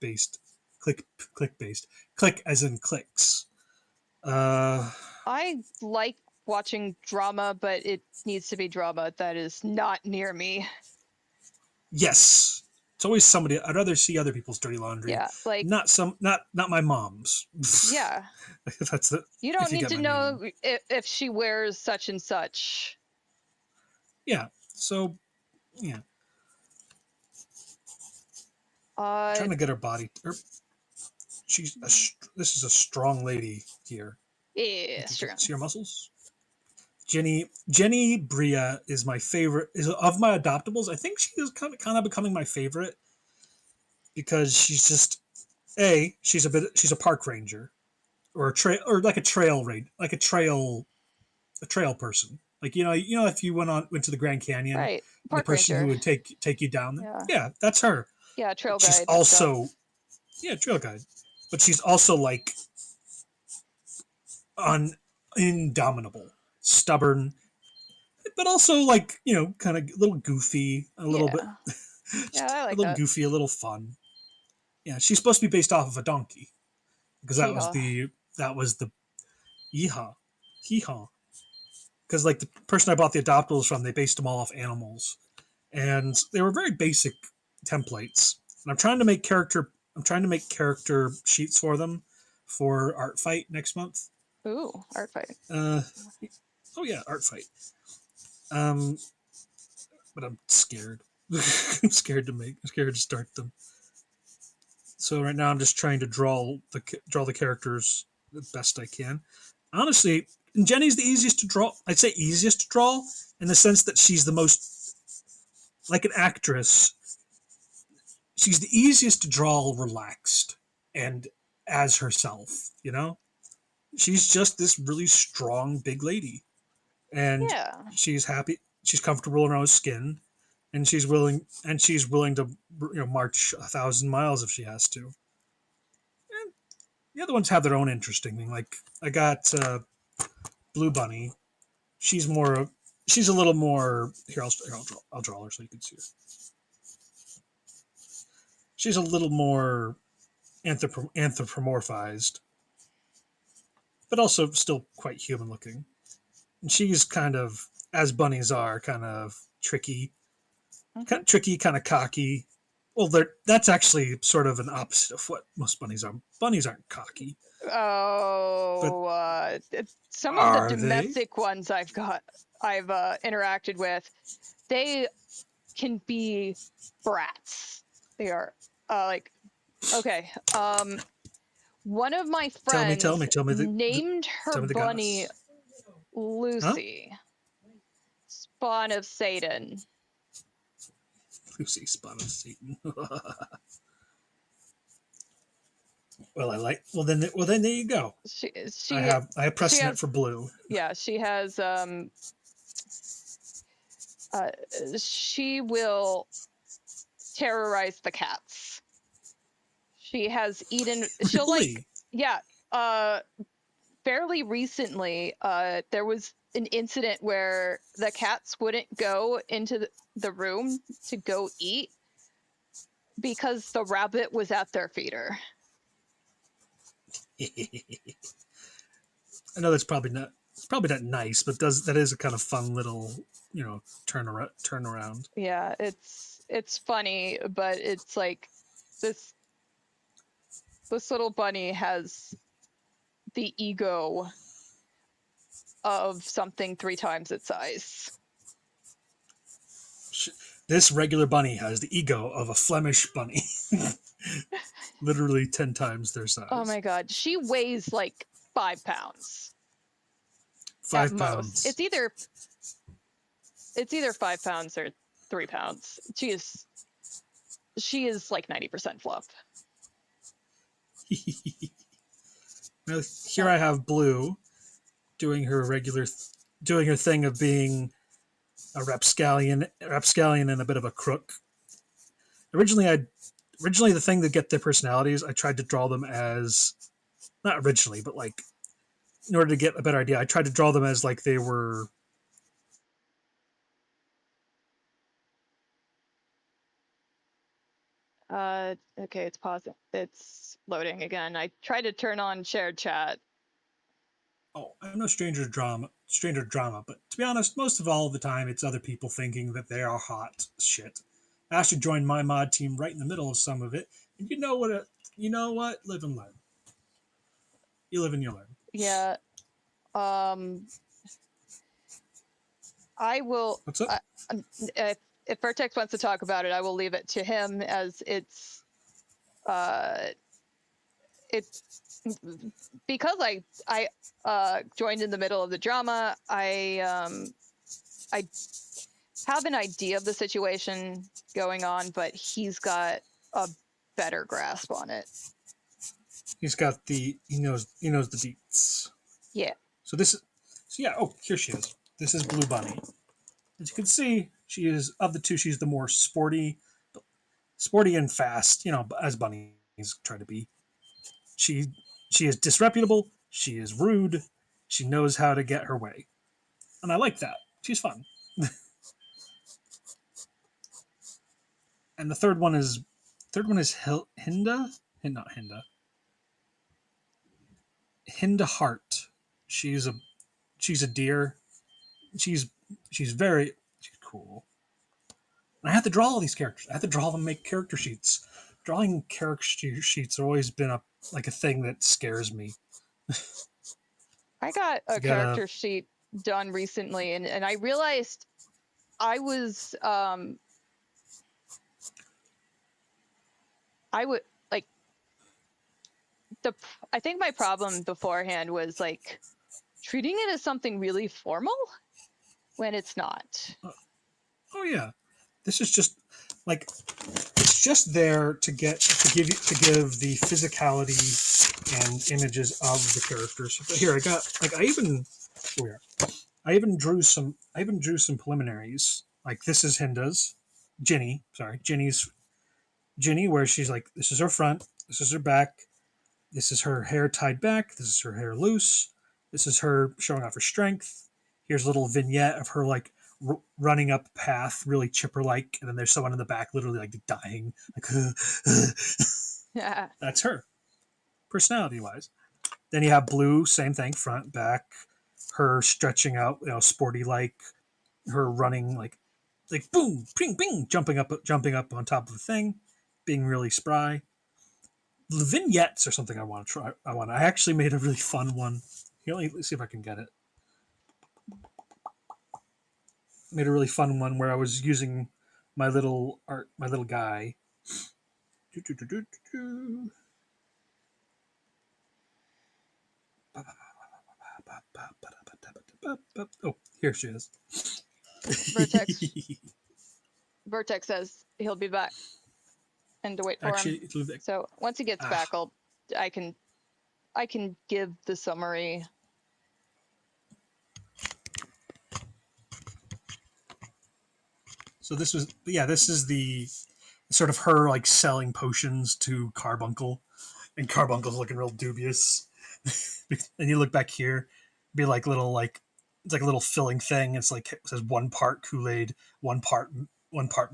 S5: as in clicks.
S1: I like watching drama, but it needs to be drama that is not near me.
S5: Yes. It's always somebody. I'd rather see other people's dirty laundry.
S1: Yeah, like
S5: not my mom's.
S1: Yeah.
S5: That's the.
S1: You don't need to know if she wears such and such.
S5: Yeah. So, yeah. Trying to get her body. This is a strong lady here.
S1: Yeah, strong.
S5: See her muscles. Jenny Bria is my favorite. Is of my adoptables. I think she is kind of becoming my favorite because she's just she's a park ranger, or a trail, or like a trail raid, like a trail person. Like if you went to the Grand Canyon,
S1: Right.
S5: and the
S1: Park
S5: person who
S1: ranger.
S5: would take you down there.
S1: Yeah.
S5: Yeah, that's her.
S1: Yeah, trail
S5: But she's
S1: guide stuff.
S5: also trail guide, but she's also like indomitable, stubborn, but also like kind of a little goofy, a little bit,
S1: Yeah. Yeah, I
S5: a
S1: like
S5: little
S1: that.
S5: goofy, a little fun. Yeah, she's supposed to be based off of a donkey because
S1: Hee-haw.
S5: that was the yeehaw, hee haw. Because like the person I bought the adoptables from, they based them all off animals, and they were very basic templates. And I'm trying to make character sheets for them for Art Fight next month.
S1: Ooh, art fight.
S5: Uh, oh yeah, Art Fight. Um, but I'm scared. I'm scared to start them. So right now I'm just trying to draw the characters the best I can. Honestly, Jenny's the easiest to draw. I'd say easiest to draw in the sense that she's the most like an actress. She's the easiest to draw relaxed and as herself. She's just this really strong big lady, and
S1: Yeah.
S5: she's happy. She's comfortable in her own skin, and she's willing to march 1,000 miles if she has to. And the other ones have their own interesting thing. Like I got Blue Bunny. She's more. She's a little more. I'll draw her so you can see her. She's a little more anthropomorphized, but also still quite human looking. And she's kind of, as bunnies are, kind of tricky,
S1: Mm-hmm.
S5: kind of cocky. Well, that's actually sort of an opposite of what most bunnies are. Bunnies aren't cocky, but
S1: Oh, some of the
S5: are they?
S1: domestic ones I've interacted with, they can be brats. They are like okay. One of my
S5: Tell me,
S1: friends
S5: tell me
S1: named her
S5: tell me the
S1: bunny
S5: goss. Huh?
S1: Lucy, spawn of Satan.
S5: Lucy, spawn of Satan. Well, I like. Well, then there you go. I
S1: She
S5: have
S1: she
S5: precedent
S1: has
S5: for blue.
S1: yeah she has she will terrorize the cats. She has eaten. She'll like
S5: Really?
S1: yeah. Fairly recently, there was an incident where the cats wouldn't go into the room to go eat because the rabbit was at their feeder.
S5: I know that's probably not. It's probably not nice, but that is a kind of fun little turn around.
S1: Yeah, it's funny, but it's like this this little bunny has the ego of something 3 times its size.
S5: This regular bunny has the ego of a Flemish bunny, literally 10 times their
S1: Oh
S5: size.
S1: my god, she weighs like 5 pounds at
S5: 5 pounds.
S1: most. It's either 5 pounds or 3 pounds. She is like 90% fluff.
S5: Now, here I have Blue doing her doing her thing of being a rapscallion and a bit of a crook. Originally the thing to get their personalities, I tried to draw them as, not originally, but like in order to get a better idea, I tried to draw them as like they were.
S1: Okay, it's pausing. It's loading again. I tried to turn on shared chat.
S5: Oh, I'm no stranger to drama, but to be honest, most of all the time it's other people thinking that they are hot shit. I actually joined my mod team right in the middle of some of it, and you know what? Live and learn. You live and you learn.
S1: Yeah. I will.
S5: What's up?
S1: If Vertex wants to talk about it, I will leave it to him as it's because I joined in the middle of the drama. I have an idea of the situation going on, but he's got a better grasp on it.
S5: He's got he knows the deets.
S1: Yeah.
S5: So this is so yeah. Oh, here she is. This is Blue Bunny. As you can see, she is of the two. She's the more sporty and fast. As bunnies try to be. She she is disreputable. She is rude. She knows how to get her way, and I like that. She's fun. And the third one is Hinda, not Hinda, Hinda Hart. She's a she's a deer. She's she's cool. And I have to draw all these characters. I have to draw them, make character sheets. Drawing character sheets have always been a thing that scares me.
S1: I got a
S5: You gotta
S1: character sheet done recently, and I realized I was I would like I think my problem beforehand was like treating it as something really formal when it's not.
S5: oh yeah, this is just like it's just there to give the physicality and images of the characters. But here I got like where I even drew some preliminaries. Like this is Hinda's Ginny, where she's like, this is her front, this is her back, this is her hair tied back, this is her hair loose, this is her showing off her strength. Here's a little vignette of her like running up a path, really chipper like, and then there's someone in the back literally like dying, like
S1: Yeah.
S5: that's her personality wise. Then you have Blue, same thing, front, back, her stretching out, sporty like, her running like boom, ping, ping, jumping up on top of the thing, being really spry. The vignettes are something I want to try. I actually made a really fun one. Here, let's see if I can get it. Made a really fun one where I was using my little guy. Oh, here she is.
S1: Vertex says he'll be back and to wait for
S5: Actually,
S1: him. So once he gets back, I can give the summary.
S5: so this is the sort of her like selling potions to Carbuncle, and Carbuncle's looking real dubious. And you look back here, be like it's like a little filling thing. It's like it says 1 part Kool-Aid, 1 part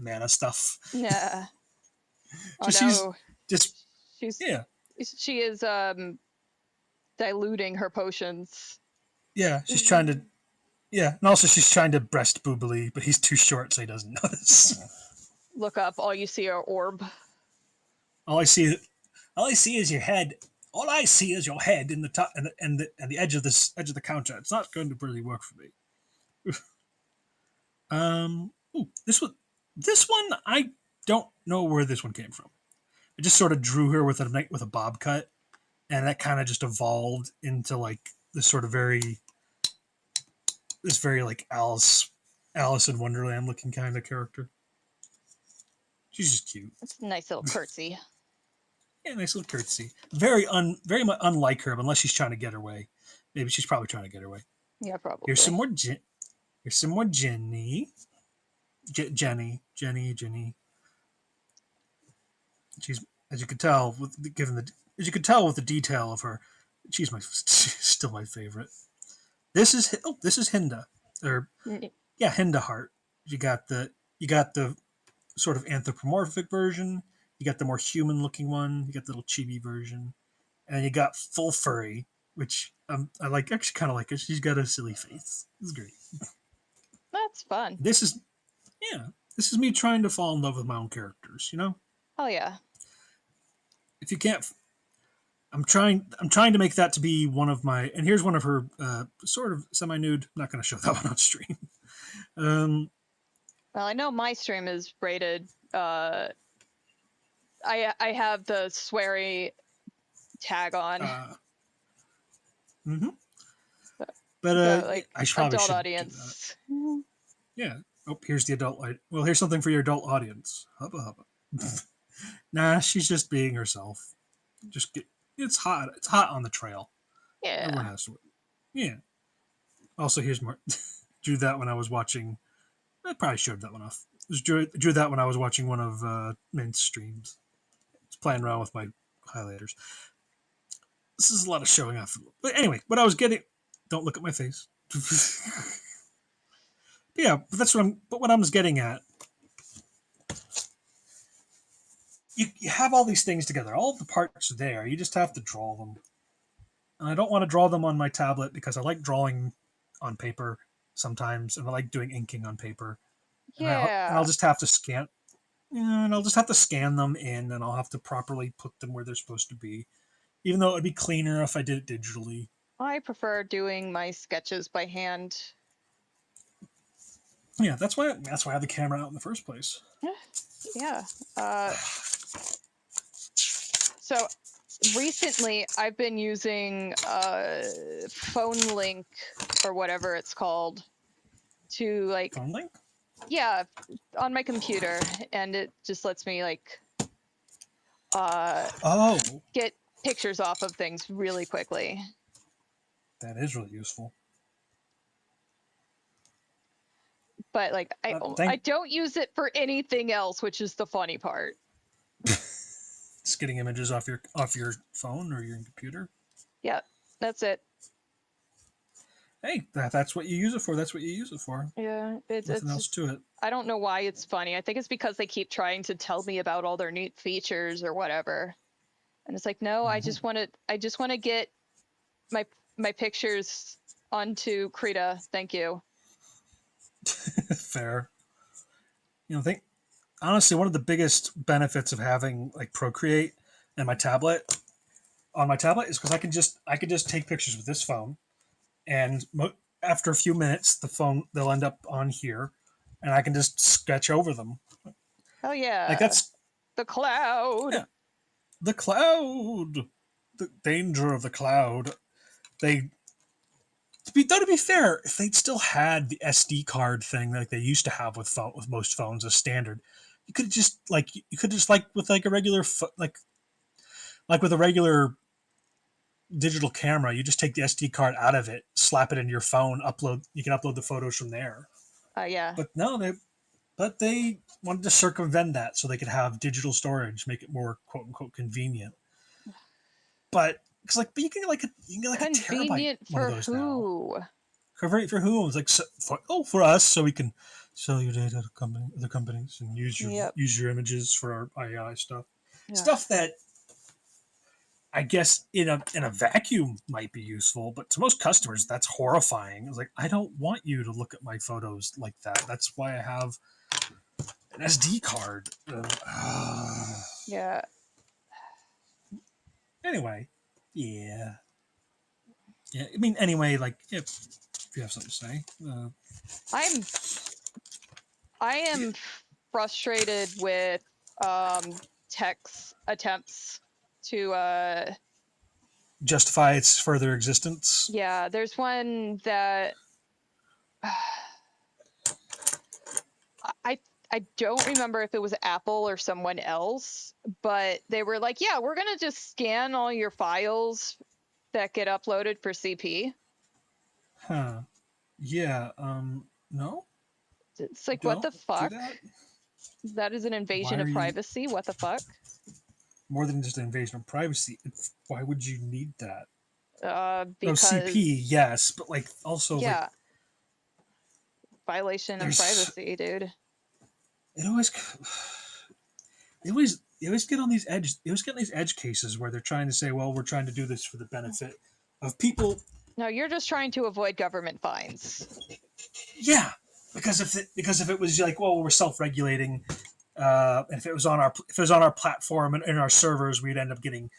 S5: mana stuff.
S1: Yeah. Oh
S5: She's
S1: no.
S5: just
S1: She's
S5: yeah
S1: she is diluting her potions.
S5: yeah. She's trying to yeah, and also she's trying to breast boobily, but he's too short, so he doesn't notice.
S1: Look up, all you see are orb.
S5: All I see, all I see is your head. All I see is your head in the top and the edge of the counter. It's not going to really work for me. Ooh, this one I don't know where this one came from. I just sort of drew her with a bob cut, and that kind of just evolved into like this very like Alice in Wonderland looking kind of character. She's just cute.
S1: It's a nice little curtsy.
S5: Yeah, nice little curtsy. Very much unlike her, unless she's trying to get her way. Maybe she's probably trying to get her way.
S1: Yeah, probably.
S5: Here's some more. Here's some more Jenny. Jenny. She's as you could tell as you could tell with the detail of her, she's still my favorite. This is Hinda or yeah Hinda Heart. You got the sort of anthropomorphic version. You got the more human looking one. You got the little chibi version, and you got full furry, which I like. Actually, kind of like it. She's got a silly face. It's great.
S1: That's fun.
S5: This is me trying to fall in love with my own characters.
S1: Oh yeah.
S5: If you can't, I'm trying to make that to be one of my. And here's one of her sort of semi nude. I'm not going to show that one on stream.
S1: Well, I know my stream is rated. I have the sweary tag on.
S5: Mm-hmm.
S1: But like
S5: I probably
S1: adult
S5: should
S1: audience.
S5: Yeah. Oh, here's the adult. Well, here's something for your adult audience. Hubba hubba. Nah, she's just being herself. Just It's hot. It's hot on the trail. Everyone
S1: Yeah.
S5: has to. Yeah. Also, here's more. Drew that when I was watching. I probably showed that one off. Drew that when I was watching one of Mint's streams. It's playing around with my highlighters. This is a lot of showing off. But anyway, what I was getting. Don't look at my face. Yeah, but that's what I'm. But what I was getting at. You have all these things together. All of the parts are there. You just have to draw them. And I don't want to draw them on my tablet because I like drawing on paper sometimes, and I like doing inking on paper. And I'll
S1: Yeah.
S5: just have to scan. Yeah, and I'll just have to scan them in, and I'll have to properly put them where they're supposed to be. Even though it'd be cleaner if I did it digitally.
S1: I prefer doing my sketches by hand.
S5: Yeah, that's why I have the camera out in the first place.
S1: Yeah. So recently I've been using phone link or whatever it's called to like
S5: Phone link?
S1: yeah, on my computer, and it just lets me like
S5: Oh,
S1: get pictures off of things really quickly.
S5: that is really useful.
S1: But like I
S5: Thank
S1: don't use it for anything else, which is the funny part.
S5: just getting images off your phone or your computer.
S1: Yeah, that's it.
S5: Hey, that's what you use it for. That's what you use it for.
S1: Yeah,
S5: Nothing else
S1: it's
S5: to it.
S1: I don't know why it's funny. I think it's because they keep trying to tell me about all their neat features or whatever. And it's like, no, I just want to get my pictures onto Krita. Thank you.
S5: Fair. Think honestly, one of the biggest benefits of having like Procreate and my tablet on my tablet is because I can just take pictures with this phone, and after a few minutes, they'll end up on here, and I can just sketch over them.
S1: Oh
S5: Like
S1: yeah,
S5: that's
S1: the cloud.
S5: yeah, the cloud, the danger of the cloud. They to be fair, if they'd still had the SD card thing like they used to have with most phones as standard, you could just like with like a regular like with a regular digital camera, you just take the SD card out of it, slap it in your phone, upload. You can upload the photos from there.
S1: Yeah.
S5: But no, they wanted to circumvent that so they could have digital storage, make it more quote unquote convenient. But but you can get like a terabyte
S1: Convenient
S5: one of
S1: for
S5: those now.
S1: who?
S5: For whom? It's like for us, so we can sell your data to other companies and
S1: Yep.
S5: use your images for our AI stuff.
S1: Yeah.
S5: Stuff that I guess in a vacuum might be useful, but to most customers that's horrifying. It's like I don't want you to look at my photos like that. That's why I have an SD card.
S1: Yeah.
S5: Anyway, yeah, yeah. I mean, anyway, like if you have something to say,
S1: I am frustrated with tech's attempts to
S5: justify its further existence.
S1: yeah, there's one that I don't remember if it was Apple or someone else, but they were like, yeah, we're gonna just scan all your files that get uploaded for CP.
S5: Huh? Yeah. No,
S1: It's like, what
S5: don't
S1: the
S5: do
S1: fuck?
S5: that.
S1: That is an
S5: Why
S1: invasion
S5: are
S1: of
S5: you
S1: privacy. What the fuck?
S5: more than just an invasion of privacy? Why would you need that? Oh,
S1: Because
S5: CP, yes, but like also like
S1: yeah, violation of
S5: there's
S1: privacy, dude.
S5: it always they always get on these edge they always get on these edge cases where they're trying to say, well, we're trying to do this for the benefit of people.
S1: No, you're just trying to avoid government fines.
S5: Yeah, because if it was like, well, we're self-regulating, and if it was on our platform and in our servers, we'd end up getting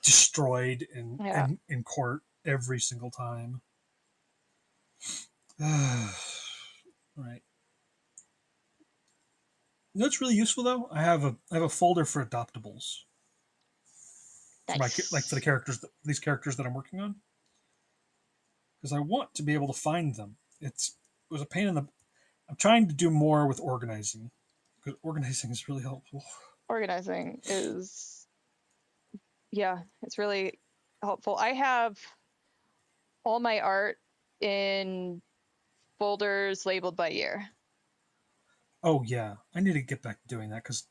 S5: destroyed
S1: Yeah.
S5: in court every single time. Right. You know what's really useful though? I have a folder for adoptables for my
S1: Nice.
S5: for the characters these characters that I'm working on because I want to be able to find them. It was a pain in the. I'm trying to do more with organizing because organizing is really helpful.
S1: Organizing is Yeah, it's really helpful. I have all my art in folders labeled by year.
S5: Oh yeah, I need to get back to doing that because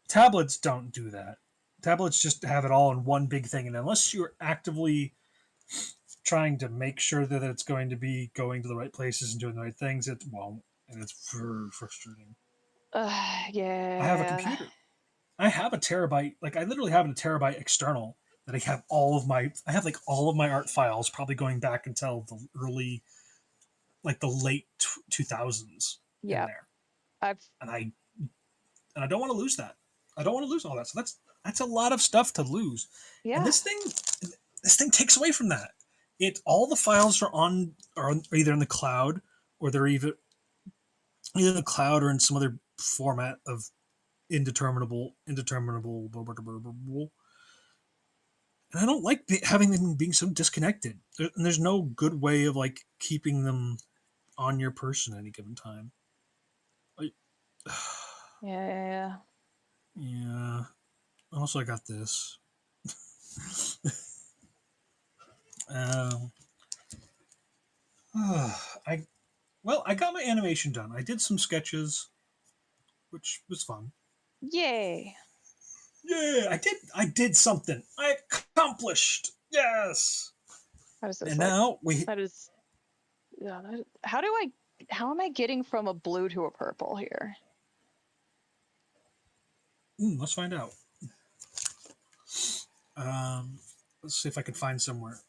S5: tablets don't do that. Tablets just have it all in one big thing, and unless you're actively trying to make sure that it's going to be going to the right places and doing the right things, it won't, and it's very frustrating. I have a
S1: Yeah.
S5: computer. I have a terabyte. Like I literally have a terabyte external that I have all of my. I have like all of my art files, probably going back until the early, like the late 2000s in
S1: Yeah.
S5: there,
S1: I've
S5: and I don't want to lose that. I don't want to lose all that. So that's a lot of stuff to lose. And
S1: yeah.
S5: this thing takes away from that. It all the files are either in the cloud or they're either in the cloud or in some other format of indeterminable. Blah, blah, blah, blah, blah. And I don't like having them being so disconnected. And there's no good way of like keeping them on your person at any given time. Like,
S1: Yeah.
S5: yeah. Also, I got this. Um, I I got my animation done. I did some sketches, which was fun.
S1: Yay.
S5: Yeah, I did something. I accomplished. Yes.
S1: How does this
S5: And
S1: look?
S5: now we
S1: That is. Yeah. How do I? How am I getting from a blue to a purple here?
S5: let's find out. Um, let's see if I can find you somewhere.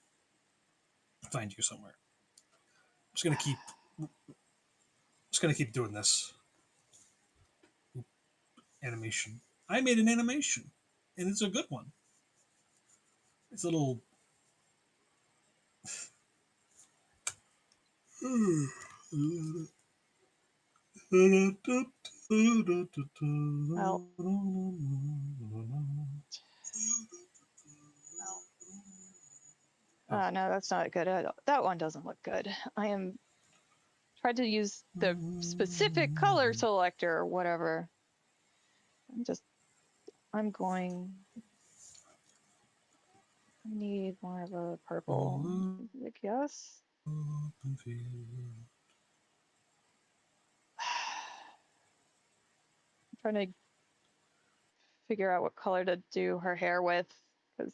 S5: Just gonna keep doing this animation. I made an animation, and it's a good one. It's a little.
S1: Well, no, that's not good. That one doesn't look good. I am tried to use the specific color selector or whatever. I'm going. I need more of a purple. I guess. I'm trying to figure out what color to do her hair with, because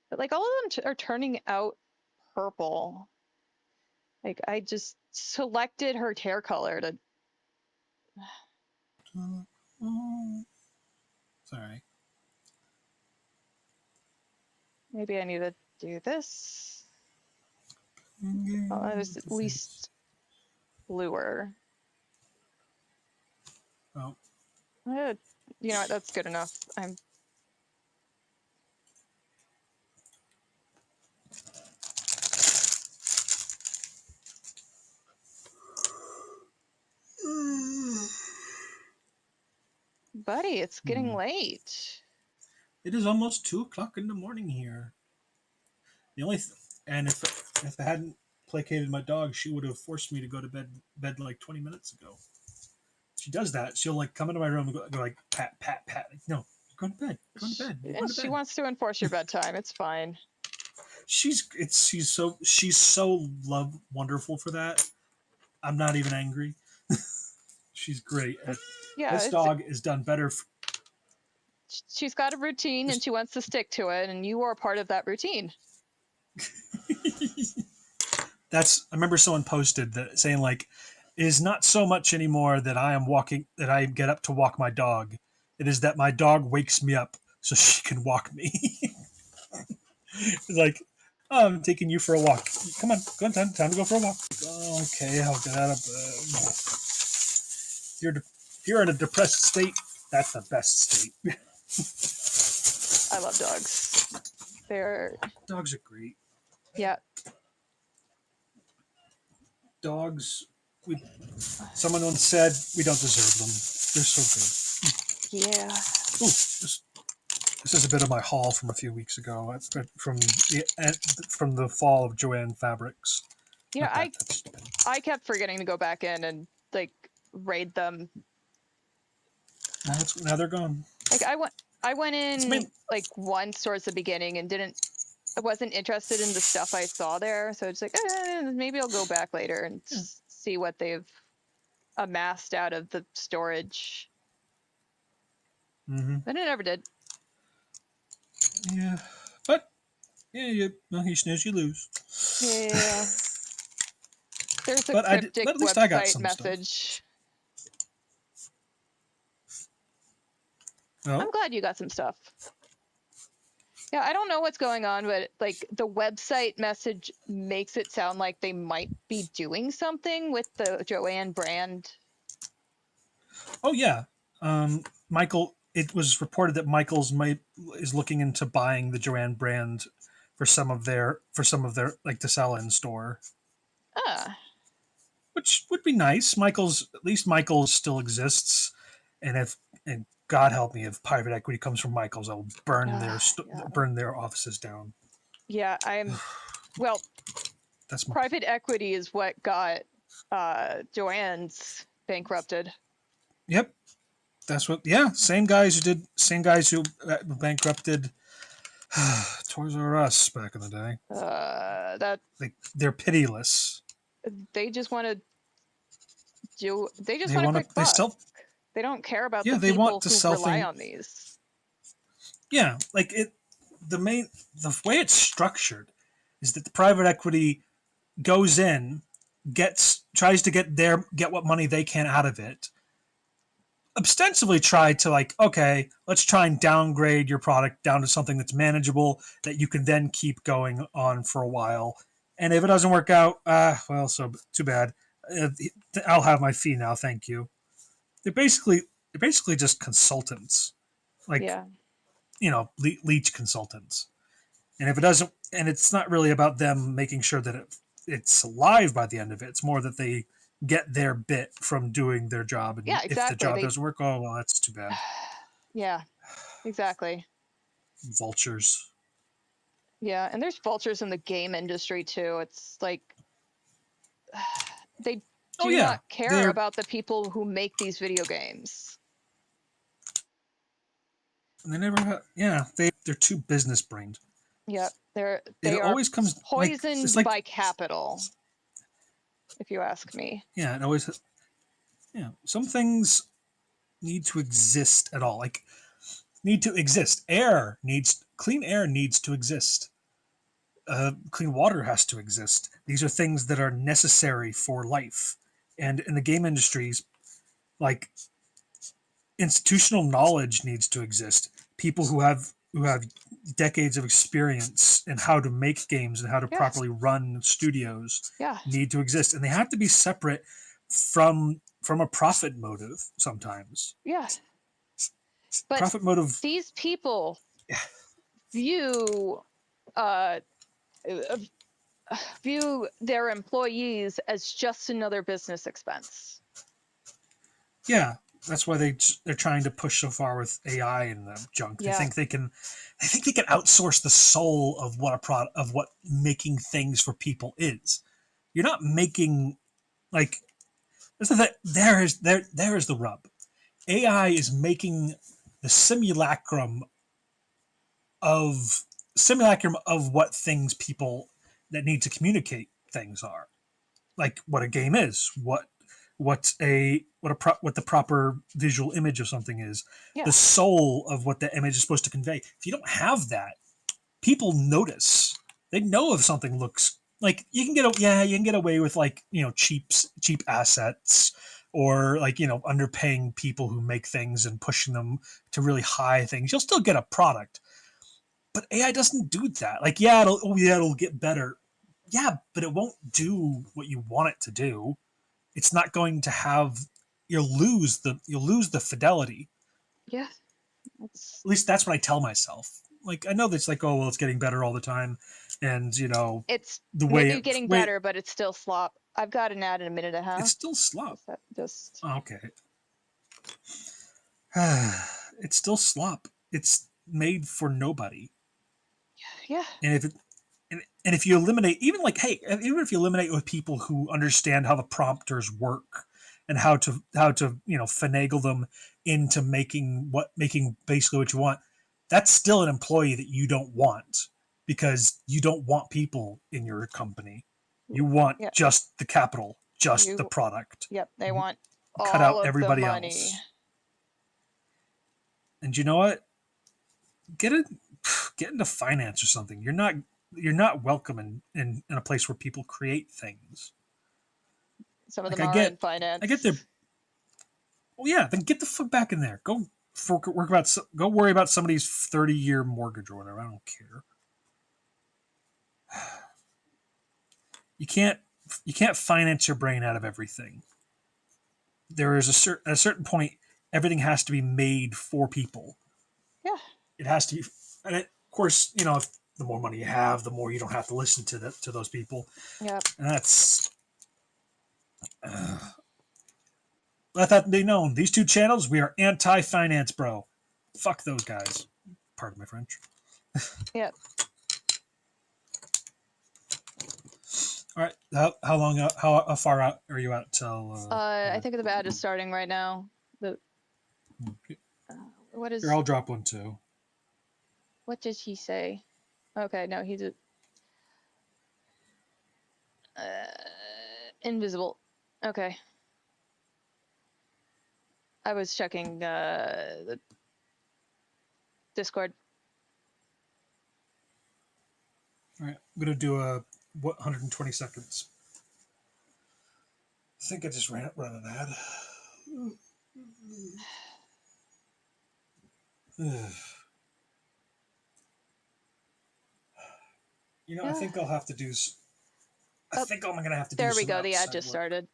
S1: but like all of them are turning out purple. Like I just selected her hair color to.
S5: Sorry.
S1: Maybe I need to do this. Oh, I was at least bluer.
S5: Oh.
S1: You know what? That's good enough. I'm. Buddy, it's getting late.
S5: It is almost 2 o'clock in the morning here. The only th- and if I hadn't placated my dog, she would have forced me to go to bed like 20 minutes ago. She does that. She'll like come into my room and go like pat pat pat. Like, no, you're going to bed. You're going to bed. You're going
S1: And
S5: to
S1: she
S5: bed.
S1: wants to enforce your bedtime. It's fine.
S5: She's so wonderful for that. I'm not even angry. She's great.
S1: Yeah,
S5: This dog is done better.
S1: She's got a routine and she wants to stick to it, and you are part of that routine.
S5: I remember someone posted that saying like, it is not so much anymore that I get up to walk my dog. It is that my dog wakes me up so she can walk me. It's like, oh, I'm taking you for a walk. Come on, go on, time to go for a walk. Okay, I'll get out of bed. If you're in a depressed state, that's the best state.
S1: I love dogs.
S5: Dogs are great.
S1: Yeah.
S5: Dogs, someone once said we don't deserve them. They're so
S1: good. Yeah.
S5: Ooh, this is a bit of my haul from a few weeks ago from the fall of Joanne Fabrics.
S1: You know, I kept forgetting to go back in and like raid them.
S5: Now they're gone.
S1: Like I went
S5: It's
S1: in
S5: main-
S1: like once towards the beginning and I wasn't interested in the stuff I saw there, so it's like maybe I'll go back later and
S5: Yeah.
S1: see what they've amassed out of the storage.
S5: Mm-hmm.
S1: But I never did.
S5: Yeah, but you snooze, you lose.
S1: Yeah. There's a
S5: But
S1: cryptic
S5: at least I got
S1: website
S5: some stuff.
S1: message.
S5: Oh,
S1: I'm glad you got some stuff. Yeah, I don't know what's going on, but like the website message makes it sound like they might be doing something with the Joanne brand.
S5: oh yeah. Michael. It was reported that is looking into buying the Joanne brand for some of their like to sell in store,
S1: Ah,
S5: which would be nice. At least Michael's still exists, and if and God help me if private equity comes from Michael's, I'll
S1: yeah.
S5: burn their offices down.
S1: Yeah, well,
S5: That's my
S1: private equity is what got Joanne's bankrupted.
S5: yep. That's what yeah. Same guys who bankrupted Toys R Us back in the day.
S1: That
S5: They're pitiless.
S1: they just want to they just
S5: They
S1: want a
S5: want
S1: quick
S5: to they
S1: buck.
S5: sell
S1: They don't care about
S5: yeah
S1: the
S5: they want
S1: people
S5: to
S1: who
S5: sell
S1: rely
S5: things
S1: on these.
S5: yeah like it the way it's structured is that the private equity goes in tries to get what money they can out of it, ostensibly try to like okay let's try and downgrade your product down to something that's manageable that you can then keep going on for a while, and if it doesn't work out well so too bad. uh, I'll have my fee now, thank you. They're basically just consultants, like
S1: Yeah.
S5: leech consultants. And if it doesn't, and it's not really about them making sure that it's alive by the end of it. It's more that they get their bit from doing their job, and
S1: Yeah,
S5: if the
S1: exactly.
S5: job doesn't work, oh well, that's too bad.
S1: Yeah, exactly.
S5: Vultures.
S1: Yeah, and there's vultures in the game industry too. It's like they
S5: Oh
S1: do
S5: yeah,
S1: not care
S5: they're
S1: about the people who make these video games.
S5: they never have, yeah they're too business brained.
S1: Yep,
S5: It
S1: they are
S5: always comes like it's
S1: poisoned
S5: like
S1: by capital, if you ask me.
S5: yeah it always some things need to exist at all, like need to exist. Clean air needs to exist. Clean water has to exist. These are things that are necessary for life. And in the game industries, like institutional knowledge needs to exist. People who have decades of experience in how to make games and how to
S1: Yeah,
S5: properly run studios
S1: yeah,
S5: need to exist, and they have to be separate from a profit motive sometimes.
S1: yeah. But
S5: Profit motive.
S1: these people view uh, uh, view their employees as just another business expense.
S5: Yeah, that's why they're trying to push so far with AI and the junk.
S1: Yeah,
S5: They think they can outsource the soul of what a product of what making things for people is. You're not making like this is that there is the rub. AI is making the of simulacrum of what things people that need to communicate things are, like what a game is, what the proper visual image of something is,
S1: yeah,
S5: the soul of what the image is supposed to convey. If you don't have that, people notice. They know if something looks like you can get away with like cheap assets, or like underpaying people who make things and pushing them to really high things. You'll still get a product, but AI doesn't do that. Like it'll get better. Yeah, but it won't do what you want it to do. It's not going to have you'll lose the fidelity.
S1: yeah. It's
S5: At least that's what I tell myself. Like I know that's like, oh well, it's getting better all the time, and
S1: it's
S5: the
S1: maybe getting better, but it's still slop. I've got an ad in a minute and a half.
S5: it's still slop.
S1: Just
S5: Okay. It's still slop. It's made for nobody.
S1: yeah,
S5: And and if you eliminate even if you eliminate with people who understand how the prompters work and how to finagle them into making basically what you want, that's still an employee that you don't want because you don't want people in your company. You want
S1: Yeah.
S5: just the capital, just the
S1: You-
S5: product.
S1: Yep, they want
S5: Cut
S1: all
S5: out
S1: of the
S5: everybody
S1: money.
S5: else. And you know what? Get it, get into finance or something. You're not welcome in a place where people create things.
S1: Some of
S5: Like
S1: them are in
S5: I get the
S1: finance.
S5: well, yeah. Then get the fuck back in there. Go worry about somebody's 30-year mortgage or whatever. I don't care. You can't you can't finance your brain out of everything. There is at a certain point, everything has to be made for people.
S1: Yeah.
S5: It has to be, and of course, the more money you have, the more you don't have to listen to those people,
S1: Yep.
S5: and that's. Let that be known. These two channels, we are anti-finance, bro. Fuck those guys. Pardon my French.
S1: Yep.
S5: All right. How long? How far out are you out till?
S1: I think the ad is starting right now. The what
S5: Here,
S1: is
S5: I'll drop one too.
S1: what did he say? Okay, no, he's invisible. Okay, I was checking the Discord.
S5: All right. I'm gonna do a 120 seconds. I think I just run an ad. I
S1: Yeah.
S5: think I'll have to do. I
S1: Oh,
S5: think I'm gonna have to do
S1: there we
S5: some
S1: go. The ad
S5: outside
S1: just
S5: work.
S1: started.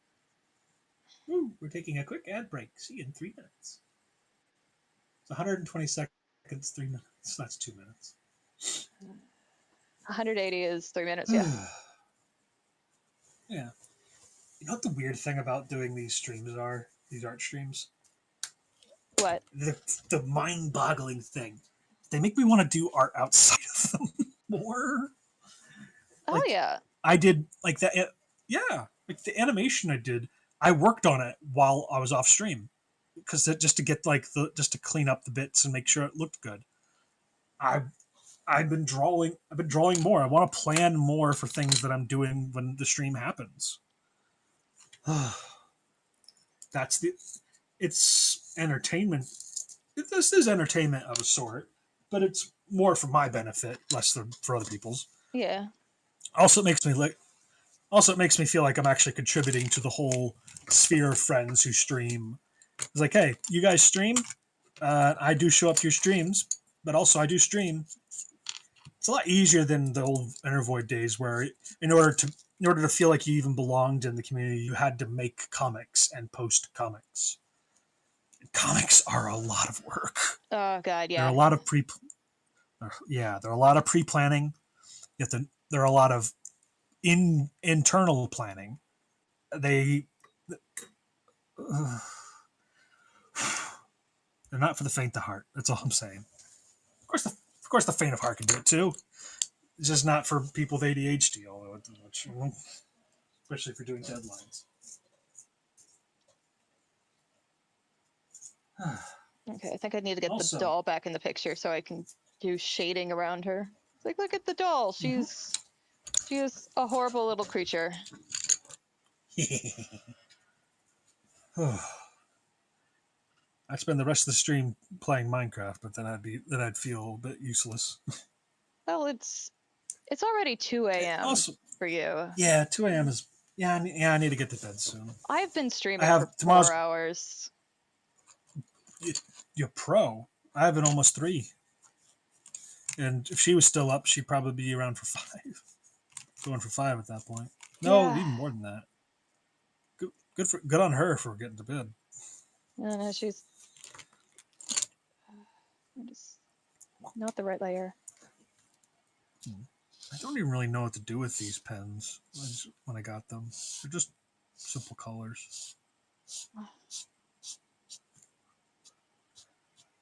S5: Ooh, we're taking a quick ad break. See you in 3 minutes. It's 120 seconds, 3 minutes. That's 2 minutes.
S1: 180 is 3 minutes. Yeah.
S5: Yeah. You know what the weird thing about doing these streams are? These art streams?
S1: What?
S5: The mind-boggling thing. They make me want to do art outside of them more.
S1: Oh
S5: Like
S1: yeah.
S5: I did, like that. Yeah, like the animation I did. I worked on it while I was off stream because just to get just to clean up the bits and make sure it looked good. I I've been drawing. I've been drawing more. I want to plan more for things that I'm doing when the stream happens. That's the. It's entertainment. This is entertainment of a sort, but it's more for my benefit, less for other people's.
S1: Yeah.
S5: Also, it makes me like. Also, it makes me feel like I'm actually contributing to the whole sphere of friends who stream. It's like, hey, you guys stream. I do show up to your streams, but also I do stream. It's a lot easier than the old Intervoid days, where in order to feel like you even belonged in the community, you had to make comics and post comics. Comics are a lot of work.
S1: Oh god.
S5: There are a
S1: Yeah.
S5: lot of there are a lot of pre planning. There are a lot of internal planning. They they're not for the faint of heart. That's all I'm saying. Of course, the faint of heart can do it too. It's just not for people with ADHD, although especially if you're doing deadlines.
S1: Okay. I think I need to get the
S5: Also,
S1: doll back in the picture so I can do shading around her. It's like, look at the doll. She is a horrible little creature.
S5: I'd spend the rest of the stream playing Minecraft, but then I'd feel a bit useless.
S1: Well, it's already 2 a.m.
S5: Also,
S1: for you.
S5: yeah, 2 a.m. is I need to get to bed soon.
S1: I've been
S5: I
S1: streaming for
S5: have
S1: 4
S5: tomorrow's
S1: hours.
S5: you're pro. I have been almost 3, and if she was still up, she'd probably be around for 5, going for 5 at that point. No,
S1: Yeah.
S5: even more than that. Good on her for getting to bed.
S1: No, she's just not the right layer.
S5: I don't even really know what to do with these pens when I got them. They're just simple colors.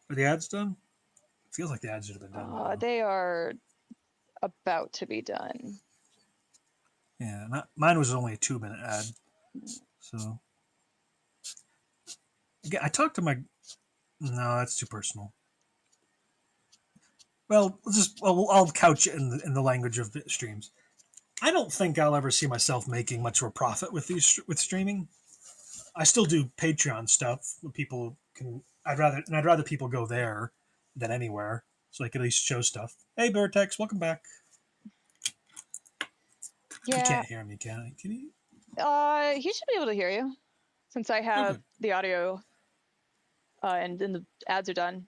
S5: Are the ads done? It feels like the ads should have been done by now.
S1: They are about to be done.
S5: Yeah, mine was only a 2-minute ad. So again, I talked to my. No, that's too personal. well, I'll couch it in the language of streams. I don't think I'll ever see myself making much of a profit with streaming. I still do Patreon stuff where people can. I'd rather people go there than anywhere, so I can at least show stuff. Hey, Vertex, welcome back. You
S1: Yeah.
S5: can't hear me, can I? Can you?
S1: He should be able to hear you, since I have
S5: good.
S1: the audio, and then the ads are done.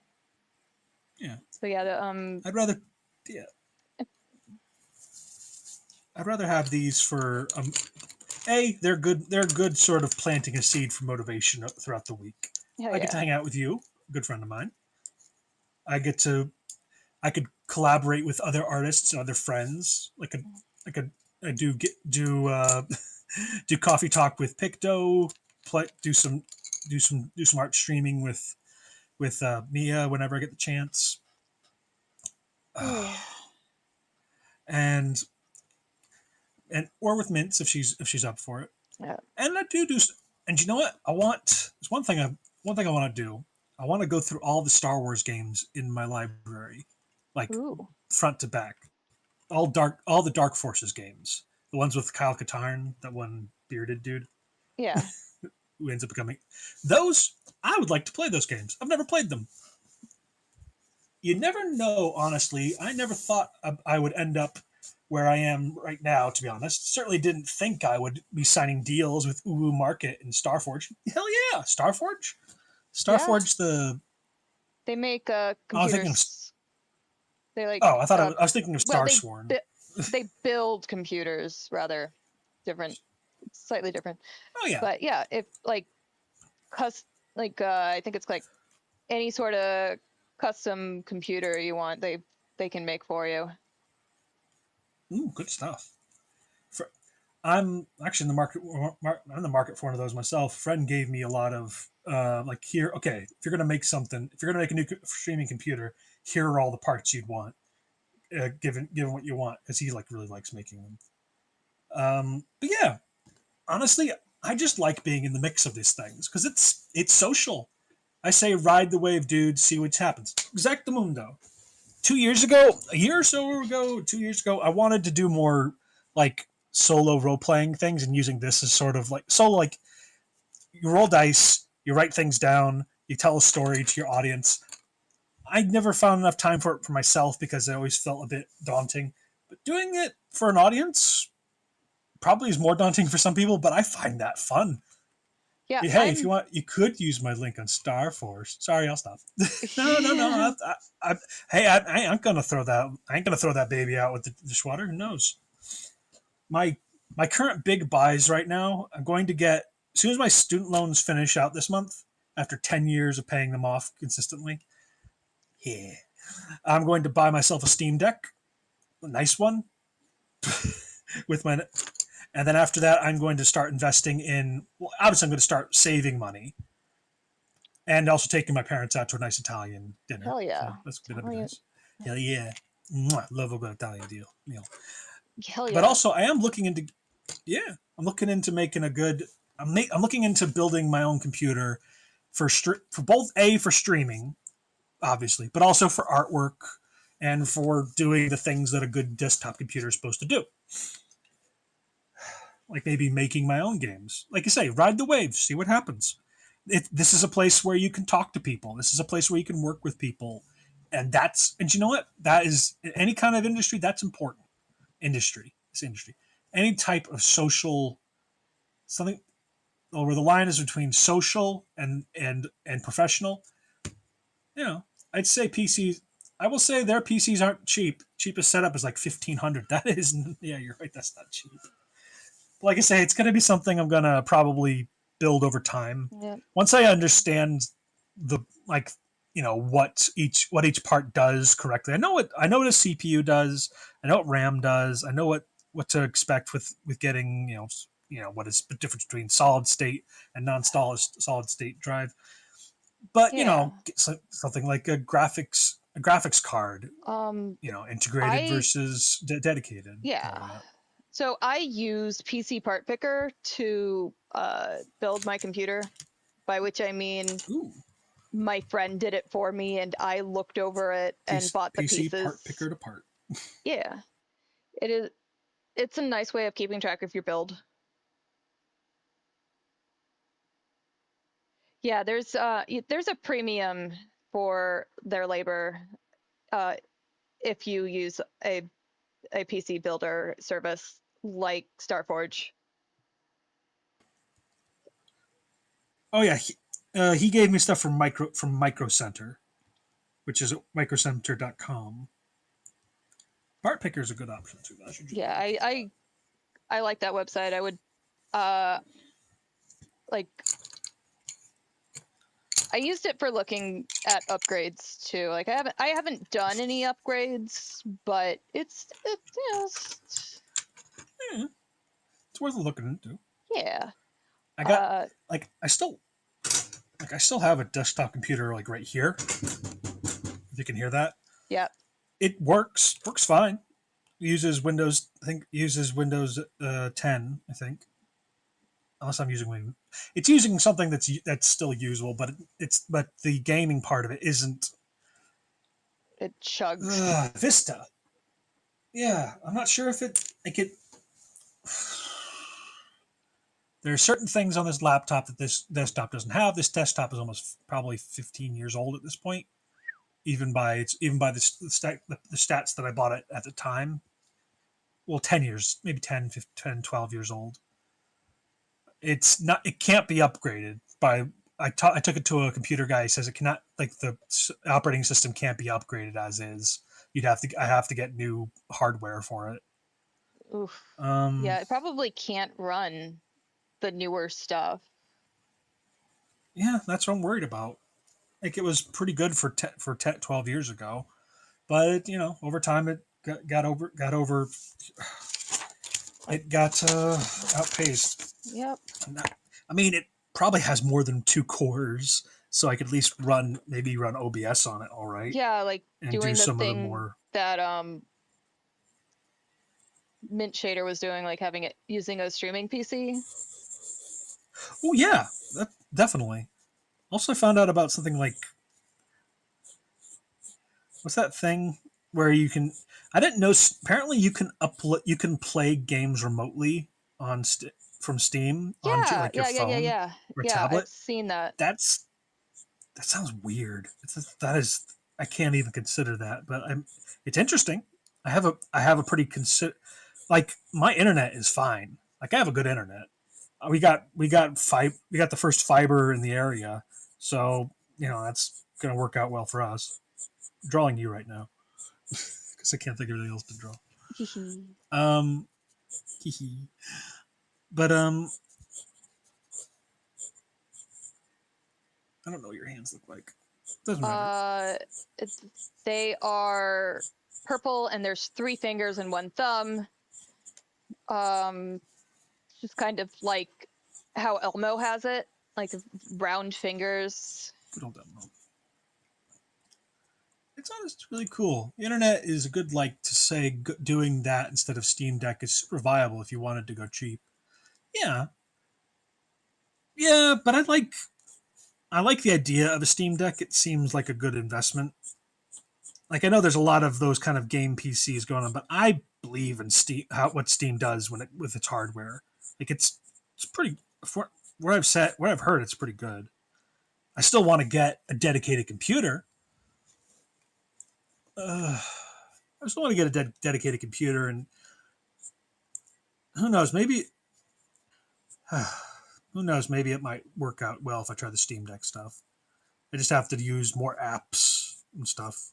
S5: Yeah.
S1: But yeah,
S5: I'd rather. Yeah. I'd rather have these for they're good. They're good, sort of planting a seed for motivation throughout the week.
S1: hell
S5: I get to
S1: yeah.
S5: hang out with you, a good friend of mine. I get to. I could collaborate with other artists and other friends. I do coffee talk with Picto. Do some art streaming with Mia whenever I get the chance.
S1: Yeah.
S5: and or with Mints if she's up for it.
S1: Yeah.
S5: And I do. And you know what? There's one thing I want to do. I want to go through all the Star Wars games in my library, like
S1: Ooh.
S5: front to back. All the Dark Forces games. The ones with Kyle Katarn, that one bearded dude
S1: Yeah.
S5: who ends up becoming those. I would like to play those games. I've never played them. You never know, honestly. I never thought I would end up where I am right now, to be honest. Certainly didn't think I would be signing deals with Uwu Market and Starforge. Hell yeah, Starforge.
S1: Yeah.
S5: Starforge, the.
S1: They make
S5: I was thinking of.
S1: computers. They like
S5: Oh, I was thinking of
S1: well,
S5: Starsworn.
S1: they build computers, rather different, slightly different.
S5: Oh yeah.
S1: But yeah, if like I think it's like any sort of custom computer you want, they can make for you.
S5: Ooh, good stuff. I'm actually in the market. I'm in the market for one of those myself. A friend gave me a lot of like here. Okay, if you're gonna make something, if you're gonna make a new streaming computer, here are all the parts you'd want. Given what you want, because he like really likes making them. But yeah, honestly, I just like being in the mix of these things because it's social. I say ride the wave, dude. See what happens. Exactamundo. 2 years ago, a year or so ago, 2 years ago, I wanted to do more like solo role playing things and using this as sort of like solo. Like you roll dice, you write things down, you tell a story to your audience. I never found enough time for it for myself because I always felt a bit daunting. But doing it for an audience probably is more daunting for some people, but I find that fun.
S1: Yeah,
S5: Hey, if you want, you could use my link on Star Force. Sorry, I'll stop. No. Hey, I ain't gonna throw that. I ain't gonna throw that baby out with the dishwater. Who knows? My my current big buys right now. I'm going to get as soon as my student loans finish out this month. After 10 years of paying them off consistently, yeah, I'm going to buy myself a Steam Deck, a nice one, with my. And then after that, I'm going to start investing in. Well, obviously, I'm going to start saving money and also taking my parents out to a nice Italian dinner.
S1: hell yeah.
S5: So that's gonna be
S1: Italian-
S5: nice. Hell yeah. Mwah, love a good Italian meal.
S1: Hell yeah.
S5: But also, I am looking into. Yeah, I'm looking into making a good. I'm looking into building my own computer for both for streaming, obviously, but also for artwork and for doing the things that a good desktop computer is supposed to do. Like maybe making my own games. Like you say, ride the waves, see what happens. This is a place where you can talk to people. This is a place where you can work with people, and you know what? That is in any kind of industry. That's important. This industry, any type of social something, where the line is between social and professional. You know, I'd say PCs. I will say their PCs aren't cheap. Cheapest setup is like 1,500. That is, yeah, you're right. That's not cheap. Like I say, it's going to be something I'm going to probably build over time.
S1: Yeah.
S5: Once I understand the like, what each part does correctly. I know what a CPU does. I know what RAM does. I know what to expect with getting what is the difference between solid state and solid state drive. But
S1: Yeah.
S5: something like a graphics card, integrated
S1: I
S5: versus dedicated.
S1: yeah. So I use PC Part Picker to build my computer, by which I mean
S5: Ooh.
S1: my friend did it for me, and I looked over it and bought the
S5: PC
S1: pieces.
S5: part picker to part.
S1: Yeah, it is. It's a nice way of keeping track of your build. Yeah, there's a premium for their labor if you use a PC builder service like Starforge.
S5: Oh yeah, he gave me stuff from Micro Center, which is at microcenter.com. Part picker is a good option too.
S1: Yeah, I like that website. I would like I used it for looking at upgrades too. Like I haven't done any upgrades, but it's
S5: Yeah, it's worth looking into.
S1: yeah.
S5: I got I still have a desktop computer like right here. If you can hear that,
S1: Yeah.
S5: it works fine. Uses Windows. I think uses Windows 10. I think unless I'm using Windows. It's using something that's still usable, but but the gaming part of it isn't.
S1: It chugs.
S5: Vista. Yeah, I'm not sure if it like it. There are certain things on this laptop that this desktop doesn't have. This desktop is almost probably 15 years old at this point, even by the stats that I bought it at the time. Well, 10 years, maybe 10, 15, 10, 12 years old. It's not. It can't be upgraded by. I took it to a computer guy. He says it cannot. Like the operating system can't be upgraded as is. I have to get new hardware for it.
S1: Oof.
S5: Um,
S1: Yeah, it probably can't run the newer stuff.
S5: yeah, that's what I'm worried about. Like it was pretty good for 12 years ago, but over time it got over it got outpaced.
S1: Yep.
S5: I mean, it probably has more than 2 cores, so I could at least run OBS on it, all right,
S1: Yeah, like
S5: and do
S1: doing the
S5: some of the
S1: thing
S5: more.
S1: that Mint Shader was doing, like having it using a streaming PC.
S5: Oh yeah, that definitely. Also, I found out about something like what's that thing where you can. I didn't know. Apparently, you can upload. You can play games remotely from Steam onto
S1: Yeah,
S5: like your phone or
S1: yeah. I've
S5: tablet.
S1: seen that.
S5: That's that sounds weird. That is I can't even consider that, but it's interesting. I have a pretty like my internet is fine. Like I have a good internet. We got the first fiber in the area, so that's gonna work out well for us. I'm drawing you right now because I can't think of anything else to draw. Um, but I don't know what your hands look like. Doesn't matter.
S1: They are purple, and there's 3 fingers and 1 thumb. Just kind of like how Elmo has it, like round fingers.
S5: Good old demo. It's really cool. The internet is a good to say doing that instead of Steam Deck is super viable if you wanted to go cheap. Yeah, yeah, but I like the idea of a Steam Deck. It seems like a good investment. Like I know there's a lot of those kind of game PCs going on, but I believe in what Steam does with its hardware. Like it's pretty for where I've heard it's pretty good. I still want to get a dedicated computer. I still want to get a dedicated computer, and who knows, maybe who knows, maybe it might work out well if I try the Steam Deck stuff. I just have to use more apps and stuff.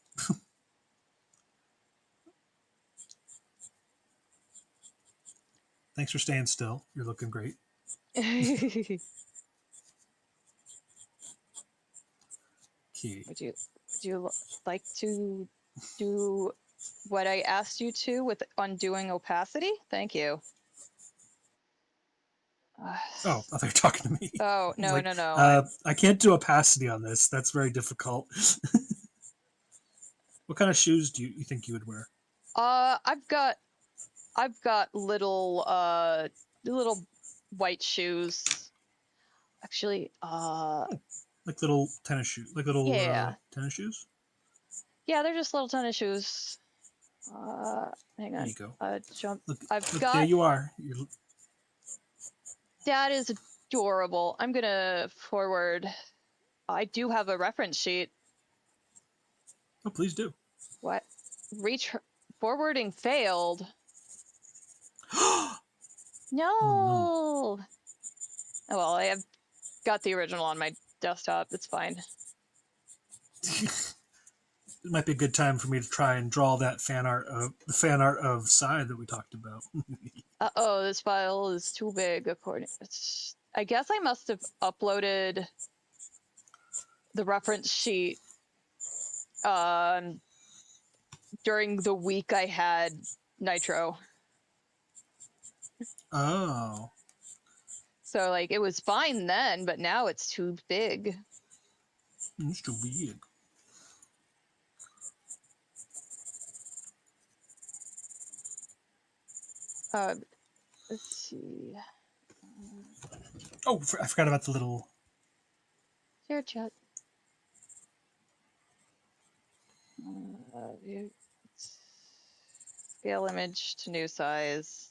S5: Thanks for staying still. You're looking great. Okay.
S1: Would you like to do what I asked you to with undoing opacity? Thank you.
S5: Oh, I thought you were talking to me.
S1: Oh,
S5: I was
S1: no,
S5: like,
S1: no, no.
S5: I can't do opacity on this. That's very difficult. What kind of shoes do you think you would wear?
S1: I've got little white shoes. Actually,
S5: Like little tennis shoes, like little
S1: Yeah.
S5: tennis shoes.
S1: Yeah, they're just little tennis shoes. Hang
S5: There
S1: on.
S5: you go.
S1: Jump.
S5: Look,
S1: I've
S5: look, there
S1: got.
S5: you are. You're,
S1: That is adorable. I'm gonna forward. I do have a reference sheet.
S5: oh, please do.
S1: What? Reach forwarding failed.
S5: Oh
S1: No.
S5: no.
S1: Oh, well, I have got the original on my desktop. It's fine.
S5: It might be a good time for me to try and draw that the fan art of Psy that we talked about.
S1: Uh-oh, this file is too big according. I guess I must have uploaded the reference sheet during the week I had Nitro.
S5: Oh,
S1: So like it was fine then, but now it's too big.
S5: it's too big.
S1: Let's see.
S5: Oh, I forgot about the little.
S1: Share chat. Scale image to new size.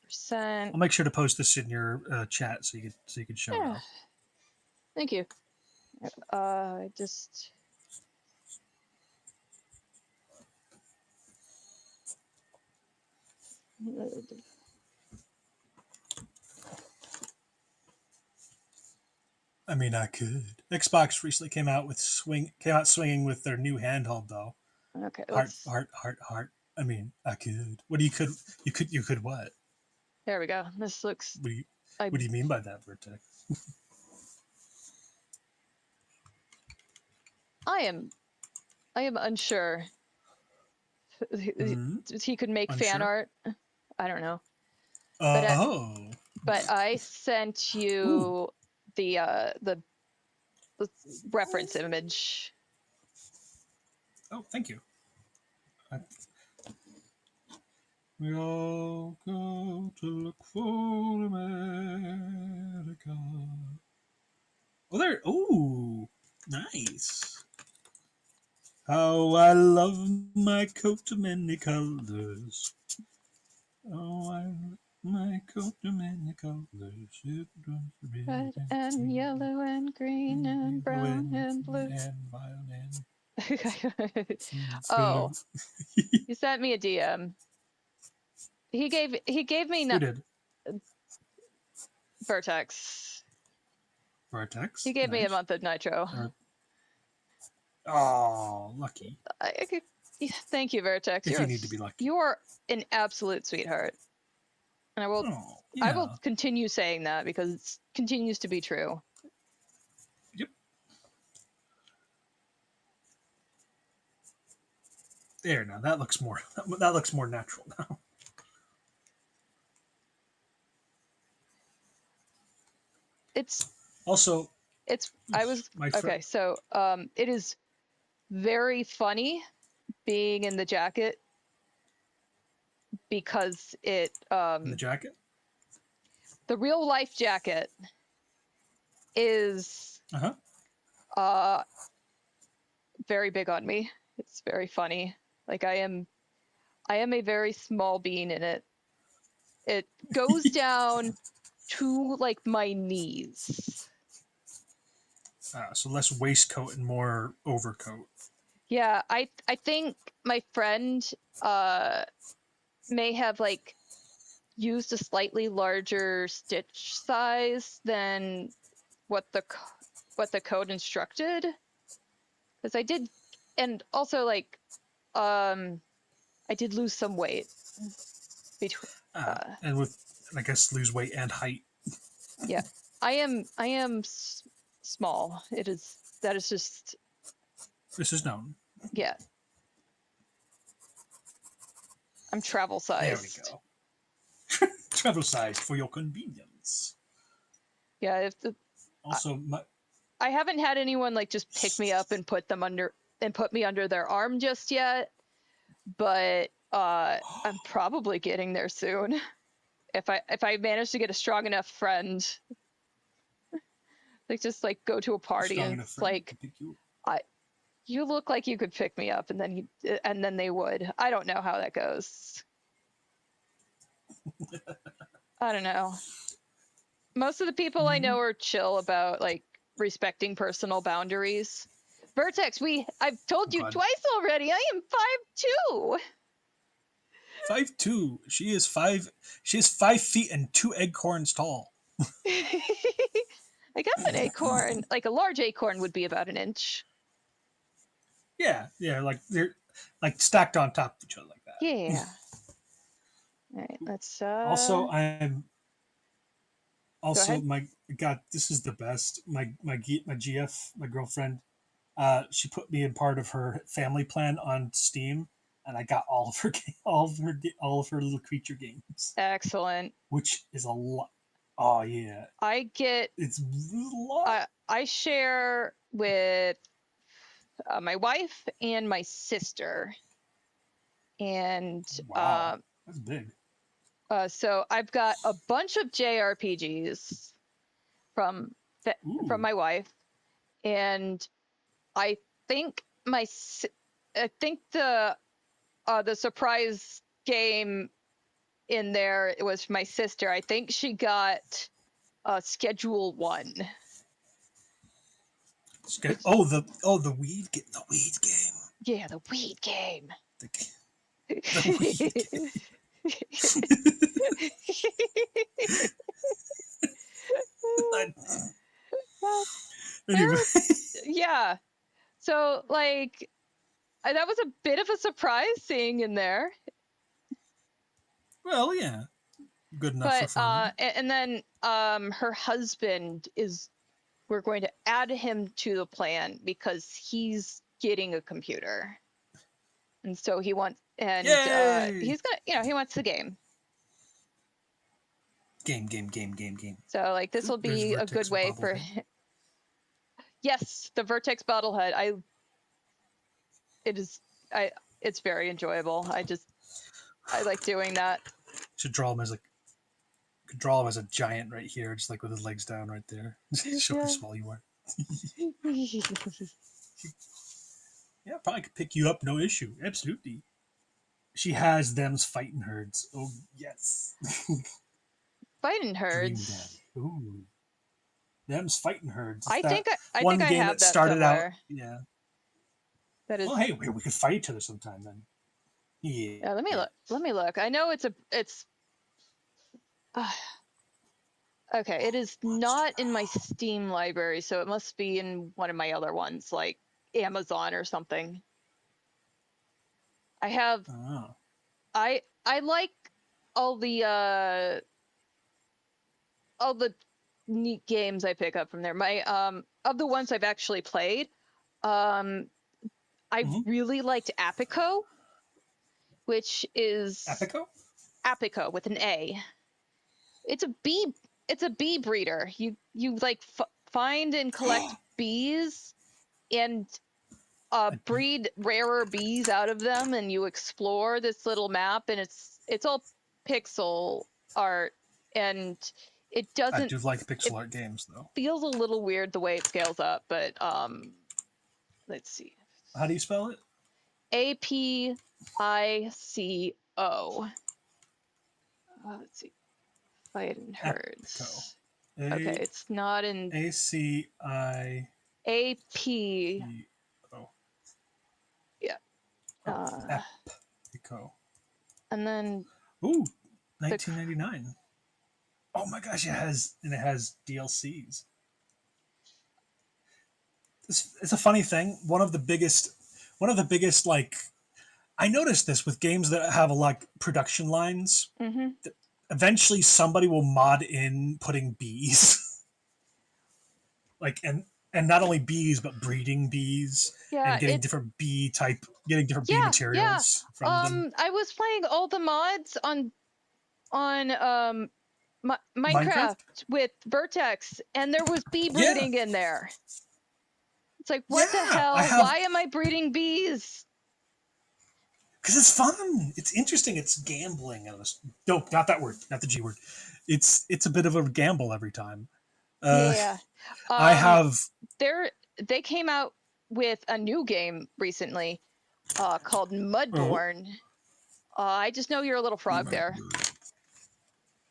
S1: Percent.
S5: I'll make sure to post this in your chat so you can show it
S1: Yeah.
S5: off.
S1: Thank you. Just.
S5: I mean, I could. Xbox recently came out swinging with their new handheld though.
S1: Okay,
S5: Heart,
S1: let's.
S5: heart, heart, heart. I mean, I could. You could what?
S1: There we go. This looks.
S5: What do you,
S1: I
S5: what do you mean by that, Vertex?
S1: I am unsure.
S5: Hmm?
S1: He could make fan
S5: Unsure.
S1: art. I don't know. But
S5: Oh.
S1: I sent
S5: Ooh.
S1: you the reference image.
S5: Oh, thank you. We all go to look for America. Oh, there. Ooh, nice. How I love my coat of many colors. Oh, I love my coat of many colors. It runs red
S1: Red and yellow and green and brown and blue.
S5: and violet and
S1: Oh,
S5: blue.
S1: he sent me a DM. He gave me
S5: Who did?
S1: Vertex.
S5: Vortex.
S1: He gave me a
S5: Nice.
S1: month of Nitro.
S5: Oh, lucky.
S1: Thank you, Vertex.
S5: If you need to be lucky.
S1: You're an absolute sweetheart, and
S5: Oh,
S1: I will
S5: yeah.
S1: continue saying that because it continues to be true.
S5: Yep. There now. That looks more natural now.
S1: It's
S5: Also,
S1: I was
S5: my
S1: okay. So it is very funny being in the jacket because it
S5: in the jacket.
S1: the real life jacket is
S5: Uh-huh.
S1: very big on me. It's very funny. Like I am a very small bean in it. It goes down to like my knees.
S5: So less waistcoat and more overcoat.
S1: Yeah, I think my friend may have like used a slightly larger stitch size than what the code instructed, because I did, and also like I did lose some weight between
S5: And with, I guess, lose weight and height.
S1: yeah, I am small. That is just
S5: This is known.
S1: yeah, I'm travel
S5: There we
S1: sized.
S5: go. Travel sized for your convenience.
S1: Yeah,
S5: Also,
S1: I haven't had anyone like just pick me up and put me under their arm just yet, but I'm probably getting there soon. If I manage to get a strong enough friend. Like just like go to a party
S5: Strong
S1: and
S5: enough
S1: it's
S5: friend
S1: like,
S5: to pick you.
S1: you look like you could pick me up, and then they would. I don't know how that goes. I don't know. Most of the people I know are chill about like respecting personal boundaries. Vertex, I've told you
S5: God.
S1: twice already. I am 5'2".
S5: 5'2". She is 5 feet and 2 acorns tall.
S1: I guess an acorn, like a large acorn, would be about an inch.
S5: Yeah, like they're like stacked on top of each other like that.
S1: Yeah. All right, let's
S5: Also, I'm
S1: go
S5: also
S1: ahead.
S5: my God. This is the best. My GF, my girlfriend. She put me in part of her family plan on Steam, and I got all of her all of her little creature games,
S1: Excellent.
S5: which is a lot. Oh yeah, it's a lot.
S1: I share with my wife and my sister, and
S5: Wow, that's big.
S1: so I've got a bunch of JRPGs from
S5: Ooh,
S1: my wife, and I think I think the surprise game in there, it was my sister. I think she got Schedule 1. Which,
S5: the weed game.
S1: yeah, the weed game.
S5: The, the weed game.
S1: There
S5: Anyway,
S1: was, yeah. So like that was a bit of a surprise seeing in there,
S5: well, yeah, good enough for
S1: but
S5: fun.
S1: and then her husband is, we're going to add him to the plan because he's getting a computer, and so he wants, and
S5: Yay!
S1: he's gonna, he wants the game.
S5: Game.
S1: So like this will
S5: There's
S1: be a good
S5: Vertex
S1: way for
S5: bobblehead.
S1: yes, the Vertex bottlehead. It is I it's very enjoyable. I like doing that.
S5: Should draw him as like could draw him as a giant right here, just like with his legs down right there. Show how
S1: Yeah.
S5: small you are. Yeah, probably could pick you up, no issue. Absolutely. She has them's fighting herds. Oh yes.
S1: Fighting
S5: Dream Daddy.
S1: herds.
S5: Ooh. Them's fighting herds. It's
S1: I
S5: that
S1: think I think
S5: one
S1: I
S5: game
S1: have
S5: that
S1: that
S5: started out.
S1: somewhere.
S5: Yeah.
S1: That
S5: Well,
S1: is.
S5: hey, we could fight each other sometime then. Yeah.
S1: Let me look. Let me look. I know it's. Okay, it is
S5: Monster
S1: not in my Steam library, so it must be in one of my other ones, like Amazon or something. I have.
S5: Oh.
S1: I like all the neat games I pick up from there. My of the ones I've actually played, um, I
S5: Mm-hmm.
S1: really liked R.E.P.O, which is
S5: Epico?
S1: R.E.P.O with an A. It's a bee. It's a bee breeder. You like find and collect bees and
S5: I do.
S1: breed rarer bees out of them, and you explore this little map, and it's all pixel art, and it
S5: I
S1: doesn't.
S5: do like
S1: It
S5: pixel art games though.
S1: feels a little weird the way it scales up, but let's see.
S5: How do you spell it?
S1: APICO. Let's see. Fighting
S5: Epico.
S1: herds. Okay,
S5: A
S1: it's not in
S5: ACI
S1: AP.
S5: Oh,
S1: Yeah.
S5: oh,
S1: Uh,
S5: Epico.
S1: and then
S5: Ooh,
S1: the
S5: 1999. Oh my gosh, it has DLCs. It's a funny thing. One of the biggest like I noticed this with games that have like production lines.
S1: mm-hmm.
S5: Eventually, somebody will mod in putting bees, like and not only bees but breeding bees
S1: Yeah,
S5: and getting different bee type, getting different bee
S1: yeah.
S5: materials from them.
S1: I was playing all the mods on Minecraft
S5: Minecraft.
S1: with Vertex, and there was bee
S5: Yeah,
S1: breeding in there. It's like, what the
S5: yeah. I
S1: hell?
S5: have
S1: Why am I breeding bees?
S5: because it's fun. It's interesting. It's gambling. No, not that word. Not the G word. It's a bit of a gamble every time.
S1: Yeah.
S5: I have.
S1: They came out with a new game recently called
S5: Oh,
S1: Mudborn. I just know you're a little frog there.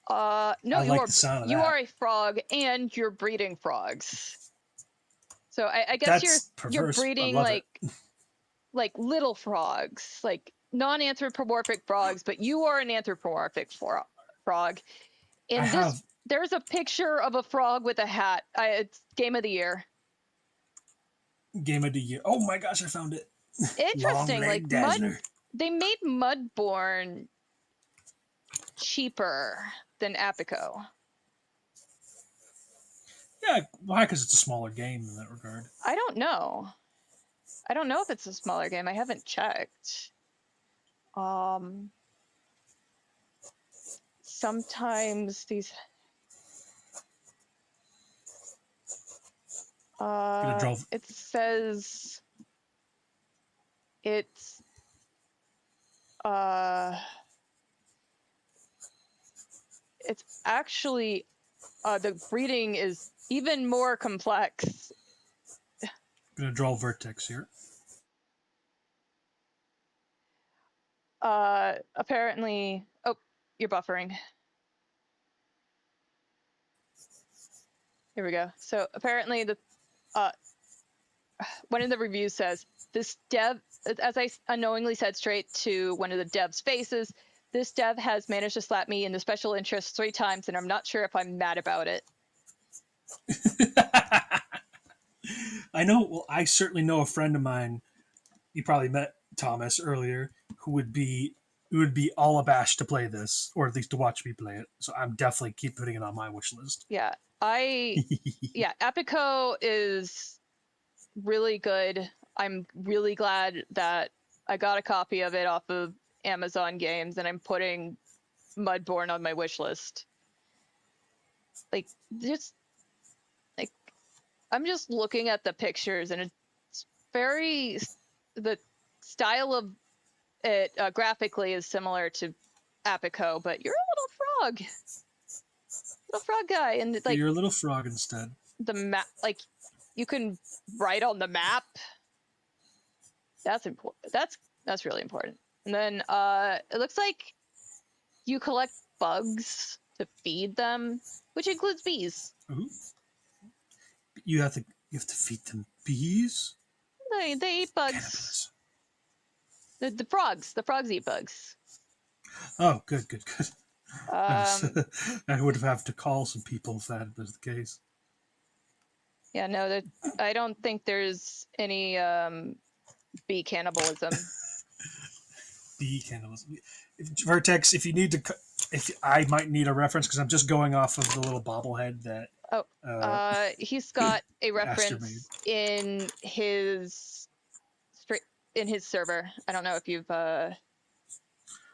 S1: No,
S5: I like the sound of
S1: you
S5: that.
S1: are a frog and you're breeding frogs. So I guess
S5: That's
S1: you're
S5: perverse. I
S1: breeding
S5: love it.
S1: like little frogs, like non-anthropomorphic frogs, but you are an anthropomorphic frog.
S5: I
S1: And
S5: have
S1: there's a picture of a frog with a hat. It's game of the year.
S5: game of the year. Oh my gosh, I found it. Long
S1: Interesting.
S5: leg Dazzler.
S1: They made Mudborn cheaper than R.E.P.O.
S5: Yeah, why? Because it's a smaller game in that regard.
S1: I don't know. I don't know if it's a smaller game. I haven't checked. Sometimes these
S5: Gonna draw.
S1: it says it's it's actually the breeding is even more complex.
S5: Gonna draw vertex here.
S1: Apparently, oh, you're buffering. Here we go. So apparently the one of the reviews says this dev, as I unknowingly said straight to one of the devs' faces, this dev has managed to slap me in the special interest 3 times, and I'm not sure if I'm mad about it.
S5: I know. Well, I certainly know a friend of mine. You probably met Thomas earlier, who would be all abashed to play this, or at least to watch me play it. So I'm definitely keep putting it on my wish list.
S1: Yeah, R.E.P.O is really good. I'm really glad that I got a copy of it off of Amazon Games, and I'm putting Mudborn on my wish list. Like, just like I'm just looking at the pictures, and it's very the style of it graphically is similar to R.E.P.O, but you're a little frog guy, and
S5: But
S1: like
S5: you're a little frog instead.
S1: the map, like you can write on the map. That's important. That's really important. And then it looks like you collect bugs to feed them, which includes bees.
S5: Ooh. You have to feed them bees.
S1: They eat bugs.
S5: Cannabis.
S1: The frogs eat bugs.
S5: Oh, good. I would have to call some people if that was the case.
S1: Yeah, no, I don't think there's any bee cannibalism.
S5: Bee cannibalism. Vertex, if you need to, if I might need a reference because I'm just going off of the little bobblehead that.
S1: He's got a
S5: Aster made.
S1: reference in his server. I don't know if you've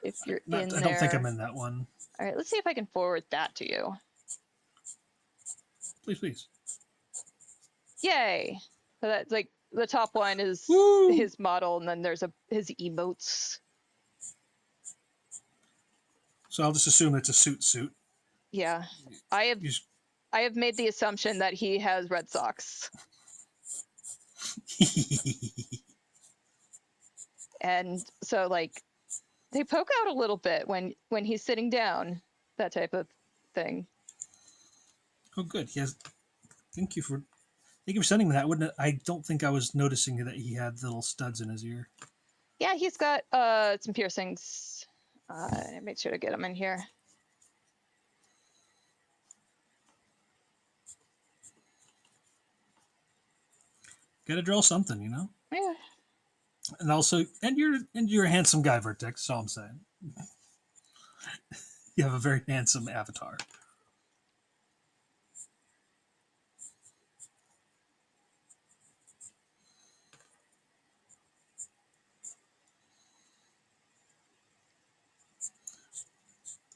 S1: if you're in there.
S5: I don't think I'm in that one.
S1: All right, let's see if I can forward that to you.
S5: Please.
S1: Yay! So that's like the top one is
S5: Woo!
S1: his model, and then there's his emotes.
S5: So I'll just assume it's a suit.
S1: Yeah, I have made the assumption that he has red socks, and so like they poke out a little bit when he's sitting down, that type of thing.
S5: Oh, good. Thank you for sending me that. I don't think I was noticing that he had little studs in his ear.
S1: Yeah, he's got some piercings. Make sure to get them in here.
S5: Gotta draw something,
S1: Yeah.
S5: And also, you're a handsome guy, Vertex. That's all I'm saying. You have a very handsome avatar.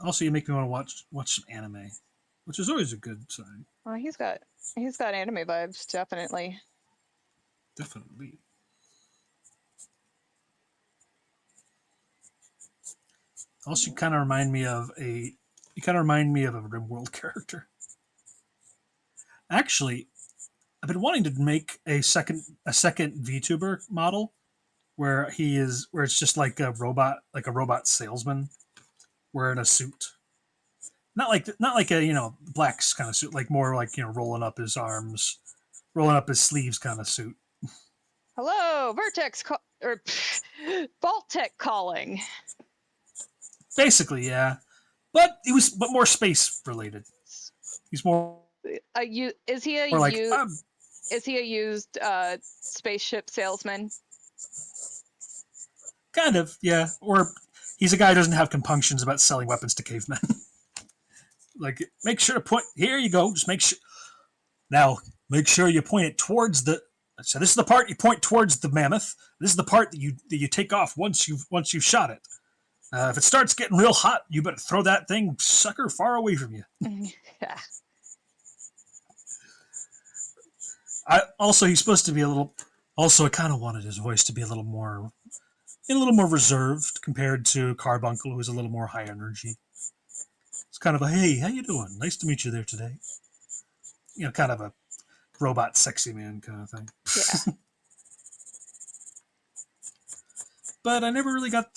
S5: Also, you make me want to watch some anime, which is always a good sign.
S1: Well, he's got anime vibes, definitely.
S5: Definitely. Also, you kind of remind me of a RimWorld character. Actually, I've been wanting to make a second VTuber model where it's just like a robot salesman wearing a suit. Not like a black kind of suit, like more like rolling up his arms, rolling up his sleeves kind of suit.
S1: Hello, Vertex or Vault Tech calling.
S5: Basically, yeah. But more space related. He's more
S1: Is he a
S5: like
S1: is he a used spaceship salesman?
S5: kind of, yeah. Or he's a guy who doesn't have compunctions about selling weapons to cavemen. Like, make sure to point. Here you go. Just make sure. Now, make sure you point it towards the. So this is the part you point towards the mammoth. This is the part that you take off once you've shot it. If it starts getting real hot, you better throw that thing sucker far away from you.
S1: Yeah.
S5: He's supposed to be a little. Also, I kind of wanted his voice to be a little more reserved compared to Carbuncle, who's a little more high energy. It's kind of a hey, how you doing? Nice to meet you there today. Kind of a robot sexy man kind of thing.
S1: Yeah.
S5: But I never really got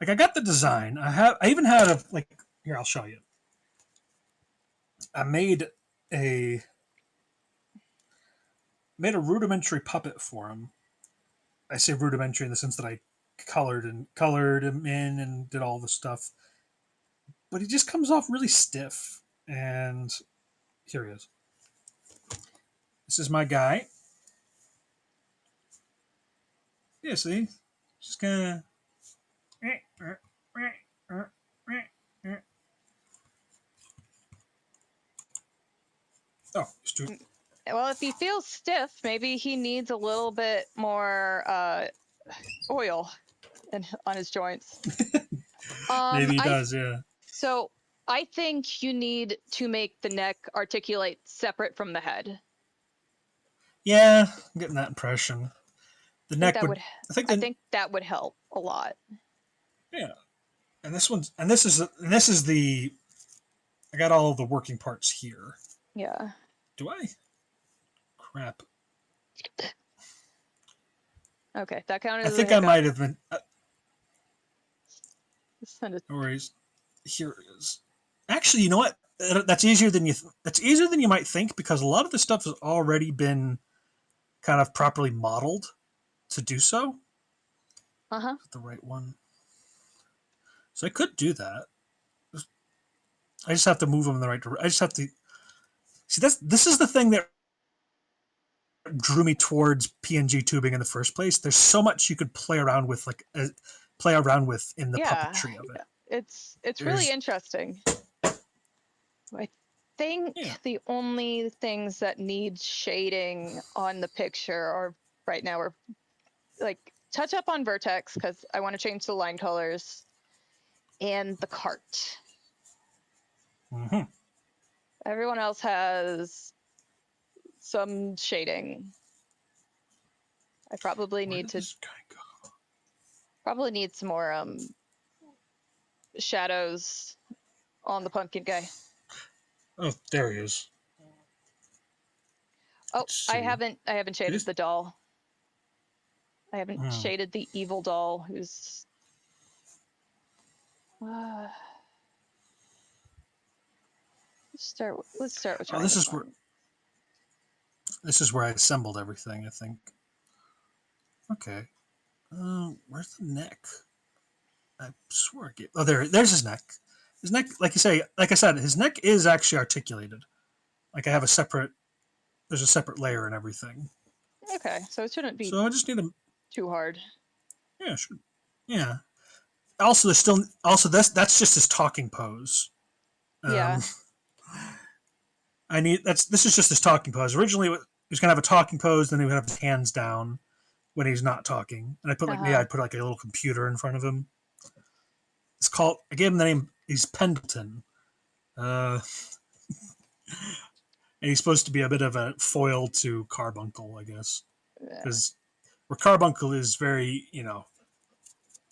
S5: I got the design. I even had a like here. I'll show you. I a made a rudimentary puppet for him. I say rudimentary in the sense that I colored him in and did all the stuff. But he just comes off really stiff. And here he is. This is my guy. Yeah, see, just kind of. Oh, it's too.
S1: Well, if he feels stiff, maybe he needs a little bit more oil on his joints.
S5: Maybe he does, yeah.
S1: So I think you need to make the neck articulate separate from the head.
S5: Yeah, I'm getting that impression. The neck would.
S1: I think that would help a lot.
S5: Yeah, and this is the. I got all of the working parts here.
S1: Yeah.
S5: Do I? Crap.
S1: Okay, that counted.
S5: I think I might have been.
S1: Send it.
S5: No worries. Here it is. Actually, you know what? That's easier than that's easier than you might think, because a lot of the stuff has already been kind of properly modeled to do so.
S1: Uh-huh.
S5: The right one. So I could do that. I just have to move them in the right direction. I just have to see. This is the thing that drew me towards PNG tubing in the first place. There's so much you could play around with, play around with in the puppetry of it.
S1: It's really interesting. I think the only things that need shading on the picture are right now are like touch up on Vertex, because I want to change the line colors, and the cart.
S5: Mm-hmm.
S1: Everyone else has some shading. I probably need to need some more shadows on the pumpkin guy.
S5: Oh, there he is.
S1: Oh, I haven't shaded the doll. I haven't shaded the evil doll who's let's start with
S5: this is where I assembled everything, I think. Okay. Where's the neck? I swear I gave. Oh, there's his neck. His neck, like I said, his neck is actually articulated. Like, I have there's a separate layer and everything.
S1: Okay, so it shouldn't be.
S5: So I just need
S1: too hard.
S5: Yeah, sure. Yeah. Also, that's just his talking pose.
S1: Yeah.
S5: This is just his talking pose. Originally, he was gonna have a talking pose, then he would have his hands down when he's not talking, and I put I put like a little computer in front of him. It's called. I gave him the name. He's Pendleton. And he's supposed to be a bit of a foil to Carbuncle, I guess, because where Carbuncle is very,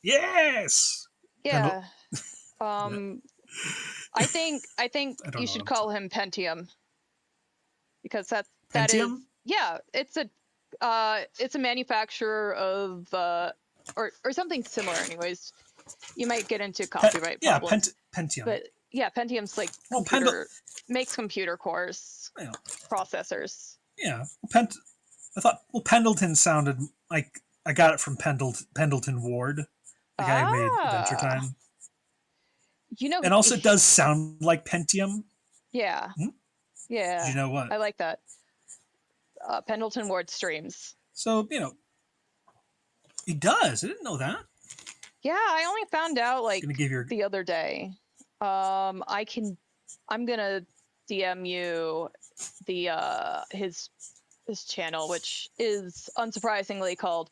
S5: yes.
S1: Yeah. I think you should call him Pentium. because that is
S5: Pentium?
S1: it's a manufacturer of or something similar. Anyways, you might get into copyright
S5: Yeah,
S1: problems,
S5: Pentium.
S1: but yeah, Pentium's like
S5: Well,
S1: makes computer cores,
S5: you know,
S1: processors.
S5: yeah. I thought, well, Pendleton sounded like I got it from Pendleton Ward, the guy who made Adventure
S1: Ah,
S5: Time.
S1: you know,
S5: And also, it does sound like Pentium.
S1: yeah,
S5: Hmm? Did
S1: yeah,
S5: you know what?
S1: I like that. Pendleton Ward streams.
S5: So, he does. I didn't know that.
S1: Yeah, I only found out like
S5: Gonna give your
S1: the other day. I'm gonna DM you the his channel, which is unsurprisingly called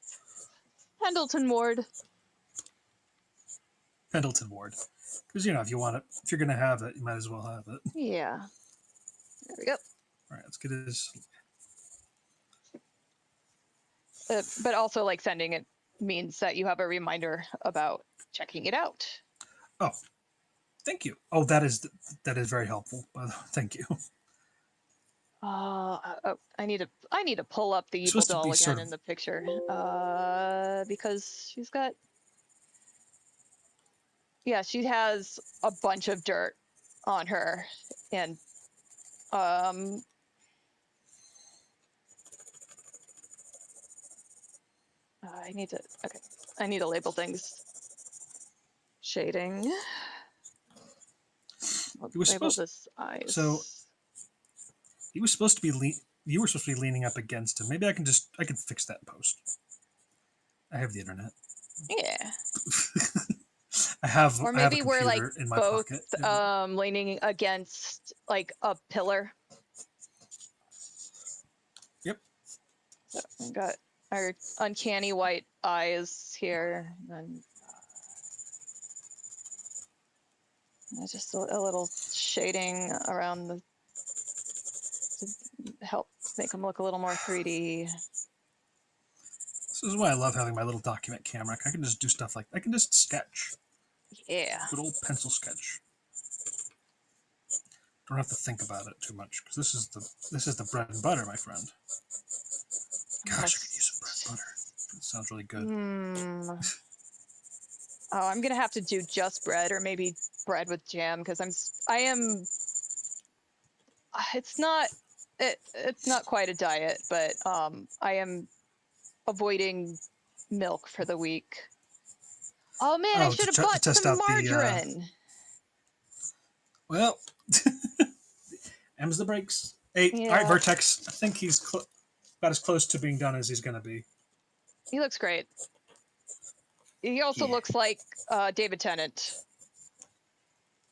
S1: Pendleton Ward.
S5: Pendleton Ward. Because, if you want it, if you're gonna have it, you might as well have it.
S1: Yeah, there we go.
S5: All right, let's get his.
S1: But also, like, sending it means that you have a reminder about checking it out.
S5: Oh, thank you. Oh, that is very helpful. By the way, thank you.
S1: I need to pull up the
S5: It's
S1: evil
S5: supposed to
S1: doll
S5: be
S1: again
S5: sort of.
S1: in the picture. Because she's got, yeah, she has a bunch of dirt on her, and I need to label things. Shading. I'll
S5: He was
S1: label
S5: supposed.
S1: this eyes.
S5: So he was supposed to be. You were supposed to be leaning up against him. Maybe I can fix that in post. I have the internet.
S1: Yeah.
S5: I have
S1: Or
S5: a
S1: maybe we're like
S5: computer in my
S1: both
S5: pocket.
S1: leaning against like a pillar.
S5: Yep.
S1: So we got our uncanny white eyes here, and just a little shading around to help make them look a little more 3D.
S5: This is why I love having my little document camera. I can just do stuff like I can just sketch.
S1: Yeah.
S5: Good old pencil sketch. Don't have to think about it too much because this is the bread and butter, my friend. Gosh, I could use some bread and butter. It sounds really good.
S1: Oh, I'm gonna have to do just bread, or maybe bread with jam, because I am. It's not quite a diet, but I am avoiding milk for the week. Oh man, I
S5: Oh,
S1: should have
S5: to
S1: bought
S5: test
S1: some
S5: out the.
S1: margarine.
S5: Well, M's the brakes. Hey, all right,
S1: Yeah,
S5: Vertex. I think he's about as close to being done as he's gonna be.
S1: he looks great. He also
S5: Yeah.
S1: looks like David Tennant.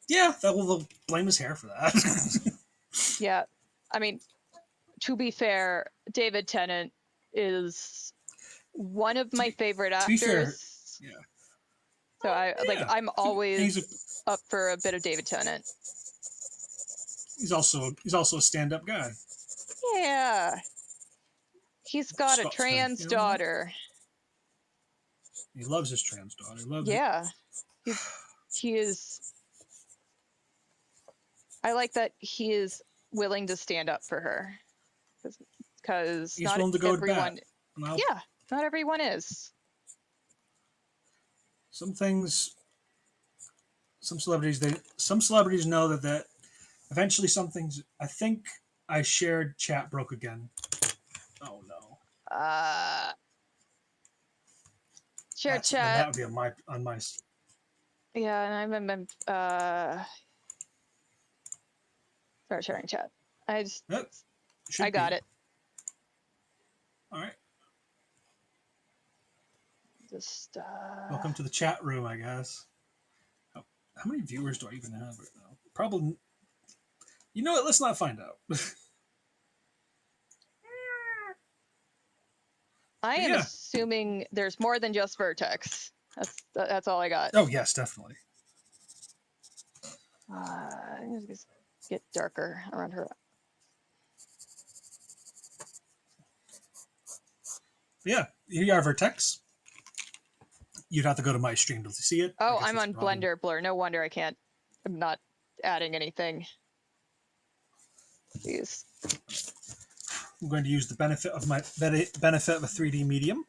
S5: Yeah, they'll blame his hair for that.
S1: Yeah, I mean, to be fair, David Tennant is one of my favorite
S5: to be fair,
S1: actors.
S5: yeah.
S1: So I'm always
S5: He's
S1: up for a bit of David Tennant.
S5: he's also a stand-up guy.
S1: Yeah, he's got a
S5: Scott's gonna,
S1: trans
S5: you know,
S1: daughter.
S5: he loves his trans daughter. He loves
S1: Yeah, he is. I like that he is willing to stand up for her, because
S5: He's
S1: not
S5: willing to go to
S1: everyone.
S5: bat. Well,
S1: Yeah, not everyone is.
S5: some things, some celebrities know that eventually some things. I think I shared chat broke again. Oh no.
S1: Share
S5: Then that
S1: chat.
S5: would be on my.
S1: Yeah, and I'm start sharing chat.
S5: Yep,
S1: I
S5: should
S1: got
S5: be.
S1: it.
S5: All right.
S1: Just
S5: Welcome to the chat room, I guess. How many viewers do I even have right now? Probably. You know what? Let's not find out.
S1: I am
S5: Yeah.
S1: assuming there's more than just Vertex. That's all I got.
S5: Oh yes, definitely.
S1: Just get darker around her.
S5: Yeah, here you are, Vertex. You'd have to go to my stream to see it.
S1: Oh, I'm on Blender Blur. No wonder I can't. I'm not adding anything. Jeez.
S5: I'm going to use the benefit of a 3D medium.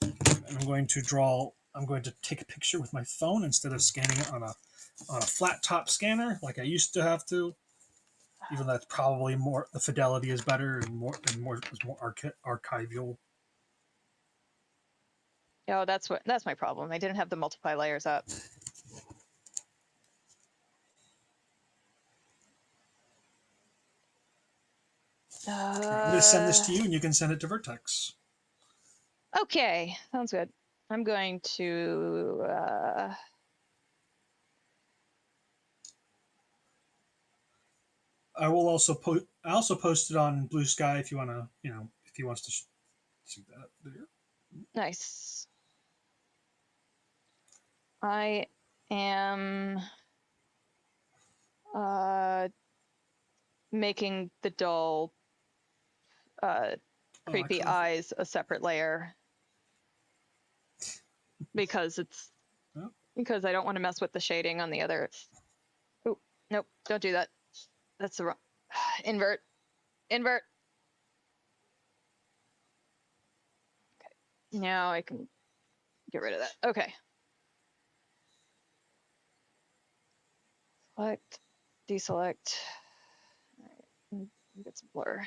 S5: And I'm going to draw. I'm going to take a picture with my phone instead of scanning it on a flat top scanner like I used to have to. Even though that's probably more, the fidelity is better and more archival.
S1: Oh, that's my problem. I didn't have the multiply layers up.
S5: I'm going to send this to you, and you can send it to Vertex.
S1: Okay, sounds good. I'm going to.
S5: I will also post. I also post it on Blue Sky if you want to. If he wants to see that there.
S1: Nice. I am making the doll creepy eyes a separate layer because because I don't want to mess with the shading on the other. Oh, nope, don't do that. That's the wrong. Invert. Okay. Now I can get rid of that. Okay. Select, deselect. All right. Get some blur.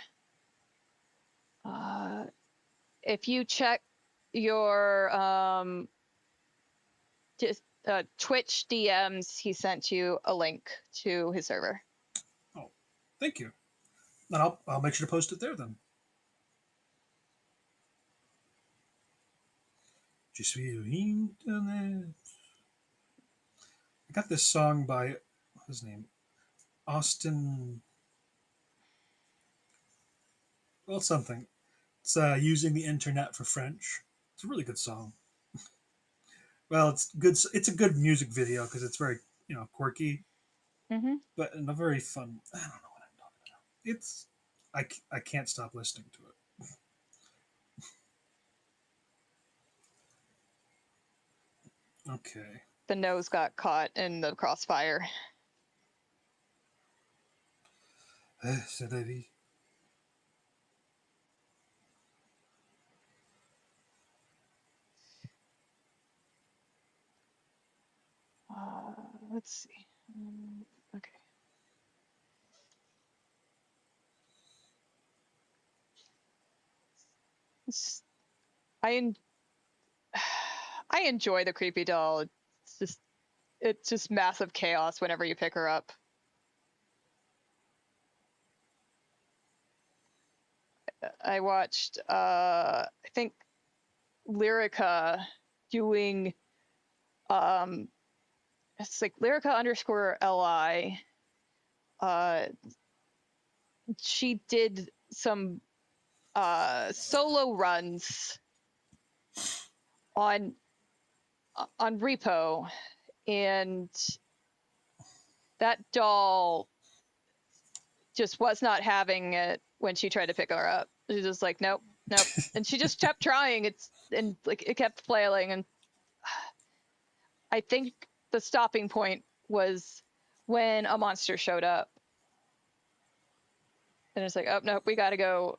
S1: If you check your Twitch DMs, he sent you a link to his server.
S5: Oh, thank you. Then I'll make sure to post it there then. Je suis internet. I got this song by what's his name, Austin. Well, something. It's using the internet for French. It's a really good song. Well, it's good. It's a good music video because it's very quirky,
S1: Mm-hmm.
S5: but in a very fun. I don't know what I'm talking about. It's I can't stop listening to it. Okay.
S1: The nose got caught in the crossfire.
S5: C'est la vie.
S1: Let's see. Okay. I I enjoy the creepy doll. It's just massive chaos whenever you pick her up. I watched I think Lyrica doing it's like Lyrica_LI. She did some solo runs on R.E.P.O, and that doll just was not having it when she tried to pick her up. She was just like, nope, and she just kept trying. And like it kept flailing, and I think the stopping point was when a monster showed up, and it's like, oh no, we gotta go.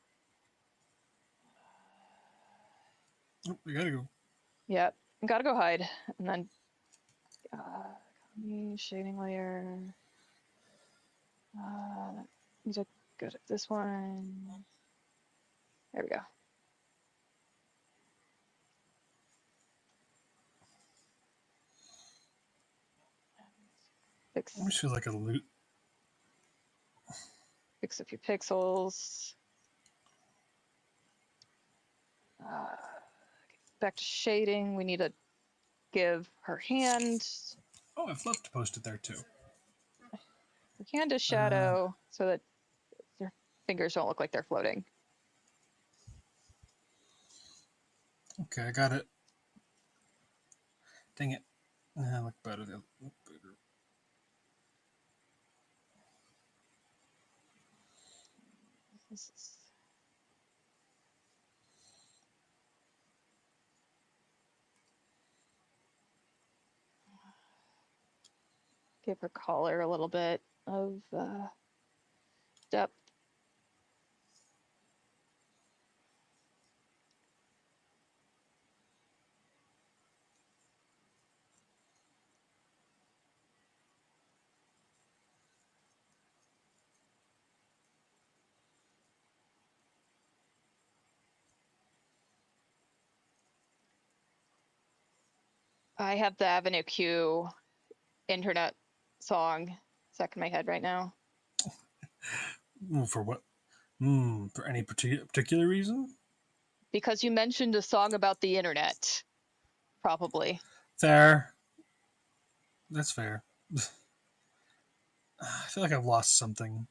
S5: Oh, we gotta go.
S1: Yep, gotta go hide, and then shading layer. Need to go to this one. There we go. Fix,
S5: I just feel like a loot.
S1: fix a few pixels. Back to shading. We need to give her hand.
S5: Oh, I've love to post it there too.
S1: Her hand is shadow so that her fingers don't look like they're floating.
S5: Okay, I got it. Dang it. Look better. Look better.
S1: This is... Give her collar a little bit of depth. I have the Avenue Q internet song stuck in my head right now.
S5: For what? For any particular reason?
S1: Because you mentioned a song about the internet. Probably.
S5: Fair. That's fair. I feel like I've lost something.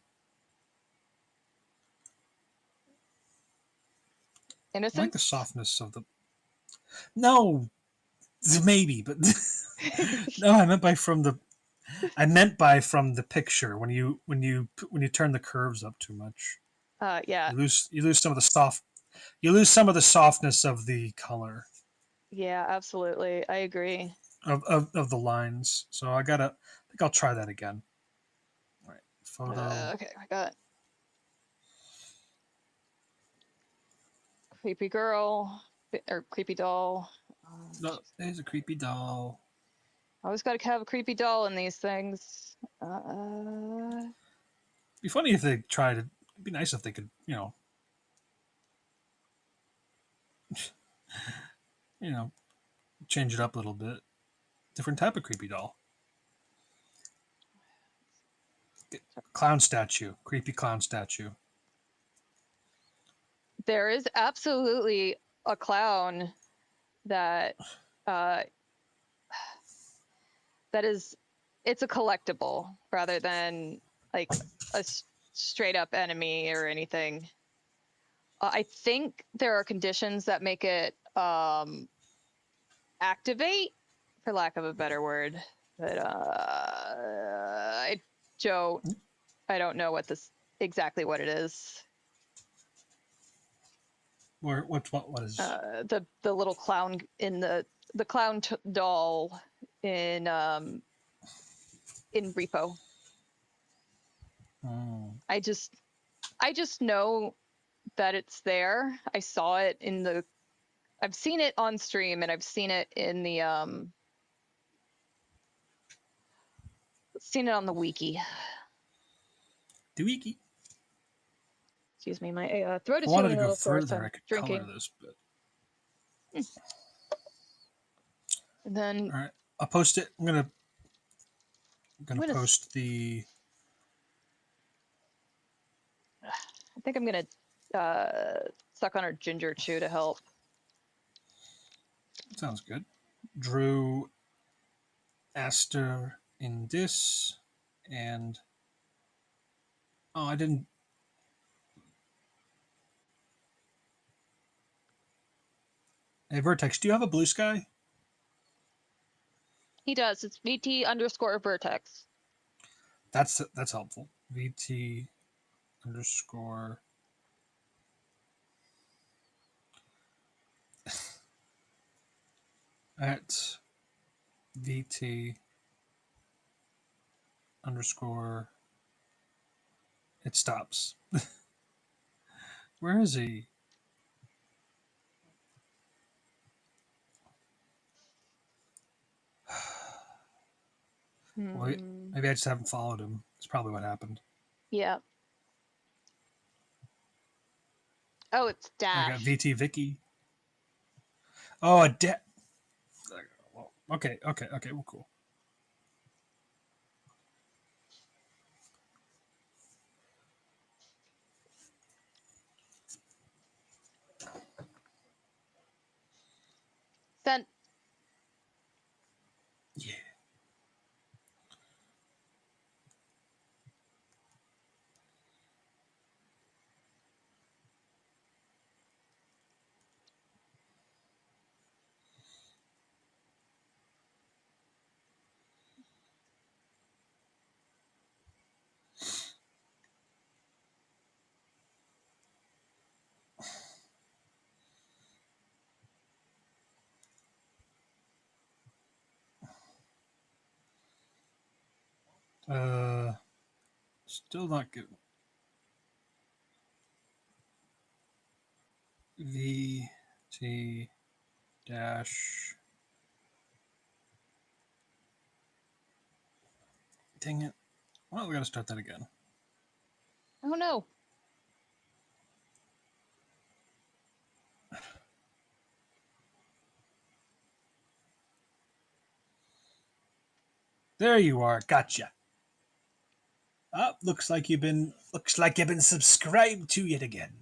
S5: I like the
S1: Innocence?
S5: softness of the. No, maybe, but no. I meant by from the picture. When you turn the curves up too much,
S1: Yeah.
S5: you lose some of the soft. You lose some of the softness of the color
S1: Yeah, absolutely. I agree.
S5: of the lines. So I think I'll try that again. All right, photo.
S1: Okay, I got creepy girl or creepy doll.
S5: No, there's a creepy doll.
S1: Always got to have a creepy doll in these things.
S5: It'd be funny if they tried. It'd be nice if they could, you know, change it up a little bit. Different type of creepy doll. Clown statue, creepy clown statue.
S1: There is absolutely a clown that uh, that is it's a collectible rather than like a straight up enemy or anything. I think there are conditions that make it activate, for lack of a better word. But I don't know exactly what it is.
S5: Or what is?
S1: The little clown in the clown doll in R.E.P.O.
S5: Oh.
S1: I just know that it's there. I saw it I've seen it on stream and I've seen it in the seen it on the wiki.
S5: Dookie.
S1: Excuse me, my throat
S5: If I
S1: is
S5: wanted
S1: feeling
S5: to
S1: a
S5: go
S1: little sore, so
S5: further, I
S1: I'm
S5: could color
S1: drinking.
S5: this, but
S1: And then
S5: all right, I'll post it. I'm gonna
S1: I'm gonna
S5: post the.
S1: I think I'm gonna suck on our ginger chew to help.
S5: Sounds good. Drew Aster in this, and I didn't. Hey, Vertex, do you have a blue sky?
S1: He does. It's VT_Vertex.
S5: That's helpful. VT underscore at VT underscore. It stops. Where is he? Well, maybe I just haven't followed him. That's probably what happened.
S1: Yeah. Oh, it's
S5: I got
S1: Dash.
S5: VT Vicky. Oh, a okay, well, cool.
S1: Sent.
S5: Yeah. Still not good. VT dash. Dang it. Well, we gotta start that again.
S1: Oh no.
S5: There you are. Gotcha. Looks like you've been subscribed to yet again.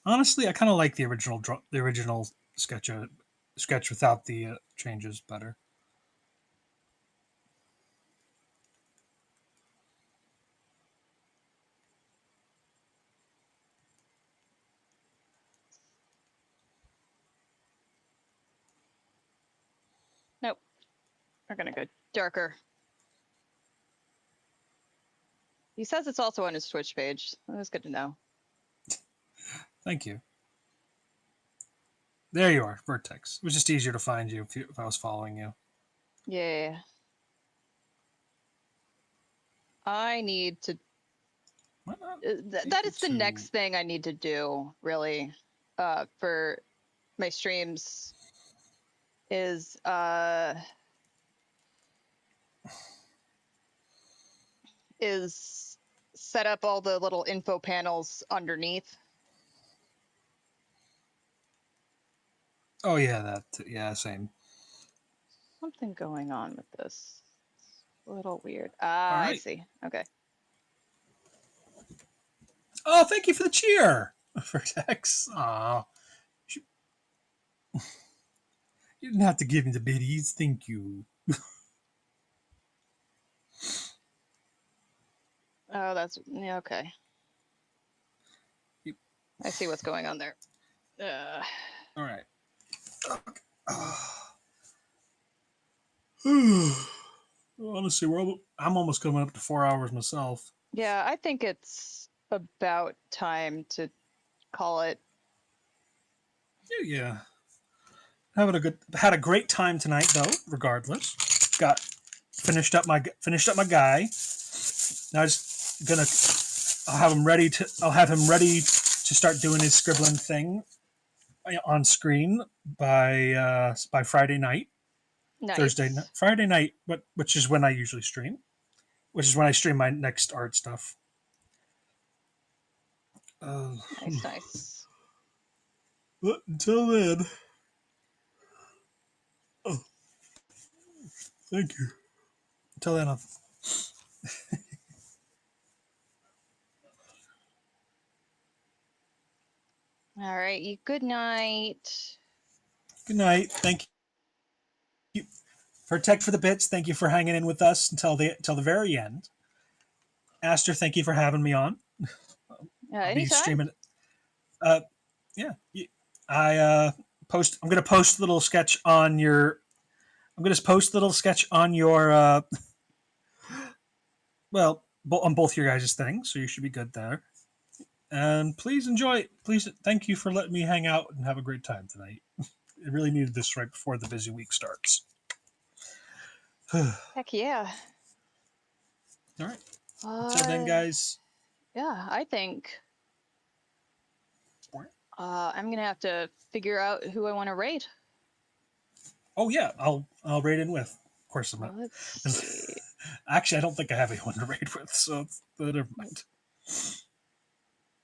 S5: Honestly, I kind of like the original sketch without the changes better.
S1: Nope. We're gonna go darker. He says it's also on his Twitch page. That's good to know.
S5: Thank you. There you are, Vertex. It was just easier to find you if I was following you.
S1: Yeah. I need to.
S5: Why not
S1: That
S5: equal
S1: is the
S5: to-
S1: next thing I need to do, really, for my streams. Is is set up all the little info panels underneath.
S5: Oh yeah, same.
S1: Something going on with this. It's a little weird.
S5: All
S1: I
S5: right.
S1: see. Okay.
S5: Oh, thank you for the cheer, Vertex. Aw, you didn't have to give me the biddies. Thank you.
S1: Oh, that's yeah, okay.
S5: Yep.
S1: I see what's going on there.
S5: All right. Honestly, I'm almost coming up to 4 hours myself.
S1: Yeah, I think it's about time to call it.
S5: Yeah. Had a great time tonight though. Regardless, got finished up my guy. Now I just gonna I'll have him ready to start doing his scribbling thing on screen by Friday night,
S1: Nice.
S5: Friday night, which is when I usually stream, which is when I stream my next art stuff. Uh,
S1: Nice.
S5: but until then, oh, thank you. Until then,
S1: All right. You good night.
S5: good night. Thank you for Tech for the Bits. Thank you for hanging in with us until the very end. Aster, thank you for having me on. I'll be
S1: Anytime.
S5: streaming. Uh, yeah, I post. I'm gonna post a little sketch on your. I'm gonna post a little sketch on your. Well, on both your guys' things, so you should be good there. And please enjoy. Please, thank you for letting me hang out and have a great time tonight. I really needed this right before the busy week starts.
S1: Heck yeah.
S5: All right. Until then, guys.
S1: Yeah, I think I'm gonna have to figure out who I want to rate.
S5: Oh yeah, I'll raid in with. Of course, I'm not.
S1: Let's see.
S5: Actually, I don't think I have anyone to raid with, so never mind.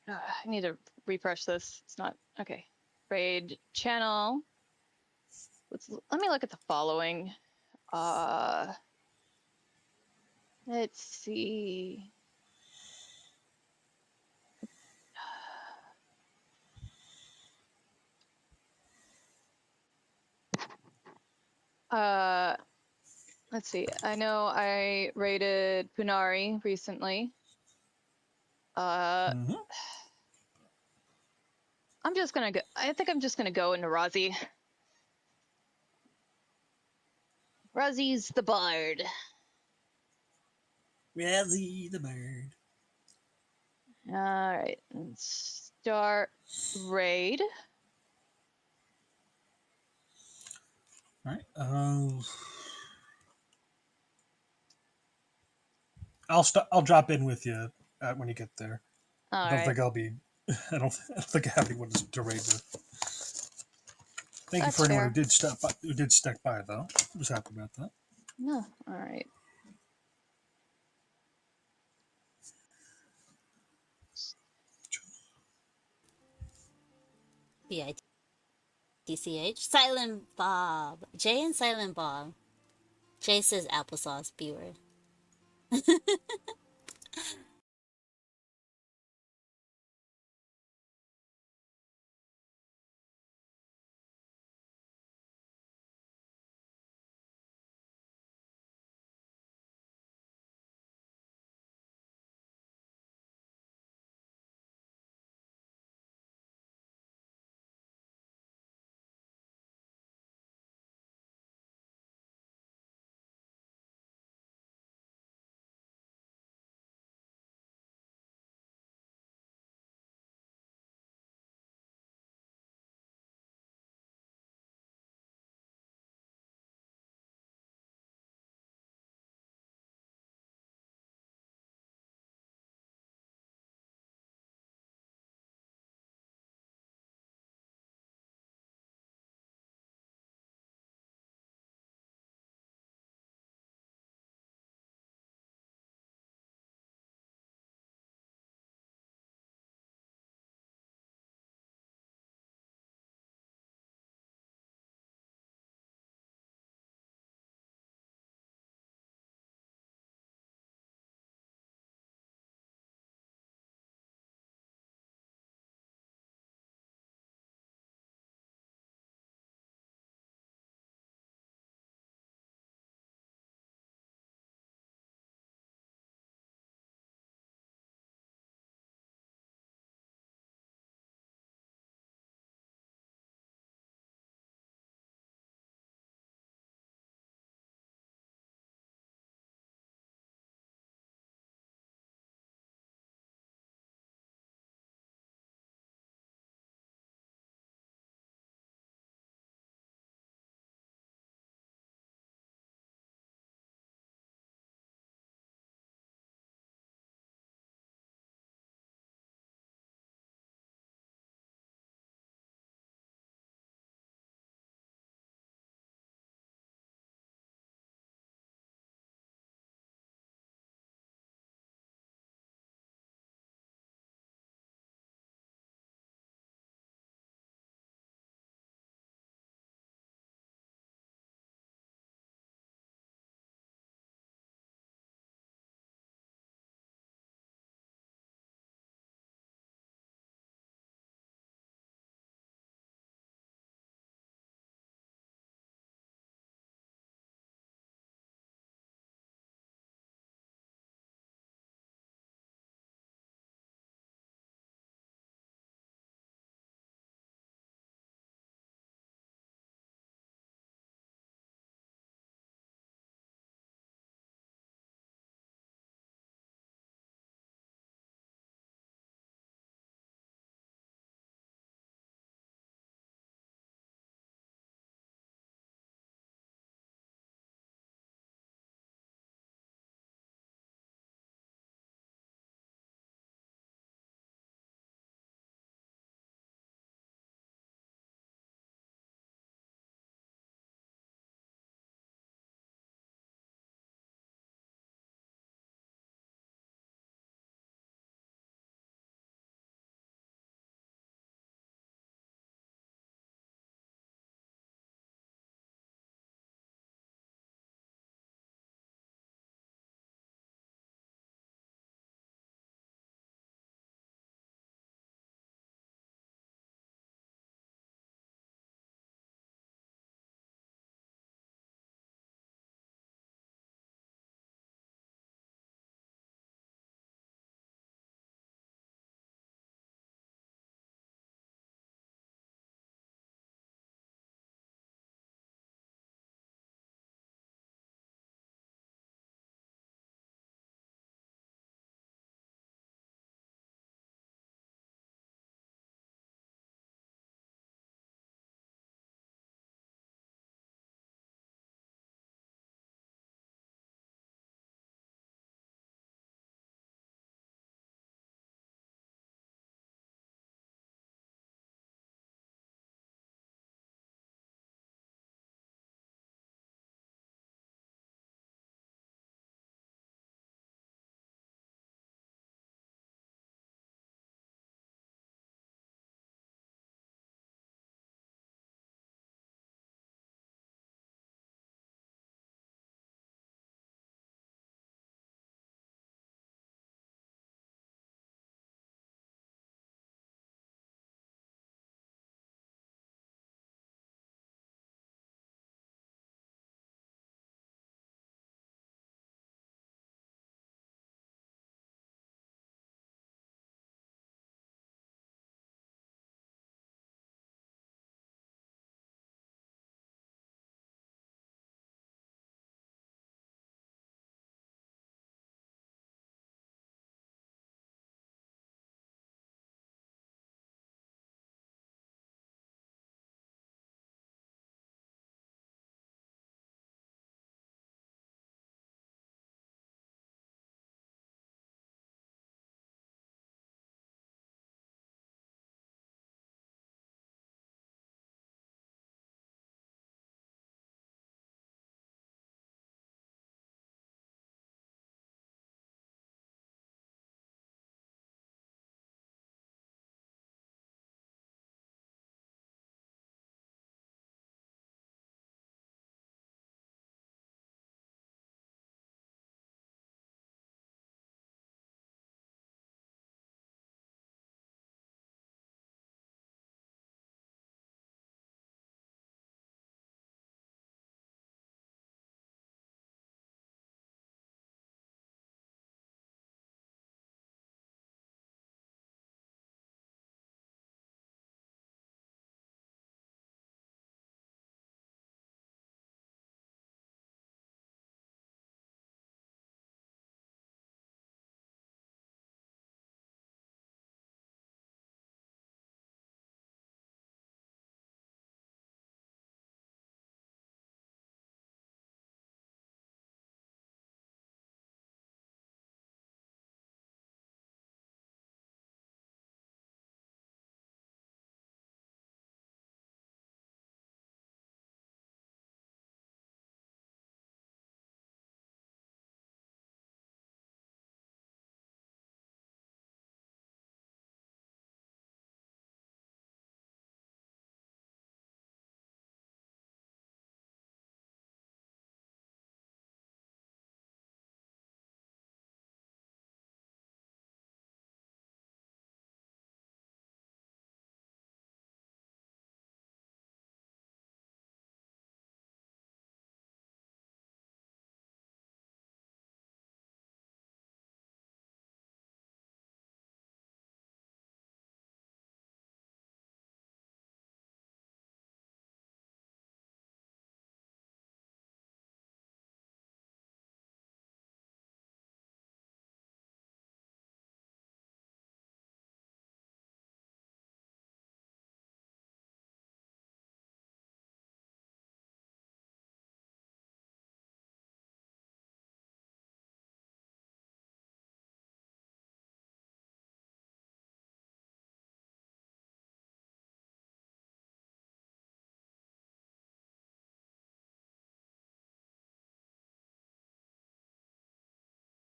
S1: I need to refresh this. It's not okay. Raid channel. Let me look at the following. Let's see. Uh, let's see. I know I rated Punari recently.
S5: Mm-hmm.
S1: I'm just gonna go. I think I'm just gonna go into Rozzy. Rozzy's the bard.
S5: Razzie the bird.
S1: All right. Let's start raid.
S5: All right. I'll drop in with you when you get there.
S1: All
S5: I don't
S1: right.
S5: think I'll be. I don't think I have anyone to raid with. Thank you
S1: That's
S5: for anyone
S1: fair.
S5: who did stick by though. I was happy about that.
S1: No. All right.
S6: BITCH. Silent Bob. Jay and Silent Bob. Jay says applesauce, B word.